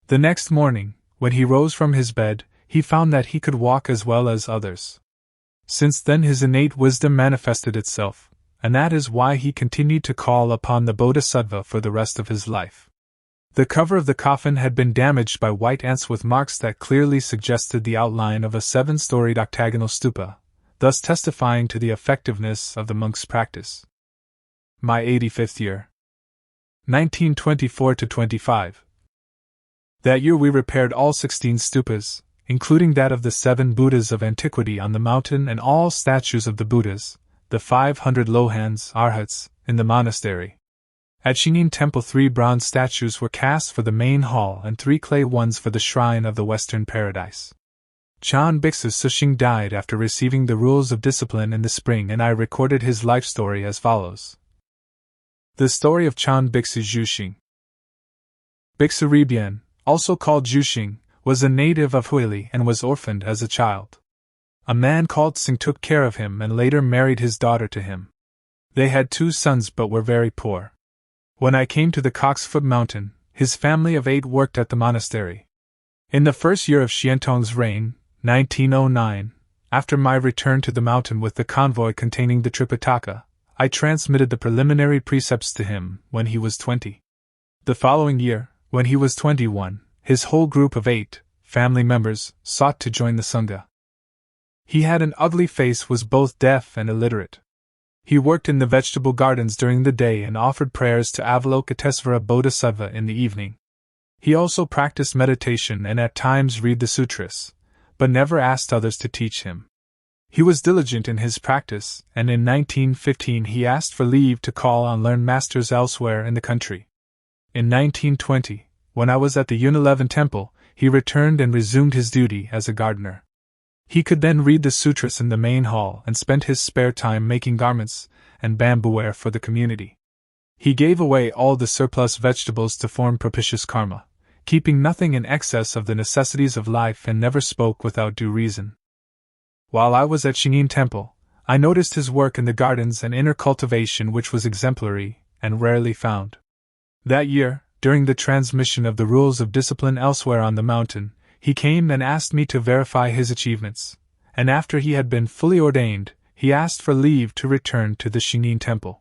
The next morning, when he rose from his bed, he found that he could walk as well as others. Since then his innate wisdom manifested itself, and that is why he continued to call upon the Bodhisattva for the rest of his life. The cover of the coffin had been damaged by white ants with marks that clearly suggested the outline of a 7-storied octagonal stupa, thus testifying to the effectiveness of the monk's practice. My 85th year. 1924-25. That year we repaired all 16 stupas, including that of the 7 Buddhas of antiquity on the mountain and all statues of the Buddhas, the 500 Lohans, Arhats, in the monastery. At Xingyin Temple 3 bronze statues were cast for the main hall and 3 clay ones for the shrine of the Western Paradise. Chan Bhikkhu Hsu-yun died after receiving the rules of discipline in the spring, and I recorded his life story as follows. The story of Chan Bhikkhu Hsu-yun. Bhikkhu Rebien, also called Hsu-yun, was a native of Huili and was orphaned as a child. A man called Singh took care of him and later married his daughter to him. They had 2 sons but were very poor. When I came to the Coxfoot Mountain, his family of 8 worked at the monastery. In the first year of Xiantong's reign, 1909, after my return to the mountain with the convoy containing the Tripitaka, I transmitted the preliminary precepts to him when he was 20. The following year, when he was 21, his whole group of 8 family members sought to join the Sangha. He had an ugly face, was both deaf and illiterate. He worked in the vegetable gardens during the day and offered prayers to Avalokitesvara Bodhisattva in the evening. He also practiced meditation and at times read the sutras, but never asked others to teach him. He was diligent in his practice, and in 1915 he asked for leave to call on learned masters elsewhere in the country. In 1920, when I was at the Yun 11 temple, he returned and resumed his duty as a gardener. He could then read the sutras in the main hall and spent his spare time making garments and bamboo-ware for the community. He gave away all the surplus vegetables to form propitious karma, keeping nothing in excess of the necessities of life, and never spoke without due reason. While I was at XUYUN Temple, I noticed his work in the gardens and inner cultivation, which was exemplary and rarely found. That year, during the transmission of the rules of discipline elsewhere on the mountain, he came and asked me to verify his achievements, and after he had been fully ordained, he asked for leave to return to the XUYUN Temple.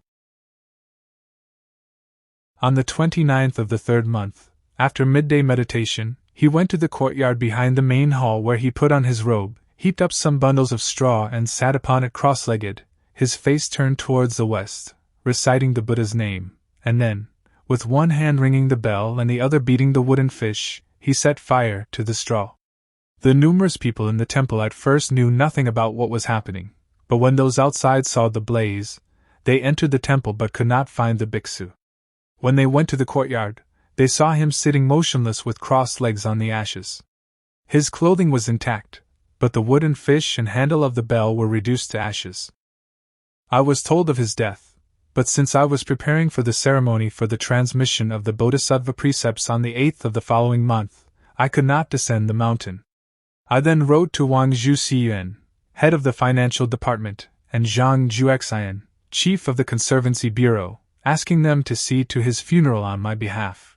On the 29th of the 3rd month, after midday meditation, he went to the courtyard behind the main hall, where he put on his robe, heaped up some bundles of straw, and sat upon it cross-legged, his face turned towards the west, reciting the Buddha's name, and then, with one hand ringing the bell and the other beating the wooden fish, he set fire to the straw. The numerous people in the temple at first knew nothing about what was happening, but when those outside saw the blaze, they entered the temple but could not find the bhikksu. When they went to the courtyard, they saw him sitting motionless with crossed legs on the ashes. His clothing was intact, but the wooden fish and handle of the bell were reduced to ashes. I was told of his death, but since I was preparing for the ceremony for the transmission of the Bodhisattva precepts on the 8th of the following month, I could not descend the mountain. I then wrote to Wang Hsu-yun, head of the financial department, and Zhang XUYUN, chief of the Conservancy Bureau, asking them to see to his funeral on my behalf.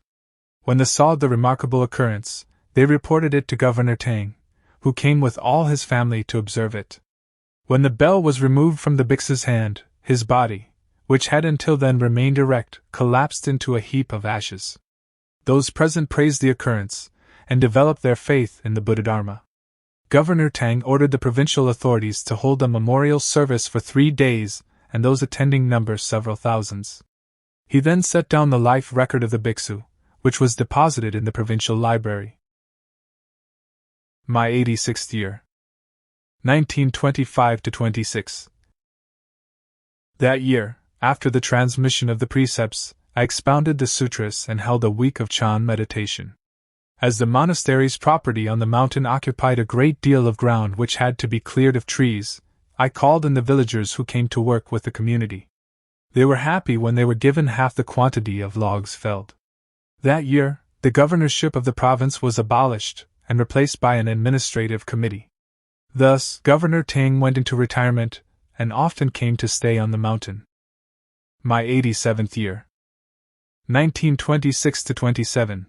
When they saw the remarkable occurrence, they reported it to Governor Tang, who came with all his family to observe it. When the bell was removed from the bhikksu's hand, his body, which had until then remained erect, collapsed into a heap of ashes. Those present praised the occurrence, and developed their faith in the Buddha-Dharma. Governor Tang ordered the provincial authorities to hold a memorial service for 3 days, and those attending number several thousands. He then set down the life record of the bhikksu, which was deposited in the provincial library. My 86th year. 1925-26. That year, after the transmission of the precepts, I expounded the sutras and held a week of Chan meditation. As the monastery's property on the mountain occupied a great deal of ground which had to be cleared of trees, I called in the villagers who came to work with the community. They were happy when they were given half the quantity of logs felled. That year, the governorship of the province was abolished and replaced by an administrative committee. Thus, Governor Tang went into retirement and often came to stay on the mountain. My 87th year. 1926-27.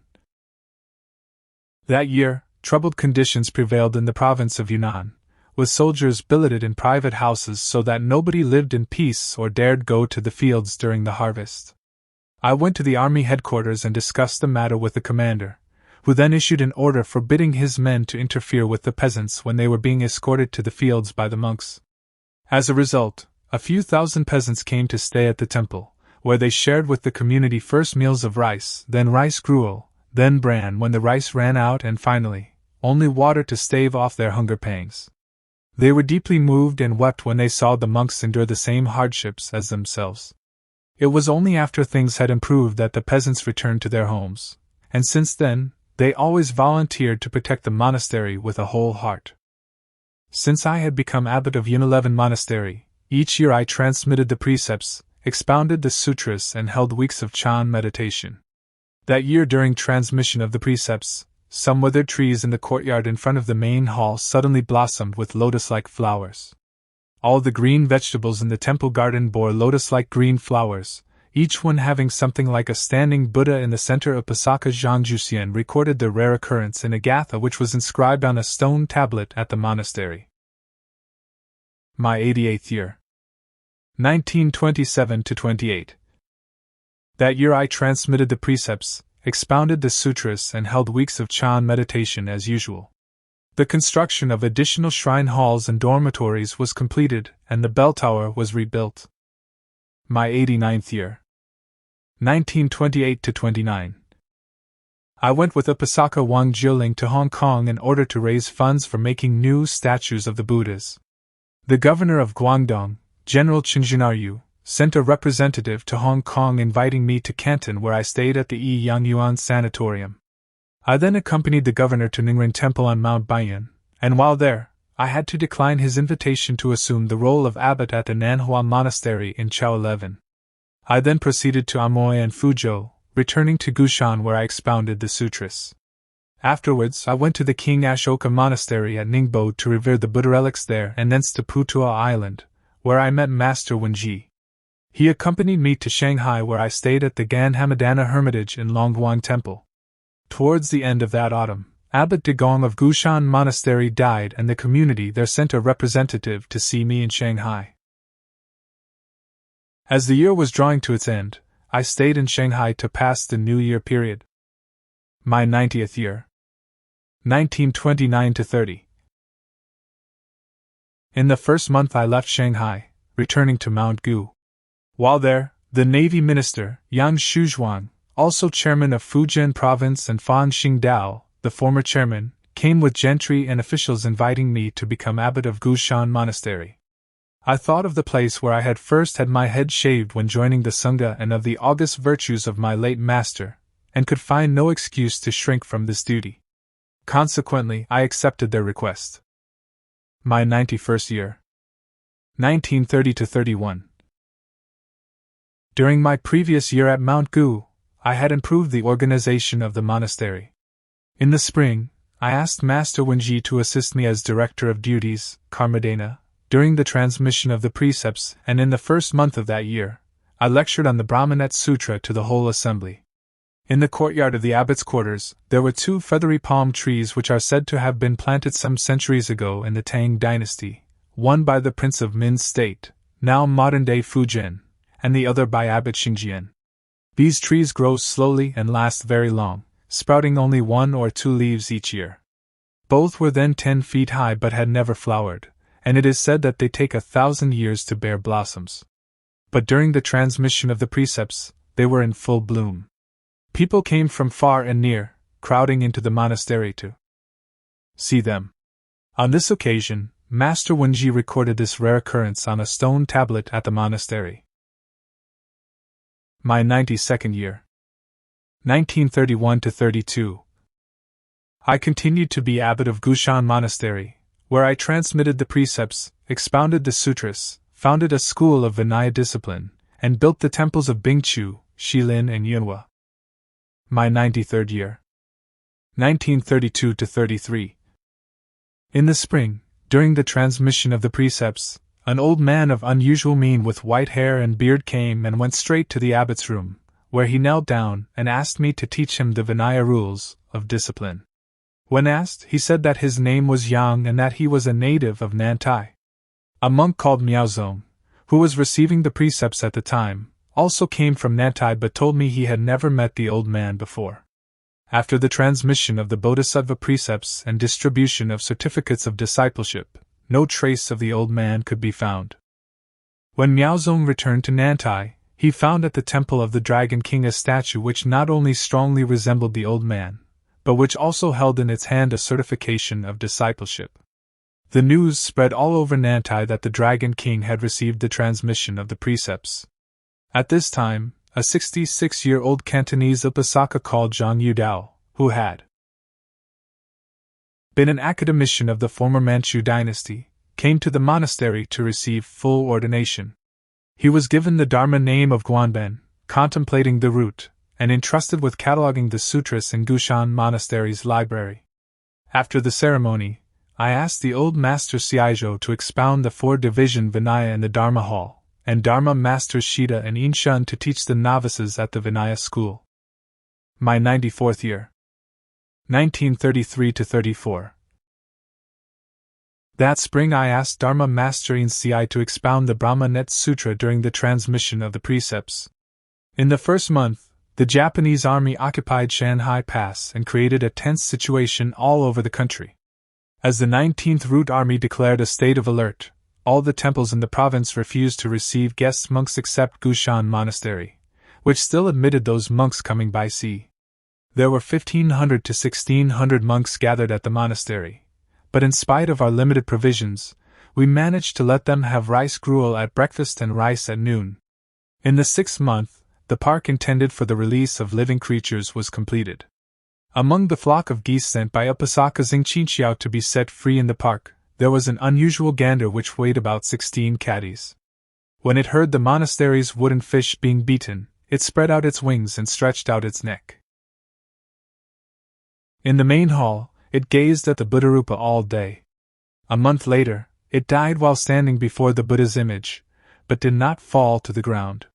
That year, troubled conditions prevailed in the province of Yunnan, with soldiers billeted in private houses so that nobody lived in peace or dared go to the fields during the harvest. I went to the army headquarters and discussed the matter with the commander, who then issued an order forbidding his men to interfere with the peasants when they were being escorted to the fields by the monks. As a result, a few thousand peasants came to stay at the temple, where they shared with the community first meals of rice, then rice gruel, then bran when the rice ran out, and finally, only water to stave off their hunger pangs. They were deeply moved and wept when they saw the monks endure the same hardships as themselves. It was only after things had improved that the peasants returned to their homes, and since then, they always volunteered to protect the monastery with a whole heart. Since I had become abbot of Yun 11 Monastery, each year I transmitted the precepts, expounded the sutras, and held weeks of Chan meditation. That year, during transmission of the precepts, some withered trees in the courtyard in front of the main hall suddenly blossomed with lotus-like flowers. All the green vegetables in the temple garden bore lotus-like green flowers, each one having something like a standing Buddha in the center. Of Pasaka Zhang Zhuxian recorded the rare occurrence in a gatha which was inscribed on a stone tablet at the monastery. My 88th year. 1927-28. That year I transmitted the precepts, expounded the sutras, and held weeks of Chan meditation as usual. The construction of additional shrine halls and dormitories was completed, and the bell tower was rebuilt. My 89th year. 1928-29. I went with Apasaka Wang Jieling to Hong Kong in order to raise funds for making new statues of the Buddhas. The governor of Guangdong, General Yu, sent a representative to Hong Kong inviting me to Canton, where I stayed at the XUYUN Sanatorium. I then accompanied the governor to Ningren Temple on Mount Baiyun, and while there, I had to decline his invitation to assume the role of abbot at the Nan-Hua Monastery in Chao 11. I then proceeded to Amoy and Fuzhou, returning to Gu-Shan, where I expounded the sutras. Afterwards, I went to the King Ashoka Monastery at Ningbo to revere the Buddha relics there, and thence to Putua Island, where I met Master Wenji. He accompanied me to Shanghai, where I stayed at the Gan Hamadana Hermitage in Longguang Temple. Towards the end of that autumn, Abbot De Gong of Gu-Shan Monastery died, and the community there sent a representative to see me in Shanghai. As the year was drawing to its end, I stayed in Shanghai to pass the New Year period. My 90th year. 1929–30. In the first month I left Shanghai, returning to Mount Gu. While there, the Navy Minister, Yang Shuzhuang, also chairman of Fujian Province, and Fan Xingdao, the former chairman, came with gentry and officials inviting me to become abbot of Gu-Shan Monastery. I thought of the place where I had first had my head shaved when joining the Sangha and of the august virtues of my late master, and could find no excuse to shrink from this duty. Consequently, I accepted their request. My 91st year. 1930–31. During my previous year at Mount Gu, I had improved the organization of the monastery. In the spring, I asked Master Wenji to assist me as Director of Duties, Karmadana, during the transmission of the precepts, and in the first month of that year, I lectured on the Brahmanet Sutra to the whole assembly. In the courtyard of the abbot's quarters, there were 2 feathery palm trees which are said to have been planted some centuries ago in the Tang dynasty, one by the Prince of Min's state, now modern-day Fujian, and the other by Abbot Xingjian. These trees grow slowly and last very long, sprouting only 1 or 2 leaves each year. Both were then 10 feet high but had never flowered, and it is said that they take 1,000 years to bear blossoms. But during the transmission of the precepts, they were in full bloom. People came from far and near, crowding into the monastery to see them. On this occasion, Master Wenji recorded this rare occurrence on a stone tablet at the monastery. My 92nd year. 1931–32. I continued to be abbot of Gu-Shan Monastery, where I transmitted the precepts, expounded the sutras, founded a school of Vinaya discipline, and built the temples of Bingchu, Shilin, and Yunhua. My 93rd year. 1932–33. In the spring, during the transmission of the precepts, an old man of unusual mien with white hair and beard came and went straight to the abbot's room, where he knelt down and asked me to teach him the Vinaya rules of discipline. When asked, he said that his name was Yang and that he was a native of Nantai. A monk called Miaozong, who was receiving the precepts at the time, also came from Nantai but told me he had never met the old man before. After the transmission of the Bodhisattva precepts and distribution of certificates of discipleship, no trace of the old man could be found. When Miaozong returned to Nantai, he found at the temple of the Dragon King a statue which not only strongly resembled the old man, but which also held in its hand a certification of discipleship. The news spread all over Nantai that the Dragon King had received the transmission of the precepts. At this time, a 66-year-old Cantonese Upasaka called Zhang Yudao, who had been an academician of the former Manchu dynasty, came to the monastery to receive full ordination. He was given the Dharma name of Guanben, contemplating the root, and entrusted with cataloging the sutras in Gu-Shan Monastery's library. After the ceremony, I asked the old master Xiaizhou to expound the 4-division Vinaya in the Dharma hall, and Dharma masters Shida and Yin-Shun to teach the novices at the Vinaya school. My 94th year. 1933–34. That spring I asked Dharma Master Yin-Ci to expound the Brahmanet Sutra during the transmission of the precepts. In the first month, the Japanese army occupied Shanhai Pass and created a tense situation all over the country. As the 19th Route Army declared a state of alert, all the temples in the province refused to receive guest monks except Gu-Shan Monastery, which still admitted those monks coming by sea. There were 1,500 to 1,600 monks gathered at the monastery, but in spite of our limited provisions, we managed to let them have rice gruel at breakfast and rice at noon, In the 6th month, the park intended for the release of living creatures was completed. Among the flock of geese sent by Upasaka Xingqiqiao to be set free in the park, there was an unusual gander which weighed about 16 caddies. When it heard the monastery's wooden fish being beaten, it spread out its wings and stretched out its neck. In the main hall, it gazed at the Buddharupa all day. A month later, it died while standing before the Buddha's image, but did not fall to the ground.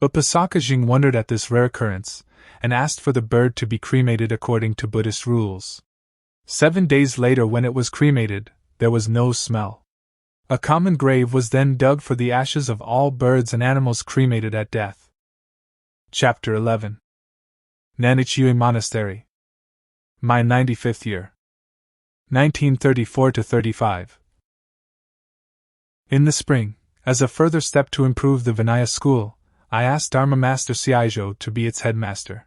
Upasaka Jing wondered at this rare occurrence, and asked for the bird to be cremated according to Buddhist rules. 7 days later, when it was cremated, there was no smell. A common grave was then dug for the ashes of all birds and animals cremated at death. Chapter 11. Nan-Hua Monastery. My 95th year. 1934-35. In the spring, as a further step to improve the Vinaya school, I asked Dharma Master Saijo to be its headmaster.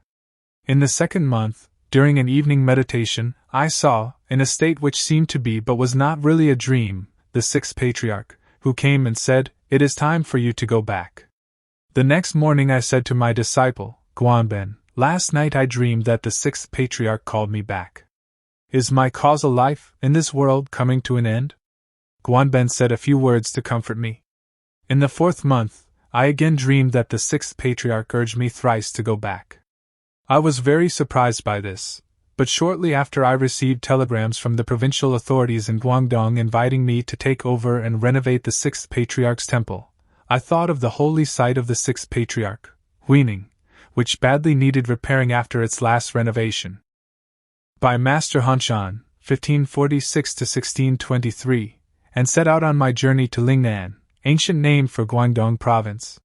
In the 2nd month, during an evening meditation, I saw, in a state which seemed to be but was not really a dream, the 6th patriarch, who came and said, "It is time for you to go back." The next morning I said to my disciple, Guanben, "Last night I dreamed that the 6th patriarch called me back. Is my causal life, in this world, coming to an end?" Guanben said a few words to comfort me. In the 4th month, I again dreamed that the 6th patriarch urged me thrice to go back. I was very surprised by this, but shortly after I received telegrams from the provincial authorities in Guangdong inviting me to take over and renovate the 6th patriarch's temple. I thought of the holy site of the 6th patriarch, Huining, which badly needed repairing after its last renovation. By Master Hunn, 1546-1623, and set out on my journey to Lingnan, ancient name for Guangdong province.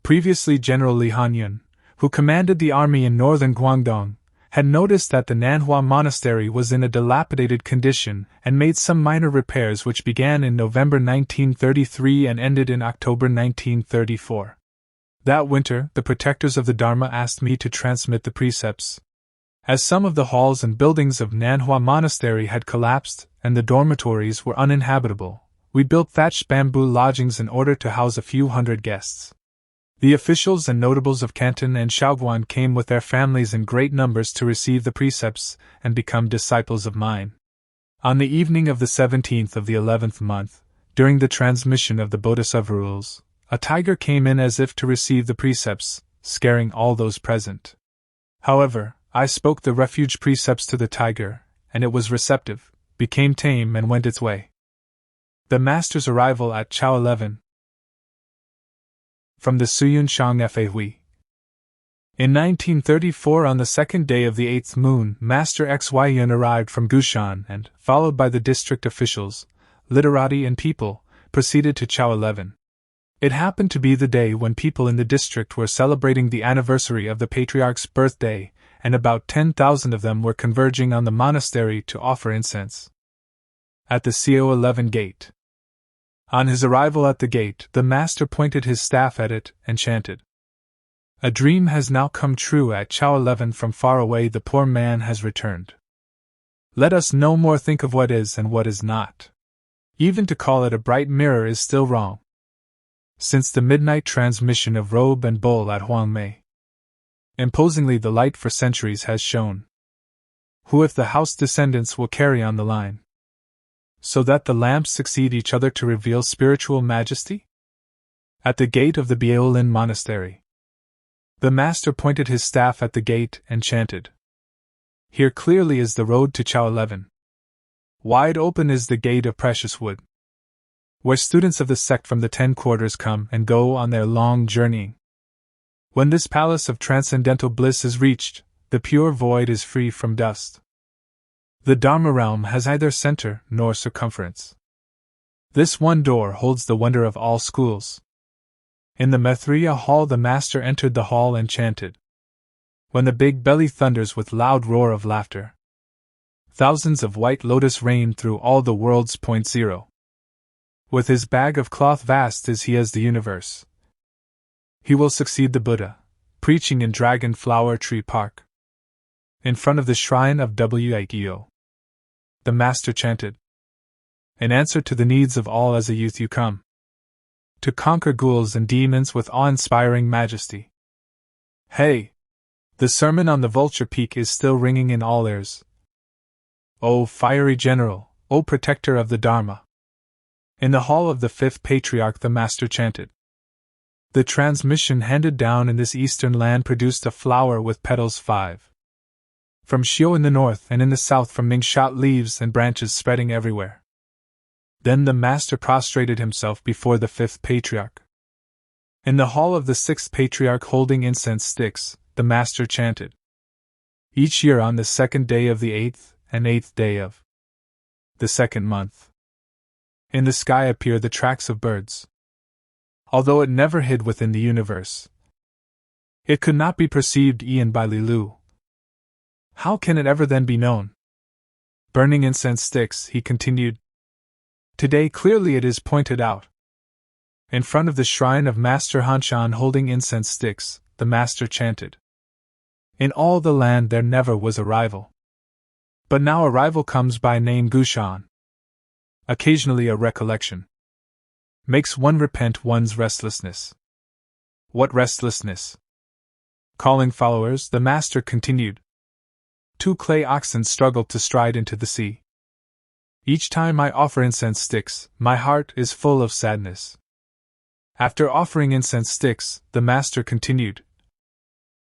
Previously General Li Hanyun, who commanded the army in northern Guangdong, had noticed that the Nan-Hua Monastery was in a dilapidated condition and made some minor repairs which began in November 1933 and ended in October 1934. That winter, the protectors of the Dharma asked me to transmit the precepts. As some of the halls and buildings of Nan-Hua Monastery had collapsed and the dormitories were uninhabitable, we built thatched bamboo lodgings in order to house a few hundred guests. The officials and notables of Canton and Shaoguan came with their families in great numbers to receive the precepts and become disciples of mine. On the evening of the 17th of the 11th month, during the transmission of the Bodhisattva rules, a tiger came in as if to receive the precepts, scaring all those present. However, I spoke the refuge precepts to the tiger, and it was receptive, became tame and went its way. The Master's arrival at Chao 11. From the Hsu-yun Shang Fa Hui. In 1934, on the 2nd day of the 8th moon, Master XUYUN arrived from Gu-Shan and, followed by the district officials, literati and people, proceeded to Chao 11. It happened to be the day when people in the district were celebrating the anniversary of the patriarch's birthday, and about 10,000 of them were converging on the monastery to offer incense. At the CO 11 gate. On his arrival at the gate, the Master pointed his staff at it and chanted, "A dream has now come true at Chao 11. From far away the poor man has returned. Let us no more think of what is and what is not. Even to call it a bright mirror is still wrong. Since the midnight transmission of robe and bowl at Huangmei, imposingly the light for centuries has shone. Who if the house descendants will carry on the line, so that the lamps succeed each other to reveal spiritual majesty?" At the gate of the Biaolin Monastery. The Master pointed his staff at the gate and chanted, "Here clearly is the road to Chao 11. Wide open is the gate of precious wood, where students of the sect from the 10 quarters come and go on their long journeying. When this palace of transcendental bliss is reached, the pure void is free from dust. The Dharma realm has neither center nor circumference. This one door holds the wonder of all schools." In the Maitreya hall the Master entered the hall and chanted, "When the big belly thunders with loud roar of laughter, thousands of white lotus rain through all the world's point zero. With his bag of cloth vast is he as the universe. He will succeed the Buddha, preaching in Dragon Flower Tree Park, in front of the shrine of Wu-Tai." The Master chanted, "In answer to the needs of all as a youth you come. to conquer ghouls and demons with awe-inspiring majesty. Hey! The sermon on the Vulture Peak is still ringing in all ears. O fiery general, O protector of the Dharma! In the hall of the fifth patriarch the master chanted. The transmission handed down in this eastern land produced a flower with petals 5. From Hsu in the north and in the south from Ming shot leaves and branches spreading everywhere. Then the master prostrated himself before the fifth patriarch. In the hall of the sixth patriarch holding incense sticks, the master chanted. Each year on the second day of the 8th day of the second month, in the sky appear the tracks of birds. Although it never hid within the universe, it could not be perceived e'en by Lilu. How can it ever then be known? Burning incense sticks, he continued. Today clearly it is pointed out. In front of the shrine of Master Hanshan holding incense sticks, the master chanted. In all the land there never was a rival. But now a rival comes by name Gu-Shan. Occasionally a recollection makes one repent one's restlessness. What restlessness? Calling followers, the master continued. 2 clay oxen struggled to stride into the sea. Each time I offer incense sticks, my heart is full of sadness. After offering incense sticks, the master continued.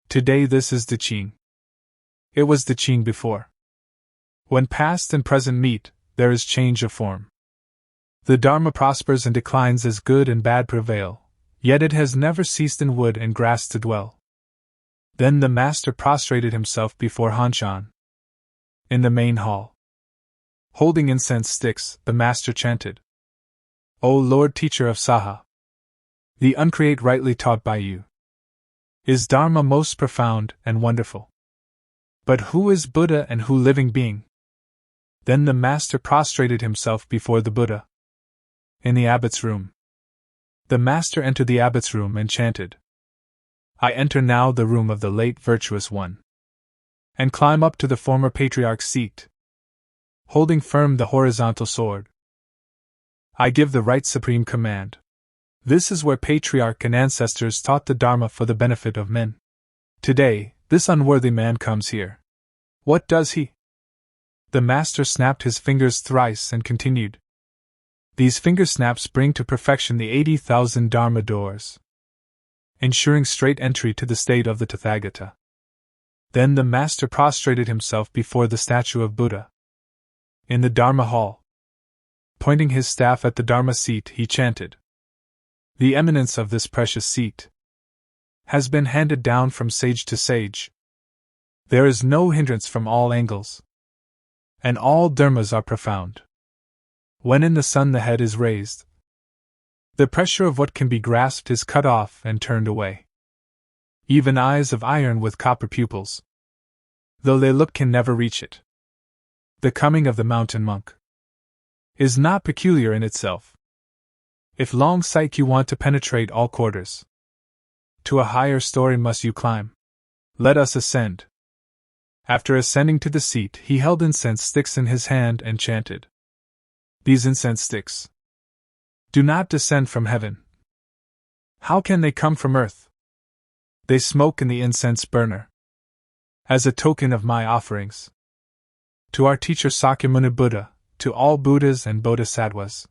Today this is the Qing. It was the Qing before. When past and present meet, there is change of form. The Dharma prospers and declines as good and bad prevail, yet it has never ceased in wood and grass to dwell. Then the master prostrated himself before Hanshan. In the main hall, holding incense sticks, the master chanted. O Lord Teacher of Saha! The uncreate rightly taught by you is Dharma most profound and wonderful. But who is Buddha and who living being? Then the master prostrated himself before the Buddha. In the abbot's room. The master entered the abbot's room and chanted. I enter now the room of the late virtuous one, and climb up to the former patriarch's seat, holding firm the horizontal sword. I give the right supreme command. This is where patriarch and ancestors taught the Dharma for the benefit of men. Today, this unworthy man comes here. What does he? The master snapped his fingers thrice and continued. These finger snaps bring to perfection the 80,000 Dharma doors, ensuring straight entry to the state of the Tathagata. Then the master prostrated himself before the statue of Buddha. In the Dharma hall, pointing his staff at the Dharma seat, he chanted. The eminence of this precious seat has been handed down from sage to sage. There is no hindrance from all angles, and all dharmas are profound. When in the sun the head is raised, the pressure of what can be grasped is cut off and turned away. Even eyes of iron with copper pupils, though they look, can never reach it. The coming of the mountain monk is not peculiar in itself. If long sight you want to penetrate all quarters, to a higher story must you climb. Let us ascend. After ascending to the seat, he held incense sticks in his hand and chanted. These incense sticks do not descend from heaven. How can they come from earth? They smoke in the incense burner, as a token of my offerings. To our teacher Sakyamuni Buddha, to all Buddhas and Bodhisattvas,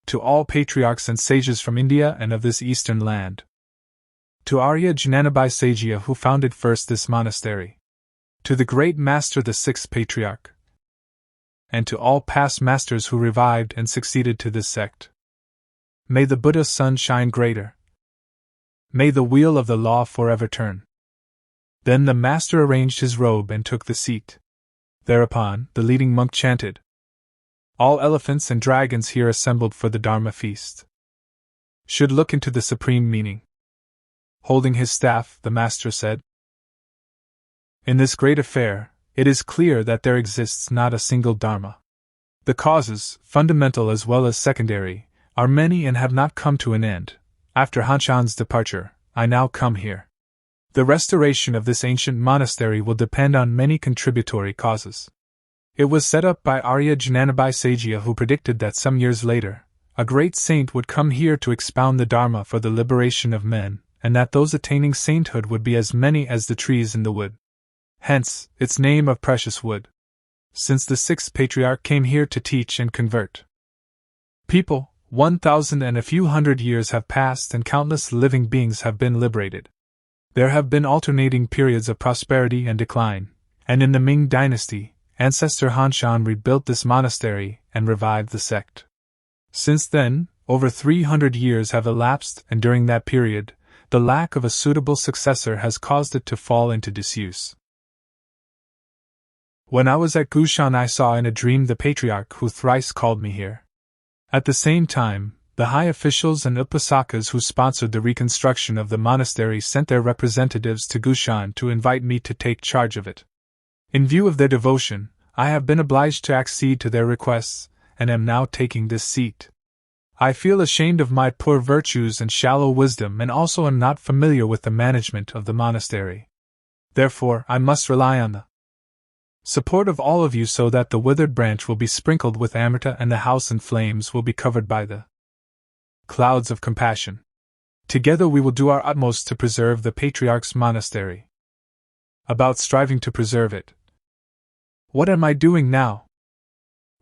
to all patriarchs and sages from India and of this eastern land, to Arya Jnanabai Sagya who founded first this monastery, to the great master the sixth patriarch, and to all past masters who revived and succeeded to this sect. May the Buddha's sun shine greater. May the wheel of the law forever turn. Then the master arranged his robe and took the seat. Thereupon, the leading monk chanted. All elephants and dragons here assembled for the Dharma feast should look into the supreme meaning. Holding his staff, the master said, in this great affair, it is clear that there exists not a single Dharma. The causes, fundamental as well as secondary, are many and have not come to an end. After Hanshan's departure, I now come here. The restoration of this ancient monastery will depend on many contributory causes. It was set up by Arya Jnanabai Sagya who predicted that some years later, a great saint would come here to expound the Dharma for the liberation of men, and that those attaining sainthood would be as many as the trees in the wood. Hence, its name of precious wood. Since the sixth patriarch came here to teach and convert people, 1,000 and a few hundred years have passed and countless living beings have been liberated. There have been alternating periods of prosperity and decline, and in the Ming dynasty, ancestor Han rebuilt this monastery and revived the sect. Since then, over 300 years have elapsed, and during that period, the lack of a suitable successor has caused it to fall into disuse. When I was at Gu-Shan, I saw in a dream the patriarch who thrice called me here. At the same time, the high officials and upasakas who sponsored the reconstruction of the monastery sent their representatives to Gu-Shan to invite me to take charge of it. In view of their devotion, I have been obliged to accede to their requests, and am now taking this seat. I feel ashamed of my poor virtues and shallow wisdom, and also am not familiar with the management of the monastery. Therefore, I must rely on the support of all of you so that the withered branch will be sprinkled with amrita and the house in flames will be covered by the clouds of compassion. Together we will do our utmost to preserve the Patriarch's monastery. About striving to preserve it. What am I doing now?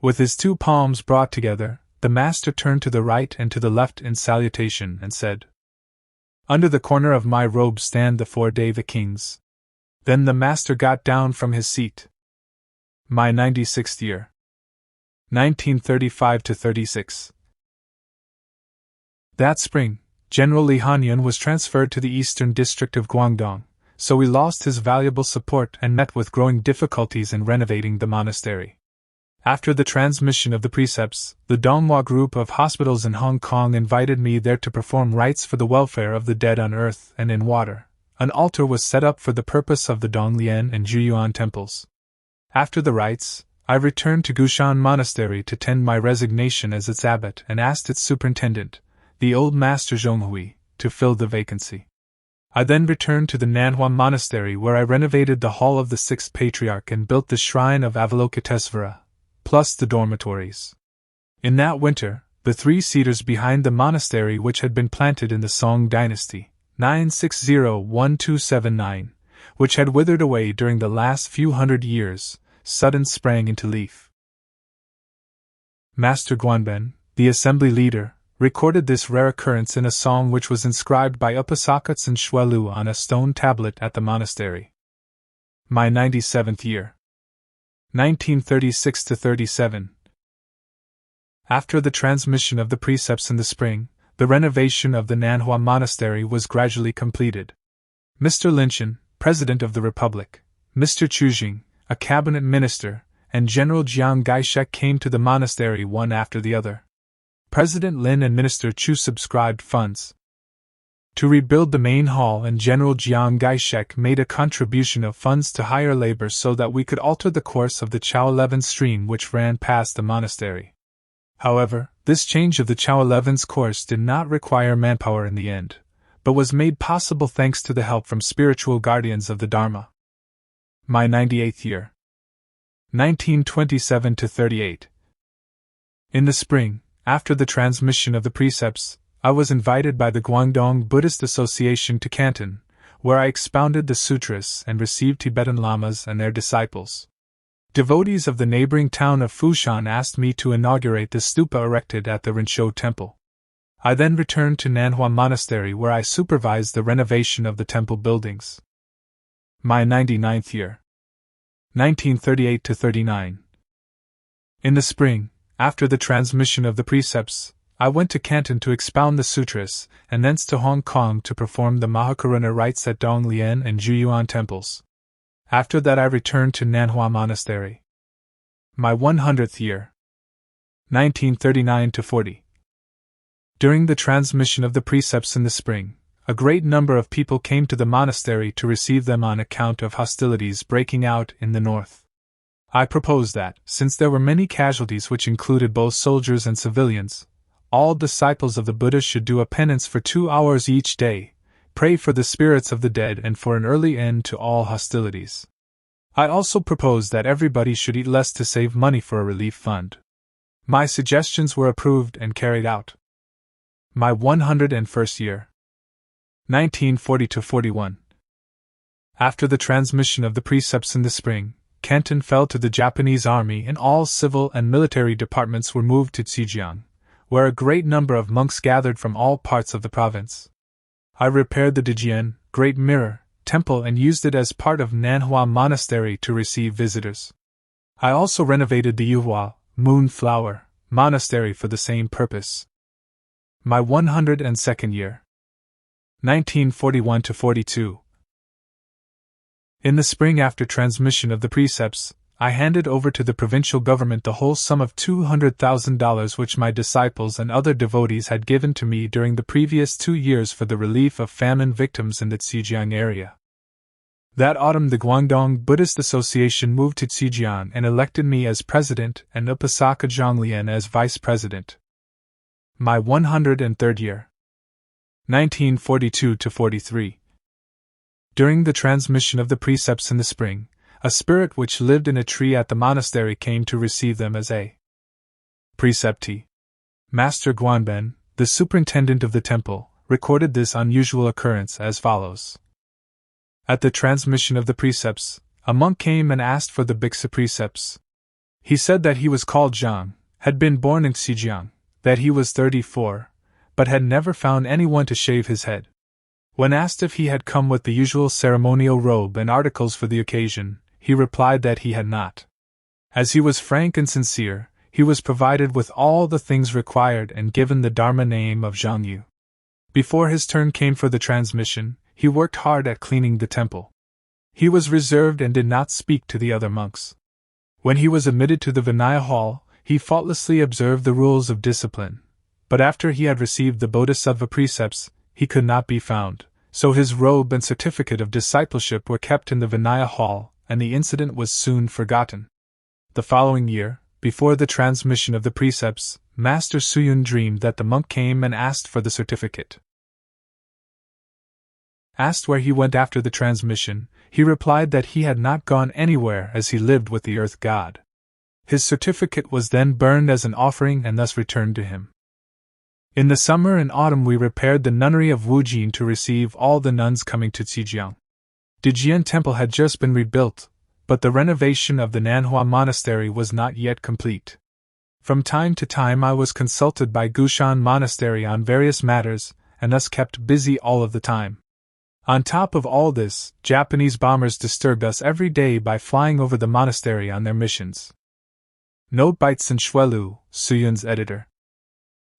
With his two palms brought together, the master turned to the right and to the left in salutation and said, "Under the corner of my robe stand the 4 Deva kings." Then the master got down from his seat. My 96th year. 1935–36. That spring, General Li Hanyun was transferred to the eastern district of Guangdong, so we lost his valuable support and met with growing difficulties in renovating the monastery. After the transmission of the precepts, the Nan-Hua group of hospitals in Hong Kong invited me there to perform rites for the welfare of the dead on earth and in water. An altar was set up for the purpose of the Donglian and XUYUN temples. After the rites, I returned to Gu-Shan Monastery to tender my resignation as its abbot and asked its superintendent, the old master Zhonghui, to fill the vacancy. I then returned to the Nan-Hua Monastery where I renovated the hall of the sixth patriarch and built the shrine of Avalokitesvara, plus the dormitories. In that winter, the 3 cedars behind the monastery which had been planted in the Song dynasty, 960–1279, which had withered away during the last few hundred years, suddenly sprang into leaf. Master Guanben, the assembly leader, recorded this rare occurrence in a song which was inscribed by Upasakas and Shuelu on a stone tablet at the monastery. My 97th year. 1936–37. After the transmission of the precepts in the spring, the renovation of the Nan-Hua Monastery was gradually completed. Mr. Linchin, President of the Republic, Mr. Chujing, a cabinet minister, and General Jiang Gaishek came to the monastery one after the other. President Lin and Minister Chu subscribed funds to rebuild the main hall, and General Jiang Gaishek made a contribution of funds to hire labor so that we could alter the course of the Chao-Levan stream which ran past the monastery. However, this change of the Chao-Levan's course did not require manpower in the end, but was made possible thanks to the help from spiritual guardians of the Dharma. My 98th year. 1927–38. In the spring, after the transmission of the precepts, I was invited by the Guangdong Buddhist Association to Canton, where I expounded the sutras and received Tibetan lamas and their disciples. Devotees of the neighboring town of Fushan asked me to inaugurate the stupa erected at the Rinzhou temple. I then returned to Nan-Hua Monastery where I supervised the renovation of the temple buildings. My 99th year. 1938–39. In the spring, after the transmission of the precepts, I went to Canton to expound the sutras, and thence to Hong Kong to perform the Mahakaruna rites at Donglian and XUYUN temples. After that I returned to Nan-Hua Monastery. My 100th year. 1939–40. During the transmission of the precepts in the spring, a great number of people came to the monastery to receive them on account of hostilities breaking out in the north. I proposed that, since there were many casualties which included both soldiers and civilians, all disciples of the Buddha should do a penance for 2 hours each day, pray for the spirits of the dead and for an early end to all hostilities. I also proposed that everybody should eat less to save money for a relief fund. My suggestions were approved and carried out. My 101st year. 1940–41. After the transmission of the precepts in the spring, Canton fell to the Japanese army and all civil and military departments were moved to Zhejiang, where a great number of monks gathered from all parts of the province. I repaired the Dejian, Great Mirror, temple and used it as part of Nan-Hua Monastery to receive visitors. I also renovated the Yuhua, Moonflower, Monastery for the same purpose. My 102nd year. 1941–42. In the spring after transmission of the precepts, I handed over to the provincial government the whole sum of $200,000 which my disciples and other devotees had given to me during the previous 2 years for the relief of famine victims in the Zhejiang area. That autumn the Guangdong Buddhist Association moved to Zhejiang and elected me as president and Upasaka Zhonglian as vice president. My 103rd year. 1942–43. During the transmission of the precepts in the spring, a spirit which lived in a tree at the monastery came to receive them as a preceptee. Master Guanben, the superintendent of the temple, recorded this unusual occurrence as follows. At the transmission of the precepts, a monk came and asked for the Bhiksha precepts. He said that he was called Zhang, had been born in Zhejiang, that he was 34, but had never found anyone to shave his head. When asked if he had come with the usual ceremonial robe and articles for the occasion, he replied that he had not. As he was frank and sincere, he was provided with all the things required and given the Dharma name of Zhangyu. Before his turn came for the transmission, he worked hard at cleaning the temple. He was reserved and did not speak to the other monks. When he was admitted to the Vinaya hall, he faultlessly observed the rules of discipline, but after he had received the Bodhisattva precepts, he could not be found, so his robe and certificate of discipleship were kept in the Vinaya hall, and the incident was soon forgotten. The following year, before the transmission of the precepts, Master Hsu-yun dreamed that the monk came and asked for the certificate. Asked where he went after the transmission, he replied that he had not gone anywhere as he lived with the earth god. His certificate was then burned as an offering and thus returned to him. In the summer and autumn we repaired the nunnery of Wujin to receive all the nuns coming to Zhejiang. Dejian Temple had just been rebuilt, but the renovation of the Nan-Hua Monastery was not yet complete. From time to time I was consulted by Gu-Shan Monastery on various matters, and thus kept busy all of the time. On top of all this, Japanese bombers disturbed us every day by flying over the monastery on their missions. Note by Tsun Xuelu, Hsu-yun's editor.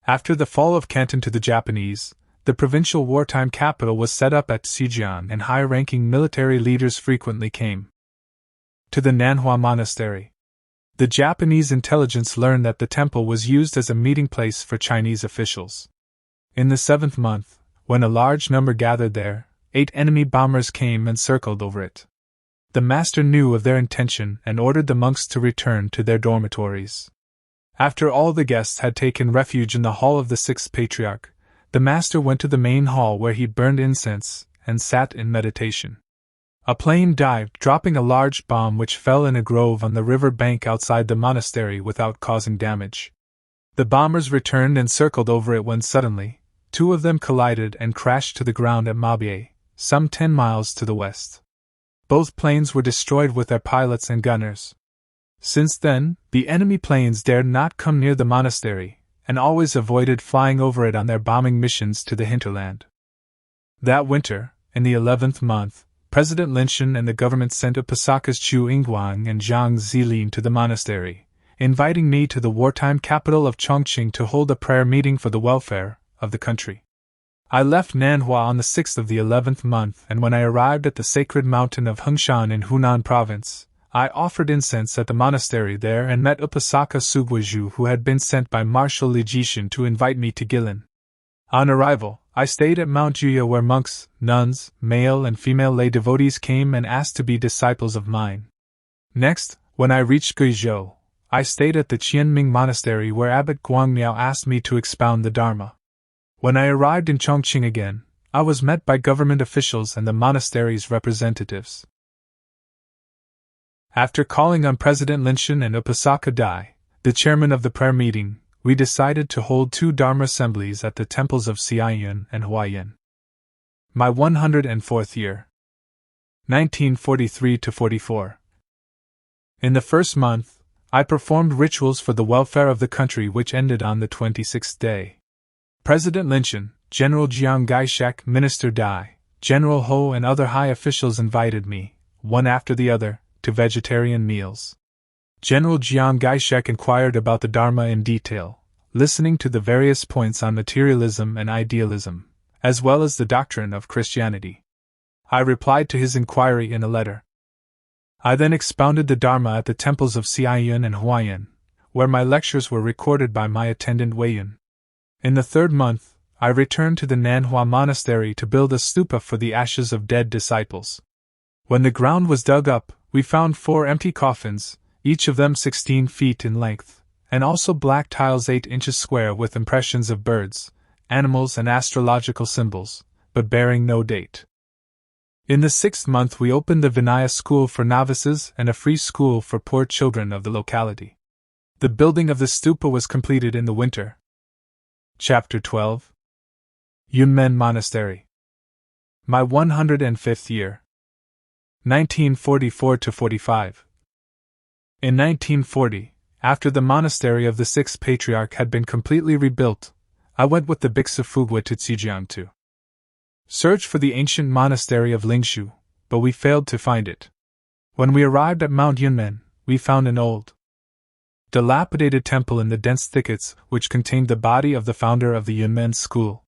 After the fall of Canton to the Japanese, the provincial wartime capital was set up at Zhejiang and high-ranking military leaders frequently came to the Nan-Hua Monastery. The Japanese intelligence learned that the temple was used as a meeting place for Chinese officials. In the 7th month, when a large number gathered there, 8 enemy bombers came and circled over it. The master knew of their intention and ordered the monks to return to their dormitories. After all the guests had taken refuge in the hall of the 6th Patriarch, the master went to the main hall where he burned incense and sat in meditation. A plane dived, dropping a large bomb which fell in a grove on the river bank outside the monastery without causing damage. The bombers returned and circled over it when suddenly, 2 of them collided and crashed to the ground at Mabie, some 10 miles to the west. Both planes were destroyed with their pilots and gunners. Since then, the enemy planes dared not come near the monastery, and always avoided flying over it on their bombing missions to the hinterland. That winter, in the 11th month, President Linshan and the government sent Upasaka's Chu Ingguang and Zhang Zilin to the monastery, inviting me to the wartime capital of Chongqing to hold a prayer meeting for the welfare of the country. I left Nan-Hua on the 6th of the 11th month, and when I arrived at the sacred mountain of Hengshan in Hunan province, I offered incense at the monastery there and met Upasaka Sugweju, who had been sent by Marshal Li Jishan to invite me to Guilin. On arrival, I stayed at Mount Juya where monks, nuns, male and female lay devotees came and asked to be disciples of mine. Next, when I reached Guizhou, I stayed at the Qianming Monastery where Abbot Guangmiao asked me to expound the Dharma. When I arrived in Chongqing again, I was met by government officials and the monastery's representatives. After calling on President Linshan and Upasaka Dai, the chairman of the prayer meeting, we decided to hold 2 Dharma assemblies at the temples of Hsu-yun and Hua-yun. My 104th year. 1943-44. In the first month, I performed rituals for the welfare of the country which ended on the 26th day. President Linchin, General Jiang Kai-shek, Minister Dai, General Ho and other high officials invited me, one after the other, to vegetarian meals. General Jiang Kai-shek inquired about the Dharma in detail, listening to the various points on materialism and idealism, as well as the doctrine of Christianity. I replied to his inquiry in a letter. I then expounded the Dharma at the temples of Hsu-yun and Hua-yun, where my lectures were recorded by my attendant Wei-yun. In the 3rd month, I returned to the Nan-Hua Monastery to build a stupa for the ashes of dead disciples. When the ground was dug up, we found 4 empty coffins, each of them 16 feet in length, and also black tiles 8 inches square with impressions of birds, animals and astrological symbols, but bearing no date. In the 6th month we opened the Vinaya school for novices and a free school for poor children of the locality. The building of the stupa was completed in the winter. Chapter 12. Yunmen Monastery. My 105th year. 1944-45. In 1940, after the monastery of the 6th Patriarch had been completely rebuilt, I went with the Biksu Fugwa to Zhejiang to search for the ancient monastery of Lingshu, but we failed to find it. When we arrived at Mount Yunmen, we found an old, dilapidated temple in the dense thickets which contained the body of the founder of the Yunmen school.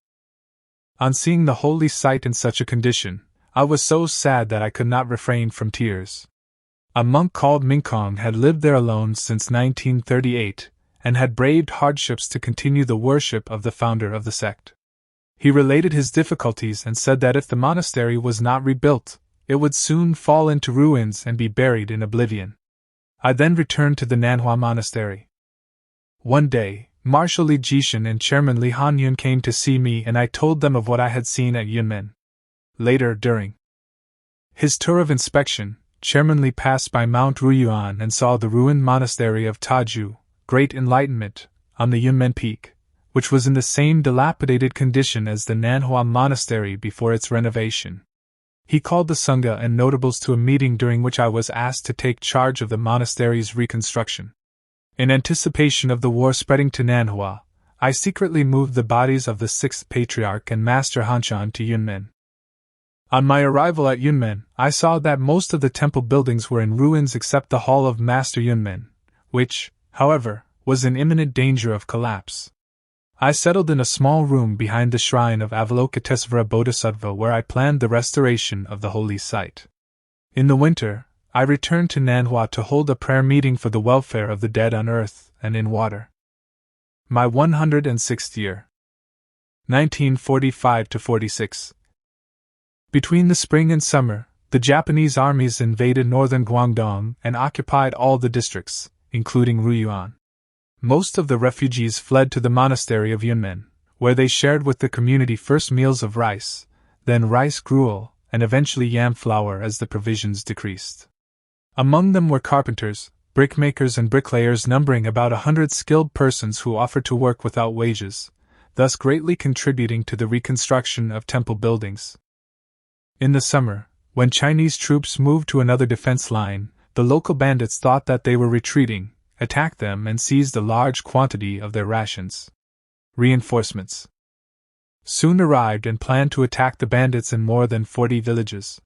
On seeing the holy site in such a condition, I was so sad that I could not refrain from tears. A monk called Minkong had lived there alone since 1938, and had braved hardships to continue the worship of the founder of the sect. He related his difficulties and said that if the monastery was not rebuilt, it would soon fall into ruins and be buried in oblivion. I then returned to the Nan-Hua Monastery. One day, Marshal Li Jishan and Chairman Li Hanyun came to see me and I told them of what I had seen at Yunmen. Later, during his tour of inspection, Chairman Li passed by Mount Ruyuan and saw the ruined monastery of Taju, Great Enlightenment, on the Yunmen Peak, which was in the same dilapidated condition as the Nan-Hua Monastery before its renovation. He called the Sangha and notables to a meeting during which I was asked to take charge of the monastery's reconstruction. In anticipation of the war spreading to Nan-Hua, I secretly moved the bodies of the 6th Patriarch and Master Hanshan to Yunmen. On my arrival at Yunmen, I saw that most of the temple buildings were in ruins except the hall of Master Yunmen, which, however, was in imminent danger of collapse. I settled in a small room behind the shrine of Avalokitesvara Bodhisattva where I planned the restoration of the holy site. In the winter, I returned to Nan-Hua to hold a prayer meeting for the welfare of the dead on earth and in water. My 106th year. 1945-46. Between the spring and summer, the Japanese armies invaded northern Guangdong and occupied all the districts, including Ruyuan. Most of the refugees fled to the monastery of Yunmen, where they shared with the community first meals of rice, then rice gruel, and eventually yam flour as the provisions decreased. Among them were carpenters, brickmakers and bricklayers numbering about 100 skilled persons who offered to work without wages, thus greatly contributing to the reconstruction of temple buildings. In the summer, when Chinese troops moved to another defense line, the local bandits thought that they were retreating, attacked them and seized a large quantity of their rations. Reinforcements soon arrived and planned to attack the bandits in more than 40 villages.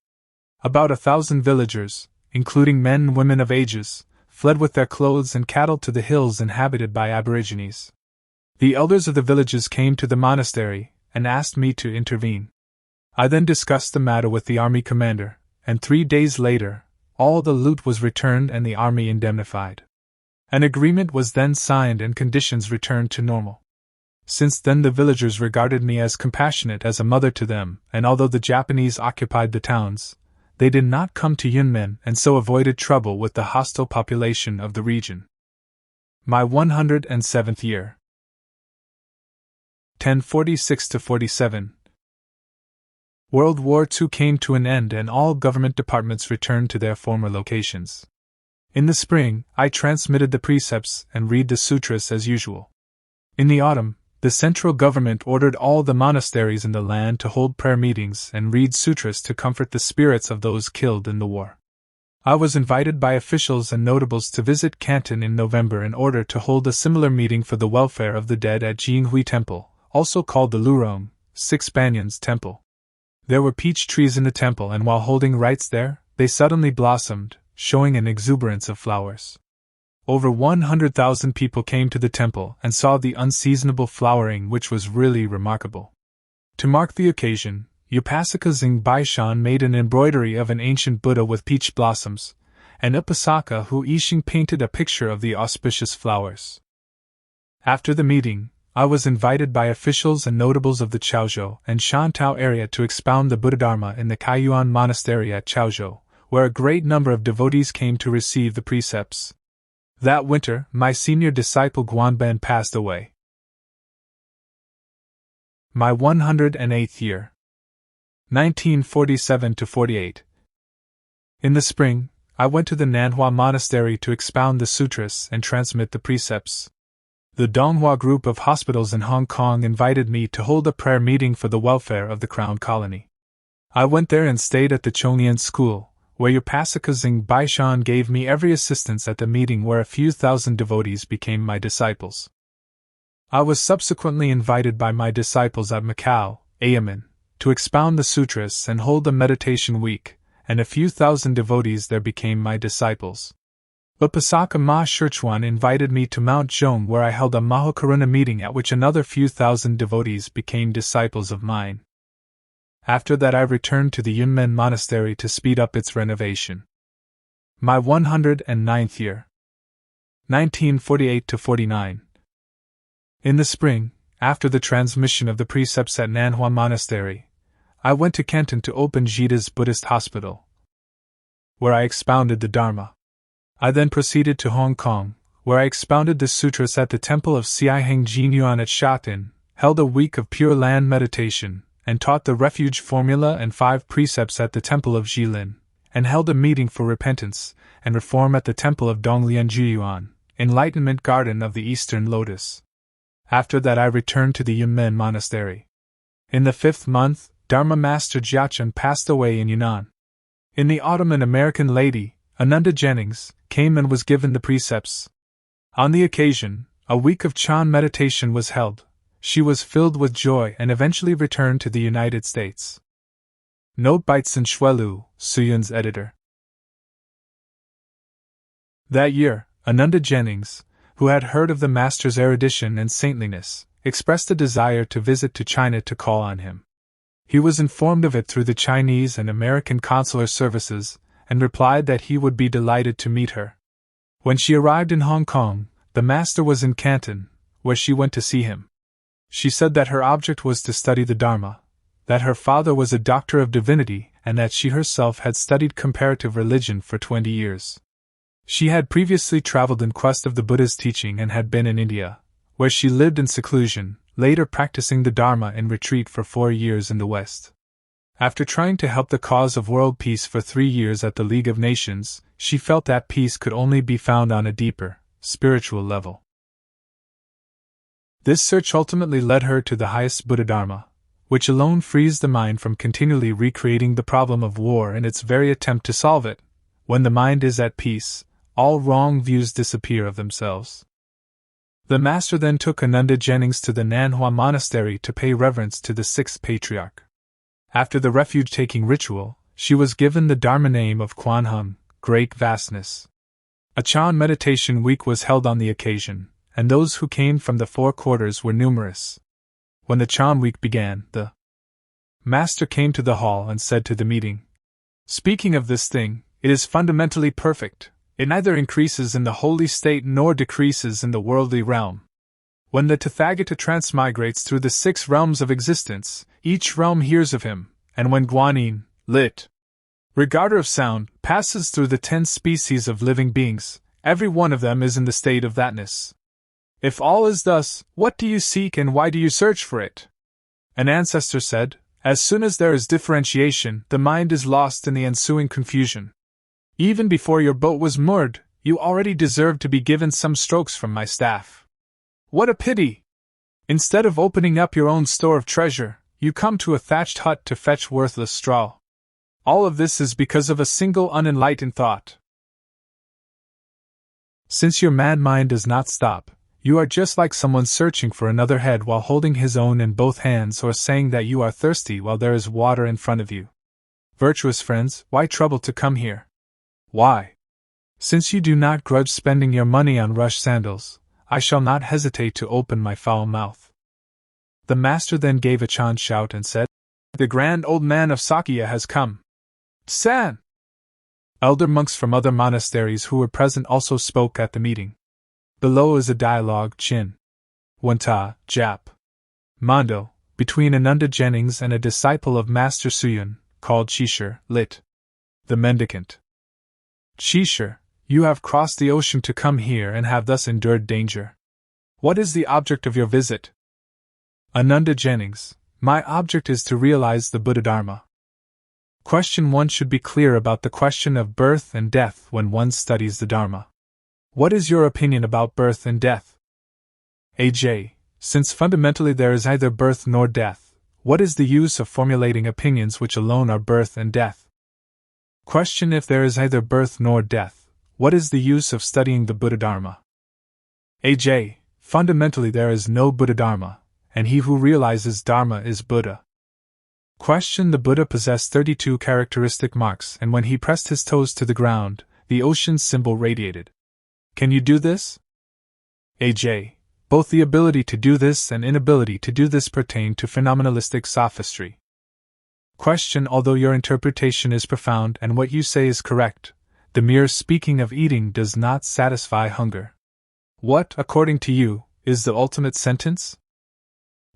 About 1,000 villagers, including men and women of ages, fled with their clothes and cattle to the hills inhabited by aborigines. The elders of the villages came to the monastery and asked me to intervene. I then discussed the matter with the army commander, and 3 days later, all the loot was returned and the army indemnified. An agreement was then signed and conditions returned to normal. Since then the villagers regarded me as compassionate as a mother to them, and although the Japanese occupied the towns, they did not come to Yunmen and so avoided trouble with the hostile population of the region. My 107th year. 1046-47. World War II came to an end and all government departments returned to their former locations. In the spring, I transmitted the precepts and read the sutras as usual. In the autumn, the central government ordered all the monasteries in the land to hold prayer meetings and read sutras to comfort the spirits of those killed in the war. I was invited by officials and notables to visit Canton in November in order to hold a similar meeting for the welfare of the dead at Jinghui Temple, also called the Lurong, Six Banyans Temple. There were peach trees in the temple, and while holding rites there, they suddenly blossomed, showing an exuberance of flowers. Over 100,000 people came to the temple and saw the unseasonable flowering, which was really remarkable. To mark the occasion, Upasaka Bai-shan made an embroidery of an ancient Buddha with peach blossoms, and Upasaka Hu-Yixing painted a picture of the auspicious flowers. After the meeting, I was invited by officials and notables of the Chaozhou and Shantou area to expound the Buddha-dharma in the XUYUN Monastery at Chaozhou, where a great number of devotees came to receive the precepts. That winter, my senior disciple Guanben passed away. My 108th year. 1947–48. In the spring, I went to the Nan-Hua Monastery to expound the sutras and transmit the precepts. The Donghua group of hospitals in Hong Kong invited me to hold a prayer meeting for the welfare of the Crown Colony. I went there and stayed at the Chongnian School, where Upasaka Bai-shan gave me every assistance at the meeting, where a few thousand devotees became my disciples. I was subsequently invited by my disciples at Macau, Yemen, to expound the sutras and hold a meditation week, and a few thousand devotees there became my disciples. Upasaka Ma Shirchuan invited me to Mount Zhong, where I held a Mahakaruna meeting at which another few thousand devotees became disciples of mine. After that I returned to the Yunmen Monastery to speed up its renovation. My 109th year. 1948–49. In the spring, after the transmission of the precepts at Nan-Hua Monastery, I went to Canton to open Jade's Buddhist hospital, where I expounded the Dharma. I then proceeded to Hong Kong, where I expounded the sutras at the temple of Siaiheng Jinyuan at Shatin, held a week of Pure Land meditation, and taught the refuge formula and 5 precepts at the temple of Jilin, and held a meeting for repentance and reform at the temple of Donglian Juyuan, Enlightenment Garden of the Eastern Lotus. After that I returned to the Yunmen Monastery. In the 5th month, Dharma Master Jiachun passed away in Yunnan. In the autumn an American lady, Ananda Jennings, came and was given the precepts. On the occasion, a week of Chan meditation was held. She was filled with joy and eventually returned to the United States. Note by Tsun Xuelu, Hsu-yun's editor. That year, Ananda Jennings, who had heard of the master's erudition and saintliness, expressed a desire to visit to China to call on him. He was informed of it through the Chinese and American consular services, and replied that he would be delighted to meet her. When she arrived in Hong Kong, the master was in Canton, where she went to see him. She said that her object was to study the Dharma, that her father was a doctor of divinity, and that she herself had studied comparative religion for 20 years. She had previously traveled in quest of the Buddha's teaching and had been in India, where she lived in seclusion, later practicing the Dharma in retreat for 4 years in the West. After trying to help the cause of world peace for 3 years at the League of Nations, she felt that peace could only be found on a deeper, spiritual level. This search ultimately led her to the highest Buddha Dharma, which alone frees the mind from continually recreating the problem of war in its very attempt to solve it. When the mind is at peace, all wrong views disappear of themselves. The master then took Ananda Jennings to the Nan-Hua Monastery to pay reverence to the 6th patriarch. After the refuge-taking ritual, she was given the Dharma name of Quan Hung, Great Vastness. A Chan meditation week was held on the occasion, and those who came from the 4 quarters were numerous. When the Chan week began, the master came to the hall and said to the meeting, "Speaking of this thing, it is fundamentally perfect. It neither increases in the holy state nor decreases in the worldly realm. When the Tathagata transmigrates through the 6 realms of existence, each realm hears of him, and when Guanyin, lit. Regarder of sound, passes through the 10 species of living beings, every one of them is in the state of thatness. If all is thus, what do you seek and why do you search for it?" An ancestor said, "As soon as there is differentiation, the mind is lost in the ensuing confusion. Even before your boat was moored, you already deserve to be given some strokes from my staff. What a pity! Instead of opening up your own store of treasure, you come to a thatched hut to fetch worthless straw. All of this is because of a single unenlightened thought. Since your mad mind does not stop, you are just like someone searching for another head while holding his own in both hands, or saying that you are thirsty while there is water in front of you. Virtuous friends, why trouble to come here? Why? Since you do not grudge spending your money on rush sandals, I shall not hesitate to open my foul mouth. The master then gave a chant shout and said, "The grand old man of Sakya has come. San!" Elder monks from other monasteries who were present also spoke at the meeting. Below is a dialogue, Chin. Wu-Tai, Jap. Mondo, between Ananda Jennings and a disciple of Master Hsu-yun, called Chisher, lit. The Mendicant. Chisher, you have crossed the ocean to come here and have thus endured danger. What is the object of your visit? Ananda Jennings, my object is to realize the Buddha Dharma. Question 1 should be clear about the question of birth and death when one studies the Dharma. What is your opinion about birth and death? AJ, since fundamentally there is neither birth nor death, what is the use of formulating opinions which alone are birth and death? Question: if there is neither birth nor death, what is the use of studying the Buddha Dharma? AJ, fundamentally there is no Buddha Dharma, and he who realizes Dharma is Buddha. Question: the Buddha possessed 32 characteristic marks, and when he pressed his toes to the ground, the ocean's symbol radiated. Can you do this? AJ, both the ability to do this and inability to do this pertain to phenomenalistic sophistry. Question: although your interpretation is profound and what you say is correct, the mere speaking of eating does not satisfy hunger. What, according to you, is the ultimate sentence?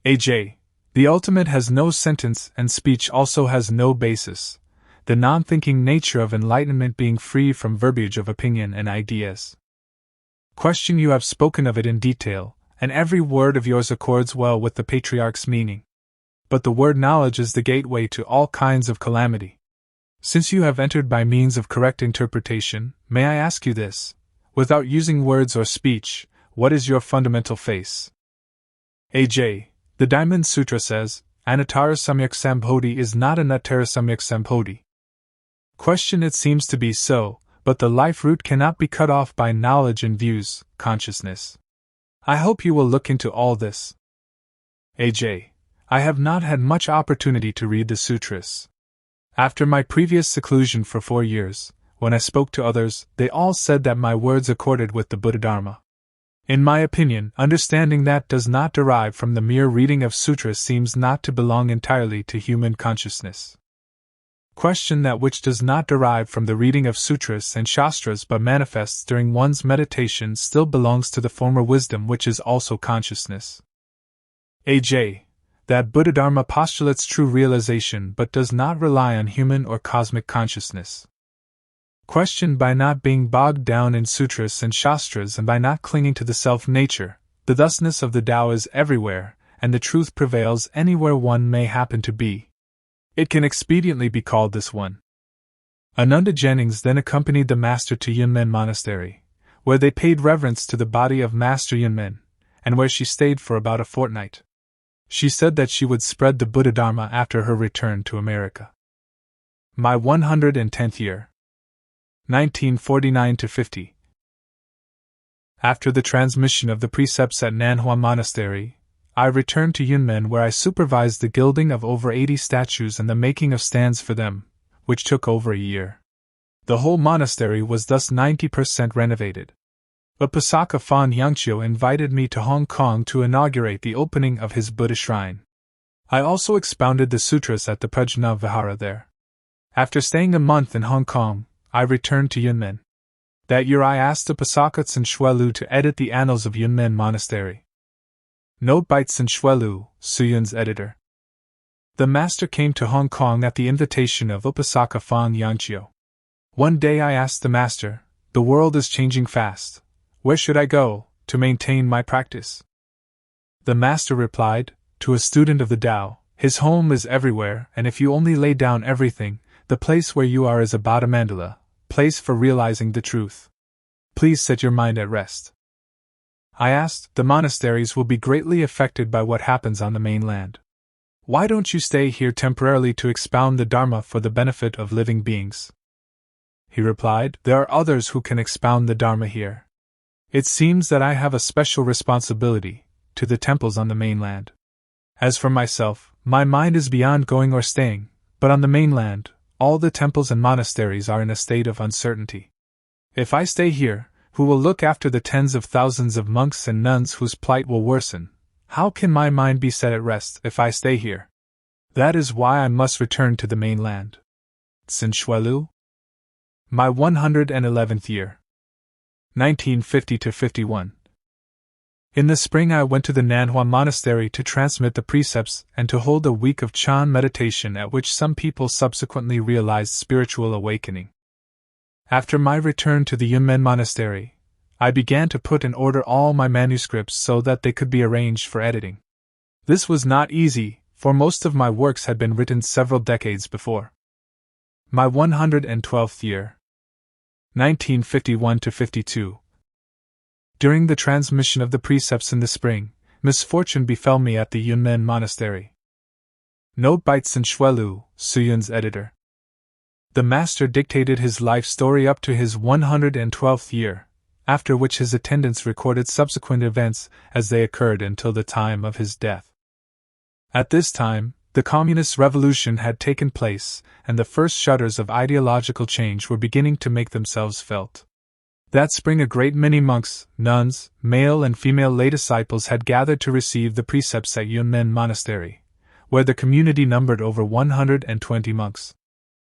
AJ, the ultimate has no sentence, and speech also has no basis, the non-thinking nature of enlightenment being free from verbiage of opinion and ideas. Question: you have spoken of it in detail, and every word of yours accords well with the Patriarch's meaning. But the word knowledge is the gateway to all kinds of calamity. Since you have entered by means of correct interpretation, may I ask you this, without using words or speech, what is your fundamental face? AJ, the Diamond Sutra says, Anattara Samyak Sambodhi is not Anattara Samyak Sambodhi. Question: it seems to be so, but the life root cannot be cut off by knowledge and views, consciousness. I hope you will look into all this. AJ, I have not had much opportunity to read the sutras. After my previous seclusion for 4 years, when I spoke to others, they all said that my words accorded with the Buddha Dharma. In my opinion, understanding that does not derive from the mere reading of sutras seems not to belong entirely to human consciousness. Question: that which does not derive from the reading of sutras and shastras but manifests during one's meditation still belongs to the former wisdom, which is also consciousness. AJ, that Buddha Dharma postulates true realization but does not rely on human or cosmic consciousness. Question: by not being bogged down in sutras and shastras and by not clinging to the self-nature, the thusness of the Tao is everywhere, and the truth prevails anywhere one may happen to be. It can expediently be called this one. Ananda Jennings then accompanied the master to Yunmen Monastery, where they paid reverence to the body of Master Yunmen, and where she stayed for about a fortnight. She said that she would spread the Buddha Dharma after her return to America. My 110th year. 1949–50. After the transmission of the precepts at Nan-Hua Monastery, I returned to Yunmen, where I supervised the gilding of over 80 statues and the making of stands for them, which took over a year. The whole monastery was thus 90% renovated. Upasaka Fan Yangqiu invited me to Hong Kong to inaugurate the opening of his Buddha shrine. I also expounded the sutras at the Prajna Vihara there. After staying a month in Hong Kong, I returned to Yunmen. That year I asked Upasaka Tsen Shuelu to edit the Annals of Yunmen Monastery. Note by Tsen Shuelu, Hsu-yun's editor. The master came to Hong Kong at the invitation of Upasaka Fan Yangqiu. One day I asked the master, "The world is changing fast. Where should I go to maintain my practice?" The master replied, "To a student of the Tao, his home is everywhere, and if you only lay down everything, the place where you are is a Bodhimandala, place for realizing the truth. Please set your mind at rest. I asked. The monasteries will be greatly affected by what happens on the mainland. Why don't you stay here temporarily to expound the Dharma for the benefit of living beings? He replied, there are others who can expound the Dharma here. It seems that I have a special responsibility to the temples on the mainland. As for myself, my mind is beyond going or staying, but on the mainland, all the temples and monasteries are in a state of uncertainty. If I stay here, who will look after the tens of thousands of monks and nuns whose plight will worsen? How can my mind be set at rest if I stay here? That is why I must return to the mainland. XUYUN. My 111th year. 1950-51. In the spring I went to the Nan-Hua Monastery to transmit the precepts and to hold a week of Chan meditation at which some people subsequently realized spiritual awakening. After my return to the Yunmen Monastery, I began to put in order all my manuscripts so that they could be arranged for editing. This was not easy, for most of my works had been written several decades before. My 112th year. 1951-52. During the transmission of the precepts in the spring, misfortune befell me at the Yunmen Monastery. Note by XUYUN, Hsu-yun's editor. The master dictated his life story up to his 112th year, after which his attendants recorded subsequent events as they occurred until the time of his death. At this time, the Communist Revolution had taken place, and the first shudders of ideological change were beginning to make themselves felt. That spring a great many monks, nuns, male and female lay disciples had gathered to receive the precepts at Yunmen Monastery, where the community numbered over 120 monks.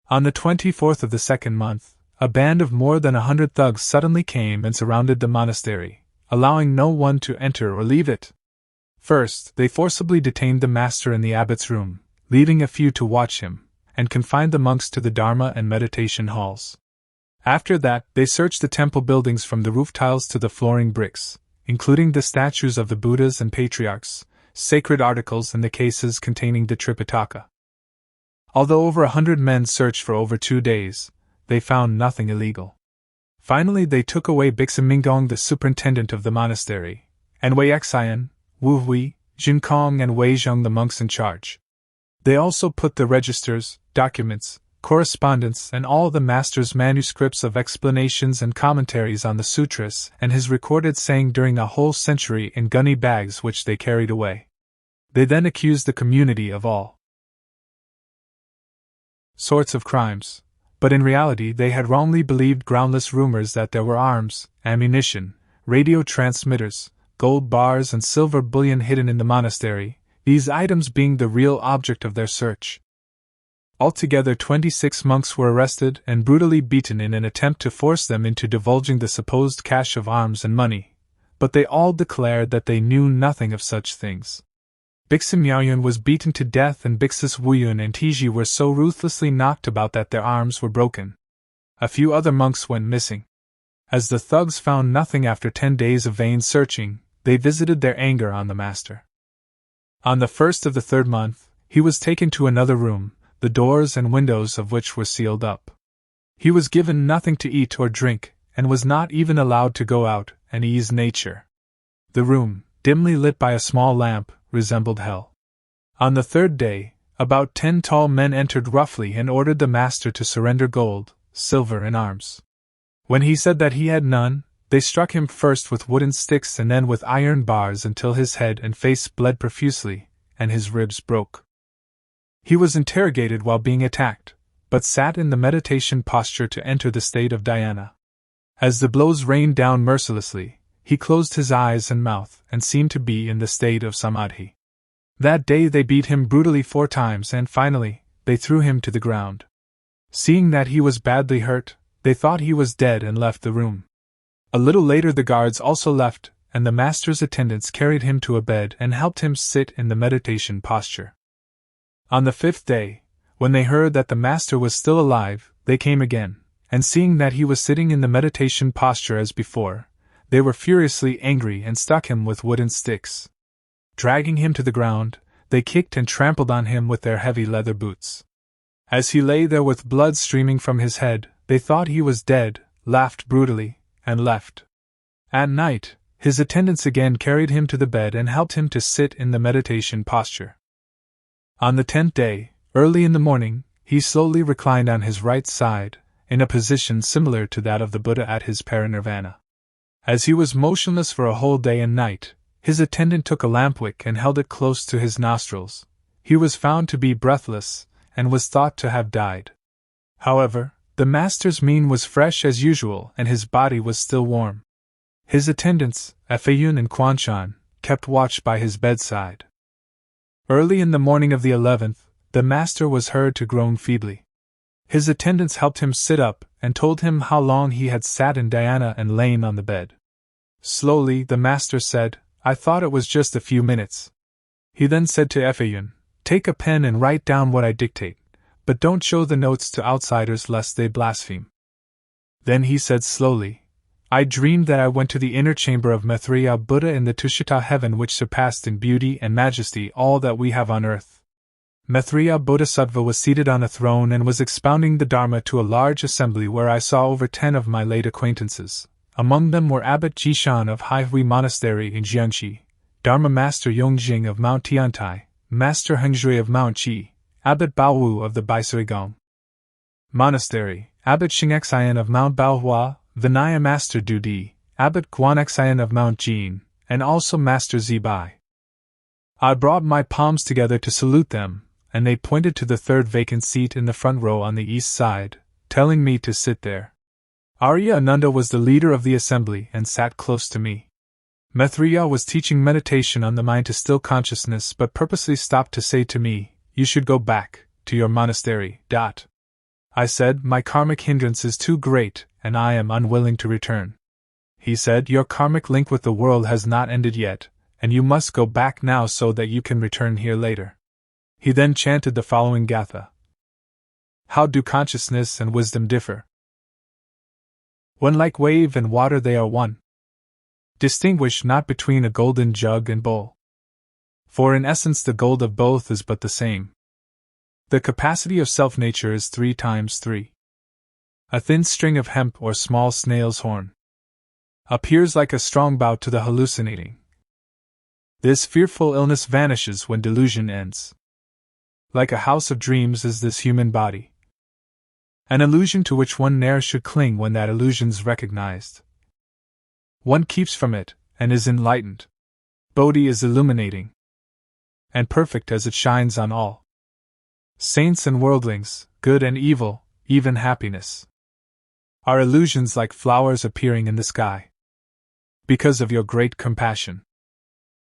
On the 24th of the second month, a band of more than 100 thugs suddenly came and surrounded the monastery, allowing no one to enter or leave it. First, they forcibly detained the master in the abbot's room, leaving a few to watch him, and confined the monks to the Dharma and meditation halls. After that, they searched the temple buildings from the roof tiles to the flooring bricks, including the statues of the Buddhas and patriarchs, sacred articles and the cases containing the Tripitaka. Although over 100 men searched for over 2 days, they found nothing illegal. Finally, they took away Bixin Minggong, the superintendent of the monastery, and Wei XUYUN, Wu Hui, Jin Kong, and Wei Zheng, the monks in charge. They also put the registers, documents, correspondence, and all the master's manuscripts of explanations and commentaries on the sutras and his recorded saying during a whole century in gunny bags which they carried away. They then accused the community of all sorts of crimes, but in reality they had wrongly believed groundless rumors that there were arms, ammunition, radio transmitters, gold bars and silver bullion hidden in the monastery, these items being the real object of their search. Altogether 26 monks were arrested and brutally beaten in an attempt to force them into divulging the supposed cache of arms and money, but they all declared that they knew nothing of such things. Bixin Miaoyun was beaten to death, and Bixis Wuyun and Tiji were so ruthlessly knocked about that their arms were broken. A few other monks went missing. As the thugs found nothing after 10 days of vain searching, they visited their anger on the master. On the 1st of the 3rd month, he was taken to another room, the doors and windows of which were sealed up. He was given nothing to eat or drink, and was not even allowed to go out and ease nature. The room, dimly lit by a small lamp, resembled hell. On the 3rd day, about 10 tall men entered roughly and ordered the master to surrender gold, silver, and arms. When he said that he had none, they struck him first with wooden sticks and then with iron bars until his head and face bled profusely, and his ribs broke. He was interrogated while being attacked, but sat in the meditation posture to enter the state of dhyana. As the blows rained down mercilessly, he closed his eyes and mouth and seemed to be in the state of samadhi. That day they beat him brutally 4 times and finally, they threw him to the ground. Seeing that he was badly hurt, they thought he was dead and left the room. A little later the guards also left, and the master's attendants carried him to a bed and helped him sit in the meditation posture. On the 5th day, when they heard that the master was still alive, they came again, and seeing that he was sitting in the meditation posture as before, they were furiously angry and struck him with wooden sticks. Dragging him to the ground, they kicked and trampled on him with their heavy leather boots. As he lay there with blood streaming from his head, they thought he was dead, laughed brutally, and left. At night, his attendants again carried him to the bed and helped him to sit in the meditation posture. On the 10th day, early in the morning, he slowly reclined on his right side, in a position similar to that of the Buddha at his parinirvana. As he was motionless for a whole day and night, his attendant took a lampwick and held it close to his nostrils. He was found to be breathless, and was thought to have died. However, the master's mien was fresh as usual and his body was still warm. His attendants, XUYUN and Gu-Shan, kept watch by his bedside. Early in the morning of the 11th, the master was heard to groan feebly. His attendants helped him sit up and told him how long he had sat in dhyana and lain on the bed. Slowly, the master said, "I thought it was just a few minutes." He then said to XUYUN, "Take a pen and write down what I dictate, but don't show the notes to outsiders lest they blaspheme." Then he said slowly, "I dreamed that I went to the inner chamber of Maitreya Buddha in the Tushita heaven which surpassed in beauty and majesty all that we have on earth. Maitreya Bodhisattva was seated on a throne and was expounding the Dharma to a large assembly where I saw over 10 of my late acquaintances. Among them were Abbot Gu-Shan of Hai-Hui Monastery in Jiangxi, Dharma Master Yongjing of Mount Tiantai, Master Hengshui of Mount Qi, Abbot Baowu of the Baisuigong Monastery, Abbot XUYUN of Mount Baohua, Vinaya Master Dudi, Abbot XUYUN of Mount Jin, and also Master Zibai. I brought my palms together to salute them, and they pointed to the third vacant seat in the front row on the east side, telling me to sit there. Arya Ananda was the leader of the assembly and sat close to me. Maitreya was teaching meditation on the mind to still consciousness but purposely stopped to say to me, "You should go back to your monastery." I said, "My karmic hindrance is too great, and I am unwilling to return." He said, "Your karmic link with the world has not ended yet, and you must go back now so that you can return here later." He then chanted the following gatha. How do consciousness and wisdom differ? When like wave and water they are one. Distinguish not between a golden jug and bowl. For in essence the gold of both is but the same. The capacity of self-nature is 3 times 3. A thin string of hemp or small snail's horn appears like a strong bow to the hallucinating. This fearful illness vanishes when delusion ends. Like a house of dreams is this human body, an illusion to which one ne'er should cling when that illusion's recognized. One keeps from it, and is enlightened. Bodhi is illuminating, and perfect as it shines on all. Saints and worldlings, good and evil, even happiness, are illusions like flowers appearing in the sky. Because of your great compassion,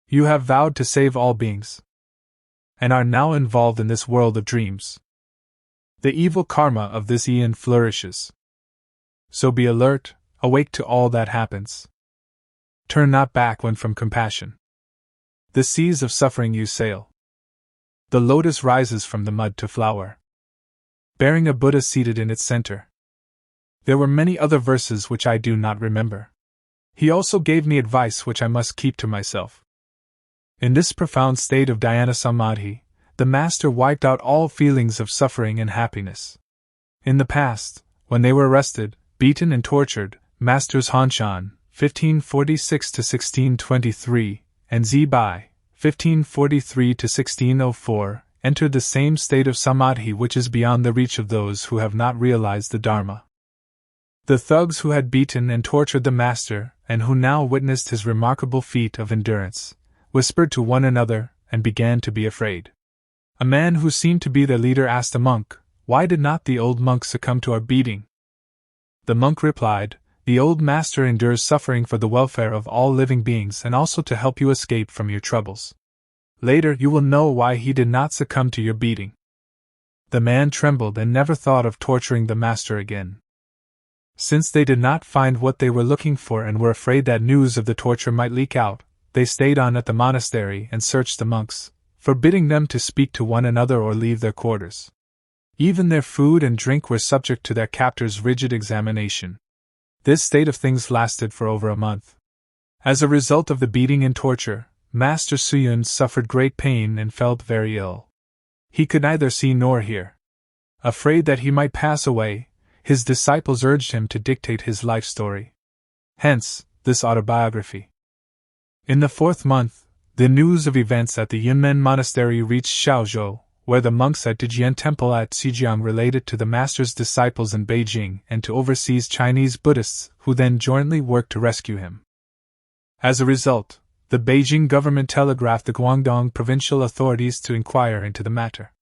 you have vowed to save all beings, and are now involved in this world of dreams. The evil karma of this eon flourishes. So be alert, awake to all that happens. Turn not back when from compassion the seas of suffering you sail. The lotus rises from the mud to flower, bearing a Buddha seated in its center. There were many other verses which I do not remember. He also gave me advice which I must keep to myself. In this profound state of dhyana samadhi, the Master wiped out all feelings of suffering and happiness. In the past, when they were arrested, beaten and tortured, Masters Hunn, 1546–1623, and Zibai, 1543–1604, entered the same state of samadhi which is beyond the reach of those who have not realized the Dharma. The thugs who had beaten and tortured the Master, and who now witnessed his remarkable feat of endurance, whispered to one another, and began to be afraid. A man who seemed to be their leader asked a monk, "Why did not the old monk succumb to our beating?" The monk replied, "The old master endures suffering for the welfare of all living beings and also to help you escape from your troubles. Later you will know why he did not succumb to your beating." The man trembled and never thought of torturing the master again. Since they did not find what they were looking for and were afraid that news of the torture might leak out, they stayed on at the monastery and searched the monks, forbidding them to speak to one another or leave their quarters. Even their food and drink were subject to their captors' rigid examination. This state of things lasted for over a month. As a result of the beating and torture, Master Hsu-yun suffered great pain and felt very ill. He could neither see nor hear. Afraid that he might pass away, his disciples urged him to dictate his life story. Hence, this autobiography. In the 4th month, the news of events at the Yunmen Monastery reached Shaozhou, where the monks at Dijian Temple at Xizjiang related to the master's disciples in Beijing and to overseas Chinese Buddhists who then jointly worked to rescue him. As a result, the Beijing government telegraphed the Guangdong provincial authorities to inquire into the matter.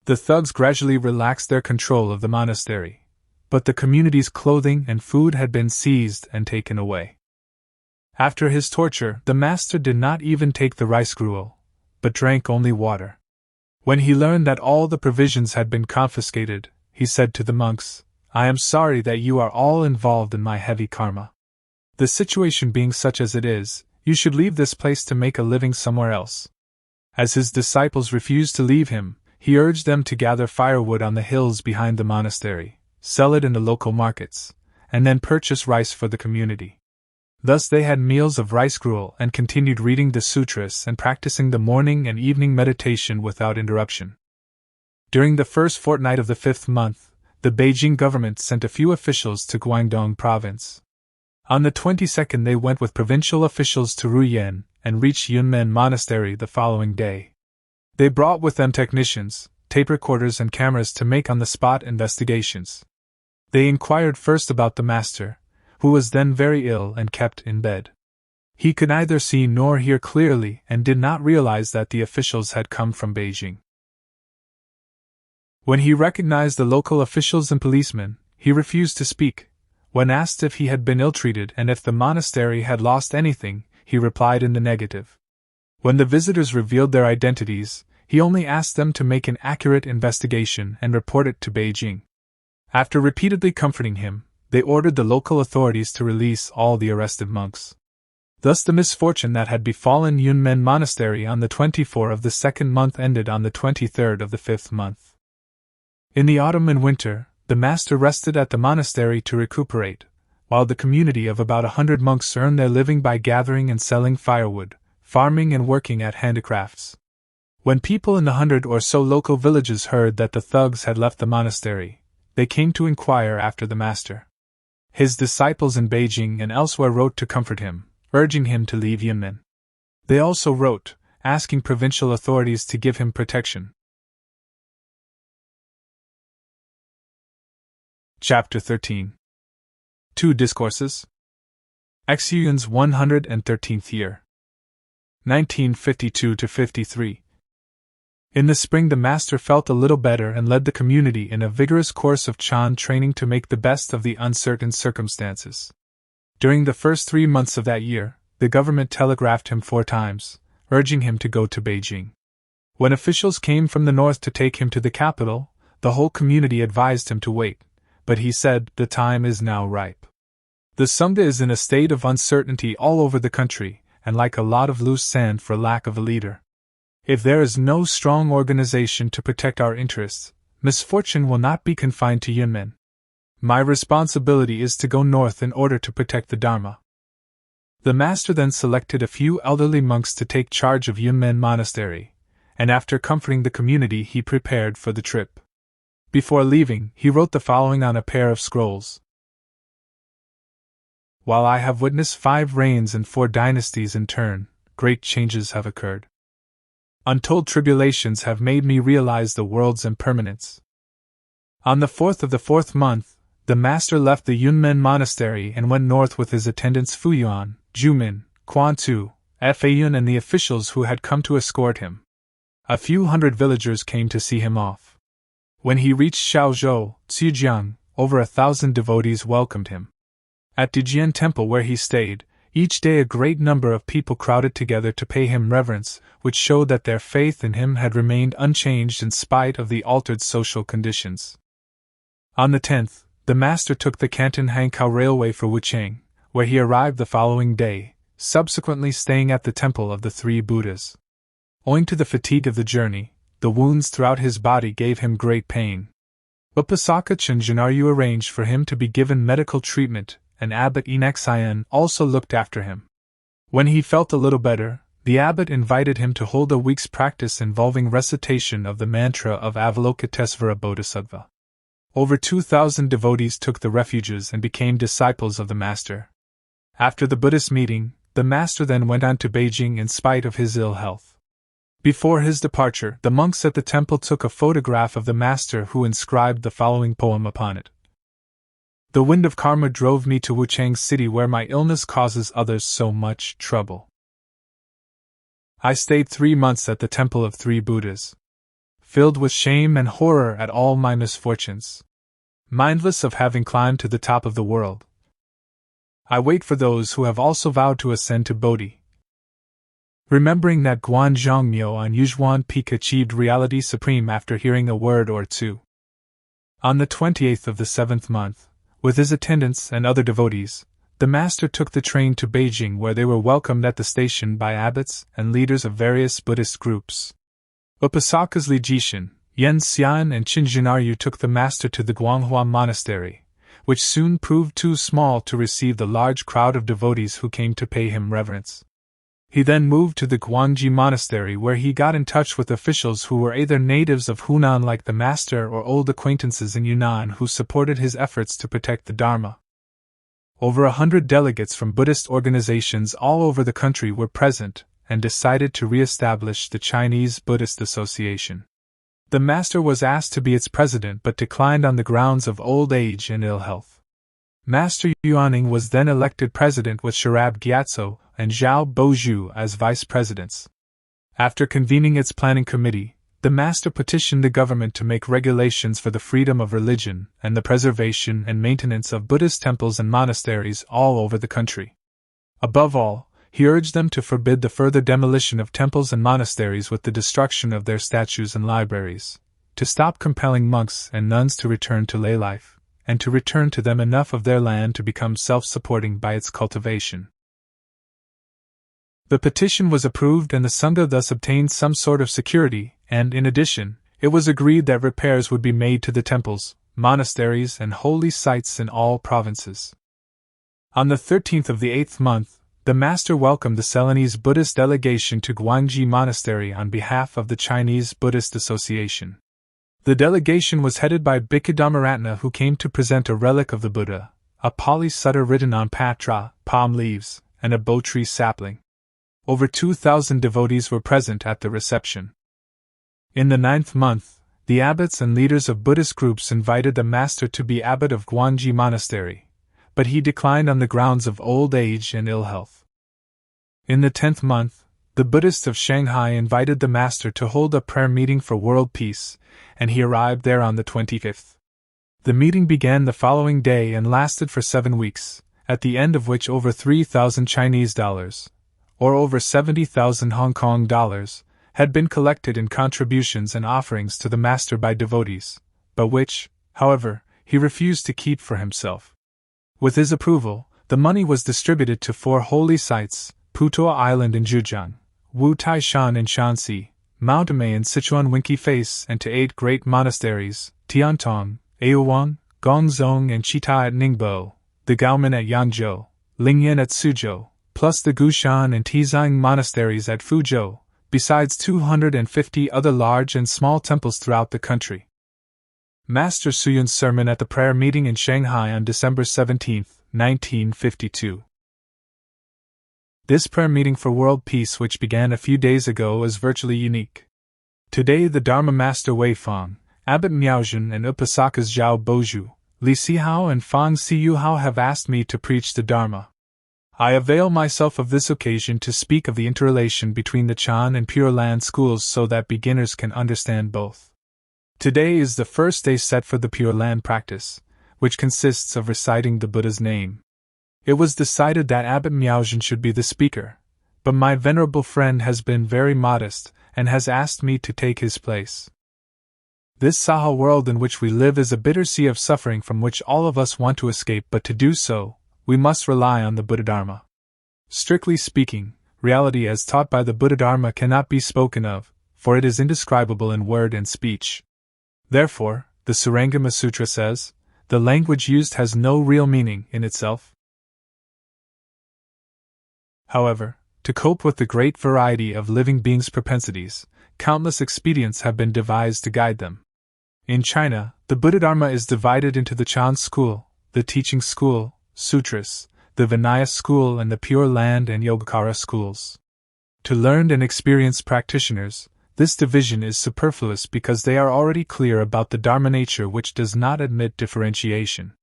The thugs gradually relaxed their control of the monastery, but the community's clothing and food had been seized and taken away. After his torture, the master did not even take the rice gruel, but drank only water. When he learned that all the provisions had been confiscated, he said to the monks, "I am sorry that you are all involved in my heavy karma. The situation being such as it is, you should leave this place to make a living somewhere else." As his disciples refused to leave him, he urged them to gather firewood on the hills behind the monastery, sell it in the local markets, and then purchase rice for the community. Thus they had meals of rice gruel and continued reading the sutras and practicing the morning and evening meditation without interruption. During the first fortnight of the 5th month, the Beijing government sent a few officials to Guangdong province. On the 22nd they went with provincial officials to Ruyan and reached Yunmen Monastery the following day. They brought with them technicians, tape recorders and cameras to make on-the-spot investigations. They inquired first about the master, who was then very ill and kept in bed. He could neither see nor hear clearly and did not realize that the officials had come from Beijing. When he recognized the local officials and policemen, he refused to speak. When asked if he had been ill-treated and if the monastery had lost anything, he replied in the negative. When the visitors revealed their identities, he only asked them to make an accurate investigation and report it to Beijing. After repeatedly comforting him, they ordered the local authorities to release all the arrested monks. Thus the misfortune that had befallen Yunmen Monastery on the 24th of the 2nd month ended on the 23rd of the 5th month. In the autumn and winter, the master rested at the monastery to recuperate, while the community of about 100 monks earned their living by gathering and selling firewood, farming and working at handicrafts. When people in the 100 or so local villages heard that the thugs had left the monastery, they came to inquire after the master. His disciples in Beijing and elsewhere wrote to comfort him, urging him to leave Yunmen. They also wrote, asking provincial authorities to give him protection. Chapter 13. 2 Discourses. XUYUN's 113th year. 1952-53. In the spring the master felt a little better and led the community in a vigorous course of Chan training to make the best of the uncertain circumstances. During the first 3 months of that year, the government telegraphed him 4 times, urging him to go to Beijing. When officials came from the north to take him to the capital, the whole community advised him to wait, but he said, "The time is now ripe." The Sangha is in a state of uncertainty all over the country, and like a lot of loose sand for lack of a leader. If there is no strong organization to protect our interests, misfortune will not be confined to Yunmen. My responsibility is to go north in order to protect the Dharma. The master then selected a few elderly monks to take charge of Yunmen Monastery, and after comforting the community he prepared for the trip. Before leaving, he wrote the following on a pair of scrolls. While I have witnessed 5 reigns and 4 dynasties in turn, great changes have occurred. Untold tribulations have made me realize the world's impermanence. On the 4th of the 4th month, the master left the Yunmen Monastery and went north with his attendants Fu-Yuan, Jumin, Quantu, Xu-yun and the officials who had come to escort him. A few hundred villagers came to see him off. When he reached Shaozhou, Xizjiang, over 1,000 devotees welcomed him. At Dijian Temple where he stayed, each day a great number of people crowded together to pay him reverence, which showed that their faith in him had remained unchanged in spite of the altered social conditions. On the 10th, the master took the Canton-Hankow Railway for Wuchang, where he arrived the following day, subsequently staying at the Temple of the 3 Buddhas. Owing to the fatigue of the journey, the wounds throughout his body gave him great pain. Upasaka Chunjanaru arranged for him to be given medical treatment, and Abbot XUYUN also looked after him. When he felt a little better, the abbot invited him to hold a week's practice involving recitation of the mantra of Avalokitesvara Bodhisattva. Over 2,000 devotees took the refuges and became disciples of the master. After the Buddhist meeting, the master then went on to Beijing in spite of his ill health. Before his departure, the monks at the temple took a photograph of the master, who inscribed the following poem upon it. The wind of karma drove me to Wuchang City, where my illness causes others so much trouble. I stayed 3 months at the temple of 3 Buddhas, filled with shame and horror at all my misfortunes, mindless of having climbed to the top of the world. I wait for those who have also vowed to ascend to Bodhi, remembering that Guanzhongmyo on Yuzhuan Peak achieved reality supreme after hearing a word or two. On the 28th of the 7th month, with his attendants and other devotees, the master took the train to Beijing, where they were welcomed at the station by abbots and leaders of various Buddhist groups. Upasakas Li Jishan, Yan Xian, and Qin Jinaryu took the master to the Nan-Hua Monastery, which soon proved too small to receive the large crowd of devotees who came to pay him reverence. He then moved to the Guangji Monastery, where he got in touch with officials who were either natives of Hunan like the master or old acquaintances in Yunnan who supported his efforts to protect the Dharma. Over 100 delegates from Buddhist organizations all over the country were present and decided to re-establish the Chinese Buddhist Association. The master was asked to be its president but declined on the grounds of old age and ill health. Master Yuaning was then elected president with Sharab Gyatso and Zhao Boju as vice presidents. After convening its planning committee, the master petitioned the government to make regulations for the freedom of religion and the preservation and maintenance of Buddhist temples and monasteries all over the country. Above all, he urged them to forbid the further demolition of temples and monasteries with the destruction of their statues and libraries, to stop compelling monks and nuns to return to lay life, and to return to them enough of their land to become self-supporting by its cultivation. The petition was approved and the Sangha thus obtained some sort of security, and in addition, it was agreed that repairs would be made to the temples, monasteries, and holy sites in all provinces. On the 13th of the 8th month, the master welcomed the Ceylonese Buddhist delegation to Guangji Monastery on behalf of the Chinese Buddhist Association. The delegation was headed by Bhikkhu Dhammaratna, who came to present a relic of the Buddha, a Pali sutta written on patra, palm leaves, and a bo tree sapling. Over 2,000 devotees were present at the reception. In the 9th month, the abbots and leaders of Buddhist groups invited the master to be abbot of Guangji Monastery, but he declined on the grounds of old age and ill health. In the 10th month, the Buddhists of Shanghai invited the master to hold a prayer meeting for world peace, and he arrived there on the 25th. The meeting began the following day and lasted for 7 weeks, at the end of which over 3,000 Chinese dollars, or over 70,000 Hong Kong dollars, had been collected in contributions and offerings to the master by devotees, but which, however, he refused to keep for himself. With his approval, the money was distributed to 4 holy sites: Putoa Island in Zhejiang, Wu-Tai Shan in Shanxi, Maodomei in Sichuan Winky Face, and to 8 great monasteries: Tiantong, Aoyuan, Gongzong, and Chita at Ningbo, the Gaomen at Yangzhou, Lingyan at Suzhou, plus the Gu-Shan and Tizang monasteries at Fuzhou, besides 250 other large and small temples throughout the country. Master Hsu-yun's sermon at the prayer meeting in Shanghai on December 17, 1952. This prayer meeting for world peace, which began a few days ago, is virtually unique. Today the Dharma Master Wei Fang, Abbot Miaozhen, and Upasakas Zhao Boju, Li Sihao, and Fang Siyuhao have asked me to preach the Dharma. I avail myself of this occasion to speak of the interrelation between the Chan and Pure Land schools so that beginners can understand both. Today is the first day set for the Pure Land practice, which consists of reciting the Buddha's name. It was decided that Abbot Miaozhen should be the speaker, but my venerable friend has been very modest and has asked me to take his place. This Saha world in which we live is a bitter sea of suffering from which all of us want to escape, but to do so, we must rely on the Buddha Dharma. Strictly speaking, reality as taught by the Buddha Dharma cannot be spoken of, for it is indescribable in word and speech. Therefore, the Surangama Sutra says, the language used has no real meaning in itself. However, to cope with the great variety of living beings' propensities, countless expedients have been devised to guide them. In China, the Buddha Dharma is divided into the Chan school, the teaching school, sutras, the Vinaya school and the Pure Land and Yogacara schools. To learned and experienced practitioners, this division is superfluous because they are already clear about the Dharma nature which does not admit differentiation.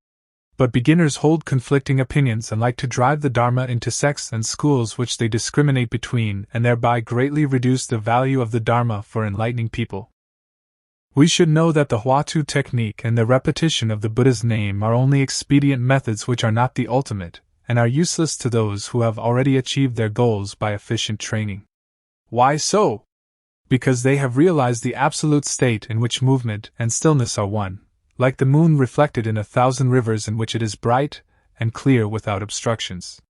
But beginners hold conflicting opinions and like to drive the Dharma into sects and schools which they discriminate between and thereby greatly reduce the value of the Dharma for enlightening people. We should know that the Hua-Tu technique and the repetition of the Buddha's name are only expedient methods which are not the ultimate, and are useless to those who have already achieved their goals by efficient training. Why so? Because they have realized the absolute state in which movement and stillness are one, like the moon reflected in 1,000 rivers in which it is bright and clear without obstructions.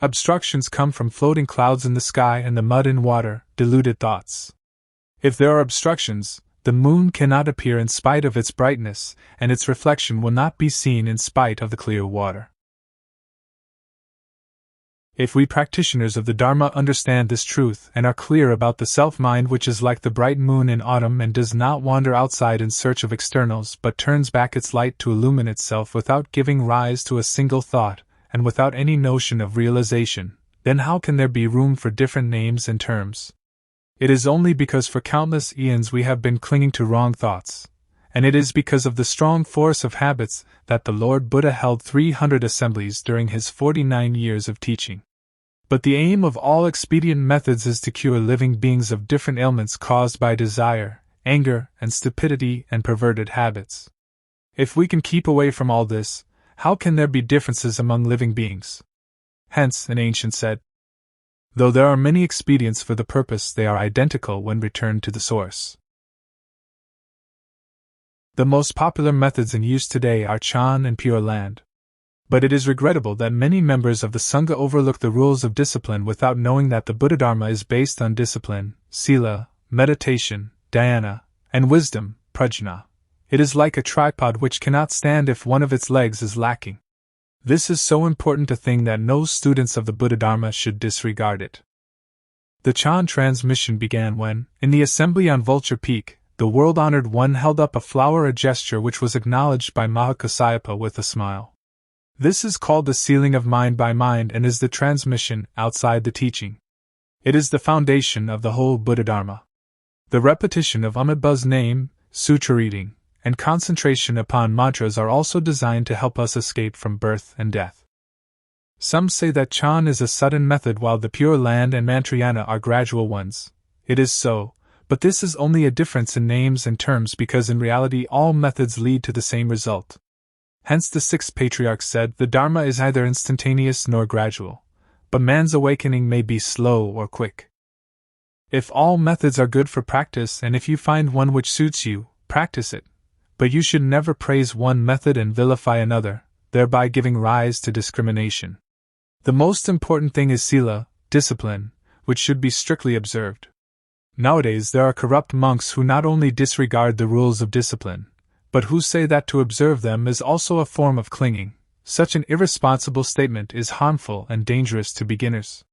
Obstructions come from floating clouds in the sky and the mud in water, deluded thoughts. If there are obstructions, the moon cannot appear in spite of its brightness, and its reflection will not be seen in spite of the clear water. If we practitioners of the Dharma understand this truth and are clear about the self-mind which is like the bright moon in autumn and does not wander outside in search of externals but turns back its light to illumine itself without giving rise to a single thought, and without any notion of realization, then how can there be room for different names and terms? It is only because for countless eons we have been clinging to wrong thoughts, and it is because of the strong force of habits that the Lord Buddha held 300 assemblies during his 49 years of teaching. But the aim of all expedient methods is to cure living beings of different ailments caused by desire, anger, and stupidity and perverted habits. If we can keep away from all this, how can there be differences among living beings? Hence, an ancient said, though there are many expedients for the purpose, they are identical when returned to the source. The most popular methods in use today are Chan and Pure Land. But it is regrettable that many members of the Sangha overlook the rules of discipline without knowing that the Buddha Dharma is based on discipline, sila, meditation, dhyana, and wisdom, prajna. It is like a tripod which cannot stand if one of its legs is lacking. This is so important a thing that no students of the Buddha Dharma should disregard it. The Chan transmission began when, in the assembly on Vulture Peak, the world-honored one held up a flower, a gesture which was acknowledged by Mahakassapa with a smile. This is called the sealing of mind by mind and is the transmission outside the teaching. It is the foundation of the whole Buddha Dharma. The repetition of Amitabha's name, sutra reading, and concentration upon mantras are also designed to help us escape from birth and death. Some say that Chan is a sudden method while the Pure Land and Mantrayana are gradual ones. It is so, but this is only a difference in names and terms because in reality all methods lead to the same result. Hence the sixth patriarch said the Dharma is neither instantaneous nor gradual, but man's awakening may be slow or quick. If all methods are good for practice and if you find one which suits you, practice it, but you should never praise one method and vilify another, thereby giving rise to discrimination. The most important thing is sila, discipline, which should be strictly observed. Nowadays there are corrupt monks who not only disregard the rules of discipline, but who say that to observe them is also a form of clinging. Such an irresponsible statement is harmful and dangerous to beginners.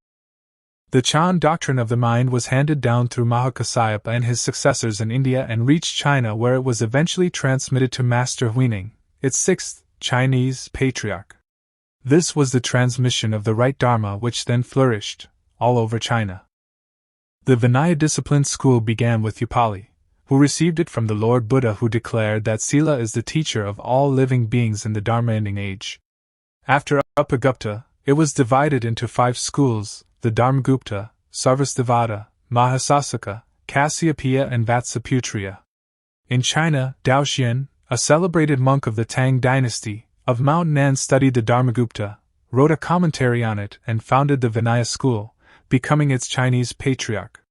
The Chan doctrine of the mind was handed down through Mahakassapa and his successors in India and reached China, where it was eventually transmitted to Master Huineng, its sixth Chinese patriarch. This was the transmission of the right Dharma which then flourished all over China. The Vinaya discipline school began with Upali, who received it from the Lord Buddha, who declared that Sila is the teacher of all living beings in the Dharma-ending age. After Upagupta, it was divided into 5 schools, the Dharmagupta, Sarvastivada, Mahasasaka, Kasyapaya and Vatsaputriya. In China, Daoxian, a celebrated monk of the Tang dynasty, of Mount Nan, studied the Dharmagupta, wrote a commentary on it and founded the Vinaya school, becoming its Chinese patriarch.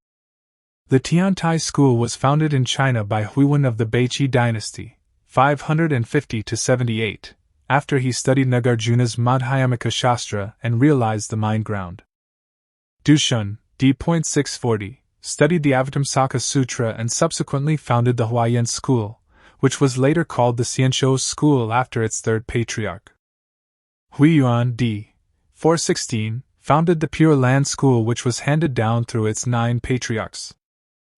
The Tiantai school was founded in China by Hsu-yun of the Beiqi dynasty, 550–78, after he studied Nagarjuna's Madhyamaka Shastra and realized the mind ground. Gu-Shan, d.640, studied the Avatamsaka Sutra and subsequently founded the Huayan school, which was later called the Xianshou school after its third patriarch. XUYUN d. 416 founded the Pure Land school, which was handed down through its 9 patriarchs.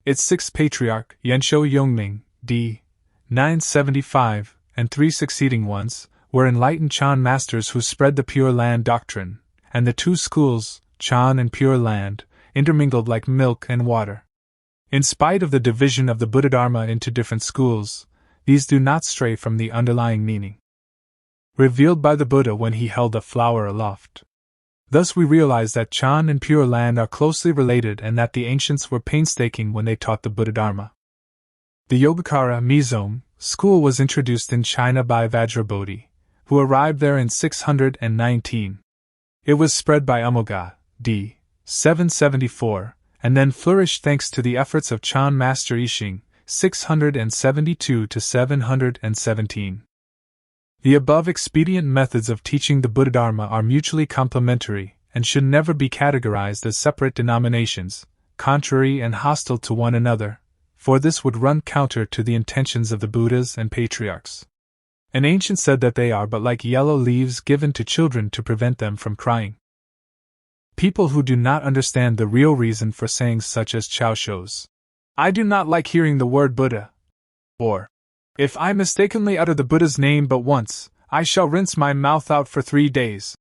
Its 6th patriarch, Yanshou Yongming, d. 975, and 3 succeeding ones, were enlightened Chan masters who spread the Pure Land doctrine, and the two schools, Chan and Pure Land, intermingled like milk and water. In spite of the division of the Buddha-dharma into different schools, these do not stray from the underlying meaning revealed by the Buddha when he held the flower aloft. Thus we realize that Chan and Pure Land are closely related and that the ancients were painstaking when they taught the Buddha-dharma. The Yogacara Mizome school was introduced in China by Vajrabodhi, who arrived there in 619. It was spread by Amoga, d. 774, and then flourished thanks to the efforts of Chan Master Yixing, 672 to 717. The above expedient methods of teaching the Buddha-dharma are mutually complementary and should never be categorized as separate denominations, contrary and hostile to one another, for this would run counter to the intentions of the Buddhas and patriarchs. An ancient said that they are but like yellow leaves given to children to prevent them from crying. People who do not understand the real reason for sayings such as Chao shows, "I do not like hearing the word Buddha," or, "If I mistakenly utter the Buddha's name but once, I shall rinse my mouth out for 3 days,"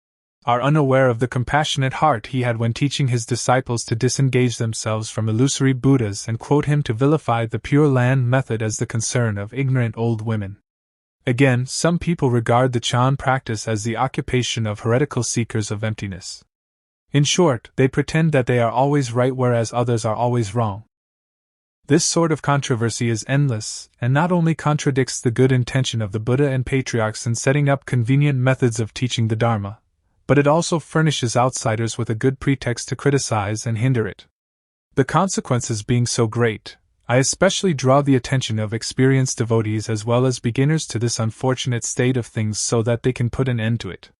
are unaware of the compassionate heart he had when teaching his disciples to disengage themselves from illusory Buddhas and quote him to vilify the Pure Land method as the concern of ignorant old women. Again, some people regard the Chan practice as the occupation of heretical seekers of emptiness. In short, they pretend that they are always right whereas others are always wrong. This sort of controversy is endless, and not only contradicts the good intention of the Buddha and patriarchs in setting up convenient methods of teaching the Dharma, but it also furnishes outsiders with a good pretext to criticize and hinder it. The consequences being so great, I especially draw the attention of experienced devotees as well as beginners to this unfortunate state of things so that they can put an end to it.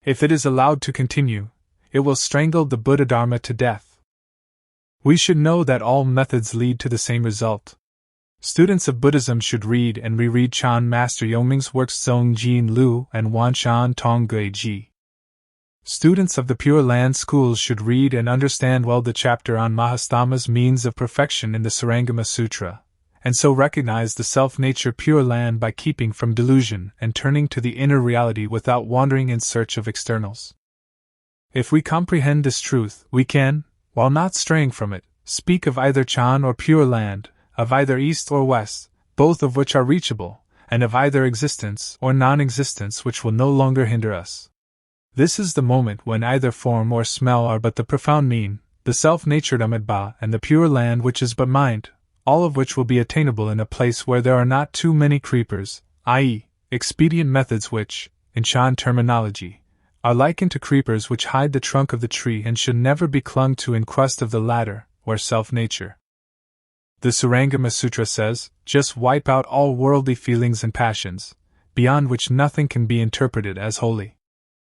If it is allowed to continue, it will strangle the Buddha-dharma to death. We should know that all methods lead to the same result. Students of Buddhism should read and reread Chan Master Yongming's works Zong Jin Lu and Wan Shan Tong Gui Ji. Students of the Pure Land schools should read and understand well the chapter on Mahastama's means of perfection in the Sarangama Sutra, and so recognize the self-nature Pure Land by keeping from delusion and turning to the inner reality without wandering in search of externals. If we comprehend this truth, we can, while not straying from it, speak of either Chan or Pure Land, of either East or West, both of which are reachable, and of either existence or non-existence which will no longer hinder us. This is the moment when either form or smell are but the profound mean, the self-natured Amitabha and the Pure Land which is but mind, all of which will be attainable in a place where there are not too many creepers, i.e., expedient methods which, in Chan terminology, are likened to creepers which hide the trunk of the tree and should never be clung to in quest of the latter, or self-nature. The Sarangama Sutra says, just wipe out all worldly feelings and passions, beyond which nothing can be interpreted as holy.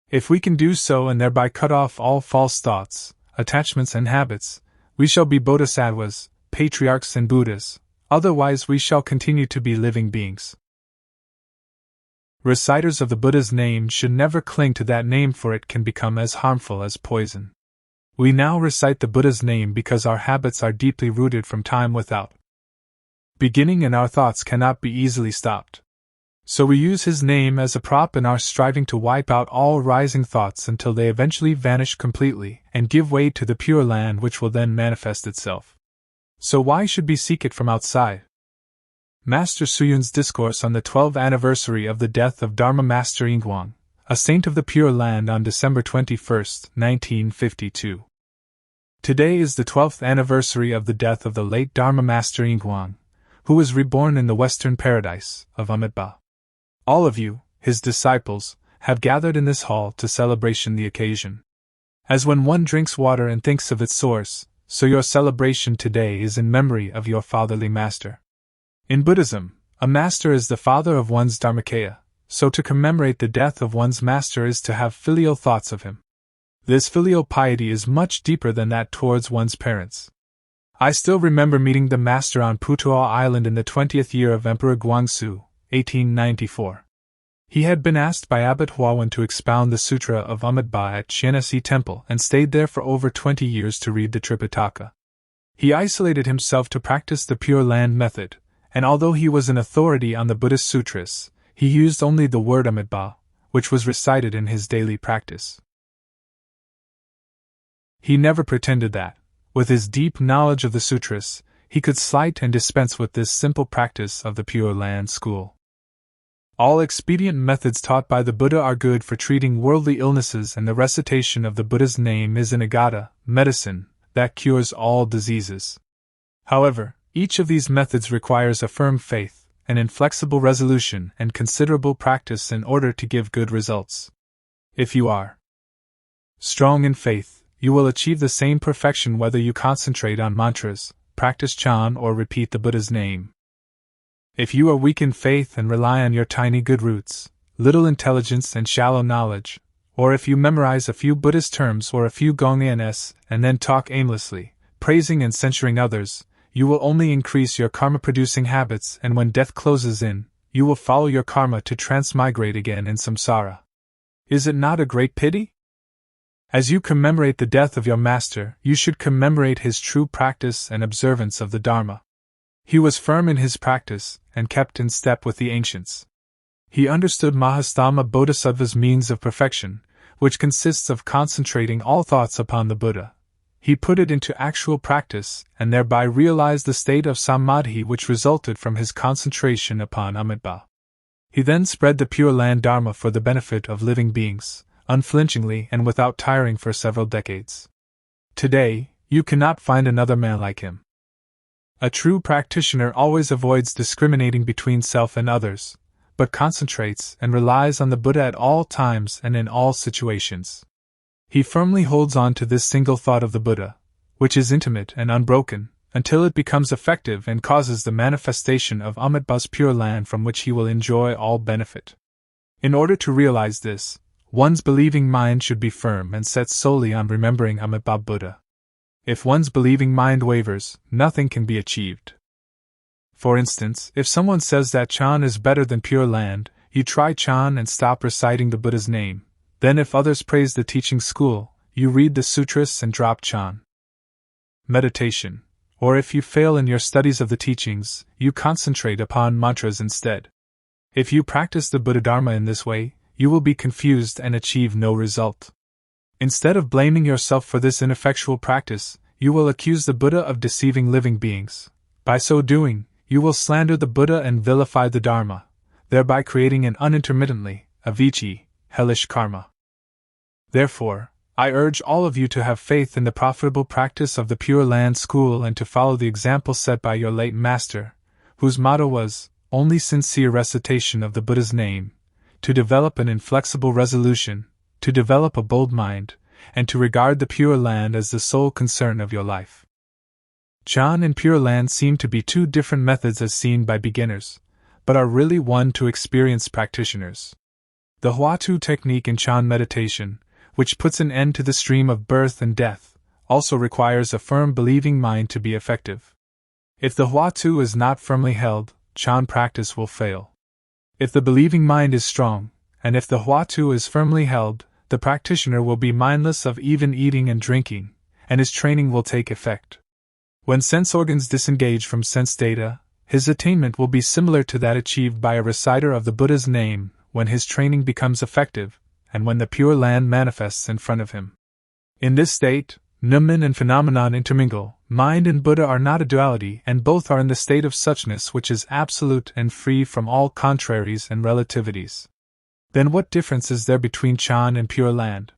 If we can do so and thereby cut off all false thoughts, attachments and habits, we shall be bodhisattvas, patriarchs and Buddhas, otherwise we shall continue to be living beings. Reciters of the Buddha's name should never cling to that name, for it can become as harmful as poison. We now recite the Buddha's name because our habits are deeply rooted from time without beginning and our thoughts cannot be easily stopped. So we use his name as a prop in our striving to wipe out all rising thoughts until they eventually vanish completely and give way to the Pure Land which will then manifest itself. So why should we seek it from outside? Master Hsu-yun's discourse on the 12th anniversary of the death of Dharma Master Yingguang, a saint of the Pure Land, on December 21, 1952. Today is the 12th anniversary of the death of the late Dharma Master Yingguang, who was reborn in the Western Paradise of Amitabha. All of you, his disciples, have gathered in this hall to celebration the occasion. As when one drinks water and thinks of its source, so your celebration today is in memory of your fatherly master. In Buddhism, a master is the father of one's Dharmakaya, so to commemorate the death of one's master is to have filial thoughts of him. This filial piety is much deeper than that towards one's parents. I still remember meeting the master on Putuo Island in the 20th year of Emperor Guangxu, 1894. He had been asked by Abbot Hsu-yun to expound the Sutra of Amitabha at Qianxi Temple and stayed there for over 20 years to read the Tripitaka. He isolated himself to practice the Pure Land method, and although he was an authority on the Buddhist sutras, he used only the word Amitabha, which was recited in his daily practice. He never pretended that, with his deep knowledge of the sutras, he could slight and dispense with this simple practice of the Pure Land school. All expedient methods taught by the Buddha are good for treating worldly illnesses, and the recitation of the Buddha's name is an agata, medicine, that cures all diseases. However, each of these methods requires a firm faith, an inflexible resolution, and considerable practice in order to give good results. If you are strong in faith, you will achieve the same perfection whether you concentrate on mantras, practice Chan, or repeat the Buddha's name. If you are weak in faith and rely on your tiny good roots, little intelligence and shallow knowledge, or if you memorize a few Buddhist terms or a few Gong-ens and then talk aimlessly, praising and censuring others, you will only increase your karma-producing habits, and when death closes in, you will follow your karma to transmigrate again in samsara. Is it not a great pity? As you commemorate the death of your master, you should commemorate his true practice and observance of the Dharma. He was firm in his practice, and kept in step with the ancients. He understood Mahastama Bodhisattva's means of perfection, which consists of concentrating all thoughts upon the Buddha. He put it into actual practice, and thereby realized the state of samadhi which resulted from his concentration upon Amitabha. He then spread the Pure Land Dharma for the benefit of living beings, unflinchingly and without tiring for several decades. Today, you cannot find another man like him. A true practitioner always avoids discriminating between self and others, but concentrates and relies on the Buddha at all times and in all situations. He firmly holds on to this single thought of the Buddha, which is intimate and unbroken, until it becomes effective and causes the manifestation of Amitabha's Pure Land from which he will enjoy all benefit. In order to realize this, one's believing mind should be firm and set solely on remembering Amitabha Buddha. If one's believing mind wavers, nothing can be achieved. For instance, if someone says that Chan is better than Pure Land, you try Chan and stop reciting the Buddha's name. Then if others praise the teaching school, you read the sutras and drop Chan. Meditation. Or if you fail in your studies of the teachings, you concentrate upon mantras instead. If you practice the Buddha Dharma in this way, you will be confused and achieve no result. Instead of blaming yourself for this ineffectual practice, you will accuse the Buddha of deceiving living beings. By so doing, you will slander the Buddha and vilify the Dharma, thereby creating an unintermittently, avicii, hellish karma. Therefore, I urge all of you to have faith in the profitable practice of the Pure Land School and to follow the example set by your late master, whose motto was, only sincere recitation of the Buddha's name, to develop an inflexible resolution, to develop a bold mind, and to regard the Pure Land as the sole concern of your life. Chan and Pure Land seem to be two different methods as seen by beginners, but are really one to experienced practitioners. The Wu-Tai technique in Chan meditation, which puts an end to the stream of birth and death, also requires a firm believing mind to be effective. If the Wu-Tai is not firmly held, Chan practice will fail. If the believing mind is strong, and if the Wu-Tai is firmly held, the practitioner will be mindless of even eating and drinking, and his training will take effect. When sense organs disengage from sense data, his attainment will be similar to that achieved by a reciter of the Buddha's name when his training becomes effective, and when the Pure Land manifests in front of him. In this state, noumen and phenomenon intermingle, mind and Buddha are not a duality, and both are in the state of suchness which is absolute and free from all contraries and relativities. Then what difference is there between Chan and Pure Land?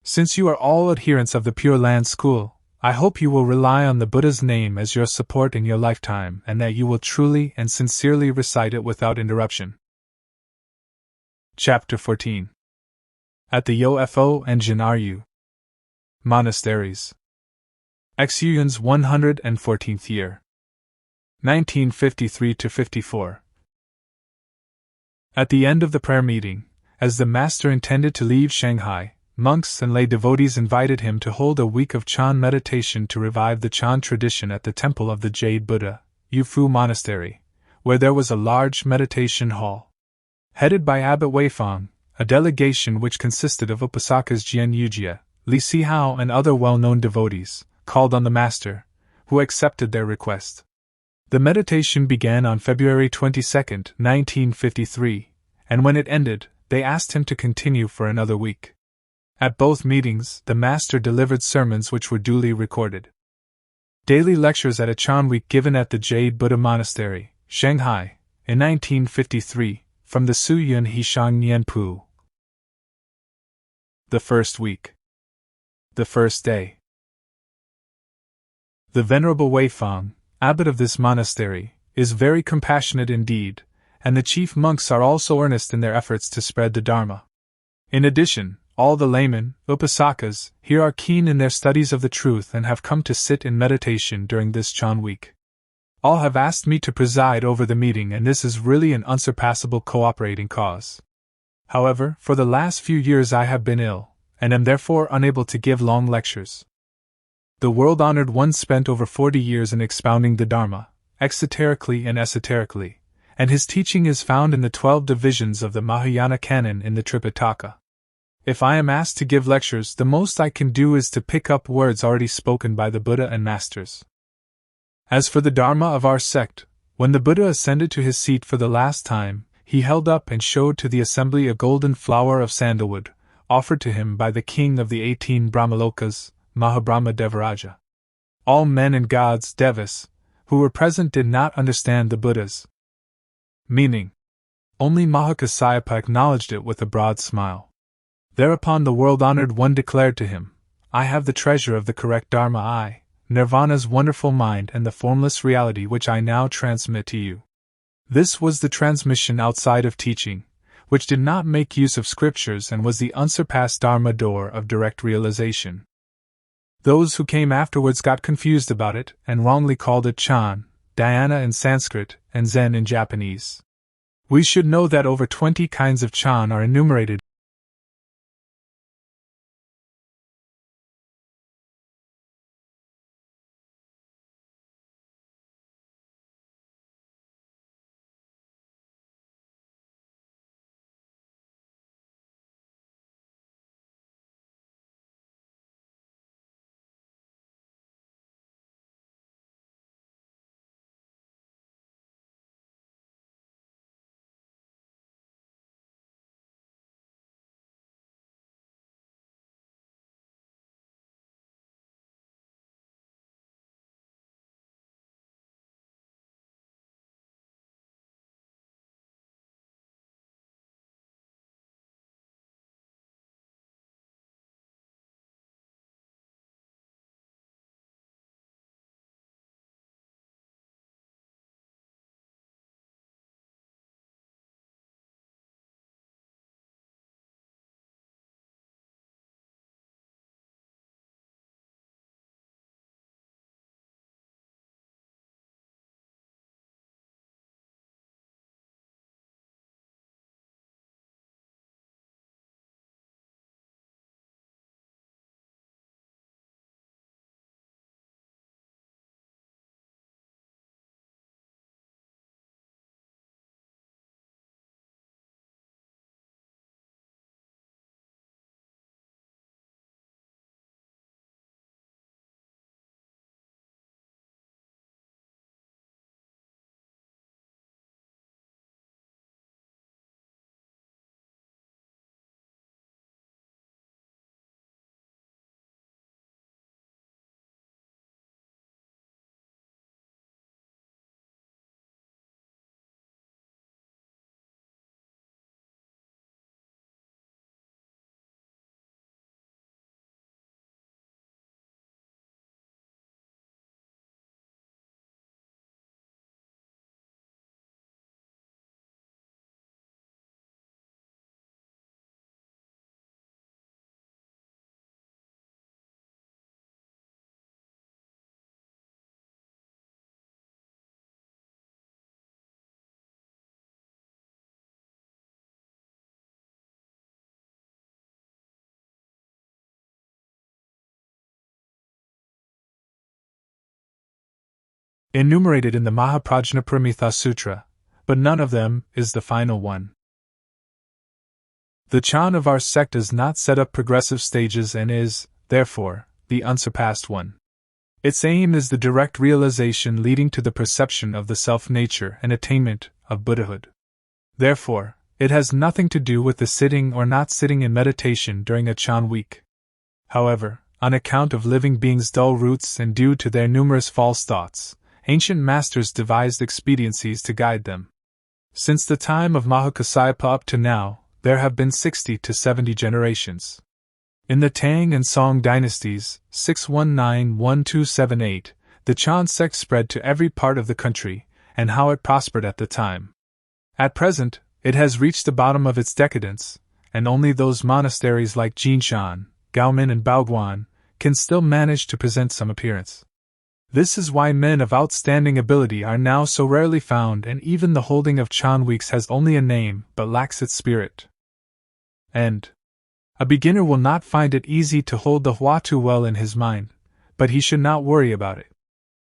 Since you are all adherents of the Pure Land School, I hope you will rely on the Buddha's name as your support in your lifetime and that you will truly and sincerely recite it without interruption. Chapter 14. At the UFO and Jinryu. Monasteries. XUYUN's 114th year. 1953-54. At the end of the prayer meeting, as the master intended to leave Shanghai, monks and lay devotees invited him to hold a week of Chan meditation to revive the Chan tradition at the temple of the Jade Buddha, Yufu Monastery, where there was a large meditation hall. Headed by Abbot Weifang, a delegation which consisted of Upasakas Jian Yujia, Li Sihao and other well-known devotees, called on the master, who accepted their request. The meditation began on February 22, 1953, and when it ended, they asked him to continue for another week. At both meetings, the master delivered sermons which were duly recorded. Daily lectures at a Chan week given at the Jade Buddha Monastery, Shanghai, in 1953, from the Hsu-yun Hishang Nianpu. The first week. The first day. The Venerable Weifang, abbot of this monastery, is very compassionate indeed, and the chief monks are also earnest in their efforts to spread the Dharma. In addition, all the laymen, upasakas, here are keen in their studies of the truth and have come to sit in meditation during this Chan week. All have asked me to preside over the meeting, and this is really an unsurpassable cooperating cause. However, for the last few years I have been ill, and am therefore unable to give long lectures. The world-honored one spent over 40 years in expounding the Dharma, exoterically and esoterically, and his teaching is found in the 12 divisions of the Mahayana canon in the Tripitaka. If I am asked to give lectures, the most I can do is to pick up words already spoken by the Buddha and masters. As for the Dharma of our sect, when the Buddha ascended to his seat for the last time, he held up and showed to the assembly a golden flower of sandalwood, offered to him by the king of the 18 Brahmalokas, Mahabrahma Devaraja. All men and gods, devas, who were present did not understand the Buddha's meaning. Only Mahakasyapa acknowledged it with a broad smile. Thereupon the world-honored one declared to him, "I have the treasure of the correct Dharma, I, Nirvana's wonderful mind and the formless reality which I now transmit to you." This was the transmission outside of teaching, which did not make use of scriptures and was the unsurpassed Dharma door of direct realization. Those who came afterwards got confused about it and wrongly called it Chan, Dhyana in Sanskrit, and Zen in Japanese. We should know that over 20 kinds of Chan are enumerated. Enumerated in the Mahaprajnaparamita Sutra, but none of them is the final one. The Chan of our sect does not set up progressive stages and is, therefore, the unsurpassed one. Its aim is the direct realization leading to the perception of the self-nature and attainment of Buddhahood. Therefore, It has nothing to do with the sitting or not sitting in meditation during a Chan week. However, on account of living beings' dull roots and due to their numerous false thoughts, ancient masters devised expediencies to guide them. Since the time of Mahakasayapa up to now, there have been 60 to 70 generations. In the Tang and Song dynasties, 619-1278, the Chan sect spread to every part of the country, and how it prospered at the time. At present, it has reached the bottom of its decadence, and only those monasteries like Jinshan, Gaomin and Baoguan can still manage to present some appearance. This is why men of outstanding ability are now so rarely found, and even the holding of Chan weeks has only a name but lacks its spirit. And a beginner will not find it easy to hold the Hua too well in his mind, but he should not worry about it.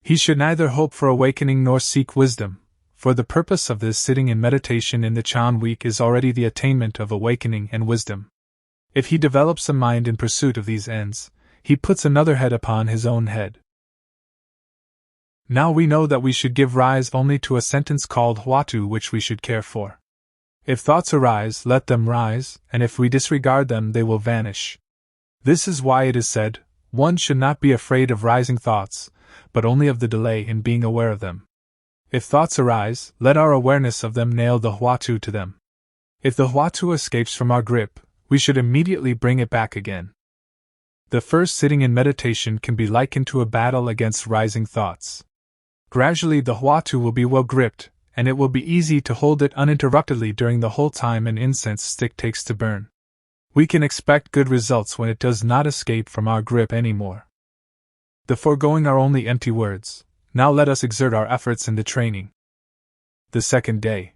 He should neither hope for awakening nor seek wisdom, for the purpose of this sitting in meditation in the Chan week is already the attainment of awakening and wisdom. If he develops a mind in pursuit of these ends, he puts another head upon his own head. Now we know that we should give rise only to a sentence called Huatu which we should care for. If thoughts arise, let them rise, and if we disregard them, they will vanish. This is why it is said, one should not be afraid of rising thoughts, but only of the delay in being aware of them. If thoughts arise, let our awareness of them nail the Huatu to them. If the Huatu escapes from our grip, we should immediately bring it back again. The first sitting in meditation can be likened to a battle against rising thoughts. Gradually the Huatu will be well gripped, and it will be easy to hold it uninterruptedly during the whole time an incense stick takes to burn. We can expect good results when it does not escape from our grip anymore. The foregoing are only empty words. Now let us exert our efforts in the training. The second day.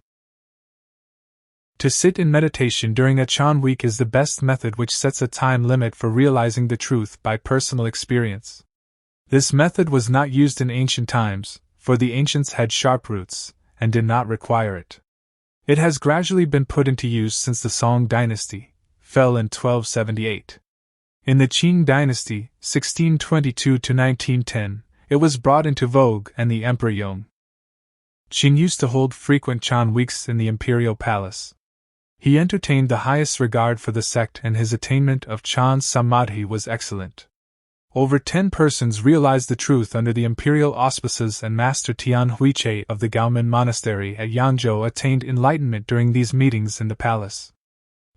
To sit in meditation during a Chan week is the best method which sets a time limit for realizing the truth by personal experience. This method was not used in ancient times, for the ancients had sharp roots, and did not require it. It has gradually been put into use since the Song dynasty fell in 1278. In the Qing dynasty, 1622–1910, it was brought into vogue, and the Emperor Yong Qing used to hold frequent Chan weeks in the imperial palace. He entertained the highest regard for the sect, and his attainment of Chan Samadhi was excellent. Over 10 persons realized the truth under the imperial auspices, and Master Tian Huiche of the Gaomin Monastery at Yangzhou attained enlightenment during these meetings in the palace.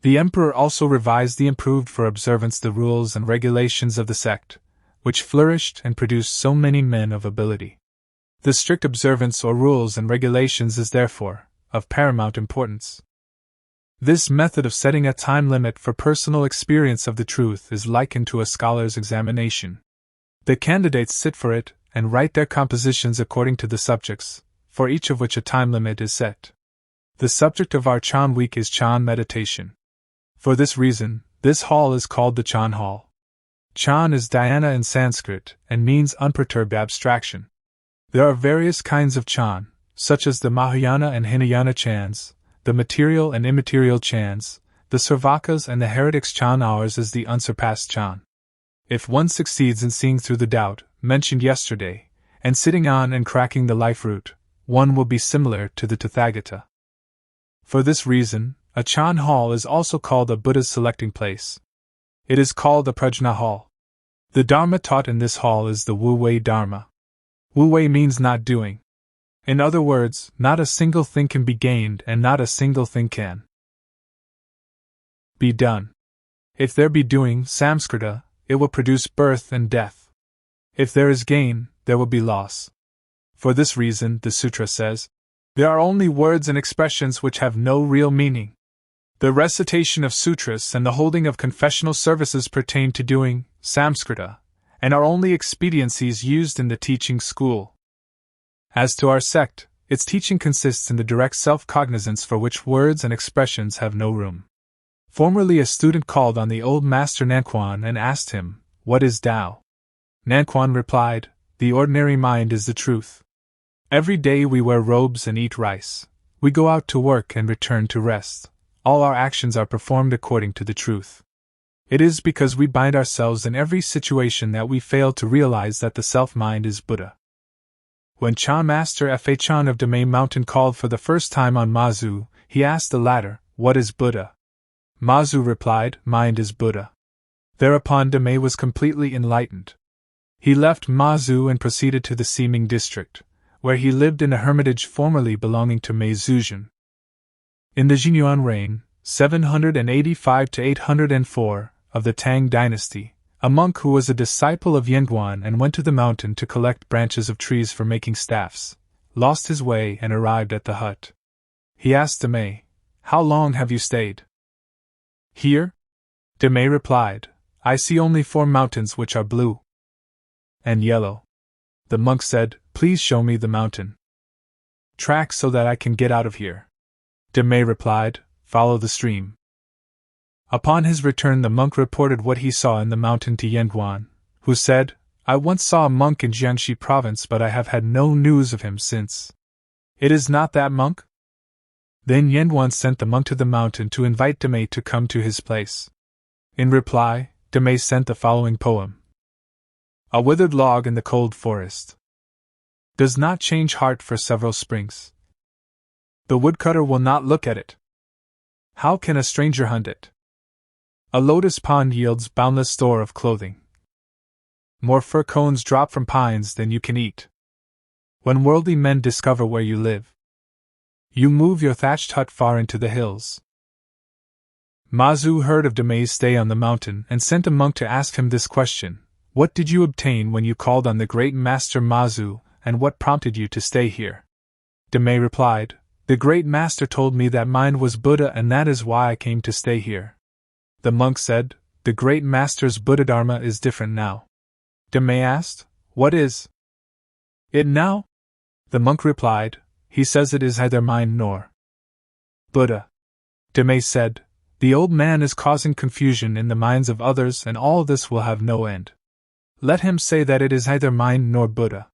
The emperor also revised the improved for observance the rules and regulations of the sect, which flourished and produced so many men of ability. The strict observance or rules and regulations is therefore of paramount importance. This method of setting a time limit for personal experience of the truth is likened to a scholar's examination. The candidates sit for it and write their compositions according to the subjects, for each of which a time limit is set. The subject of our Chan week is Chan meditation. For this reason, this hall is called the Chan Hall. Chan is dhyana in Sanskrit and means unperturbed abstraction. There are various kinds of Chan, such as the Mahayana and Hinayana Chans, the material and immaterial Chans, the Sarvakas and the heretics Chan. Ours is the unsurpassed Chan. If one succeeds in seeing through the doubt, mentioned yesterday, and sitting on and cracking the life root, one will be similar to the Tathagata. For this reason, a Chan hall is also called a Buddha's selecting place. It is called the Prajna hall. The Dharma taught in this hall is the Wu-Wei Dharma. Wu-Wei means not doing. In other words, not a single thing can be gained, and not a single thing can be done. If there be doing, Samskrita, it will produce birth and death. If there is gain, there will be loss. For this reason, the sutra says, there are only words and expressions which have no real meaning. The recitation of sutras and the holding of confessional services pertain to doing, Samskrita, and are only expediencies used in the teaching school. As to our sect, its teaching consists in the direct self-cognizance for which words and expressions have no room. Formerly a student called on the old master Nan-Hua and asked him, "What is Tao?" Nan-Hua replied, "The ordinary mind is the truth. Every day we wear robes and eat rice. We go out to work and return to rest. All our actions are performed according to the truth. It is because we bind ourselves in every situation that we fail to realize that the self-mind is Buddha." When Chan Master Fa Chan of Damay Mountain called for the first time on Mazu, he asked the latter, What is Buddha? Mazu replied, Mind is Buddha. Thereupon Demei was completely enlightened. He left Mazu and proceeded to the Ximing district, where he lived in a hermitage formerly belonging to Mei Zhuzhen. In the Jinyuan reign, 785 to 804, of the Tang dynasty, a monk who was a disciple of Yanguan and went to the mountain to collect branches of trees for making staffs, lost his way and arrived at the hut. He asked Demei, How long have you stayed here? Demei replied, I see only 4 mountains which are blue and yellow. The monk said, Please show me the mountain track so that I can get out of here. Demei replied, Follow the stream. Upon his return the monk reported what he saw in the mountain to Yanguan, who said, I once saw a monk in Jiangxi province but I have had no news of him since. It is not that monk? Then Yanguan sent the monk to the mountain to invite Demei to come to his place. In reply, Demei sent the following poem. A withered log in the cold forest does not change heart for several springs. The woodcutter will not look at it. How can a stranger hunt it? A lotus pond yields boundless store of clothing. More fir cones drop from pines than you can eat. When worldly men discover where you live, you move your thatched hut far into the hills. Mazu heard of Demei's stay on the mountain and sent a monk to ask him this question, What did you obtain when you called on the great master Mazu, and what prompted you to stay here? Demei replied, The great master told me that mine was Buddha and that is why I came to stay here. The monk said, The great master's Buddha Dharma is different now. Demei asked, What is it now? The monk replied, He says it is either mine nor Buddha. Demei said, The old man is causing confusion in the minds of others and all this will have no end. Let him say that it is either mine nor Buddha.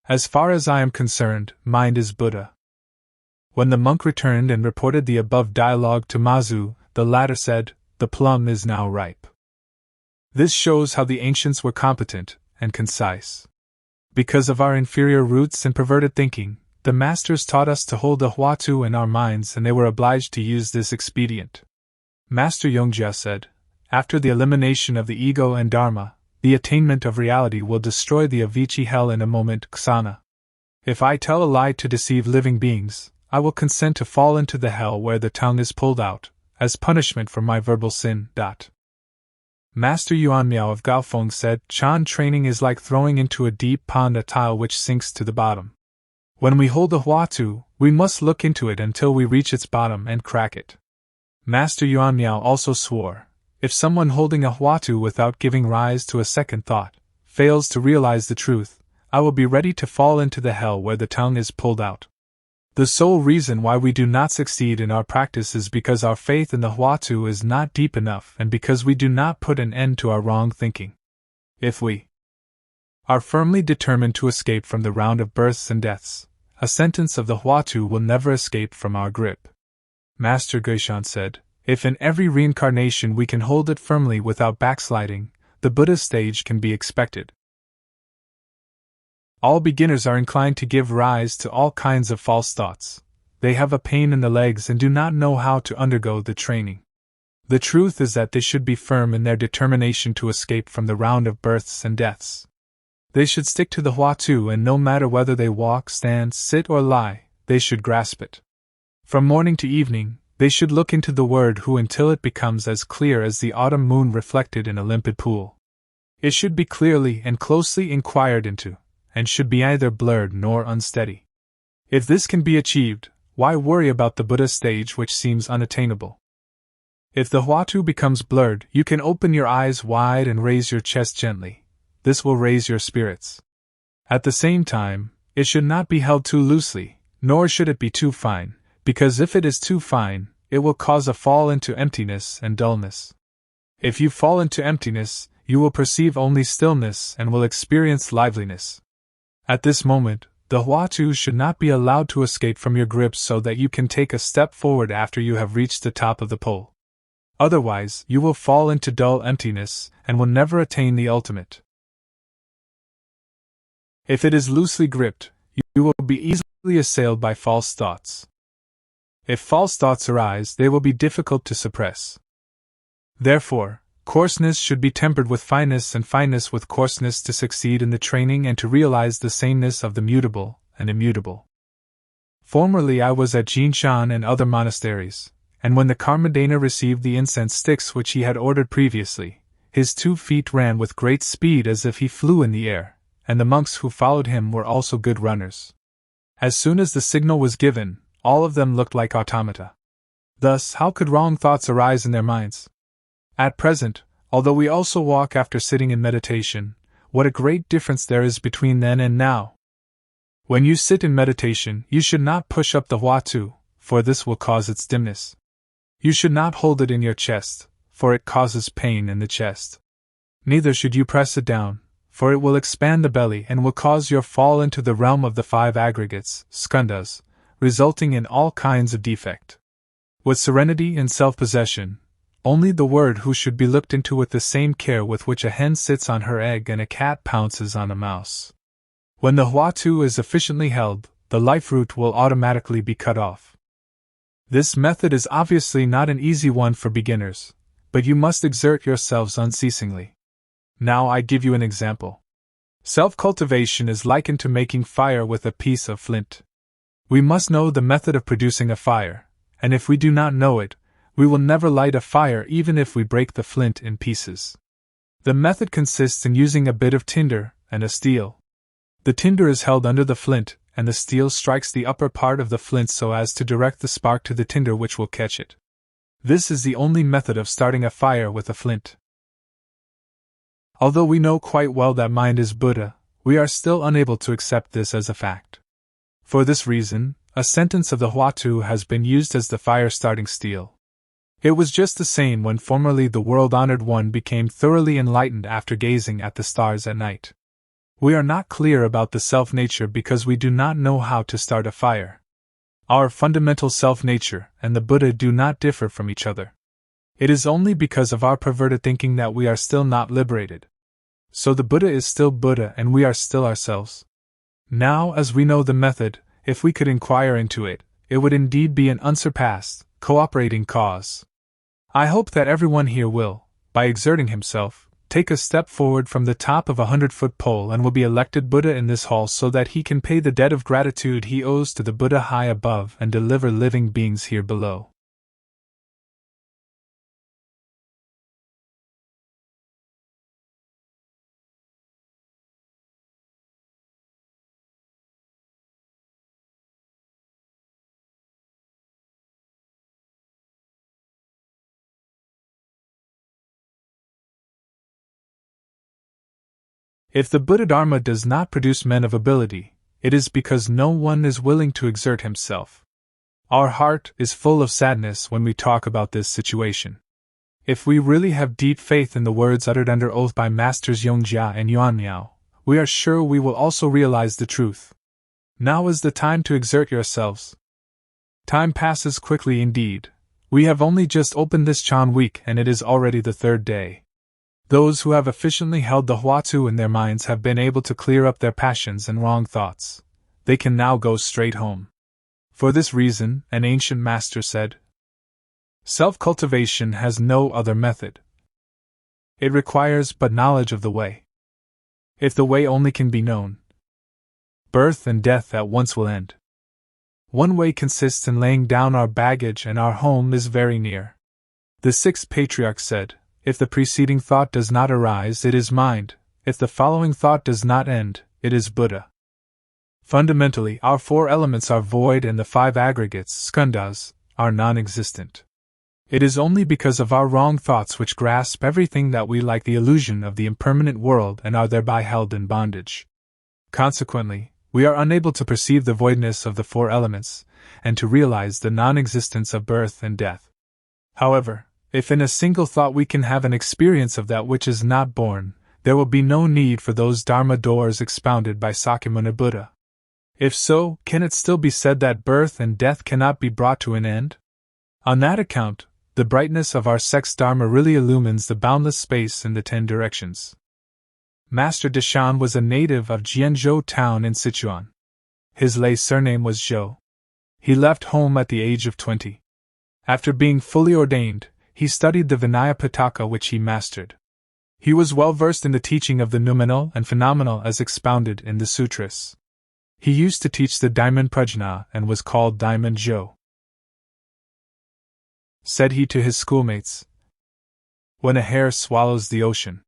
As far as I am concerned, mine is Buddha. When the monk returned and reported the above dialogue to Mazu, the latter said, The plum is now ripe. This shows how the ancients were competent and concise. Because of our inferior roots and perverted thinking, the masters taught us to hold the Huatu in our minds and they were obliged to use this expedient. Master Yongjia said, After the elimination of the ego and dharma, the attainment of reality will destroy the Avicii hell in a moment. Ksana. If I tell a lie to deceive living beings, I will consent to fall into the hell where the tongue is pulled out, as punishment for my verbal sin. Master Yuan Miao of Gaofeng said, Chan training is like throwing into a deep pond a tile which sinks to the bottom. When we hold the Huatu, we must look into it until we reach its bottom and crack it. Master Yuan Miao also swore, if someone holding a Huatu without giving rise to a second thought fails to realize the truth, I will be ready to fall into the hell where the tongue is pulled out. The sole reason why we do not succeed in our practice is because our faith in the Huatu is not deep enough and because we do not put an end to our wrong thinking. If we are firmly determined to escape from the round of births and deaths, a sentence of the Huatu will never escape from our grip. Master Gu-Shan said, If in every reincarnation we can hold it firmly without backsliding, the Buddha stage can be expected. All beginners are inclined to give rise to all kinds of false thoughts. They have a pain in the legs and do not know how to undergo the training. The truth is that they should be firm in their determination to escape from the round of births and deaths. They should stick to the Huatu and no matter whether they walk, stand, sit or lie, they should grasp it. From morning to evening, they should look into the word Hu until it becomes as clear as the autumn moon reflected in a limpid pool. It should be clearly and closely inquired into, and should be neither blurred nor unsteady. If this can be achieved, why worry about the Buddha stage which seems unattainable? If the Huatu becomes blurred, you can open your eyes wide and raise your chest gently. This will raise your spirits. At the same time, it should not be held too loosely, nor should it be too fine, because if it is too fine, it will cause a fall into emptiness and dullness. If you fall into emptiness, you will perceive only stillness and will experience liveliness. At this moment, the Huatu should not be allowed to escape from your grip so that you can take a step forward after you have reached the top of the pole. Otherwise, you will fall into dull emptiness and will never attain the ultimate. If it is loosely gripped, you will be easily assailed by false thoughts. If false thoughts arise, they will be difficult to suppress. Therefore, coarseness should be tempered with fineness and fineness with coarseness to succeed in the training and to realize the sameness of the mutable and immutable. Formerly I was at Gu-Shan and other monasteries, and when the Karmadana received the incense sticks which he had ordered previously, his 2 feet ran with great speed as if he flew in the air, and the monks who followed him were also good runners. As soon as the signal was given, all of them looked like automata. Thus, how could wrong thoughts arise in their minds? At present, although we also walk after sitting in meditation, what a great difference there is between then and now. When you sit in meditation, you should not push up the Wu-Tai, for this will cause its dimness. You should not hold it in your chest, for it causes pain in the chest. Neither should you press it down, for it will expand the belly and will cause your fall into the realm of the 5 aggregates, skandhas, resulting in all kinds of defect. With serenity and self-possession, only the word who should be looked into with the same care with which a hen sits on her egg and a cat pounces on a mouse. When the Wu-Tai is efficiently held, the life root will automatically be cut off. This method is obviously not an easy one for beginners, but you must exert yourselves unceasingly. Now I give you an example. Self-cultivation is likened to making fire with a piece of flint. We must know the method of producing a fire, and if we do not know it, we will never light a fire even if we break the flint in pieces. The method consists in using a bit of tinder and a steel. The tinder is held under the flint, and the steel strikes the upper part of the flint so as to direct the spark to the tinder which will catch it. This is the only method of starting a fire with a flint. Although we know quite well that mind is Buddha, we are still unable to accept this as a fact. For this reason, a sentence of the Wu-Tai has been used as the fire-starting steel. It was just the same when formerly the world-honored one became thoroughly enlightened after gazing at the stars at night. We are not clear about the self-nature because we do not know how to start a fire. Our fundamental self-nature and the Buddha do not differ from each other. It is only because of our perverted thinking that we are still not liberated. So the Buddha is still Buddha and we are still ourselves. Now, as we know the method, if we could inquire into it, it would indeed be an unsurpassed, cooperating cause. I hope that everyone here will, by exerting himself, take a step forward from the top of a 100-foot pole and will be elected Buddha in this hall so that he can pay the debt of gratitude he owes to the Buddha high above and deliver living beings here below. If the Buddha Dharma does not produce men of ability, it is because no one is willing to exert himself. Our heart is full of sadness when we talk about this situation. If we really have deep faith in the words uttered under oath by Masters Yongjia and Yuan Miao, we are sure we will also realize the truth. Now is the time to exert yourselves. Time passes quickly indeed. We have only just opened this Chan week and it is already the 3rd day. Those who have efficiently held the Wu-Tai in their minds have been able to clear up their passions and wrong thoughts. They can now go straight home. For this reason, an ancient master said, self-cultivation has no other method. It requires but knowledge of the way. If the way only can be known, birth and death at once will end. One way consists in laying down our baggage and our home is very near. The 6th patriarch said, if the preceding thought does not arise, it is mind. If the following thought does not end, it is Buddha. Fundamentally, our 4 elements are void and the 5 aggregates, skandhas, are non-existent. It is only because of our wrong thoughts which grasp everything that we like the illusion of the impermanent world and are thereby held in bondage. Consequently, we are unable to perceive the voidness of the 4 elements, and to realize the non-existence of birth and death. However, if in a single thought we can have an experience of that which is not born, there will be no need for those Dharma doors expounded by Sakyamuni Buddha. If so, can it still be said that birth and death cannot be brought to an end? On that account, the brightness of our sex Dharma really illumines the boundless space in the 10 directions. Master Deshan was a native of Jianzhou town in Sichuan. His lay surname was Zhou. He left home at the age of 20. After being fully ordained, he studied the Vinaya Pitaka, which he mastered. He was well versed in the teaching of the noumenal and phenomenal as expounded in the sutras. He used to teach the Diamond Prajna and was called Diamond Jo. Said he to his schoolmates, when a hare swallows the ocean,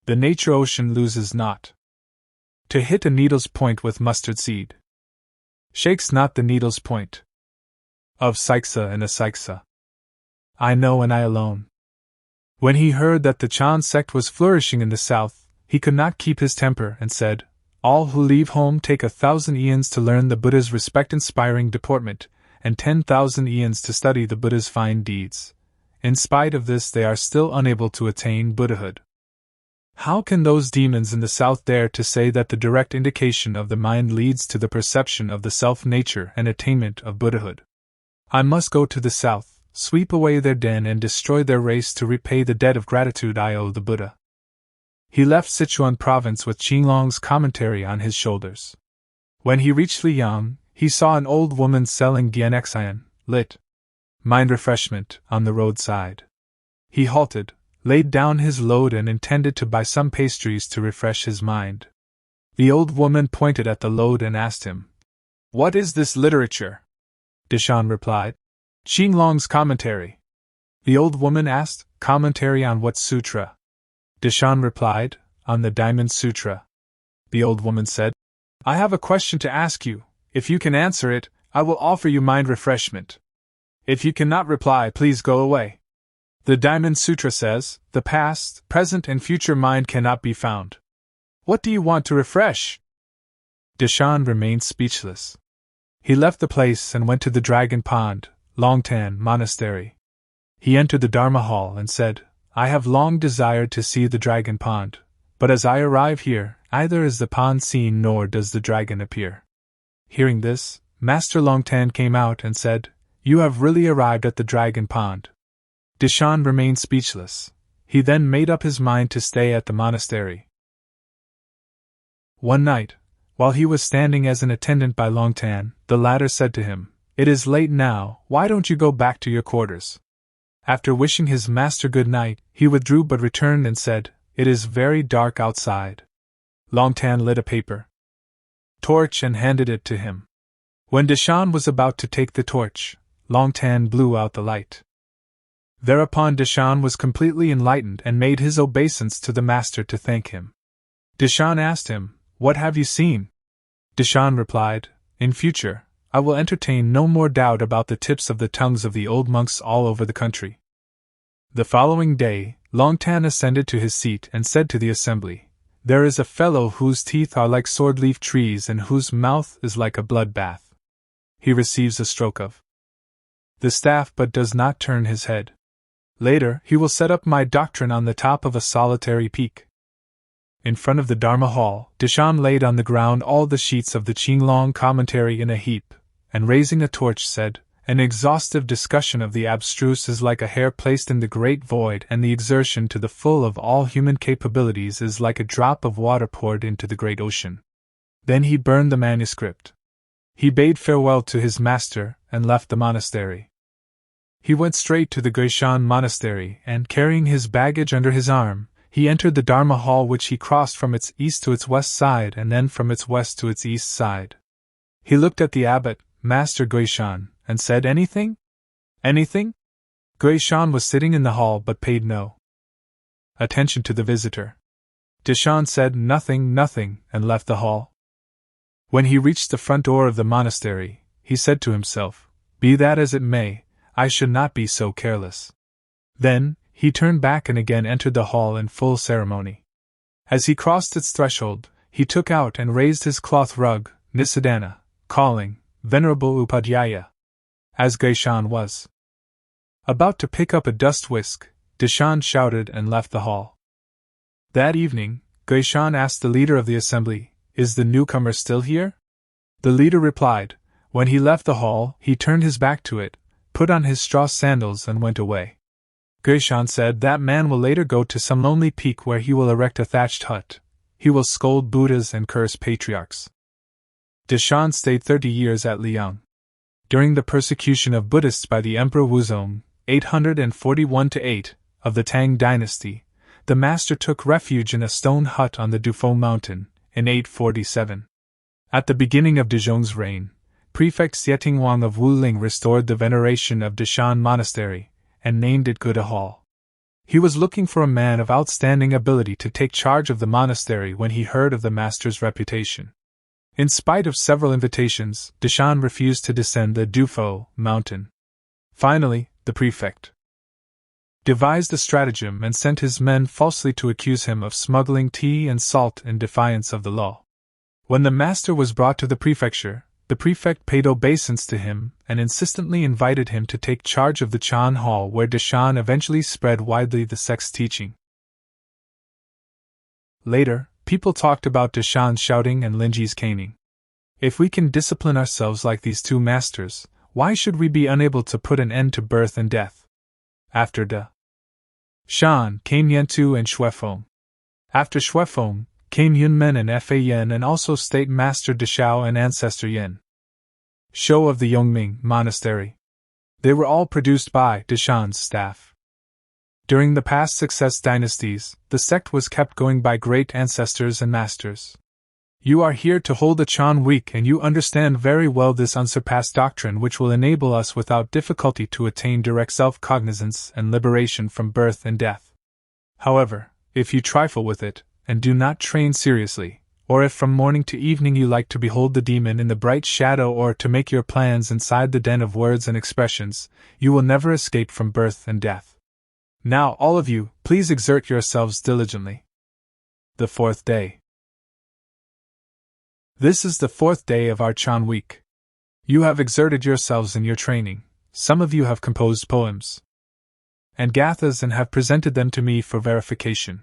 the nature ocean loses not. To hit a needle's point with mustard seed shakes not the needle's point. Of Siksa and Asiksa, I know and I alone. When he heard that the Chan sect was flourishing in the south, he could not keep his temper and said, all who leave home take 1,000 eons to learn the Buddha's respect-inspiring deportment, and 10,000 eons to study the Buddha's fine deeds. In spite of this, they are still unable to attain Buddhahood. How can those demons in the south dare to say that the direct indication of the mind leads to the perception of the self-nature and attainment of Buddhahood? I must go to the south, sweep away their den and destroy their race to repay the debt of gratitude I owe the Buddha. He left Sichuan province with Qinglong's commentary on his shoulders. When he reached Liang, he saw an old woman selling XUYUN, lit. Mind refreshment, on the roadside. He halted, laid down his load and intended to buy some pastries to refresh his mind. The old woman pointed at the load and asked him, what is this literature? Gu-Shan replied, Qinglong's commentary. The old woman asked, commentary on what sutra? Gu-Shan replied, on the Diamond Sutra. The old woman said, I have a question to ask you. If you can answer it, I will offer you mind refreshment. If you cannot reply, please go away. The Diamond Sutra says, the past, present, and future mind cannot be found. What do you want to refresh? Gu-Shan remained speechless. He left the place and went to the Dragon Pond, Longtan Monastery. He entered the Dharma Hall and said, I have long desired to see the Dragon Pond, but as I arrive here, neither is the pond seen nor does the dragon appear. Hearing this, Master Longtan came out and said, you have really arrived at the Dragon Pond. Gu-Shan remained speechless. He then made up his mind to stay at the monastery. One night, while he was standing as an attendant by Longtan, the latter said to him, it is late now, why don't you go back to your quarters? After wishing his master good night, he withdrew but returned and said, it is very dark outside. Longtan lit a paper torch and handed it to him. When Gu-Shan was about to take the torch, Longtan blew out the light. Thereupon Gu-Shan was completely enlightened and made his obeisance to the master to thank him. Gu-Shan asked him, what have you seen? Gu-Shan replied, in future, I will entertain no more doubt about the tips of the tongues of the old monks all over the country. The following day, Longtan ascended to his seat and said to the assembly, there is a fellow whose teeth are like sword-leaf trees and whose mouth is like a blood-bath. He receives a stroke of the staff but does not turn his head. Later, he will set up my doctrine on the top of a solitary peak. In front of the Dharma Hall, Gu-Shan laid on the ground all the sheets of the Qinglong commentary in a heap, and raising a torch said, an exhaustive discussion of the abstruse is like a hair placed in the great void, and the exertion to the full of all human capabilities is like a drop of water poured into the great ocean. Then he burned the manuscript. He bade farewell to his master, and left the monastery. He went straight to the Gu-Shan monastery, and carrying his baggage under his arm, he entered the Dharma Hall, which he crossed from its east to its west side and then from its west to its east side. He looked at the abbot, Master Gu-Shan, and said, anything? Anything? Gu-Shan was sitting in the hall but paid no attention to the visitor. Gu-Shan said nothing, and left the hall. When he reached the front door of the monastery, he said to himself, be that as it may, I should not be so careless. Then, he turned back and again entered the hall in full ceremony. As he crossed its threshold, he took out and raised his cloth rug, Nisadana, calling, Venerable Upadhyaya. As Gu-Shan was about to pick up a dust whisk, Gu-Shan shouted and left the hall. That evening, Gu-Shan asked the leader of the assembly, is the newcomer still here? The leader replied, when he left the hall, he turned his back to it, put on his straw sandals and went away. Gu-Shan said that man will later go to some lonely peak where he will erect a thatched hut. He will scold Buddhas and curse patriarchs. Gu-Shan stayed 30 years at Liang. During the persecution of Buddhists by the Emperor Wuzong, 841-8, of the Tang dynasty, the master took refuge in a stone hut on the Dufo mountain, in 847. At the beginning of Dezhong's reign, Prefect Xietingwang of Wuling restored the veneration of Gu-Shan Monastery, and named it Buddha Hall. He was looking for a man of outstanding ability to take charge of the monastery when he heard of the master's reputation. In spite of several invitations, Gu-Shan refused to descend the Dufo mountain. Finally, the prefect devised a stratagem and sent his men falsely to accuse him of smuggling tea and salt in defiance of the law. When the master was brought to the prefecture, the prefect paid obeisance to him and insistently invited him to take charge of the Chan Hall, where Gu-Shan eventually spread widely the sect's teaching. Later, people talked about Gu-Shan's shouting and Linji's caning. If we can discipline ourselves like these two masters, why should we be unable to put an end to birth and death? After Gu-Shan came Yantu and Xuefeng. After Xuefeng came Yunmen and Fa-Yen, and also State Master Deshao and Ancestor Yen Shou of the Yongming Monastery. They were all produced by Gu-Shan's staff. During the past success dynasties, the sect was kept going by great ancestors and masters. You are here to hold the Chan week, and you understand very well this unsurpassed doctrine, which will enable us without difficulty to attain direct self-cognizance and liberation from birth and death. However, if you trifle with it, and do not train seriously, or if from morning to evening you like to behold the demon in the bright shadow or to make your plans inside the den of words and expressions, you will never escape from birth and death. Now, all of you, please exert yourselves diligently. The 4th day. This is the 4th day of our Chan week. You have exerted yourselves in your training. Some of you have composed poems and gathas and have presented them to me for verification.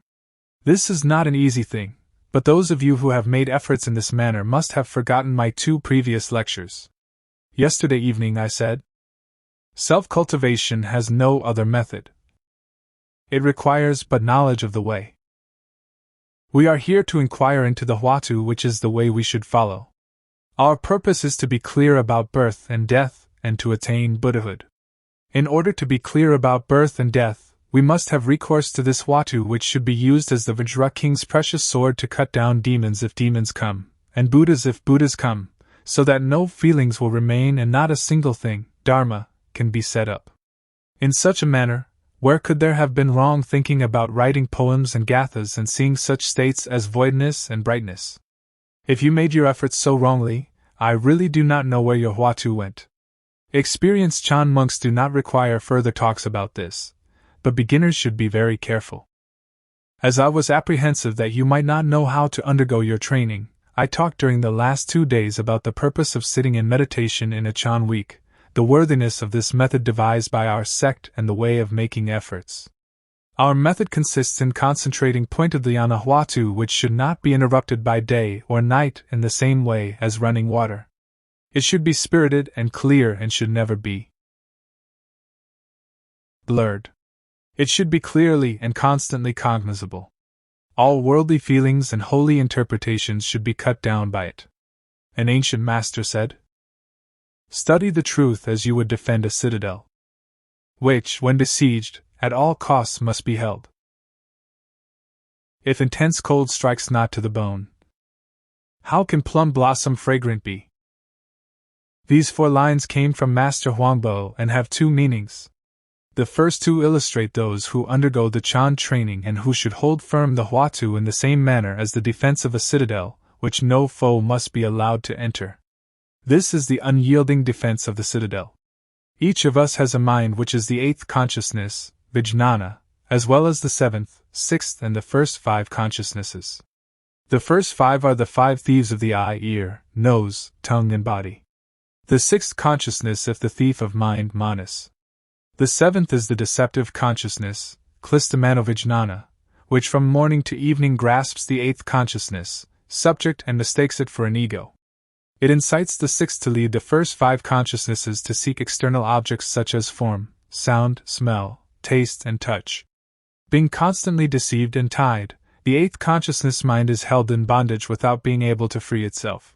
This is not an easy thing, but those of you who have made efforts in this manner must have forgotten my 2 previous lectures. Yesterday evening I said, self-cultivation has no other method. It requires but knowledge of the way. We are here to inquire into the Huatu, which is the way we should follow. Our purpose is to be clear about birth and death, and to attain Buddhahood. In order to be clear about birth and death, we must have recourse to this Huatu, which should be used as the Vajra King's precious sword to cut down demons if demons come, and Buddhas if Buddhas come, so that no feelings will remain and not a single thing, Dharma, can be set up. In such a manner, where could there have been wrong thinking about writing poems and gathas and seeing such states as voidness and brightness? If you made your efforts so wrongly, I really do not know where your Huatu went. Experienced Chan monks do not require further talks about this, but beginners should be very careful. As I was apprehensive that you might not know how to undergo your training, I talked during the last 2 days about the purpose of sitting in meditation in a Chan week, the worthiness of this method devised by our sect, and the way of making efforts. Our method consists in concentrating pointedly on a Huatu which should not be interrupted by day or night in the same way as running water. It should be spirited and clear and should never be blurred. It should be clearly and constantly cognizable. All worldly feelings and holy interpretations should be cut down by it. An ancient master said, "Study the truth as you would defend a citadel, which, when besieged, at all costs must be held. If intense cold strikes not to the bone, how can plum blossom fragrant be?" These 4 lines came from Master Huangbo and have 2 meanings. The first 2 illustrate those who undergo the Chan training and who should hold firm the Huatu in the same manner as the defense of a citadel, which no foe must be allowed to enter. This is the unyielding defense of the citadel. Each of us has a mind which is the 8th consciousness, Vijnana, as well as the 7th, 6th and the first 5 consciousnesses. The first 5 are the 5 thieves of the eye, ear, nose, tongue and body. The 6th consciousness is the thief of mind, Manas. The 7th is the deceptive consciousness, Klistamanavijnana, which from morning to evening grasps the 8th consciousness, subject, and mistakes it for an ego. It incites the 6th to lead the first 5 consciousnesses to seek external objects such as form, sound, smell, taste, and touch. Being constantly deceived and tied, the 8th consciousness mind is held in bondage without being able to free itself.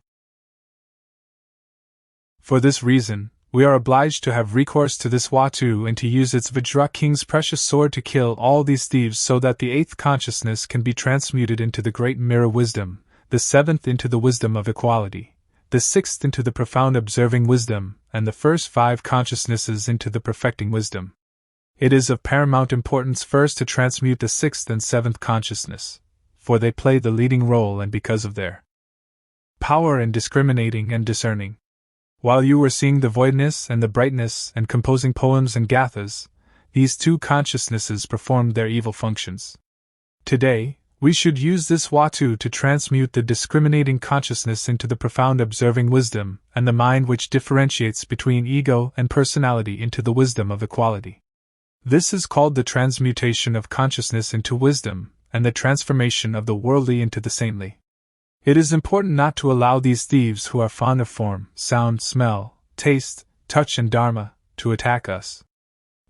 For this reason, we are obliged to have recourse to this Wu-Tai and to use its Vajra King's precious sword to kill all these thieves so that the 8th consciousness can be transmuted into the great mirror wisdom, the 7th into the wisdom of equality, the 6th into the profound observing wisdom, and the first 5 consciousnesses into the perfecting wisdom. It is of paramount importance first to transmute the 6th and 7th consciousness, for they play the leading role and because of their power in discriminating and discerning. While you were seeing the voidness and the brightness and composing poems and gathas, these 2 consciousnesses performed their evil functions. Today, we should use this Wu-Tai to transmute the discriminating consciousness into the profound observing wisdom, and the mind which differentiates between ego and personality into the wisdom of equality. This is called the transmutation of consciousness into wisdom, and the transformation of the worldly into the saintly. It is important not to allow these thieves who are fond of form, sound, smell, taste, touch, and dharma to attack us.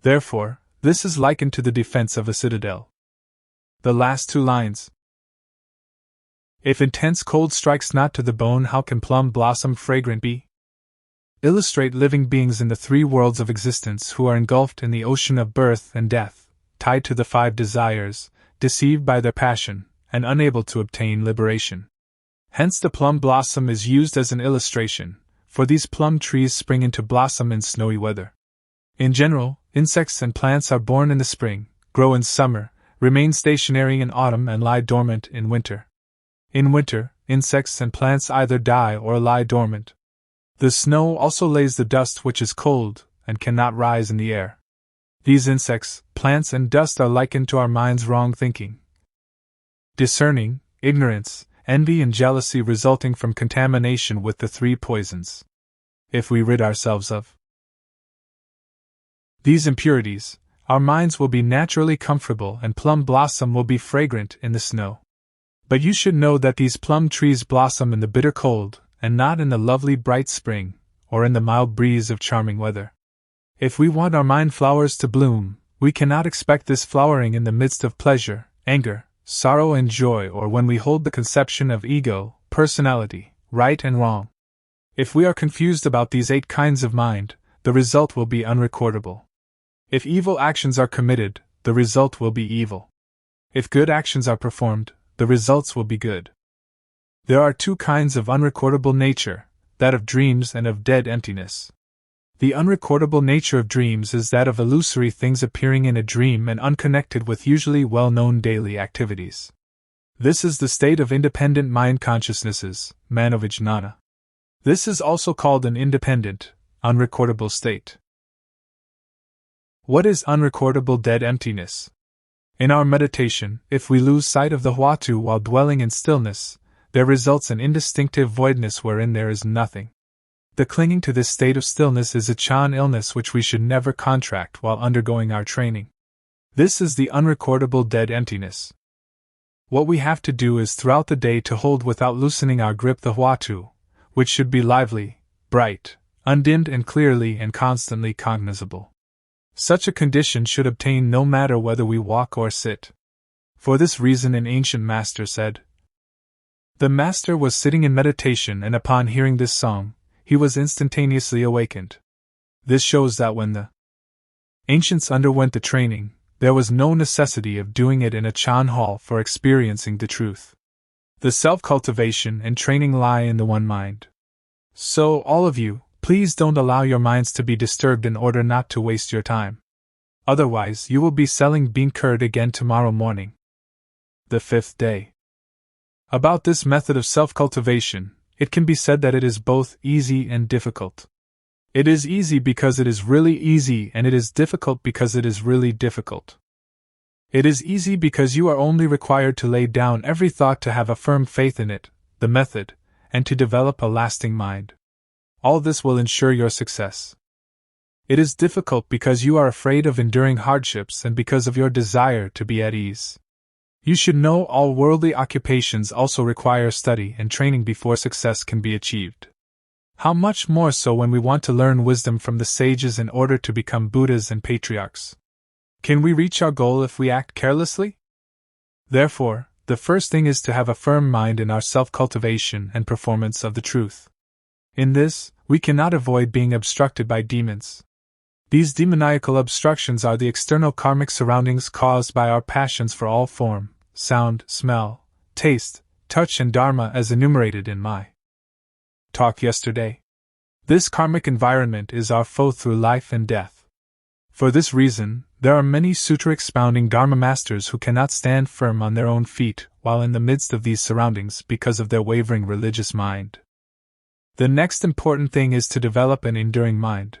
Therefore, this is likened to the defense of a citadel. The last 2 lines. If intense cold strikes not to the bone, how can plum blossom fragrant be? Illustrate living beings in the 3 worlds of existence who are engulfed in the ocean of birth and death, tied to the 5 desires, deceived by their passion, and unable to obtain liberation. Hence the plum blossom is used as an illustration, for these plum trees spring into blossom in snowy weather. In general, insects and plants are born in the spring, grow in summer, remain stationary in autumn and lie dormant in winter. In winter, insects and plants either die or lie dormant. The snow also lays the dust which is cold, and cannot rise in the air. These insects, plants, and dust are likened to our mind's wrong thinking, discerning, ignorance, envy, and jealousy resulting from contamination with the 3 poisons. If we rid ourselves of these impurities, our minds will be naturally comfortable and plum blossom will be fragrant in the snow. But you should know that these plum trees blossom in the bitter cold, and not in the lovely bright spring, or in the mild breeze of charming weather. If we want our mind flowers to bloom, we cannot expect this flowering in the midst of pleasure, anger, sorrow, and joy, or when we hold the conception of ego, personality, right and wrong. If we are confused about these 8 kinds of mind, the result will be unrecordable. If evil actions are committed, the result will be evil. If good actions are performed, the results will be good. There are 2 kinds of unrecordable nature, that of dreams and of dead emptiness. The unrecordable nature of dreams is that of illusory things appearing in a dream and unconnected with usually well-known daily activities. This is the state of independent mind consciousnesses, manovijnana. This is also called an independent, unrecordable state. What is unrecordable dead emptiness? In our meditation, if we lose sight of the Wu-Tai while dwelling in stillness, there results an indistinctive voidness wherein there is nothing. The clinging to this state of stillness is a Chan illness which we should never contract while undergoing our training. This is the unrecordable dead emptiness. What we have to do is throughout the day to hold without loosening our grip the Wu-Tai, which should be lively, bright, undimmed, and clearly and constantly cognizable. Such a condition should obtain no matter whether we walk or sit. For this reason an ancient master said, "The master was sitting in meditation, and upon hearing this song, he was instantaneously awakened." This shows that when the ancients underwent the training, there was no necessity of doing it in a Chan hall for experiencing the truth. The self-cultivation and training lie in the one mind. So, all of you, please don't allow your minds to be disturbed in order not to waste your time. Otherwise, you will be selling bean curd again tomorrow morning. The 5th day. About this method of self-cultivation, it can be said that it is both easy and difficult. It is easy because it is really easy, and it is difficult because it is really difficult. It is easy because you are only required to lay down every thought to have a firm faith in it, the method, and to develop a lasting mind. All this will ensure your success. It is difficult because you are afraid of enduring hardships and because of your desire to be at ease. You should know all worldly occupations also require study and training before success can be achieved. How much more so when we want to learn wisdom from the sages in order to become Buddhas and patriarchs? Can we reach our goal if we act carelessly? Therefore, the first thing is to have a firm mind in our self-cultivation and performance of the truth. In this, we cannot avoid being obstructed by demons. These demoniacal obstructions are the external karmic surroundings caused by our passions for all form, sound, smell, taste, touch, and dharma as enumerated in my talk yesterday. This karmic environment is our foe through life and death. For this reason, there are many sutra-expounding Dharma masters who cannot stand firm on their own feet while in the midst of these surroundings because of their wavering religious mind. The next important thing is to develop an enduring mind.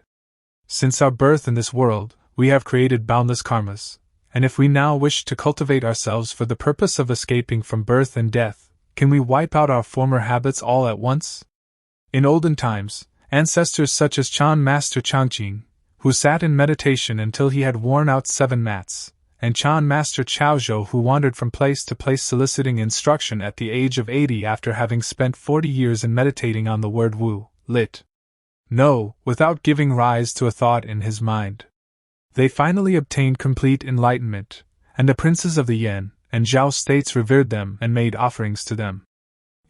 Since our birth in this world, we have created boundless karmas, and if we now wish to cultivate ourselves for the purpose of escaping from birth and death, can we wipe out our former habits all at once? In olden times, ancestors such as Chan Master Changqing, who sat in meditation until he had worn out 7 mats, and Chan Master Chaozhou, who wandered from place to place soliciting instruction at the age of 80 after having spent 40 years in meditating on the word Wu, lit. No, without giving rise to a thought in his mind. They finally obtained complete enlightenment, and the princes of the Yan and Zhao states revered them and made offerings to them.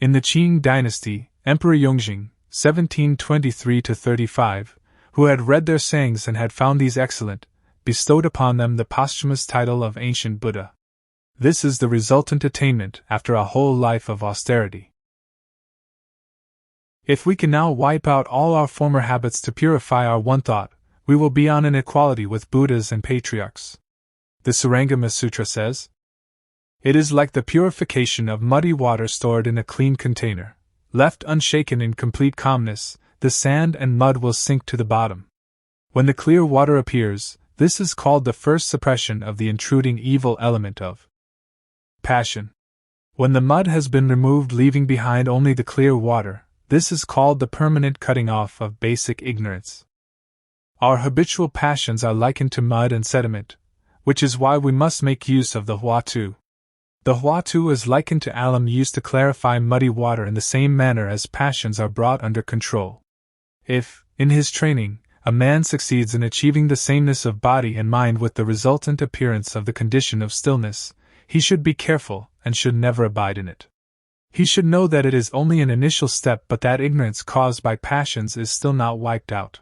In the Qing dynasty, Emperor Yongjing, 1723-35, who had read their sayings and had found these excellent, bestowed upon them the posthumous title of Ancient Buddha. This is the resultant attainment after a whole life of austerity. If we can now wipe out all our former habits to purify our one thought, we will be on an equality with Buddhas and patriarchs. The Surangama Sutra says, "It is like the purification of muddy water stored in a clean container. Left unshaken in complete calmness, the sand and mud will sink to the bottom. When the clear water appears, this is called the first suppression of the intruding evil element of passion. When the mud has been removed, leaving behind only the clear water, this is called the permanent cutting off of basic ignorance. Our habitual passions are likened to mud and sediment, which is why we must make use of the Hua-Tu. The Hua-Tu is likened to alum used to clarify muddy water in the same manner as passions are brought under control. If, in his training, a man succeeds in achieving the sameness of body and mind with the resultant appearance of the condition of stillness, he should be careful and should never abide in it. He should know that it is only an initial step, but that ignorance caused by passions is still not wiped out.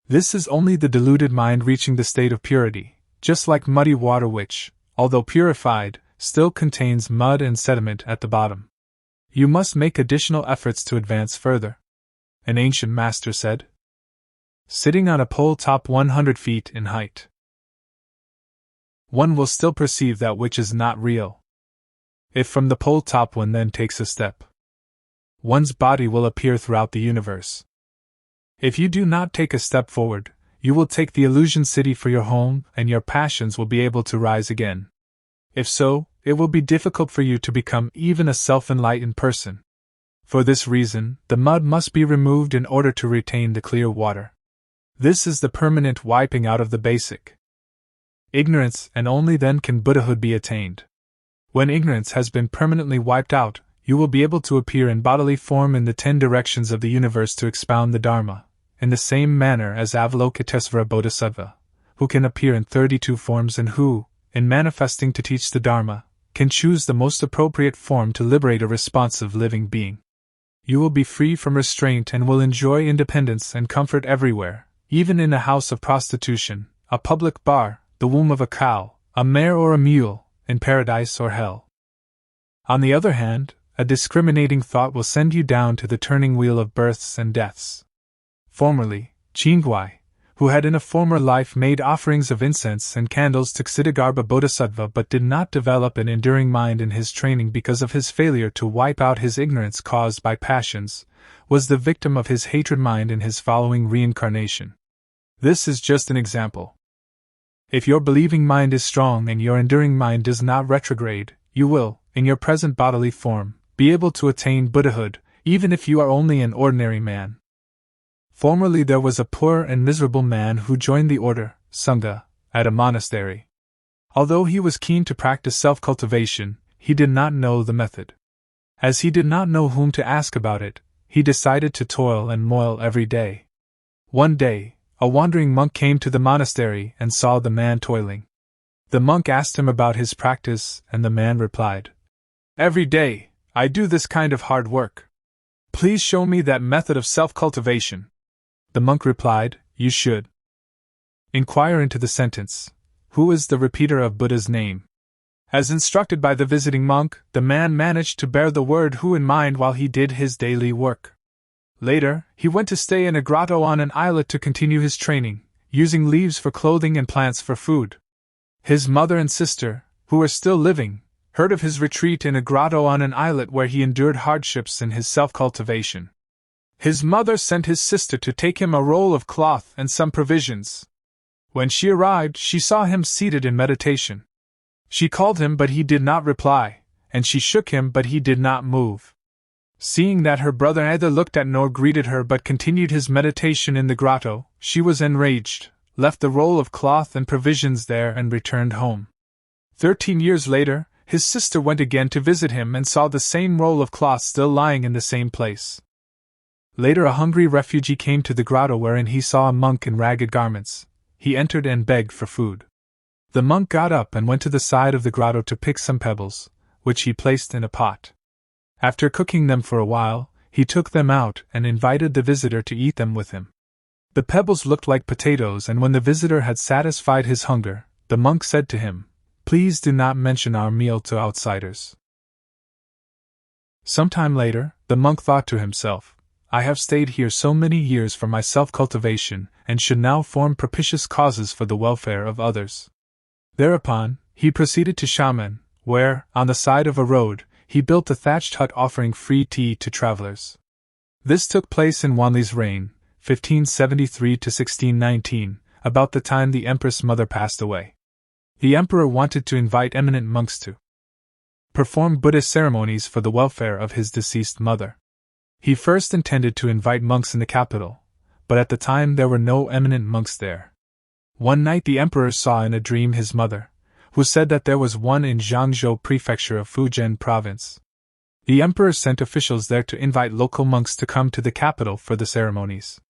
This is only the deluded mind reaching the state of purity, just like muddy water which, although purified, still contains mud and sediment at the bottom. You must make additional efforts to advance further." An ancient master said, "Sitting on a pole top 100 feet in height, one will still perceive that which is not real. If from the pole top one then takes a step, one's body will appear throughout the universe. If you do not take a step forward, you will take the illusion city for your home, and your passions will be able to rise again. If so, it will be difficult for you to become even a self-enlightened person. For this reason, the mud must be removed in order to retain the clear water. This is the permanent wiping out of the basic ignorance, and only then can Buddhahood be attained. When ignorance has been permanently wiped out, you will be able to appear in bodily form in the 10 directions of the universe to expound the Dharma, in the same manner as Avalokitesvara Bodhisattva, who can appear in 32 forms and who, in manifesting to teach the Dharma, can choose the most appropriate form to liberate a responsive living being. You will be free from restraint and will enjoy independence and comfort everywhere, even in a house of prostitution, a public bar, the womb of a cow, a mare or a mule, in paradise or hell. On the other hand, a discriminating thought will send you down to the turning wheel of births and deaths. Formerly, Qingguai, who had in a former life made offerings of incense and candles to Ksitigarbha Bodhisattva but did not develop an enduring mind in his training because of his failure to wipe out his ignorance caused by passions, was the victim of his hatred mind in his following reincarnation. This is just an example. If your believing mind is strong and your enduring mind does not retrograde, you will, in your present bodily form, be able to attain Buddhahood, even if you are only an ordinary man. Formerly there was a poor and miserable man who joined the order, Sangha, at a monastery. Although he was keen to practice self-cultivation, he did not know the method. As he did not know whom to ask about it, he decided to toil and moil every day. One day, a wandering monk came to the monastery and saw the man toiling. The monk asked him about his practice, and the man replied, "Every day, I do this kind of hard work. Please show me that method of self-cultivation. The monk replied, You should inquire into the sentence, Who is the repeater of Buddha's name? As instructed by the visiting monk, the man managed to bear the word Hu in mind while he did his daily work. Later, he went to stay in a grotto on an islet to continue his training, using leaves for clothing and plants for food. His mother and sister, who were still living, heard of his retreat in a grotto on an islet where he endured hardships in his self-cultivation. His mother sent his sister to take him a roll of cloth and some provisions. When she arrived, she saw him seated in meditation. She called him, but he did not reply, and she shook him, but he did not move. Seeing that her brother neither looked at nor greeted her but continued his meditation in the grotto, she was enraged, left the roll of cloth and provisions there and returned home. 13 years later, his sister went again to visit him and saw the same roll of cloth still lying in the same place. Later a hungry refugee came to the grotto wherein he saw a monk in ragged garments. He entered and begged for food. The monk got up and went to the side of the grotto to pick some pebbles, which he placed in a pot. After cooking them for a while, he took them out and invited the visitor to eat them with him. The pebbles looked like potatoes, and when the visitor had satisfied his hunger, the monk said to him, Please do not mention our meal to outsiders. Some time later, the monk thought to himself, I have stayed here so many years for my self-cultivation, and should now form propitious causes for the welfare of others. Thereupon, he proceeded to Xiamen, where, on the side of a road, he built a thatched hut offering free tea to travelers. This took place in Wanli's reign, 1573 to 1619, about the time the Empress Mother passed away. The emperor wanted to invite eminent monks to perform Buddhist ceremonies for the welfare of his deceased mother. He first intended to invite monks in the capital, but at the time there were no eminent monks there. One night the emperor saw in a dream his mother, who said that there was one in Jiangzhou prefecture of Fujian province. The emperor sent officials there to invite local monks to come to the capital for the ceremonies.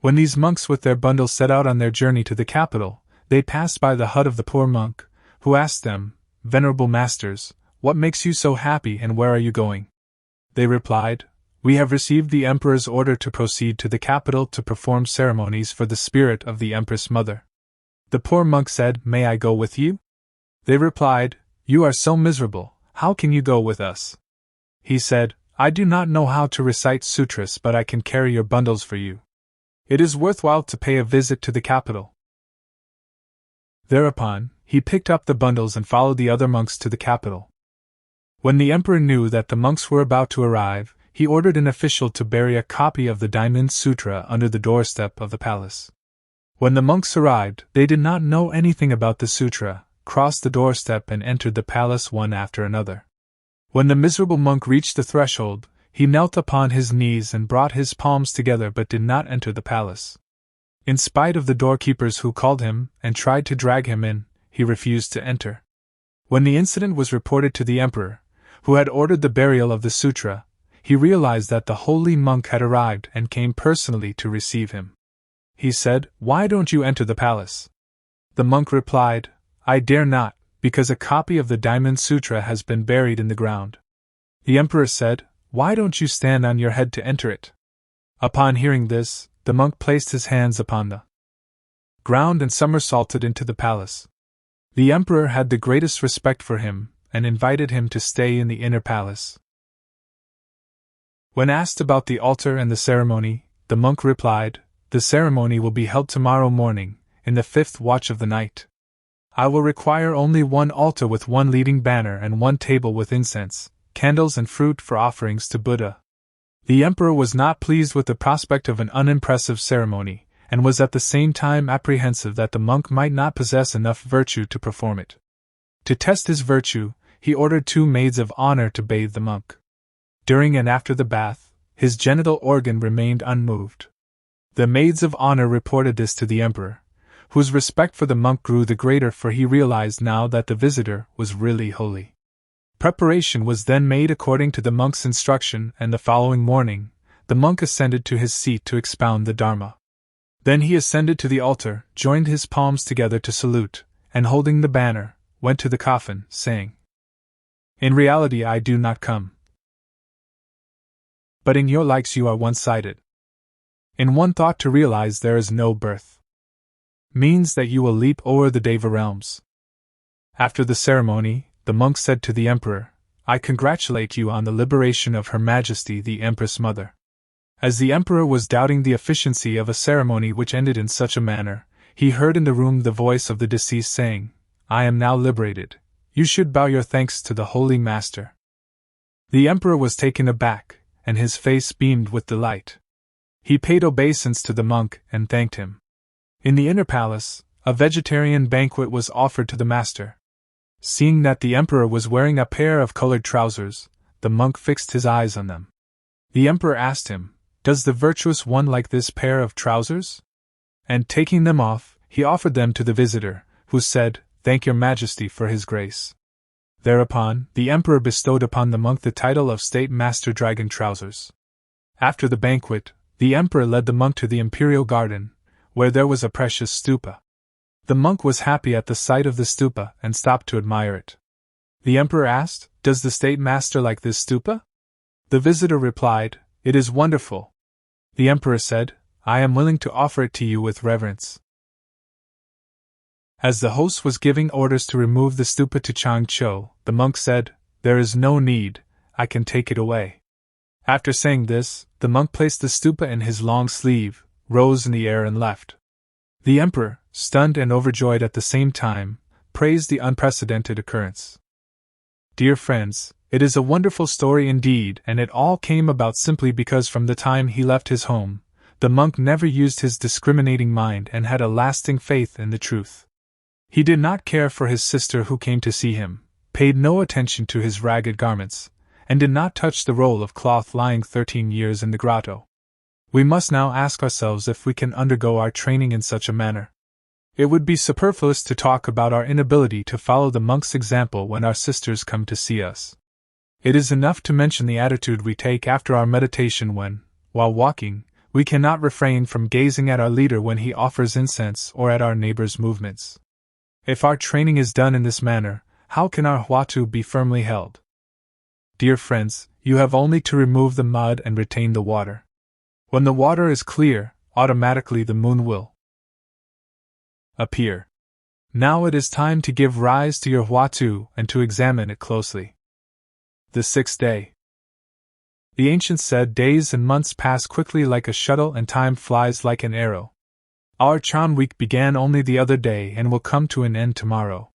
When these monks with their bundles set out on their journey to the capital, they passed by the hut of the poor monk, who asked them, Venerable masters, what makes you so happy and where are you going? They replied, We have received the emperor's order to proceed to the capital to perform ceremonies for the spirit of the Empress Mother. The poor monk said, May I go with you? They replied, You are so miserable, how can you go with us? He said, I do not know how to recite sutras, but I can carry your bundles for you. It is worthwhile to pay a visit to the capital. Thereupon, he picked up the bundles and followed the other monks to the capital. When the emperor knew that the monks were about to arrive, he ordered an official to bury a copy of the Diamond Sutra under the doorstep of the palace. When the monks arrived, they did not know anything about the sutra, crossed the doorstep and entered the palace one after another. When the miserable monk reached the threshold, he knelt upon his knees and brought his palms together but did not enter the palace. In spite of the doorkeepers who called him and tried to drag him in, he refused to enter. When the incident was reported to the emperor, who had ordered the burial of the sutra, he realized that the holy monk had arrived and came personally to receive him. He said, Why don't you enter the palace? The monk replied, I dare not, because a copy of the Diamond Sutra has been buried in the ground. The emperor said, Why don't you stand on your head to enter it? Upon hearing this, the monk placed his hands upon the ground and somersaulted into the palace. The emperor had the greatest respect for him, and invited him to stay in the inner palace. When asked about the altar and the ceremony, the monk replied, The ceremony will be held tomorrow morning, in the 5th watch of the night. I will require only one altar with one leading banner and one table with incense, candles and fruit for offerings to Buddha. The emperor was not pleased with the prospect of an unimpressive ceremony, and was at the same time apprehensive that the monk might not possess enough virtue to perform it. To test his virtue, he ordered 2 maids of honor to bathe the monk. During and after the bath, his genital organ remained unmoved. The maids of honor reported this to the emperor, whose respect for the monk grew the greater, for he realized now that the visitor was really holy. Preparation was then made according to the monk's instruction, and the following morning, the monk ascended to his seat to expound the Dharma. Then he ascended to the altar, joined his palms together to salute, and holding the banner, went to the coffin, saying, In reality I do not come. But in your likes you are one-sided. In one thought to realize there is no birth means that you will leap o'er the Deva realms. After the ceremony, the monk said to the emperor, I congratulate you on the liberation of Her Majesty the Empress Mother. As the emperor was doubting the efficiency of a ceremony which ended in such a manner, he heard in the room the voice of the deceased saying, I am now liberated. You should bow your thanks to the Holy Master. The emperor was taken aback, and his face beamed with delight. He paid obeisance to the monk and thanked him. In the inner palace, a vegetarian banquet was offered to the master. Seeing that the emperor was wearing a pair of colored trousers, the monk fixed his eyes on them. The emperor asked him, Does the virtuous one like this pair of trousers? And taking them off, he offered them to the visitor, who said, Thank your Majesty for his grace. Thereupon, the emperor bestowed upon the monk the title of State Master Dragon Trousers. After the banquet, the emperor led the monk to the imperial garden, where there was a precious stupa. The monk was happy at the sight of the stupa and stopped to admire it. The emperor asked, Does the state master like this stupa? The visitor replied, It is wonderful. The emperor said, I am willing to offer it to you with reverence. As the host was giving orders to remove the stupa to Changzhou, the monk said, There is no need, I can take it away. After saying this, the monk placed the stupa in his long sleeve, rose in the air and left. The emperor, stunned and overjoyed at the same time, praised the unprecedented occurrence. Dear friends, it is a wonderful story indeed, and it all came about simply because from the time he left his home, the monk never used his discriminating mind and had a lasting faith in the truth. He did not care for his sister who came to see him, paid no attention to his ragged garments, and did not touch the roll of cloth lying 13 years in the grotto. We must now ask ourselves if we can undergo our training in such a manner. It would be superfluous to talk about our inability to follow the monk's example when our sisters come to see us. It is enough to mention the attitude we take after our meditation when, while walking, we cannot refrain from gazing at our leader when he offers incense or at our neighbor's movements. If our training is done in this manner, how can our huatu be firmly held? Dear friends, you have only to remove the mud and retain the water. When the water is clear, automatically the moon will appear. Now it is time to give rise to your huatu and to examine it closely. The sixth day. The ancients said days and months pass quickly like a shuttle and time flies like an arrow. Our Chan week began only the other day and will come to an end tomorrow.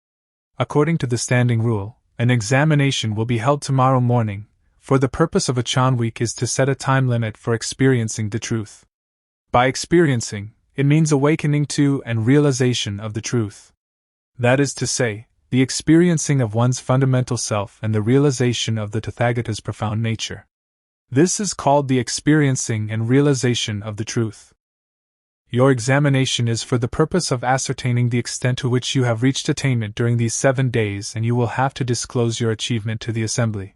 According to the standing rule, an examination will be held tomorrow morning, for the purpose of a Chan week is to set a time limit for experiencing the truth. By experiencing, it means awakening to and realization of the truth. That is to say, the experiencing of one's fundamental self and the realization of the Tathagata's profound nature. This is called the experiencing and realization of the truth. Your examination is for the purpose of ascertaining the extent to which you have reached attainment during these 7 days, and you will have to disclose your achievement to the assembly.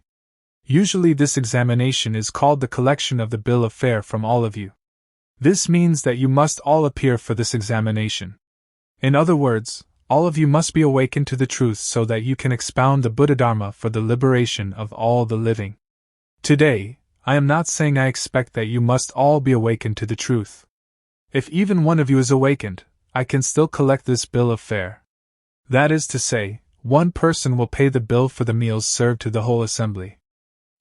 Usually this examination is called the collection of the bill of fare from all of you. This means that you must all appear for this examination. In other words, all of you must be awakened to the truth so that you can expound the Buddha Dharma for the liberation of all the living. Today, I am not saying I expect that you must all be awakened to the truth. If even one of you is awakened, I can still collect this bill of fare. That is to say, one person will pay the bill for the meals served to the whole assembly.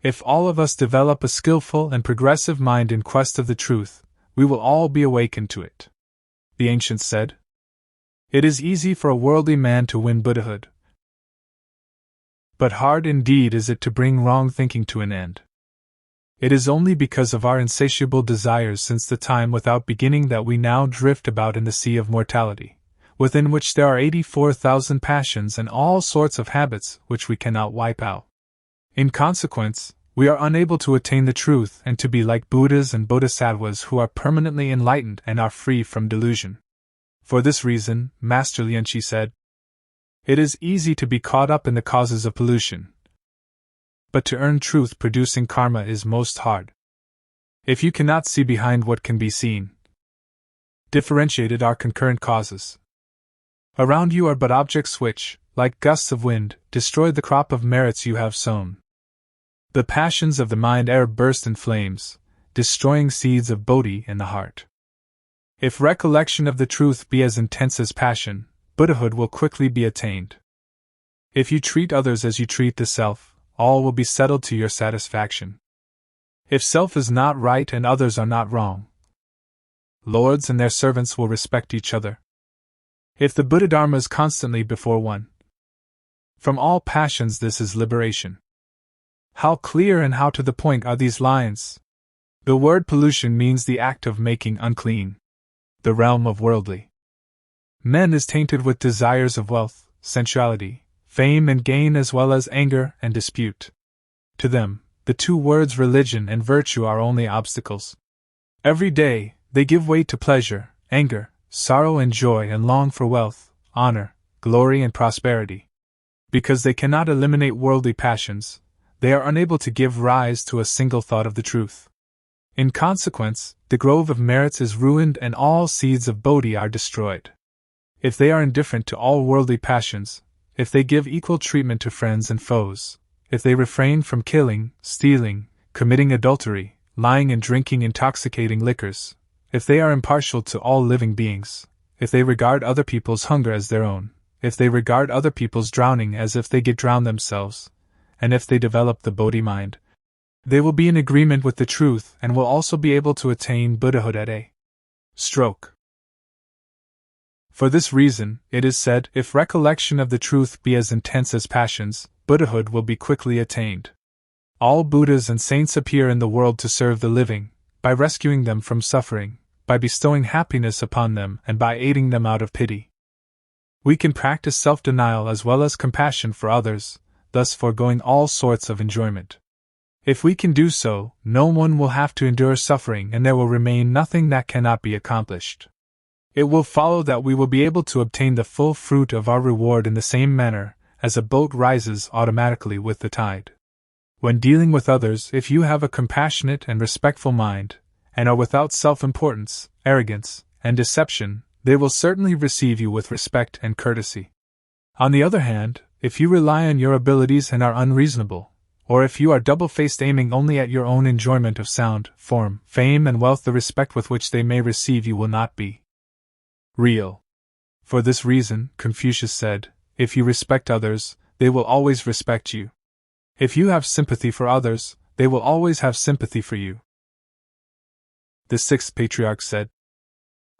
If all of us develop a skillful and progressive mind in quest of the truth, we will all be awakened to it. The ancients said, It is easy for a worldly man to win Buddhahood, but hard indeed is it to bring wrong thinking to an end. It is only because of our insatiable desires since the time without beginning that we now drift about in the sea of mortality, within which there are 84,000 passions and all sorts of habits which we cannot wipe out. In consequence, we are unable to attain the truth and to be like Buddhas and Bodhisattvas who are permanently enlightened and are free from delusion. For this reason, Master Lianqi said, It is easy to be caught up in the causes of pollution, but to earn truth-producing karma is most hard. If you cannot see behind what can be seen, differentiated are concurrent causes. Around you are but objects which, like gusts of wind, destroy the crop of merits you have sown. The passions of the mind burst in flames, destroying seeds of Bodhi in the heart. If recollection of the truth be as intense as passion, Buddhahood will quickly be attained. If you treat others as you treat the self, all will be settled to your satisfaction. If self is not right and others are not wrong, lords and their servants will respect each other. If the Buddha Dharma is constantly before one, from all passions this is liberation. How clear and how to the point are these lines! The word pollution means the act of making unclean. The realm of worldly men is tainted with desires of wealth, sensuality, fame and gain, as well as anger and dispute. To them, the two words religion and virtue are only obstacles. Every day, they give way to pleasure, anger, sorrow and joy, and long for wealth, honor, glory and prosperity. Because they cannot eliminate worldly passions, they are unable to give rise to a single thought of the truth. In consequence, the grove of merits is ruined and all seeds of Bodhi are destroyed. If they are indifferent to all worldly passions, if they give equal treatment to friends and foes, if they refrain from killing, stealing, committing adultery, lying and drinking intoxicating liquors, if they are impartial to all living beings, if they regard other people's hunger as their own, if they regard other people's drowning as if they get drowned themselves, and if they develop the Bodhi mind, they will be in agreement with the truth and will also be able to attain Buddhahood at a stroke. For this reason, it is said, if recollection of the truth be as intense as passions, Buddhahood will be quickly attained. All Buddhas and saints appear in the world to serve the living, by rescuing them from suffering, by bestowing happiness upon them, and by aiding them out of pity. We can practice self-denial as well as compassion for others, thus foregoing all sorts of enjoyment. If we can do so, no one will have to endure suffering and there will remain nothing that cannot be accomplished. It will follow that we will be able to obtain the full fruit of our reward in the same manner as a boat rises automatically with the tide. When dealing with others, if you have a compassionate and respectful mind, and are without self-importance, arrogance, and deception, they will certainly receive you with respect and courtesy. On the other hand, if you rely on your abilities and are unreasonable, or if you are double-faced aiming only at your own enjoyment of sound, form, fame and wealth, the respect with which they may receive you will not be real. For this reason, Confucius said, if you respect others, they will always respect you. If you have sympathy for others, they will always have sympathy for you. The sixth patriarch said,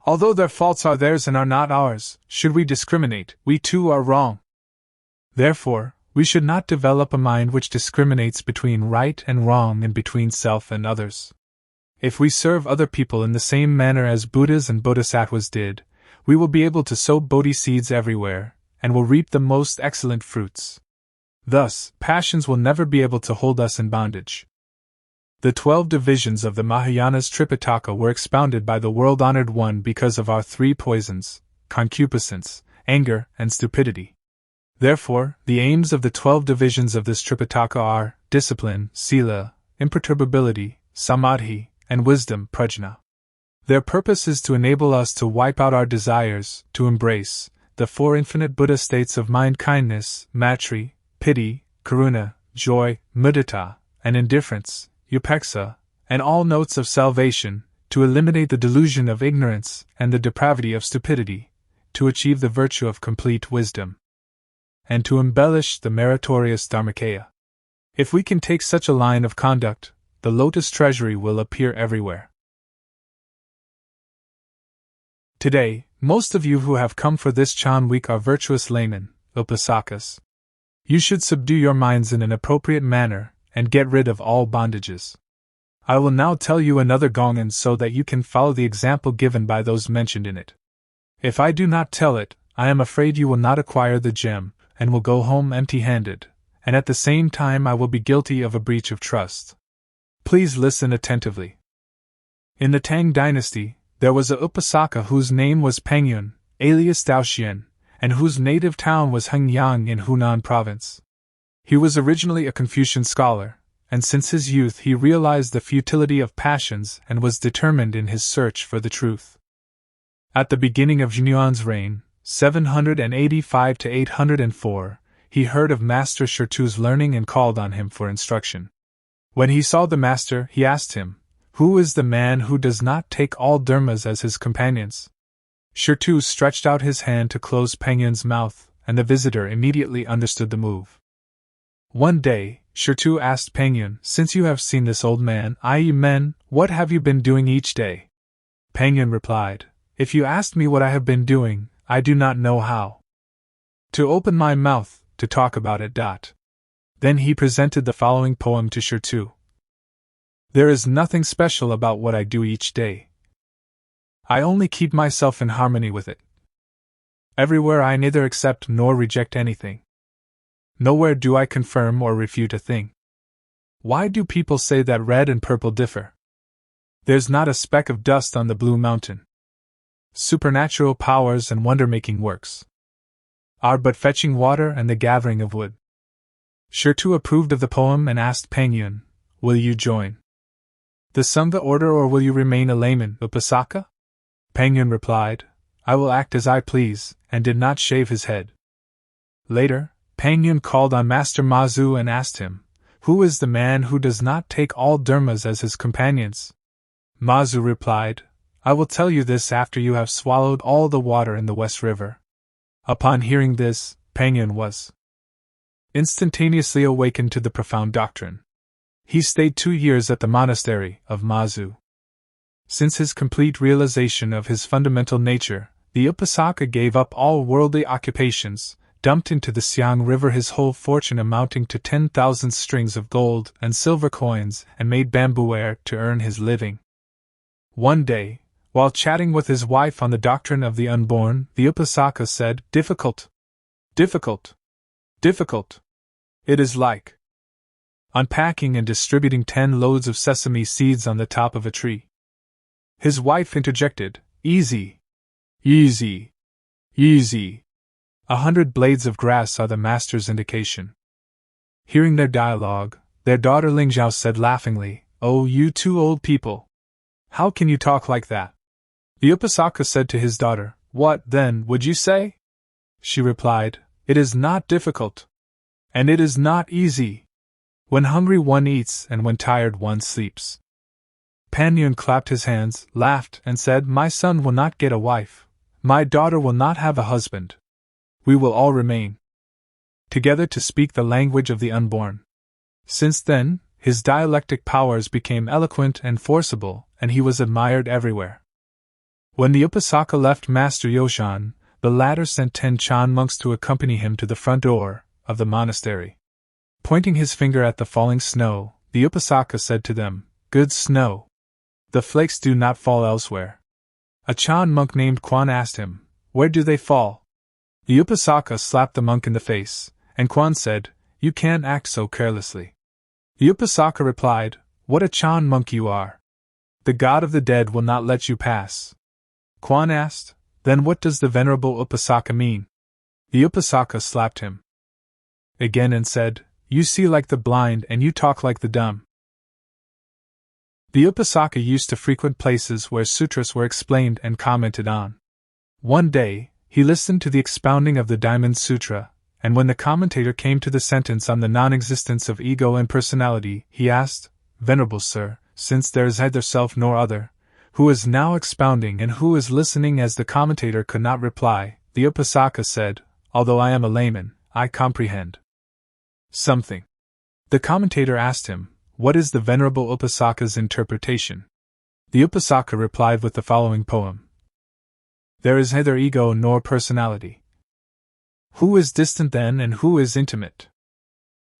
although their faults are theirs and are not ours, should we discriminate, we too are wrong. Therefore, we should not develop a mind which discriminates between right and wrong and between self and others. If we serve other people in the same manner as Buddhas and Bodhisattvas did, we will be able to sow Bodhi seeds everywhere, and will reap the most excellent fruits. Thus, passions will never be able to hold us in bondage. The 12 divisions of the Mahayana's Tripitaka were expounded by the world-honored one because of our 3 poisons, concupiscence, anger, and stupidity. Therefore, the aims of the 12 divisions of this Tripitaka are discipline, sila, imperturbability, samadhi, and wisdom, prajna. Their purpose is to enable us to wipe out our desires, to embrace the 4 infinite Buddha states of mind: kindness, maitri, pity, karuna, joy, mudita, and indifference, upekkha, and all notes of salvation, to eliminate the delusion of ignorance and the depravity of stupidity, to achieve the virtue of complete wisdom, and to embellish the meritorious Dharmakaya. If we can take such a line of conduct, the lotus treasury will appear everywhere. Today, most of you who have come for this Chan week are virtuous laymen, upasakas. You should subdue your minds in an appropriate manner and get rid of all bondages. I will now tell you another gongen so that you can follow the example given by those mentioned in it. If I do not tell it, I am afraid you will not acquire the gem, and will go home empty-handed, and at the same time I will be guilty of a breach of trust. Please listen attentively. In the Tang dynasty, there was a upasaka whose name was Pengyun, alias Daoxian, and whose native town was Hengyang in Hunan province. He was originally a Confucian scholar, and since his youth he realized the futility of passions and was determined in his search for the truth. At the beginning of Zhenyuan's reign, 785 to 804, he heard of Master Shirtu's learning and called on him for instruction. When he saw the master, he asked him, "Who is the man who does not take all dharmas as his companions?" Hsu stretched out his hand to close Peng Yun's mouth, and the visitor immediately understood the move. One day, Hsu asked Peng Yun, "Since you have seen this old man, i.e. men, what have you been doing each day?" Peng Yun replied, "If you asked me what I have been doing, I do not know how to open my mouth to talk about it. Then he presented the following poem to Hsu. There is nothing special about what I do each day. I only keep myself in harmony with it. Everywhere I neither accept nor reject anything. Nowhere do I confirm or refute a thing. Why do people say that red and purple differ? There's not a speck of dust on the blue mountain. Supernatural powers and wonder-making works are but fetching water and the gathering of wood." Hsu approved of the poem and asked Peng Yun, "Will you join the Sangha order or will you remain a layman, Upasaka?" Peng Yun replied, "I will act as I please," and did not shave his head. Later, Peng Yun called on Master Mazu and asked him, "Who is the man who does not take all dharmas as his companions?" Mazu replied, "I will tell you this after you have swallowed all the water in the West River." Upon hearing this, Peng Yun was instantaneously awakened to the profound doctrine. He stayed 2 years at the monastery of Mazu. Since his complete realization of his fundamental nature, the Upasaka gave up all worldly occupations, dumped into the Xiang River his whole fortune amounting to 10,000 strings of gold and silver coins, and made bamboo ware to earn his living. One day, while chatting with his wife on the doctrine of the unborn, the Upasaka said, "Difficult. Difficult. Difficult. It is like unpacking and distributing 10 loads of sesame seeds on the top of a tree." His wife interjected, "Easy. Easy. Easy. 100 blades of grass are the master's indication." Hearing their dialogue, their daughter Lingzhao said laughingly, "Oh, you two old people! How can you talk like that?" The Upasaka said to his daughter, "What, then, would you say?" She replied, "It is not difficult. And it is not easy. When hungry one eats, and when tired one sleeps." Peng Yun clapped his hands, laughed, and said, "My son will not get a wife. My daughter will not have a husband. We will all remain together to speak the language of the unborn." Since then, his dialectic powers became eloquent and forcible, and he was admired everywhere. When the Upasaka left Master Gu-Shan, the latter sent 10 Chan monks to accompany him to the front door of the monastery. Pointing his finger at the falling snow, the Upasaka said to them, "Good snow. The flakes do not fall elsewhere." A Chan monk named Quan asked him, "Where do they fall?" The Upasaka slapped the monk in the face, and Quan said, "You can't act so carelessly." The Upasaka replied, "What a Chan monk you are! The god of the dead will not let you pass." Quan asked, "Then what does the venerable Upasaka mean?" The Upasaka slapped him again and said, "You see like the blind and you talk like the dumb." The Upasaka used to frequent places where sutras were explained and commented on. One day, he listened to the expounding of the Diamond Sutra, and when the commentator came to the sentence on the non-existence of ego and personality, he asked, "Venerable sir, since there is neither self nor other, who is now expounding and who is listening?" As the commentator could not reply, the Upasaka said, "Although I am a layman, I comprehend something." The commentator asked him, "What is the venerable Upasaka's interpretation?" The Upasaka replied with the following poem: There is neither ego nor personality. Who is distant then and who is intimate?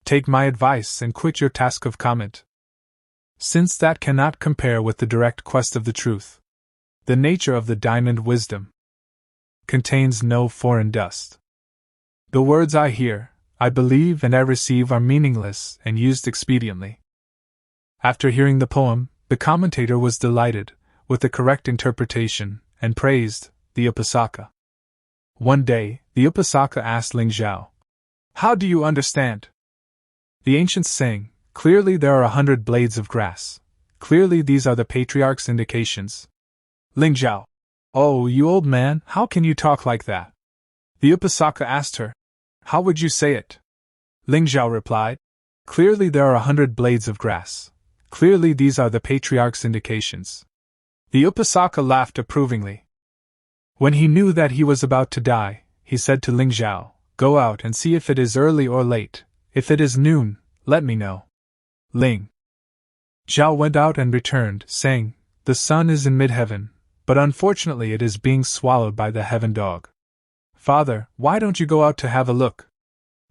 Take my advice and quit your task of comment, since that cannot compare with the direct quest of the truth. The nature of the diamond wisdom contains no foreign dust. The words I hear, I believe and I receive are meaningless and used expediently. After hearing the poem, the commentator was delighted with the correct interpretation and praised the Upasaka. One day, the Upasaka asked Ling Zhao, "How do you understand the ancients saying, 'Clearly there are 100 blades of grass. Clearly these are the patriarch's indications'?" Ling Zhao: "Oh, you old man, how can you talk like that?" The Upasaka asked her, "How would you say it?" Ling Zhao replied, Clearly there are 100 blades of grass. Clearly these are the Patriarch's indications. The Upasaka laughed approvingly. When he knew that he was about to die, he said to Ling Zhao, "Go out and see if it is early or late. If it is noon, let me know." Ling Zhao went out and returned, saying, "The sun is in mid-heaven, but unfortunately it is being swallowed by the heaven dog. Father, why don't you go out to have a look?"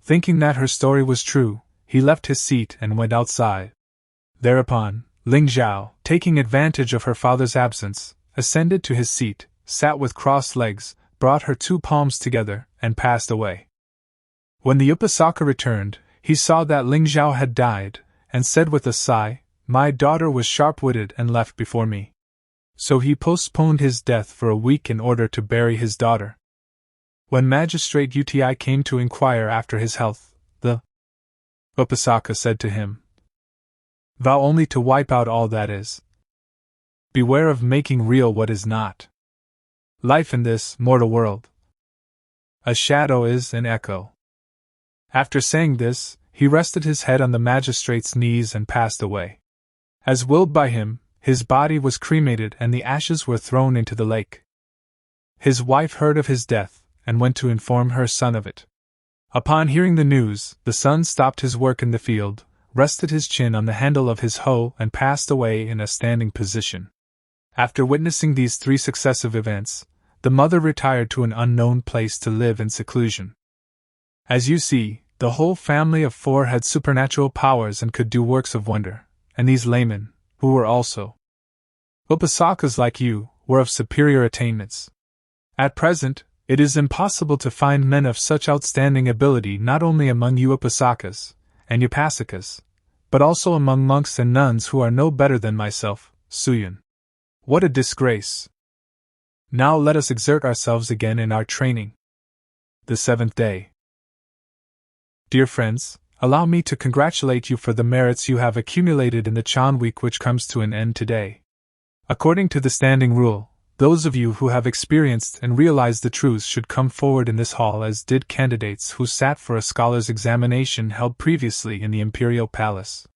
Thinking that her story was true, he left his seat and went outside. Thereupon, Ling Zhao, taking advantage of her father's absence, ascended to his seat, sat with crossed legs, brought her 2 palms together, and passed away. When the Upasaka returned, he saw that Ling Zhao had died, and said with a sigh, "My daughter was sharp-witted and left before me." So he postponed his death for a week in order to bury his daughter. When Magistrate Wu-Tai came to inquire after his health, the Upasaka said to him, "Vow only to wipe out all that is. Beware of making real what is not. Life in this mortal world. A shadow is an echo." After saying this, he rested his head on the magistrate's knees and passed away. As willed by him, his body was cremated and the ashes were thrown into the lake. His wife heard of his death, and went to inform her son of it. Upon hearing the news, the son stopped his work in the field, rested his chin on the handle of his hoe, and passed away in a standing position. After witnessing these 3 successive events, the mother retired to an unknown place to live in seclusion. As you see, the whole family of 4 had supernatural powers and could do works of wonder, and these laymen, who were also Upasakas like you, were of superior attainments. At present, it is impossible to find men of such outstanding ability not only among you Upasakas and Upasikas, but also among monks and nuns who are no better than myself, Hsu-yun. What a disgrace! Now let us exert ourselves again in our training. The 7th day. Dear friends, allow me to congratulate you for the merits you have accumulated in the Chan week which comes to an end today. According to the standing rule, those of you who have experienced and realized the truths should come forward in this hall as did candidates who sat for a scholar's examination held previously in the Imperial Palace.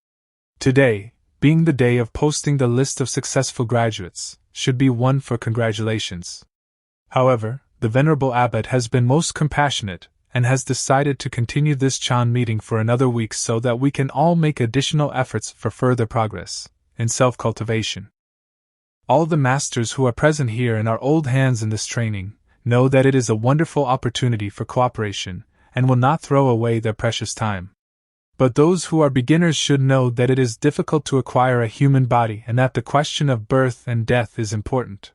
Today, being the day of posting the list of successful graduates, should be one for congratulations. However, the Venerable Abbot has been most compassionate, and has decided to continue this Chan meeting for another week so that we can all make additional efforts for further progress in self-cultivation. All the masters who are present here and are old hands in this training know that it is a wonderful opportunity for cooperation, and will not throw away their precious time. But those who are beginners should know that it is difficult to acquire a human body and that the question of birth and death is important.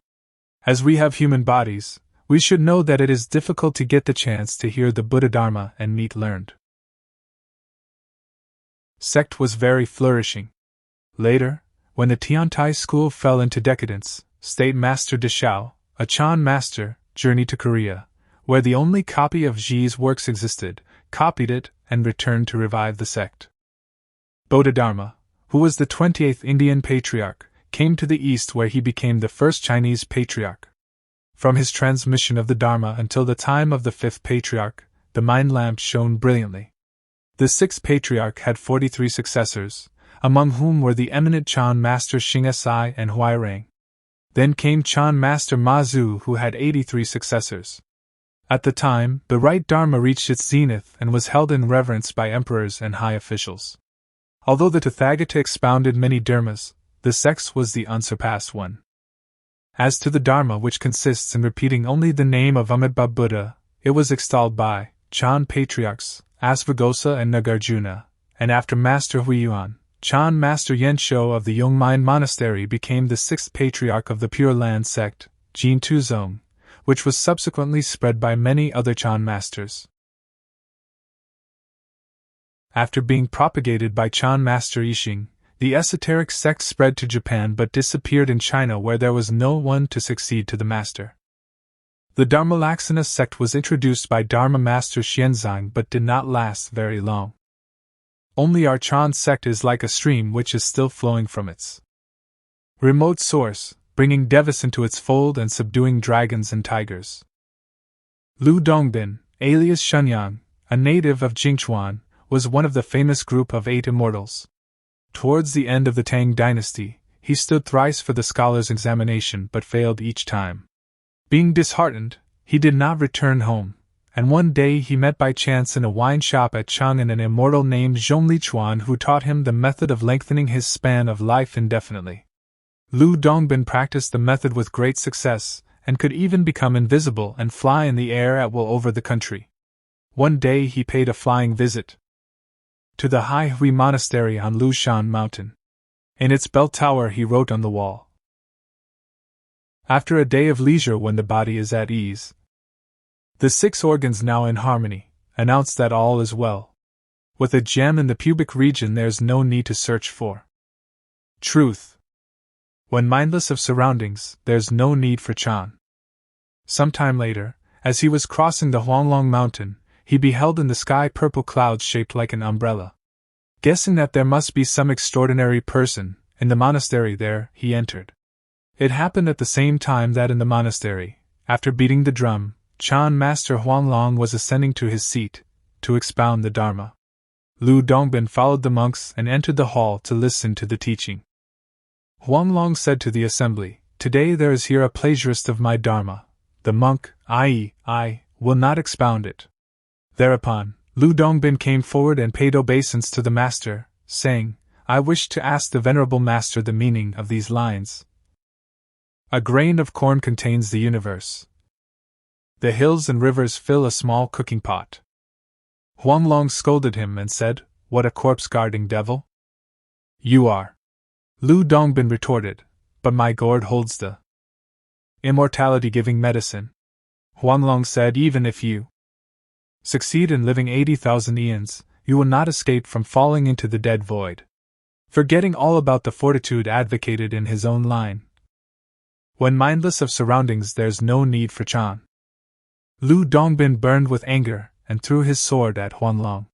As we have human bodies, we should know that it is difficult to get the chance to hear the Buddha Dharma and meet learned. Sect was very flourishing. Later, when the Tiantai school fell into decadence, State Master Deshao, a Chan master, journeyed to Korea, where the only copy of Ji's works existed, copied it, and returned to revive the sect. Bodhidharma, who was the 28th Indian patriarch, came to the east where he became the first Chinese patriarch. From his transmission of the Dharma until the time of the 5th patriarch, the mind lamp shone brilliantly. The 6th patriarch had 43 successors, among whom were the eminent Chan master Xing Si and Huairang. Then came Chan master Ma Zu, who had 83 successors. At the time, the right Dharma reached its zenith and was held in reverence by emperors and high officials. Although the Tathagata expounded many dharmas, the sect was the unsurpassed one. As to the Dharma, which consists in repeating only the name of Amitabha Buddha, it was extolled by Chan patriarchs, Asvaghosha and Nagarjuna, and after Master Hsu-yun, Chan Master Yensho of the Yongmine Monastery became the 6th patriarch of the Pure Land sect, Jin Tuzong, which was subsequently spread by many other Chan masters. After being propagated by Chan Master Yixing, the esoteric sect spread to Japan but disappeared in China where there was no one to succeed to the master. The Dharmalaksana sect was introduced by Dharma Master Xianzang but did not last very long. Only our Chan sect is like a stream which is still flowing from its remote source, bringing devas into its fold and subduing dragons and tigers. Lu Dongbin, alias Shenyang, a native of Jingchuan, was one of the famous group of 8 immortals. Towards the end of the Tang dynasty, he stood thrice for the scholar's examination but failed each time. Being disheartened, he did not return home, and one day he met by chance in a wine shop at Chang'an an immortal named Zhong Lichuan who taught him the method of lengthening his span of life indefinitely. Lu Dongbin practiced the method with great success, and could even become invisible and fly in the air at will over the country. One day he paid a flying visit to the Hai Hui Monastery on Lushan Mountain. In its bell tower he wrote on the wall, "After a day of leisure when the body is at ease, the 6 organs now in harmony, announce that all is well. With a gem in the pubic region there's no need to search for truth. When mindless of surroundings, there's no need for Chan." Some time later, as he was crossing the Huanglong Mountain, he beheld in the sky purple clouds shaped like an umbrella. Guessing that there must be some extraordinary person in the monastery there, he entered. It happened at the same time that in the monastery, after beating the drum, Chan Master Huanglong was ascending to his seat to expound the Dharma. Lu Dongbin followed the monks and entered the hall to listen to the teaching. Huanglong said to the assembly, "Today there is here a plagiarist of my Dharma. The monk, i.e., I, will not expound it." Thereupon, Lu Dongbin came forward and paid obeisance to the master, saying, "I wish to ask the venerable master the meaning of these lines. A grain of corn contains the universe. The hills and rivers fill a small cooking pot." Huanglong scolded him and said, "What a corpse-guarding devil you are." Lu Dongbin retorted, "But my gourd holds the immortality-giving medicine." Huanglong said, "Even if you succeed in living 80,000 eons, you will not escape from falling into the dead void." Forgetting all about the fortitude advocated in his own line, "When mindless of surroundings there's no need for Chan." Lu Dongbin burned with anger and threw his sword at Huanglong.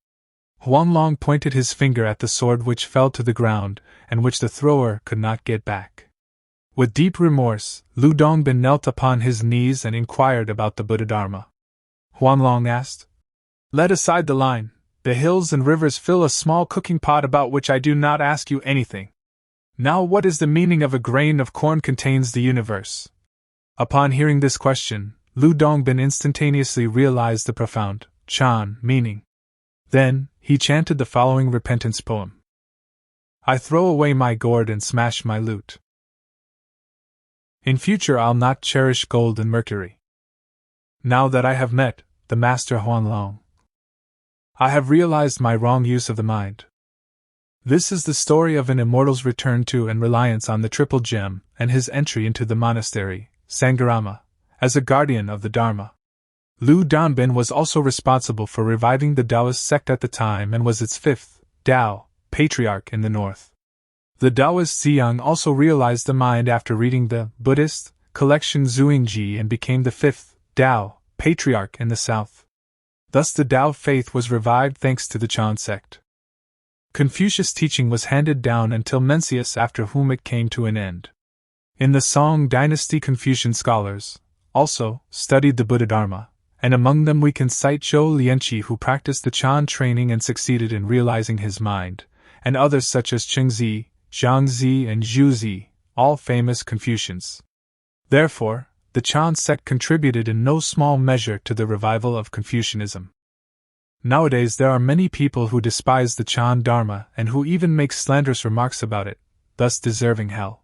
Huanglong pointed his finger at the sword which fell to the ground and which the thrower could not get back. With deep remorse, Lu Dongbin knelt upon his knees and inquired about the Buddha Dharma. Huanglong asked, "Let aside the line, 'The hills and rivers fill a small cooking pot,' about which I do not ask you anything. Now what is the meaning of 'a grain of corn contains the universe'?" Upon hearing this question, Lu Dongbin instantaneously realized the profound Chan meaning. Then, he chanted the following repentance poem. "I throw away my gourd and smash my lute. In future I'll not cherish gold and mercury. Now that I have met the Master Huanglong, I have realized my wrong use of the mind." This is the story of an immortal's return to and reliance on the Triple Gem and his entry into the monastery, Sangharama, as a guardian of the Dharma. Lu Dongbin was also responsible for reviving the Taoist sect at the time and was its 5th Tao patriarch in the north. The Taoist Ziyang also realized the mind after reading the Buddhist collection Zhuangji and became the 5th Tao patriarch in the south. Thus the Tao faith was revived thanks to the Chan sect. Confucius' teaching was handed down until Mencius, after whom it came to an end. In the Song dynasty, Confucian scholars also studied the Buddha Dharma, and among them we can cite Zhou Lianqi, who practiced the Chan training and succeeded in realizing his mind, and others such as Chengzi, Zhangzi, and Zhuzi, all famous Confucians. Therefore, the Chan sect contributed in no small measure to the revival of Confucianism. Nowadays there are many people who despise the Chan Dharma and who even make slanderous remarks about it, thus deserving hell.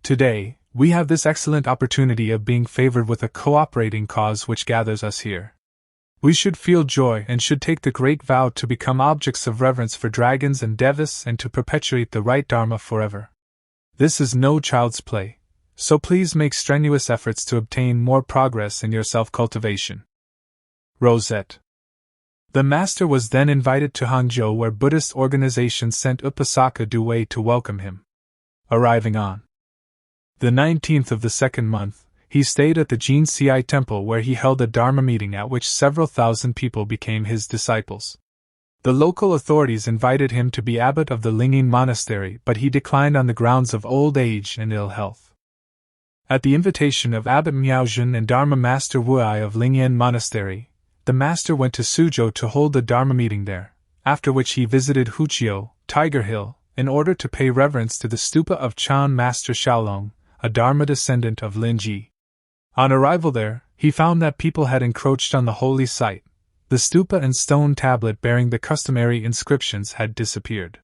Today, we have this excellent opportunity of being favored with a cooperating cause which gathers us here. We should feel joy and should take the great vow to become objects of reverence for dragons and devas and to perpetuate the right Dharma forever. This is no child's play, so please make strenuous efforts to obtain more progress in your self-cultivation. Rosette. The master was then invited to Hangzhou, where Buddhist organizations sent Upasaka Due to welcome him. Arriving on the 19th of the second month, he stayed at the Jinxiai Temple, where he held a Dharma meeting at which several thousand people became his disciples. The local authorities invited him to be abbot of the Lingyin Monastery, but he declined on the grounds of old age and ill health. At the invitation of Abbot Miaozhen and Dharma Master Wu-Tai of Lingyin Monastery, the master went to Suzhou to hold a Dharma meeting there, after which he visited Huqiu, Tiger Hill, in order to pay reverence to the stupa of Chan Master Xiaolong, a Dharma descendant of Lin Ji. On arrival there, he found that people had encroached on the holy site. The stupa and stone tablet bearing the customary inscriptions had disappeared.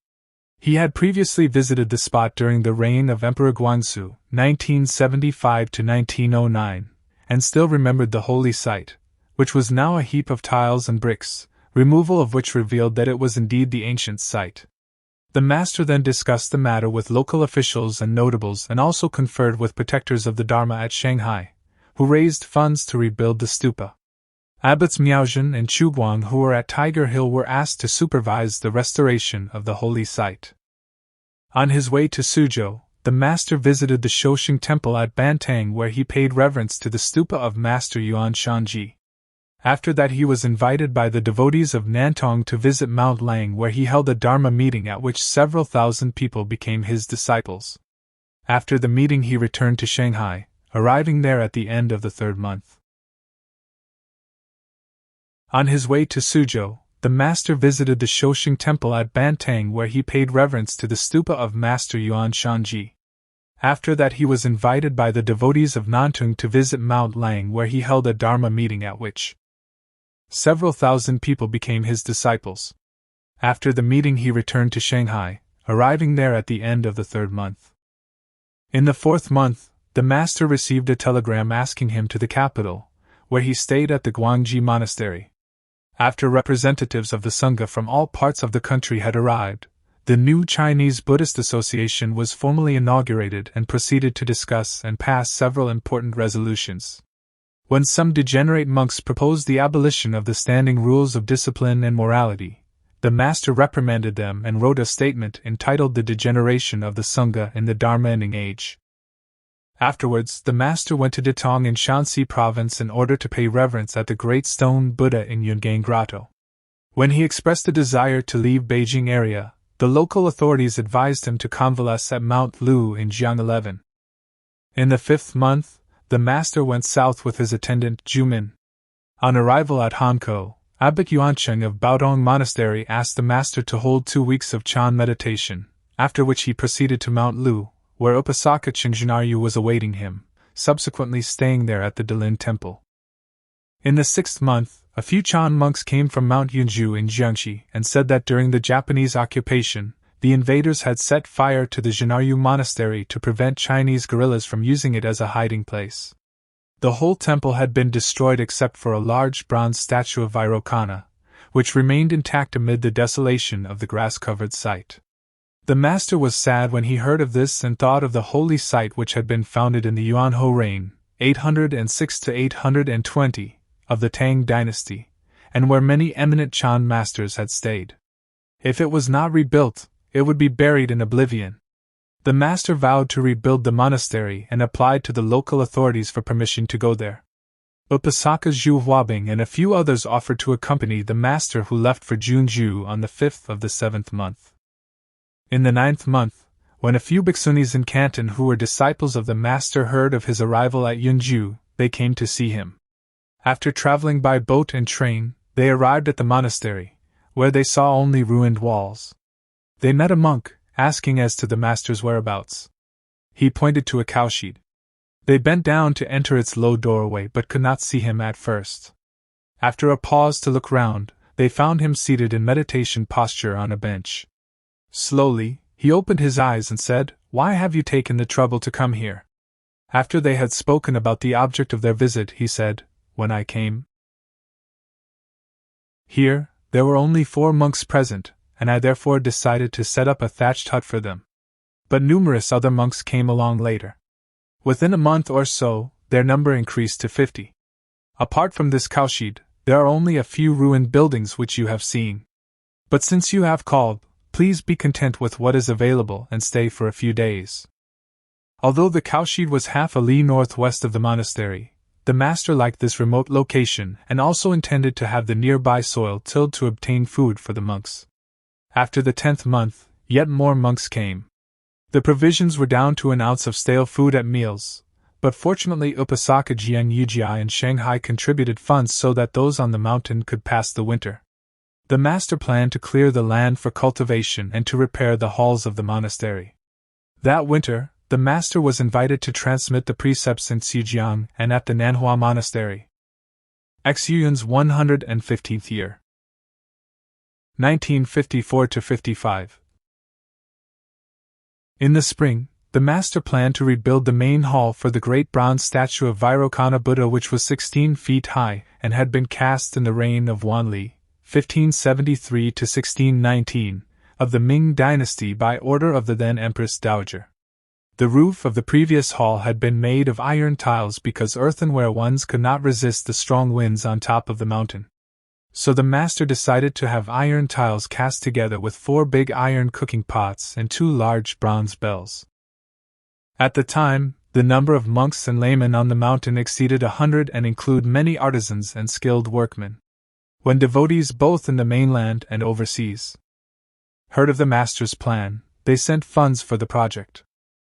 He had previously visited the spot during the reign of Emperor Guangxu, 1975 to 1909, and still remembered the holy site, which was now a heap of tiles and bricks, removal of which revealed that it was indeed the ancient site. The master then discussed the matter with local officials and notables and also conferred with protectors of the Dharma at Shanghai, who raised funds to rebuild the stupa. Abbots Miaozhen and Chuguang, who were at Tiger Hill, were asked to supervise the restoration of the holy site. On his way to Suzhou, the master visited the Shoxing Temple at Bantang, where he paid reverence to the stupa of Master Yuan Shanji. After that, he was invited by the devotees of Nantong to visit Mount Lang, where he held a Dharma meeting at which several thousand people became his disciples. After the meeting, he returned to Shanghai, arriving there at the end of the 3rd month. On his way to Suzhou, the master visited the Shoxing Temple at Bantang, where he paid reverence to the stupa of Master Yuan Shanji. After that, he was invited by the devotees of Nantong to visit Mount Lang, where he held a Dharma meeting at which several thousand people became his disciples. After the meeting, he returned to Shanghai, arriving there at the end of the 3rd month. In the 4th month, the master received a telegram asking him to the capital, where he stayed at the Guangji Monastery. After representatives of the Sangha from all parts of the country had arrived, the new Chinese Buddhist Association was formally inaugurated and proceeded to discuss and pass several important resolutions. When some degenerate monks proposed the abolition of the standing rules of discipline and morality, the master reprimanded them and wrote a statement entitled The Degeneration of the Sangha in the Dharma-ending Age. Afterwards, the master went to Datong in Shanxi province in order to pay reverence at the Great Stone Buddha in Yungang Grotto. When he expressed a desire to leave Beijing area, the local authorities advised him to convalesce at Mount Lu in Jiang 11. In the 5th month, the master went south with his attendant Jumin. On arrival at Hankou, Abbot Yuancheng of Baodong Monastery asked the master to hold 2 weeks of Chan meditation, after which he proceeded to Mount Lu, where Upasaka Chengzhenaryu was awaiting him, subsequently staying there at the Dalin Temple. In the 6th month, a few Chan monks came from Mount Yunzhu in Jiangxi and said that during the Japanese occupation, the invaders had set fire to the Zhenaryu Monastery to prevent Chinese guerrillas from using it as a hiding place. The whole temple had been destroyed except for a large bronze statue of Vairocana, which remained intact amid the desolation of the grass-covered site. The master was sad when he heard of this and thought of the holy site which had been founded in the Yuanhou reign, 806 to 820, of the Tang dynasty, and where many eminent Chan masters had stayed. If it was not rebuilt, it would be buried in oblivion. The master vowed to rebuild the monastery and applied to the local authorities for permission to go there. Upasaka Zhu Huabing and a few others offered to accompany the master, who left for Junju on the 5th of the 7th month. In the 9th month, when a few bhiksunis in Canton who were disciples of the master heard of his arrival at Yunju, they came to see him. After traveling by boat and train, they arrived at the monastery, where they saw only ruined walls. They met a monk, asking as to the master's whereabouts. He pointed to a cowshed. They bent down to enter its low doorway but could not see him at first. After a pause to look round, they found him seated in meditation posture on a bench. Slowly, he opened his eyes and said, "Why have you taken the trouble to come here?" After they had spoken about the object of their visit, he said, "When I came here, there were only 4 monks present, and I therefore decided to set up a thatched hut for them. But numerous other monks came along later. Within a month or so, their number increased to 50. Apart from this cowshed, there are only a few ruined buildings which you have seen. But since you have called, please be content with what is available and stay for a few days." Although the cowshed was half a li northwest of the monastery, the master liked this remote location and also intended to have the nearby soil tilled to obtain food for the monks. After the 10th month, yet more monks came. The provisions were down to an ounce of stale food at meals, but fortunately Upasaka Jian Yujia in Shanghai contributed funds so that those on the mountain could pass the winter. The master planned to clear the land for cultivation and to repair the halls of the monastery. That winter, the master was invited to transmit the precepts in Xuzhang and at the Nan-Hua Monastery. XUYUN's 115th year. 1954–55. In the spring, the master planned to rebuild the main hall for the great bronze statue of Vairocana Buddha, which was 16 feet high and had been cast in the reign of Wanli, 1573–1619, of the Ming dynasty by order of the then Empress Dowager. The roof of the previous hall had been made of iron tiles because earthenware ones could not resist the strong winds on top of the mountain. So the master decided to have iron tiles cast together with 4 big iron cooking pots and 2 large bronze bells. At the time, the number of monks and laymen on the mountain exceeded 100 and include many artisans and skilled workmen. When devotees both in the mainland and overseas heard of the master's plan, they sent funds for the project.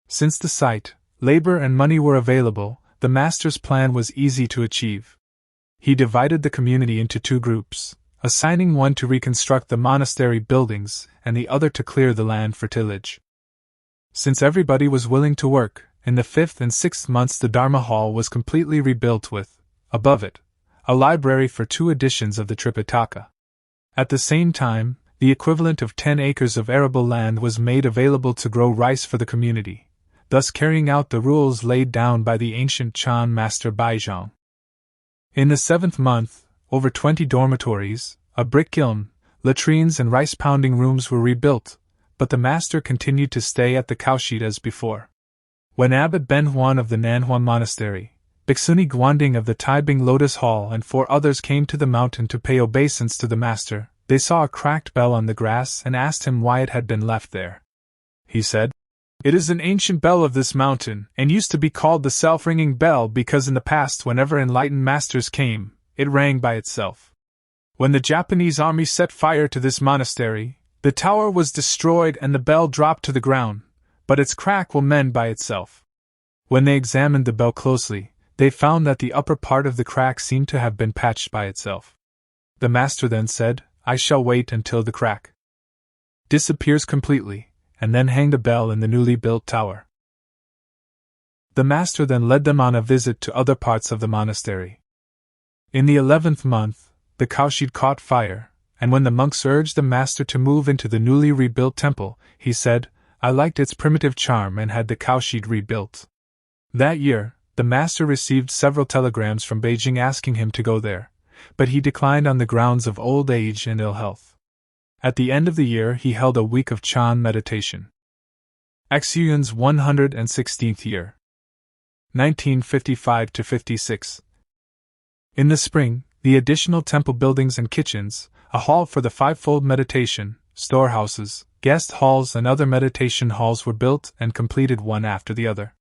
Since the site, labor and money were available, the master's plan was easy to achieve. He divided the community into 2 groups, assigning one to reconstruct the monastery buildings and the other to clear the land for tillage. Since everybody was willing to work, in the 5th and 6th months the Dharma Hall was completely rebuilt with, above it, a library for 2 editions of the Tripitaka. At the same time, the equivalent of 10 acres of arable land was made available to grow rice for the community, thus carrying out the rules laid down by the ancient Chan master Baizhang. In the 7th month, over 20 dormitories, a brick kiln, latrines and rice-pounding rooms were rebuilt, but the master continued to stay at the cowshed as before. When Abbot Ben Huan of the Nan-Hua Monastery, Bhiksuni Guanding of the Taibing Lotus Hall and 4 others came to the mountain to pay obeisance to the master, they saw a cracked bell on the grass and asked him why it had been left there. He said, "It is an ancient bell of this mountain, and used to be called the self-ringing bell because in the past whenever enlightened masters came, it rang by itself. When the Japanese army set fire to this monastery, the tower was destroyed and the bell dropped to the ground, but its crack will mend by itself." When they examined the bell closely, they found that the upper part of the crack seemed to have been patched by itself. The master then said, "I shall wait until the crack disappears completely, and then hang the bell in the newly built tower." The master then led them on a visit to other parts of the monastery. In the 11th month, the cowshed caught fire, and when the monks urged the master to move into the newly rebuilt temple, he said, "I liked its primitive charm," and had the cowshed rebuilt. That year, the master received several telegrams from Beijing asking him to go there, but he declined on the grounds of old age and ill health. At the end of the year he held a week of Chan meditation. XUYUN's 116th year. 1955–56. In the spring, the additional temple buildings and kitchens, a hall for the 5-fold meditation, storehouses, guest halls and other meditation halls were built and completed one after the other.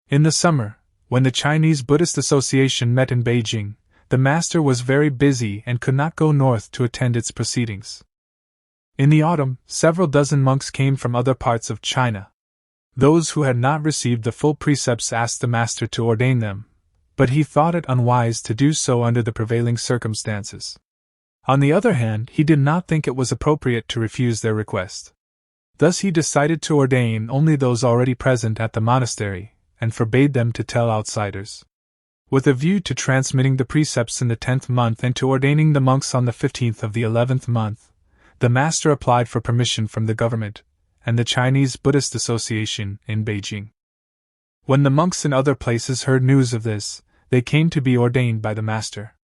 In the summer, when the Chinese Buddhist Association met in Beijing, the master was very busy and could not go north to attend its proceedings. In the autumn, several dozen monks came from other parts of China. Those who had not received the full precepts asked the master to ordain them, but he thought it unwise to do so under the prevailing circumstances. On the other hand, he did not think it was appropriate to refuse their request. Thus he decided to ordain only those already present at the monastery, and forbade them to tell outsiders. With a view to transmitting the precepts in the 10th month and to ordaining the monks on the 15th of the 11th month, the master applied for permission from the government and the Chinese Buddhist Association in Beijing. When the monks in other places heard news of this, they came to be ordained by the master.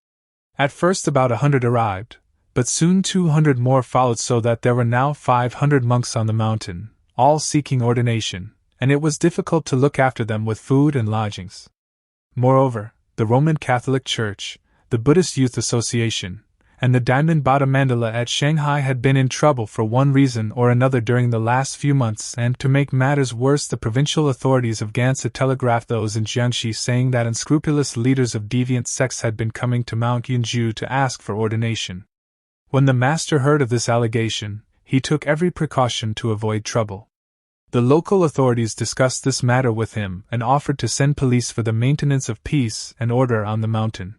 At first about 100 arrived, but soon 200 more followed, so that there were now 500 monks on the mountain, all seeking ordination, and it was difficult to look after them with food and lodgings. Moreover, the Roman Catholic Church, the Buddhist Youth Association, and the Diamond Bada Mandala at Shanghai had been in trouble for one reason or another during the last few months, and to make matters worse the provincial authorities of Gansu telegraphed those in Jiangxi saying that unscrupulous leaders of deviant sects had been coming to Mount Yunju to ask for ordination. When the master heard of this allegation, he took every precaution to avoid trouble. The local authorities discussed this matter with him and offered to send police for the maintenance of peace and order on the mountain.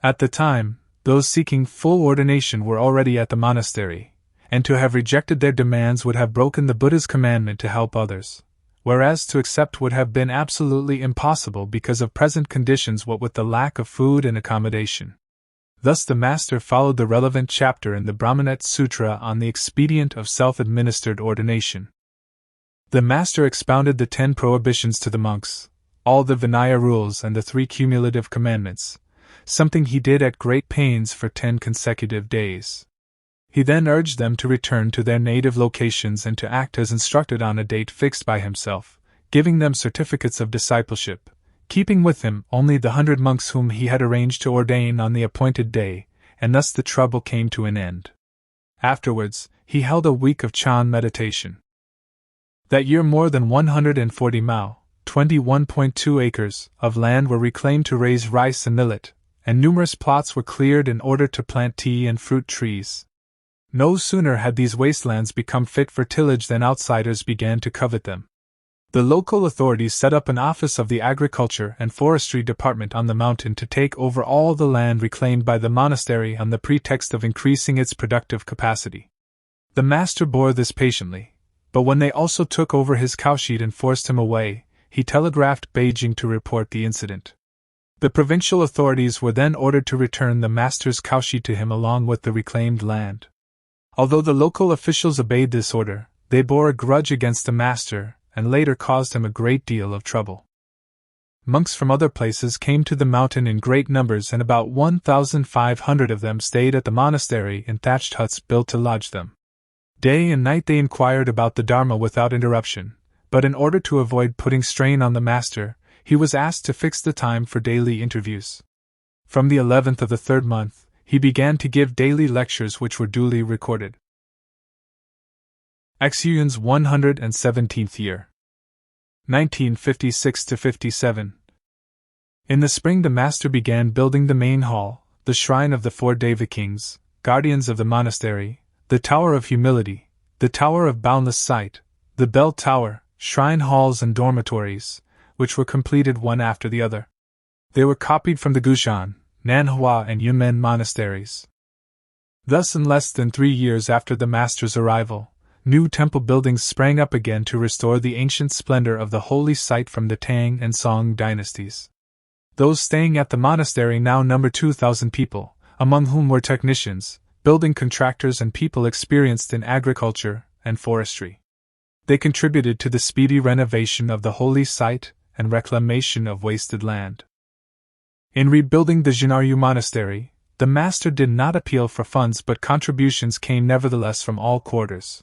At the time, Those seeking full ordination were already at the monastery, and to have rejected their demands would have broken the Buddha's commandment to help others, whereas to accept would have been absolutely impossible because of present conditions, what with the lack of food and accommodation. Thus the master followed the relevant chapter in the Brahmanet Sutra on the expedient of self-administered ordination. The master expounded the 10 prohibitions to the monks, all the Vinaya rules and the 3 cumulative commandments, something he did at great pains for 10 consecutive days. He then urged them to return to their native locations and to act as instructed on a date fixed by himself, giving them certificates of discipleship, keeping with him only the 100 monks whom he had arranged to ordain on the appointed day, and thus the trouble came to an end. Afterwards, he held a week of Chan meditation. That year more than 140 mao, 21.2 acres, of land were reclaimed to raise rice and millet, and numerous plots were cleared in order to plant tea and fruit trees. No sooner had these wastelands become fit for tillage than outsiders began to covet them. The local authorities set up an office of the Agriculture and Forestry Department on the mountain to take over all the land reclaimed by the monastery on the pretext of increasing its productive capacity. The master bore this patiently, but when they also took over his cowshed and forced him away, he telegraphed Beijing to report the incident. The provincial authorities were then ordered to return the master's cowshed to him along with the reclaimed land. Although the local officials obeyed this order, they bore a grudge against the master, and later caused him a great deal of trouble. Monks from other places came to the mountain in great numbers, and about 1,500 of them stayed at the monastery in thatched huts built to lodge them. Day and night they inquired about the Dharma without interruption, but in order to avoid putting strain on the master, he was asked to fix the time for daily interviews. From the 11th of the 3rd month, he began to give daily lectures which were duly recorded. XUYUN's 117th year. 1956–57. In the spring the master began building the main hall, the shrine of the 4 Deva kings, guardians of the monastery, the Tower of Humility, the Tower of Boundless Sight, the Bell Tower, shrine halls and dormitories, which were completed one after the other. They were copied from the Gu-Shan, Nan-Hua and Yunmen monasteries. Thus in less than 3 years after the master's arrival, new temple buildings sprang up again to restore the ancient splendor of the holy site from the Tang and Song dynasties. Those staying at the monastery now number 2,000 people, among whom were technicians, building contractors and people experienced in agriculture and forestry. They contributed to the speedy renovation of the holy site and reclamation of wasted land. In rebuilding the Jinaryu Monastery, the master did not appeal for funds, but contributions came nevertheless from all quarters.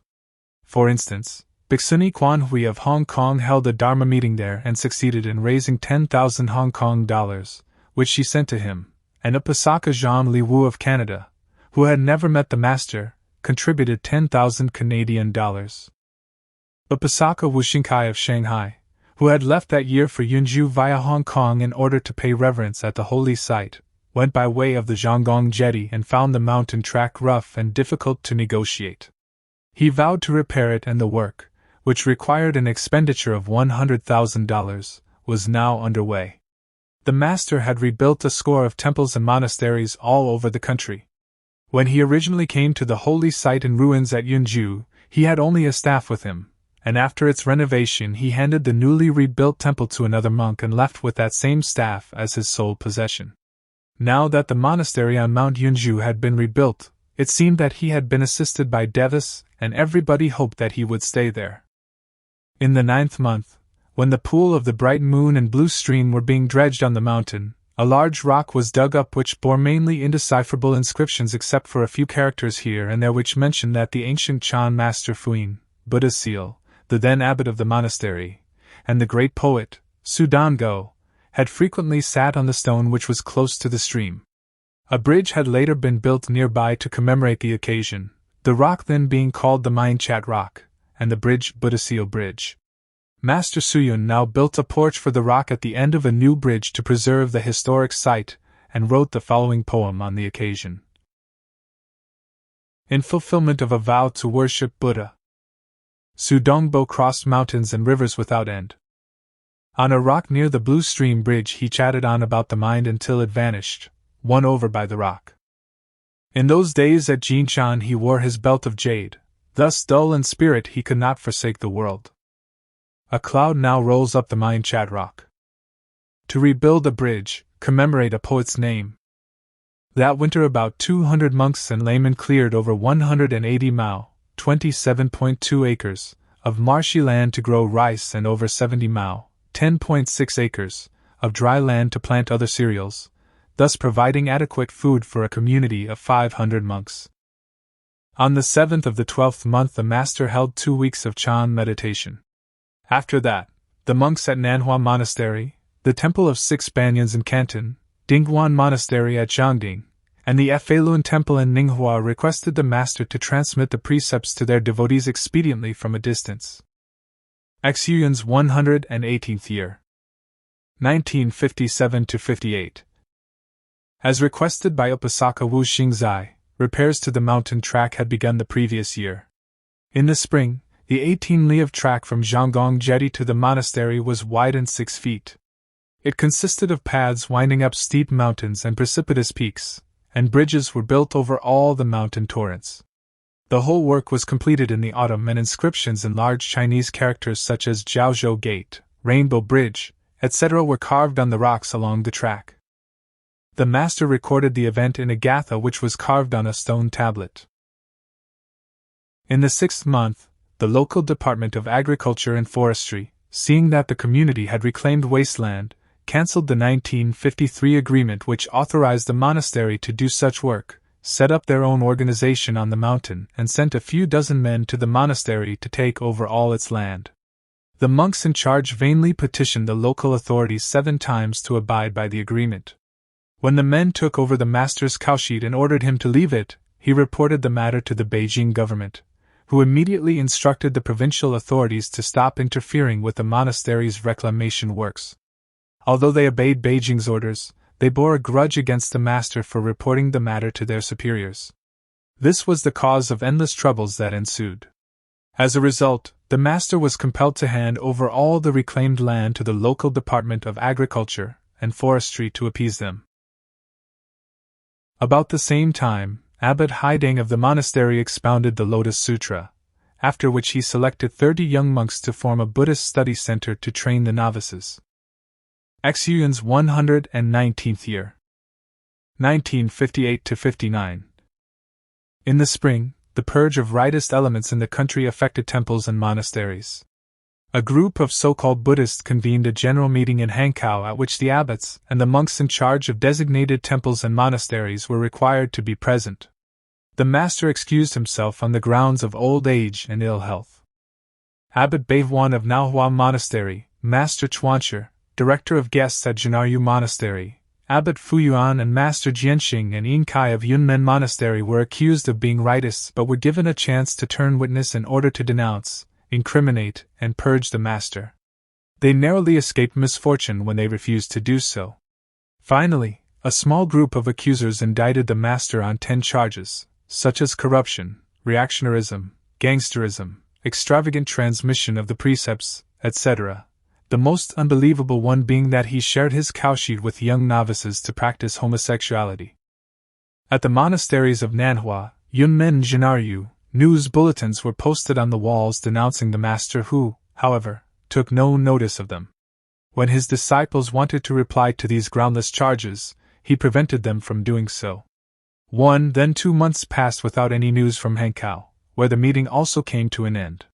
For instance, Bhiksuni Quan Hui of Hong Kong held a Dharma meeting there and succeeded in raising 10,000 Hong Kong dollars, which she sent to him, and Upasaka Jean Li Wu of Canada, who had never met the master, contributed 10,000 Canadian dollars. Upasaka Wu Xingkai of Shanghai, who had left that year for Yunzhou via Hong Kong in order to pay reverence at the holy site, went by way of the Zhonggong jetty and found the mountain track rough and difficult to negotiate. He vowed to repair it, and the work, which required an expenditure of $100,000, was now underway. The master had rebuilt a score of temples and monasteries all over the country. When he originally came to the holy site in ruins at Yunzhou, he had only a staff with him, and after its renovation he handed the newly rebuilt temple to another monk and left with that same staff as his sole possession. Now that the monastery on Mount Yunzhou had been rebuilt, it seemed that he had been assisted by devas, and everybody hoped that he would stay there. In the 9th month, when the pool of the bright moon and blue stream were being dredged on the mountain, a large rock was dug up which bore mainly indecipherable inscriptions except for a few characters here and there which mentioned that the ancient Chan master Hsu-yun, Buddha's seal, the then abbot of the monastery, and the great poet, Su-dan-go, had frequently sat on the stone which was close to the stream. A bridge had later been built nearby to commemorate the occasion, the rock then being called the Mindchat Rock, and the bridge Buddha Seal Bridge. Master Hsu-yun now built a porch for the rock at the end of a new bridge to preserve the historic site, and wrote the following poem on the occasion. In fulfillment of a vow to worship Buddha, Su-dongbo crossed mountains and rivers without end. On a rock near the Blue Stream Bridge he chatted on about the mind until it vanished, won over by the rock. In those days at Gu-Shan he wore his belt of jade, thus dull in spirit he could not forsake the world. A cloud now rolls up the Mayan Chat Rock. To rebuild a bridge, commemorate a poet's name. That winter about 200 monks and laymen cleared over 180 mao, 27.2 acres, of marshy land to grow rice and over 70 mao, 10.6 acres, of dry land to plant other cereals, thus providing adequate food for a community of 500 monks. On the 7th of the 12th month the master held 2 weeks of Chan meditation. After that, the monks at Nan-Hua Monastery, the Temple of Six Banyans in Canton, Dingguan Monastery at Jiangding, and the Falun Temple in Ninghua requested the master to transmit the precepts to their devotees expediently from a distance. XUYUN's 118th year. 1957–58. As requested by Upasaka Wu Xingzai, repairs to the mountain track had begun the previous year. In the spring, the 18 li of track from Zhangong Jetty to the monastery was widened 6 feet. It consisted of paths winding up steep mountains and precipitous peaks, and bridges were built over all the mountain torrents. The whole work was completed in the autumn, and inscriptions in large Chinese characters such as Jiaozhou Gate, Rainbow Bridge, etc. were carved on the rocks along the track. The master recorded the event in a gatha which was carved on a stone tablet. In the 6th month, the local Department of Agriculture and Forestry, seeing that the community had reclaimed wasteland, cancelled the 1953 agreement which authorized the monastery to do such work, set up their own organization on the mountain, and sent a few dozen men to the monastery to take over all its land. The monks in charge vainly petitioned the local authorities 7 times to abide by the agreement. When the men took over the master's cowshed and ordered him to leave it, he reported the matter to the Beijing government, who immediately instructed the provincial authorities to stop interfering with the monastery's reclamation works. Although they obeyed Beijing's orders, they bore a grudge against the master for reporting the matter to their superiors. This was the cause of endless troubles that ensued. As a result, the master was compelled to hand over all the reclaimed land to the local Department of Agriculture and Forestry to appease them. About the same time, Abbot Haidang of the monastery expounded the Lotus Sutra, after which he selected 30 young monks to form a Buddhist study center to train the novices. XUYUN's 119th year. 1958–59. In the spring, the purge of rightist elements in the country affected temples and monasteries. A group of so-called Buddhists convened a general meeting in Hankow at which the abbots and the monks in charge of designated temples and monasteries were required to be present. The master excused himself on the grounds of old age and ill health. Abbot Beihuan of Nan-Hua Monastery, Master Chuanshi, Director of Guests at Jinaryu Monastery, Abbot Fu-Yuan and Master Jianxing and Yinkai of Yunmen Monastery were accused of being rightists but were given a chance to turn witness in order to denounce, incriminate, and purge the master. They narrowly escaped misfortune when they refused to do so. Finally, a small group of accusers indicted the master on 10 charges, such as corruption, reactionarism, gangsterism, extravagant transmission of the precepts, etc., the most unbelievable one being that he shared his cowshed with young novices to practice homosexuality. At the monasteries of Nan-Hua, Yunmen and Jinaryu, news bulletins were posted on the walls denouncing the master who, however, took no notice of them. When his disciples wanted to reply to these groundless charges, he prevented them from doing so. 2 months passed without any news from Hankow, where the meeting also came to an end.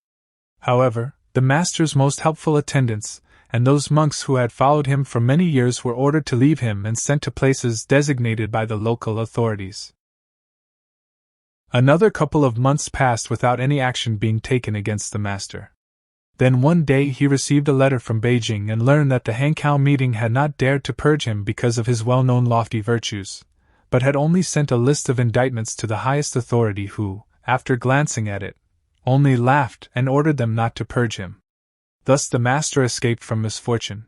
However, the master's most helpful attendants, and those monks who had followed him for many years were ordered to leave him and sent to places designated by the local authorities. Another couple of months passed without any action being taken against the master. Then one day he received a letter from Beijing and learned that the Hankow meeting had not dared to purge him because of his well-known lofty virtues, but had only sent a list of indictments to the highest authority who, after glancing at it, only laughed and ordered them not to purge him. Thus the master escaped from misfortune.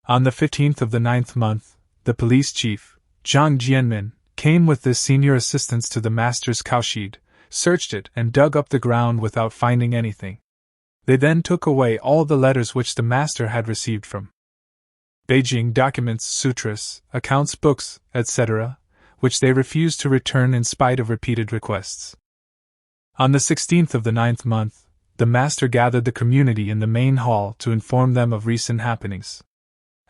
On the 15th of the 9th month, the police chief, Zhang Jianmin, came with his senior assistants to the master's cowshed, searched it and dug up the ground without finding anything. They then took away all the letters which the master had received from Beijing, documents, sutras, accounts, books, etc., which they refused to return in spite of repeated requests. On the 16th of the 9th month, the master gathered the community in the main hall to inform them of recent happenings.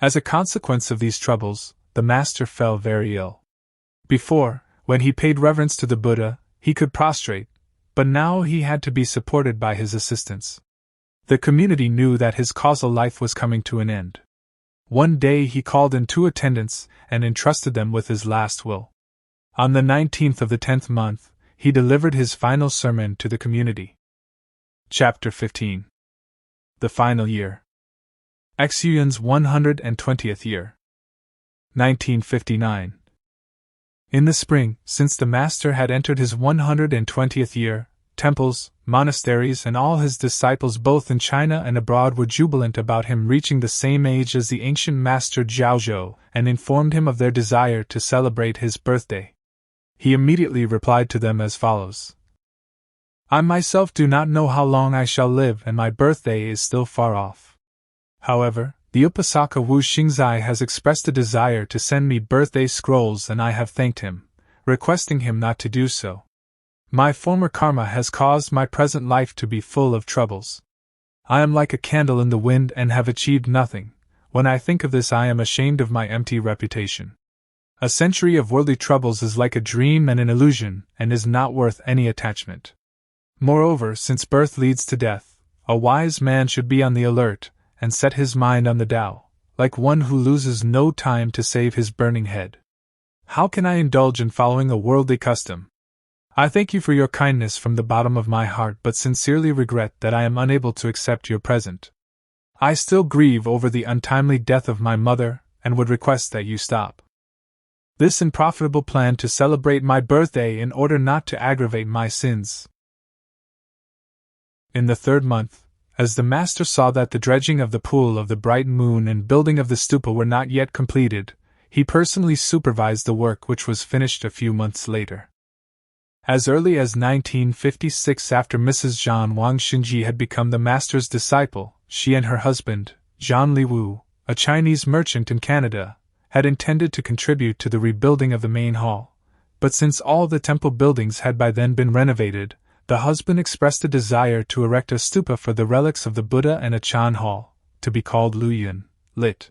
As a consequence of these troubles, the master fell very ill. Before, when he paid reverence to the Buddha, he could prostrate, but now he had to be supported by his assistants. The community knew that his causal life was coming to an end. One day he called in 2 attendants and entrusted them with his last will. On the 19th of the 10th month, he delivered his final sermon to the community. Chapter 15. The Final Year. XUYUN's 120th year. 1959. In the spring, since the master had entered his 120th year, temples, monasteries, and all his disciples both in China and abroad were jubilant about him reaching the same age as the ancient master Jiaozhou, and informed him of their desire to celebrate his birthday. He immediately replied to them as follows: I myself do not know how long I shall live, and my birthday is still far off. However, the Upasaka Wu Xingzai has expressed a desire to send me birthday scrolls, and I have thanked him, requesting him not to do so. My former karma has caused my present life to be full of troubles. I am like a candle in the wind and have achieved nothing. When I think of this, I am ashamed of my empty reputation. A century of worldly troubles is like a dream and an illusion, and is not worth any attachment. Moreover, since birth leads to death, a wise man should be on the alert, and set his mind on the Tao, like one who loses no time to save his burning head. How can I indulge in following a worldly custom? I thank you for your kindness from the bottom of my heart, but sincerely regret that I am unable to accept your present. I still grieve over the untimely death of my mother, and would request that you stop this unprofitable plan to celebrate my birthday in order not to aggravate my sins. In the 3rd month, as the master saw that the dredging of the pool of the bright moon and building of the stupa were not yet completed, he personally supervised the work, which was finished a few months later. As early as 1956, after Mrs. Zhang Wang Xinji had become the master's disciple, she and her husband, Zhang Liwu, a Chinese merchant in Canada, had intended to contribute to the rebuilding of the main hall, but since all the temple buildings had by then been renovated, the husband expressed a desire to erect a stupa for the relics of the Buddha and a Chan hall, to be called Hsu-yun, lit.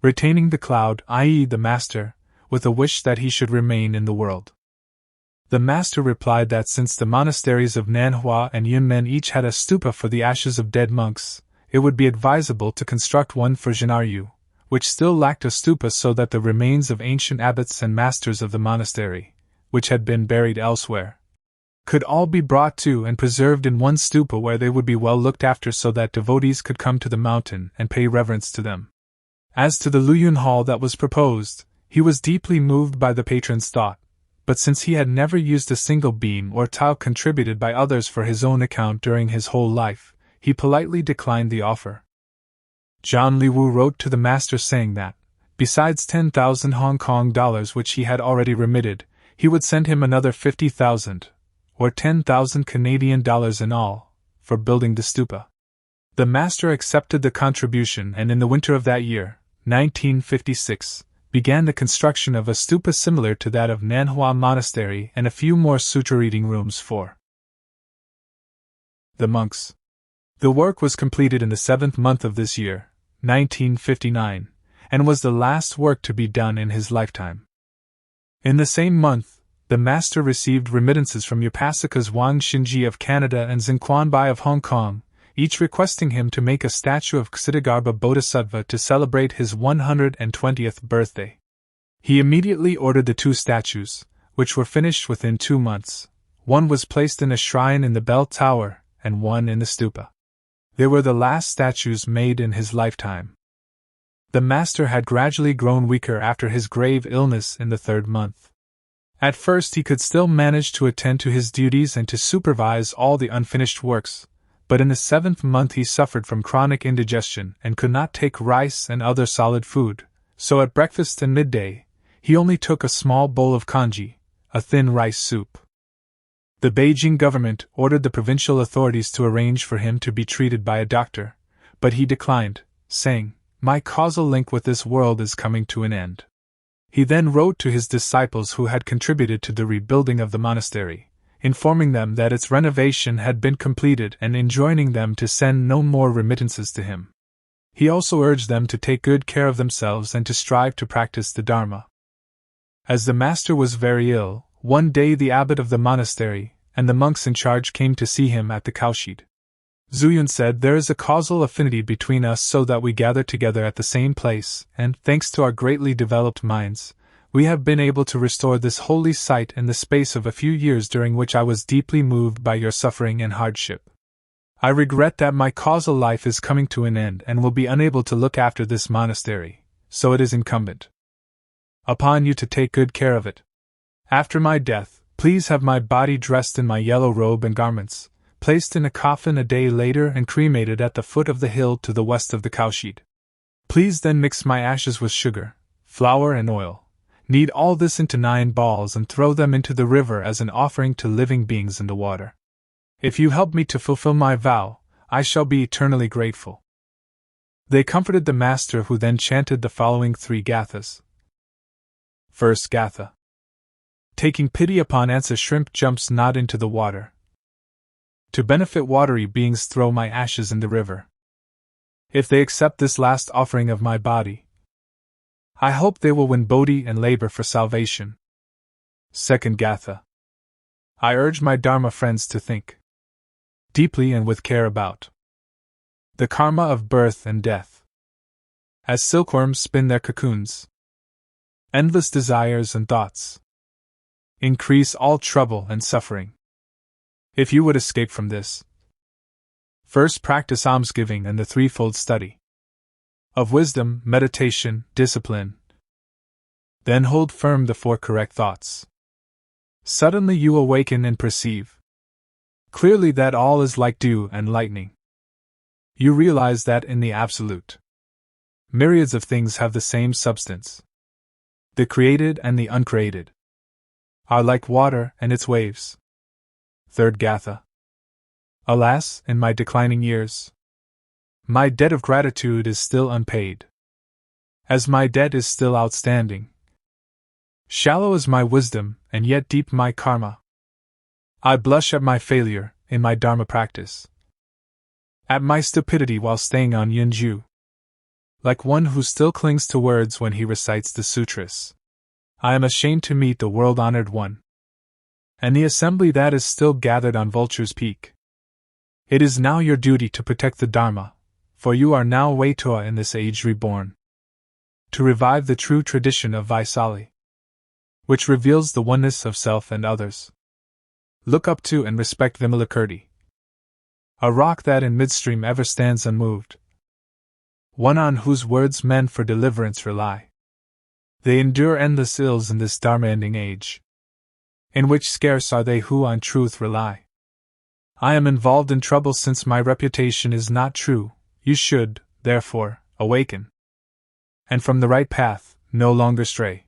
Retaining the cloud, i.e. the master, with a wish that he should remain in the world. The master replied that since the monasteries of Nan-Hua and Yunmen each had a stupa for the ashes of dead monks, it would be advisable to construct one for Zhenaryu, which still lacked a stupa, so that the remains of ancient abbots and masters of the monastery, which had been buried elsewhere, could all be brought to and preserved in one stupa where they would be well looked after, so that devotees could come to the mountain and pay reverence to them. As to the Hsu-yun hall that was proposed, he was deeply moved by the patron's thought, but since he had never used a single beam or tile contributed by others for his own account during his whole life, he politely declined the offer. Zhang Liwu wrote to the master saying that, besides 10,000 Hong Kong dollars which he had already remitted, he would send him another 50,000, or 10,000 Canadian dollars in all, for building the stupa. The master accepted the contribution, and in the winter of that year, 1956, began the construction of a stupa similar to that of Nan-Hua Monastery and a few more sutra reading rooms for the monks. The work was completed in the 7th month of this year, 1959, and was the last work to be done in his lifetime. In the same month, the master received remittances from Upasikas Wang Xinji of Canada and Zhenquan Bai of Hong Kong, each requesting him to make a statue of Ksitigarbha Bodhisattva to celebrate his 120th birthday. He immediately ordered the 2 statues, which were finished within 2 months. One was placed in a shrine in the bell tower, and one in the stupa. They were the last statues made in his lifetime. The master had gradually grown weaker after his grave illness in the 3rd month. At first he could still manage to attend to his duties and to supervise all the unfinished works, but in the 7th month he suffered from chronic indigestion and could not take rice and other solid food, so at breakfast and midday, he only took a small bowl of congee, a thin rice soup. The Beijing government ordered the provincial authorities to arrange for him to be treated by a doctor, but he declined, saying, "My causal link with this world is coming to an end. He then wrote to his disciples who had contributed to the rebuilding of the monastery, informing them that its renovation had been completed and enjoining them to send no more remittances to him. He also urged them to take good care of themselves and to strive to practice the Dharma. As the master was very ill, one day the abbot of the monastery and the monks in charge came to see him at the cowshed. XUYUN said, "There is a causal affinity between us so that we gather together at the same place, and, thanks to our greatly developed minds, we have been able to restore this holy site in the space of a few years during which I was deeply moved by your suffering and hardship. I regret that my causal life is coming to an end and will be unable to look after this monastery, so it is incumbent upon you to take good care of it. After my death, please have my body dressed in my yellow robe and garments, placed in a coffin a day later and cremated at the foot of the hill to the west of the cowshed. Please then mix my ashes with sugar, flour and oil, knead all this into 9 balls and throw them into the river as an offering to living beings in the water. If you help me to fulfill my vow, I shall be eternally grateful." They comforted the master, who then chanted the following 3 gathas. First gatha. Taking pity upon ants, a shrimp jumps not into the water. To benefit watery beings, throw my ashes in the river. If they accept this last offering of my body, I hope they will win Bodhi and labor for salvation. Second gatha. I urge my Dharma friends to think deeply and with care about the karma of birth and death. As silkworms spin their cocoons, endless desires and thoughts increase all trouble and suffering. If you would escape from this, first practice almsgiving and the threefold study of wisdom, meditation, discipline. Then hold firm the 4 correct thoughts. Suddenly you awaken and perceive clearly that all is like dew and lightning. You realize that in the Absolute, myriads of things have the same substance. The created and the uncreated are like water and its waves. Third gatha. Alas, in my declining years, my debt of gratitude is still unpaid. As my debt is still outstanding, shallow is my wisdom and yet deep my karma. I blush at my failure in my Dharma practice, at my stupidity while staying on Yunju, like one who still clings to words when he recites the sutras. I am ashamed to meet the world-honored one, and the assembly that is still gathered on Vulture's Peak. It is now your duty to protect the Dharma, for you are now Waitua in this age reborn, to revive the true tradition of Vaisali, which reveals the oneness of self and others. Look up to and respect Vimalakirti, a rock that in midstream ever stands unmoved, one on whose words men for deliverance rely. They endure endless ills in this Dharma-ending age, in which scarce are they who on truth rely. I am involved in trouble since my reputation is not true. You should, therefore, awaken, and from the right path, no longer stray.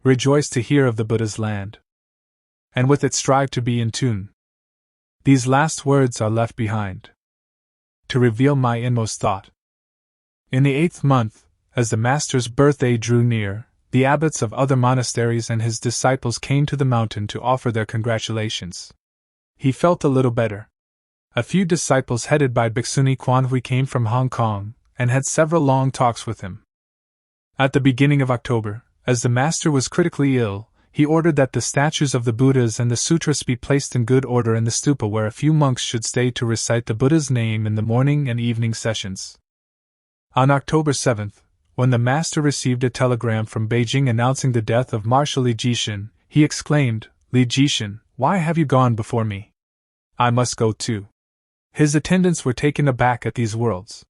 Rejoice to hear of the Buddha's land, and with it strive to be in tune. These last words are left behind to reveal my inmost thought. In the 8th month, as the master's birthday drew near, the abbots of other monasteries and his disciples came to the mountain to offer their congratulations. He felt a little better. A few disciples headed by Bhixuni Quanhui came from Hong Kong and had several long talks with him. At the beginning of October, as the master was critically ill, he ordered that the statues of the Buddhas and the sutras be placed in good order in the stupa, where a few monks should stay to recite the Buddha's name in the morning and evening sessions. On October 7th, when the master received a telegram from Beijing announcing the death of Marshal Li Jishan, he exclaimed, "Li Jishan, why have you gone before me? I must go too." His attendants were taken aback at these words.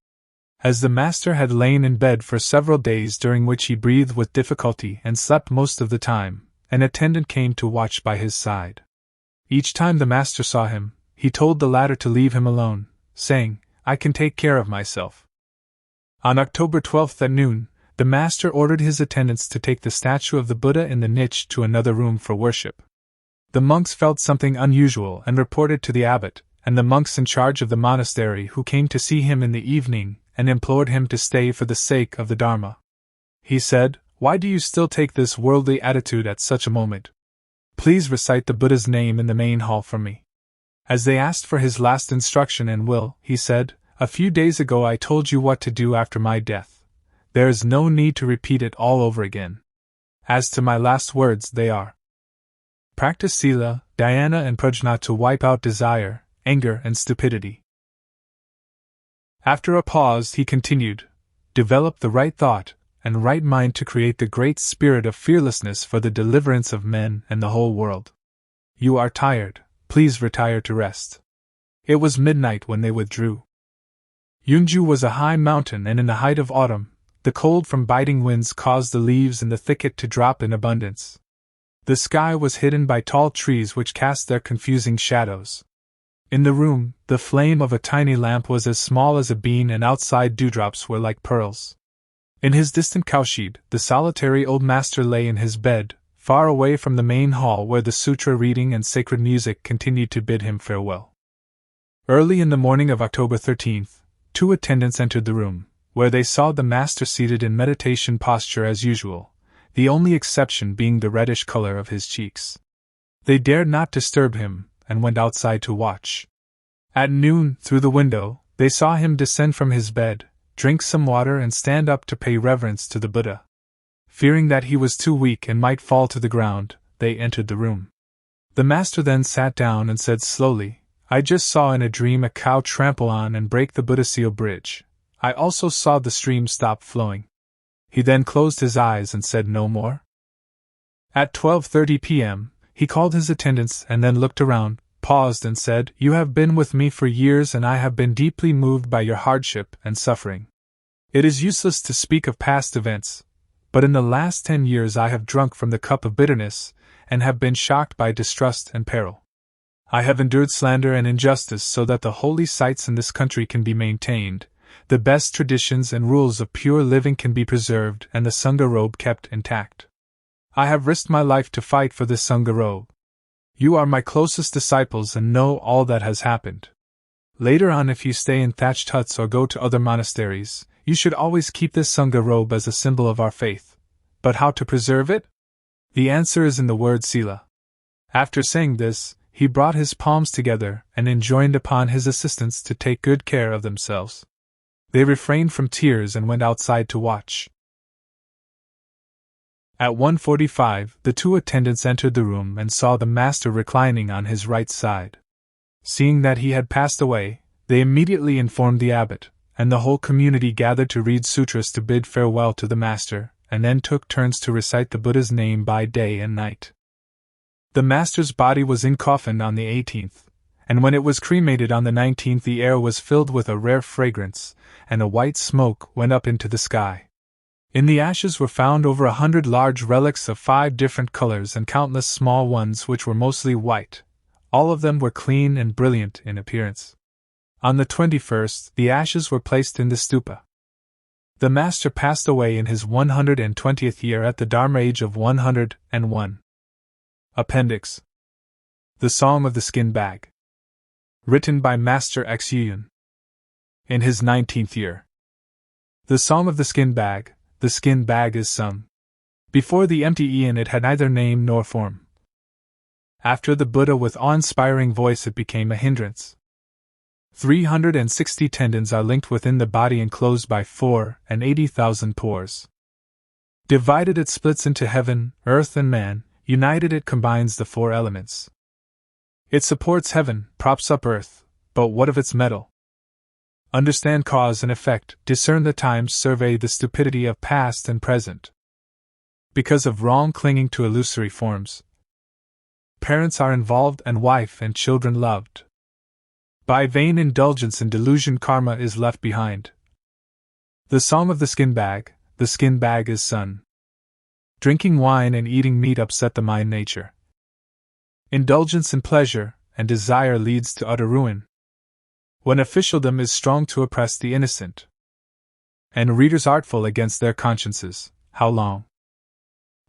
As the master had lain in bed for several days during which he breathed with difficulty and slept most of the time, an attendant came to watch by his side. Each time the master saw him, he told the latter to leave him alone, saying, "I can take care of myself." On October 12th at noon, the master ordered his attendants to take the statue of the Buddha in the niche to another room for worship. The monks felt something unusual and reported to the abbot, and the monks in charge of the monastery who came to see him in the evening and implored him to stay for the sake of the Dharma. He said, Why do you still take this worldly attitude at such a moment? Please recite the Buddha's name in the main hall for me. As they asked for his last instruction and will, he said, A few days ago I told you what to do after my death. There is no need to repeat it all over again. As to my last words, they are: practice sila, dhyana and prajna to wipe out desire, anger and stupidity. After a pause he continued, develop the right thought and right mind to create the great spirit of fearlessness for the deliverance of men and the whole world. You are tired, please retire to rest. It was midnight when they withdrew. Yunju was a high mountain, and in the height of autumn, the cold from biting winds caused the leaves in the thicket to drop in abundance. The sky was hidden by tall trees which cast their confusing shadows. In the room, the flame of a tiny lamp was as small as a bean, and outside dewdrops were like pearls. In his distant cowshed, the solitary old master lay in his bed, far away from the main hall where the sutra reading and sacred music continued to bid him farewell. Early in the morning of October 13th, 2 attendants entered the room, where they saw the master seated in meditation posture as usual, the only exception being the reddish color of his cheeks. They dared not disturb him, and went outside to watch. At noon, through the window, they saw him descend from his bed, drink some water and stand up to pay reverence to the Buddha. Fearing that he was too weak and might fall to the ground, they entered the room. The master then sat down and said slowly, I just saw in a dream a cow trample on and break the Buddha seal bridge. I also saw the stream stop flowing. He then closed his eyes and said no more. At 12:30 p.m., he called his attendants and then looked around, paused and said, You have been with me for years and I have been deeply moved by your hardship and suffering. It is useless to speak of past events, but in the last 10 years I have drunk from the cup of bitterness, and have been shocked by distrust and peril. I have endured slander and injustice so that the holy sites in this country can be maintained, the best traditions and rules of pure living can be preserved, and the Sangha robe kept intact. I have risked my life to fight for this Sangha robe. You are my closest disciples and know all that has happened. Later on, if you stay in thatched huts or go to other monasteries, you should always keep this Sangha robe as a symbol of our faith. But how to preserve it? The answer is in the word sila. After saying this, he brought his palms together and enjoined upon his assistants to take good care of themselves. They refrained from tears and went outside to watch. At 1:45, the 2 attendants entered the room and saw the master reclining on his right side. Seeing that he had passed away, they immediately informed the abbot, and the whole community gathered to read sutras to bid farewell to the master, and then took turns to recite the Buddha's name by day and night. The master's body was encoffined on the 18th, and when it was cremated on the 19th, the air was filled with a rare fragrance, and a white smoke went up into the sky. In the ashes were found over 100 large relics of 5 different colors and countless small ones which were mostly white. All of them were clean and brilliant in appearance. On the 21st, the ashes were placed in the stupa. The master passed away in his 120th year at the Dharma age of 101. Appendix: The Song of the Skin Bag. Written by Master XUYUN. In his 19th year. The Song of the Skin Bag is sung. Before the empty eon it had neither name nor form. After the Buddha with awe-inspiring voice it became a hindrance. 360 tendons are linked within the body enclosed by 480,000 pores. Divided it splits into heaven, earth and man, united it combines the 4 elements. It supports heaven, props up earth, but what of its metal? Understand cause and effect, discern the times, survey the stupidity of past and present. Because of wrong clinging to illusory forms, parents are involved and wife and children loved. By vain indulgence and delusion karma is left behind. The Song of the Skin Bag is sun. Drinking wine and eating meat upset the mind nature. Indulgence in pleasure and desire leads to utter ruin. When officialdom is strong to oppress the innocent, and readers artful against their consciences, how long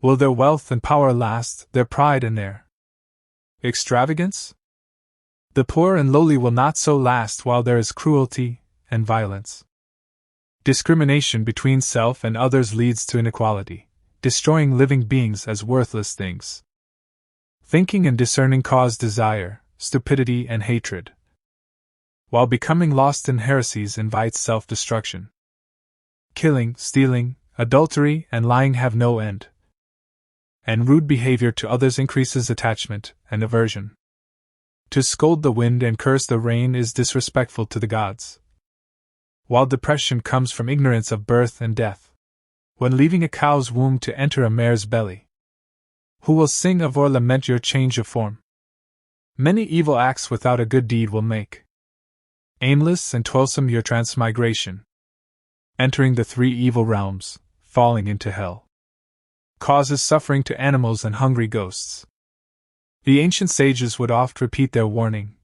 will their wealth and power last, their pride and their extravagance? The poor and lowly will not so last while there is cruelty and violence. Discrimination between self and others leads to inequality. destroying living beings as worthless things. Thinking and discerning cause desire, stupidity, and hatred, while becoming lost in heresies invites self-destruction. Killing, stealing, adultery, and lying have no end, and rude behavior to others increases attachment and aversion. To scold the wind and curse the rain is disrespectful to the gods, while depression comes from ignorance of birth and death, when leaving a cow's womb to enter a mare's belly. Who will sing of or lament your change of form? Many evil acts without a good deed will make aimless and toilsome your transmigration, entering the three evil realms, falling into hell, causes suffering to animals and hungry ghosts. The ancient sages would oft repeat their warning.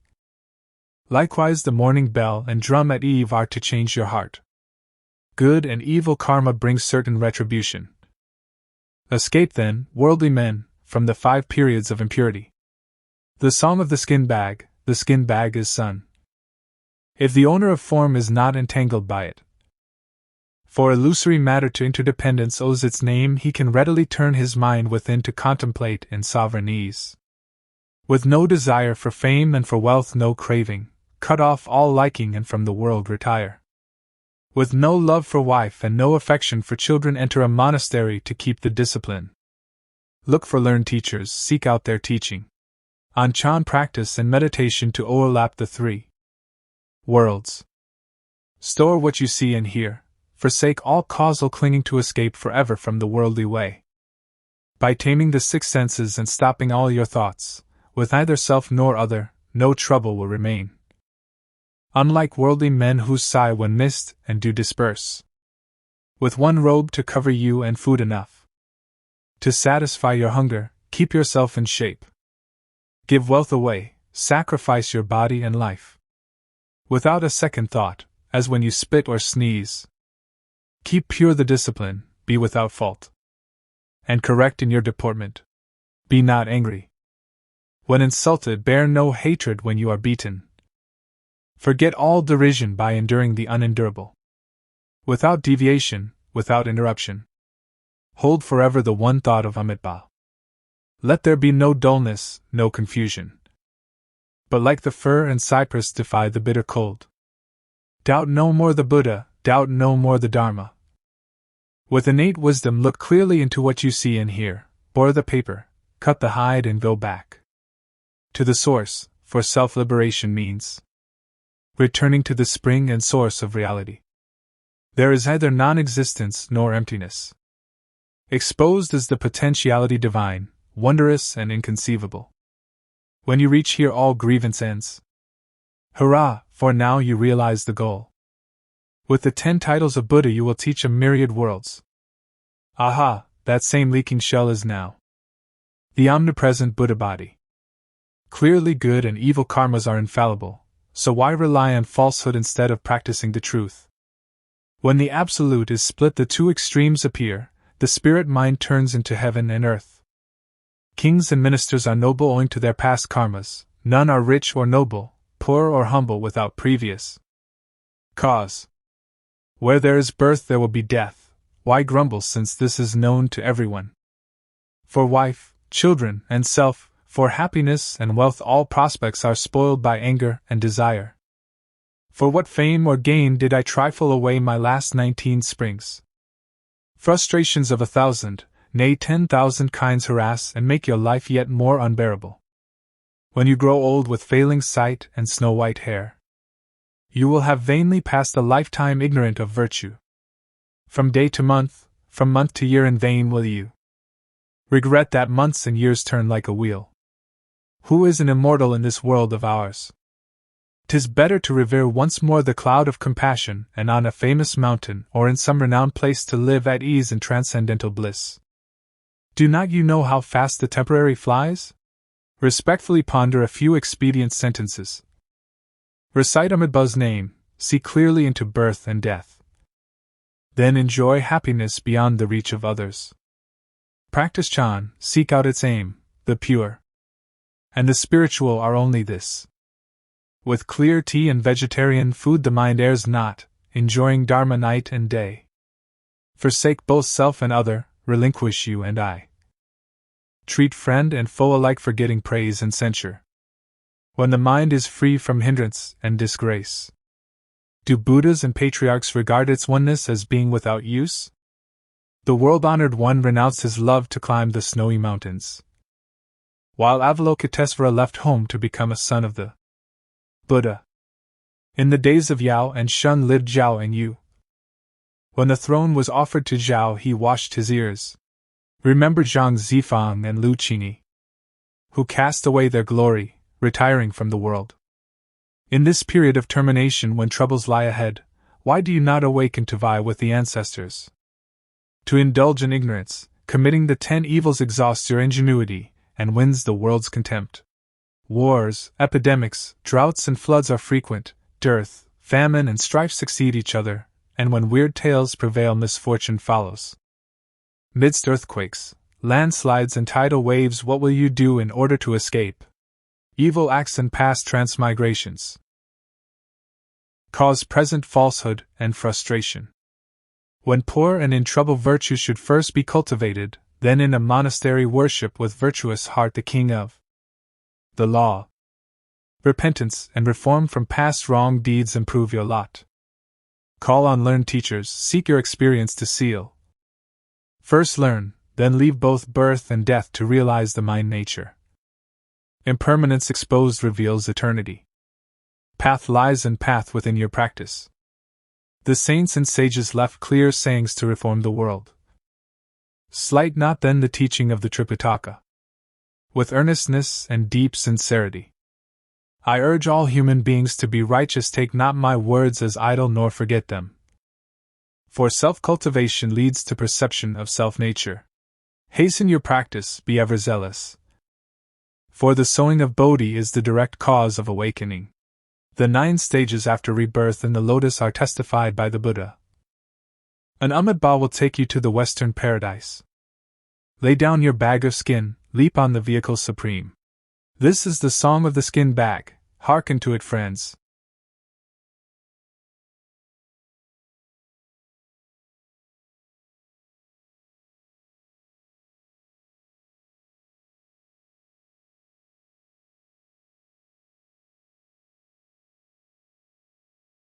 Likewise the morning bell and drum at eve are to change your heart. Good and evil karma brings certain retribution. Escape then, worldly men, from the 5 periods of impurity. The song of the skin bag is sun. If the owner of form is not entangled by it, for illusory matter to interdependence owes its name, he can readily turn his mind within to contemplate in sovereign ease. With no desire for fame and for wealth, no craving, cut off all liking and from the world retire. With no love for wife and no affection for children, enter a monastery to keep the discipline. Look for learned teachers, seek out their teaching. On Chan practice and meditation to overlap the 3 worlds. Store what you see and hear, forsake all causal clinging to escape forever from the worldly way. By taming the 6 senses and stopping all your thoughts, with neither self nor other, no trouble will remain. Unlike worldly men who sigh when missed and do disperse, with one robe to cover you and food enough to satisfy your hunger, keep yourself in shape. Give wealth away, sacrifice your body and life, without a second thought, as when you spit or sneeze. Keep pure the discipline, be without fault, and correct in your deportment. Be not angry. When insulted, bear no hatred when you are beaten. Forget all derision by enduring the unendurable. Without deviation, without interruption. Hold forever the one thought of Amitabha. Let there be no dullness, no confusion. But like the fir and cypress defy the bitter cold. Doubt no more the Buddha, doubt no more the Dharma. With innate wisdom look clearly into what you see and hear, bore the paper, cut the hide and go back to the source, for self-liberation means returning to the spring and source of reality. There is neither non-existence nor emptiness. Exposed is the potentiality divine, wondrous and inconceivable. When you reach here, all grievance ends. Hurrah, for now you realize the goal. With the 10 titles of Buddha you will teach a myriad worlds. Aha, that same leaking shell is now the omnipresent Buddha body. Clearly good and evil karmas are infallible, so why rely on falsehood instead of practicing the truth? When the Absolute is split, the 2 extremes appear, the spirit mind turns into heaven and earth. Kings and ministers are noble owing to their past karmas, none are rich or noble, poor or humble without previous cause. Where there is birth there will be death, why grumble since this is known to everyone? For wife, children, and self, for happiness and wealth all prospects are spoiled by anger and desire. For what fame or gain did I trifle away my last 19 springs? Frustrations of 1,000, nay 10,000 kinds harass and make your life yet more unbearable. When you grow old with failing sight and snow-white hair, you will have vainly passed a lifetime ignorant of virtue. From day to month, from month to year in vain will you regret that months and years turn like a wheel. Who is an immortal in this world of ours? 'Tis better to revere once more the cloud of compassion and on a famous mountain or in some renowned place to live at ease in transcendental bliss. Do not you know how fast the temporary flies? Respectfully ponder a few expedient sentences. Recite Amitabha's name, see clearly into birth and death. Then enjoy happiness beyond the reach of others. Practice Chan, seek out its aim, the pure and the spiritual are only this. With clear tea and vegetarian food the mind errs not, enjoying Dharma night and day. Forsake both self and other, relinquish you and I. Treat friend and foe alike, forgetting praise and censure. When the mind is free from hindrance and disgrace. Do Buddhas and patriarchs regard its oneness as being without use? The world-honored one renounced his love to climb the snowy mountains, while Avalokitesvara left home to become a son of the Buddha. In the days of Yao and Shun lived Zhao and Yu. When the throne was offered to Zhao, he washed his ears. Remember Zhang Zifang and Lu Qingyi, who cast away their glory, retiring from the world. In this period of termination, when troubles lie ahead, why do you not awaken to vie with the ancestors? To indulge in ignorance, committing the 10 evils, exhausts your ingenuity and wins the world's contempt. Wars, epidemics, droughts and floods are frequent, dearth, famine and strife succeed each other, and when weird tales prevail, misfortune follows. Midst earthquakes, landslides and tidal waves, what will you do in order to escape evil acts and past transmigrations? Cause present falsehood and frustration. When poor and in trouble, virtue should first be cultivated, then in a monastery worship with virtuous heart the king of the law. Repentance and reform from past wrong deeds improve your lot. Call on learned teachers, seek your experience to seal. First learn, then leave both birth and death to realize the mind nature. Impermanence exposed reveals eternity. Path lies and path within your practice. The saints and sages left clear sayings to reform the world. Slight not then the teaching of the Tripitaka. With earnestness and deep sincerity, I urge all human beings to be righteous. Take not my words as idle, nor forget them. For self-cultivation leads to perception of self-nature. Hasten your practice, be ever zealous. For the sowing of Bodhi is the direct cause of awakening. The 9 stages after rebirth in the lotus are testified by the Buddha. An Amitabha will take you to the Western Paradise. Lay down your bag of skin, leap on the vehicle supreme. This is the song of the skin bag, hearken to it, friends.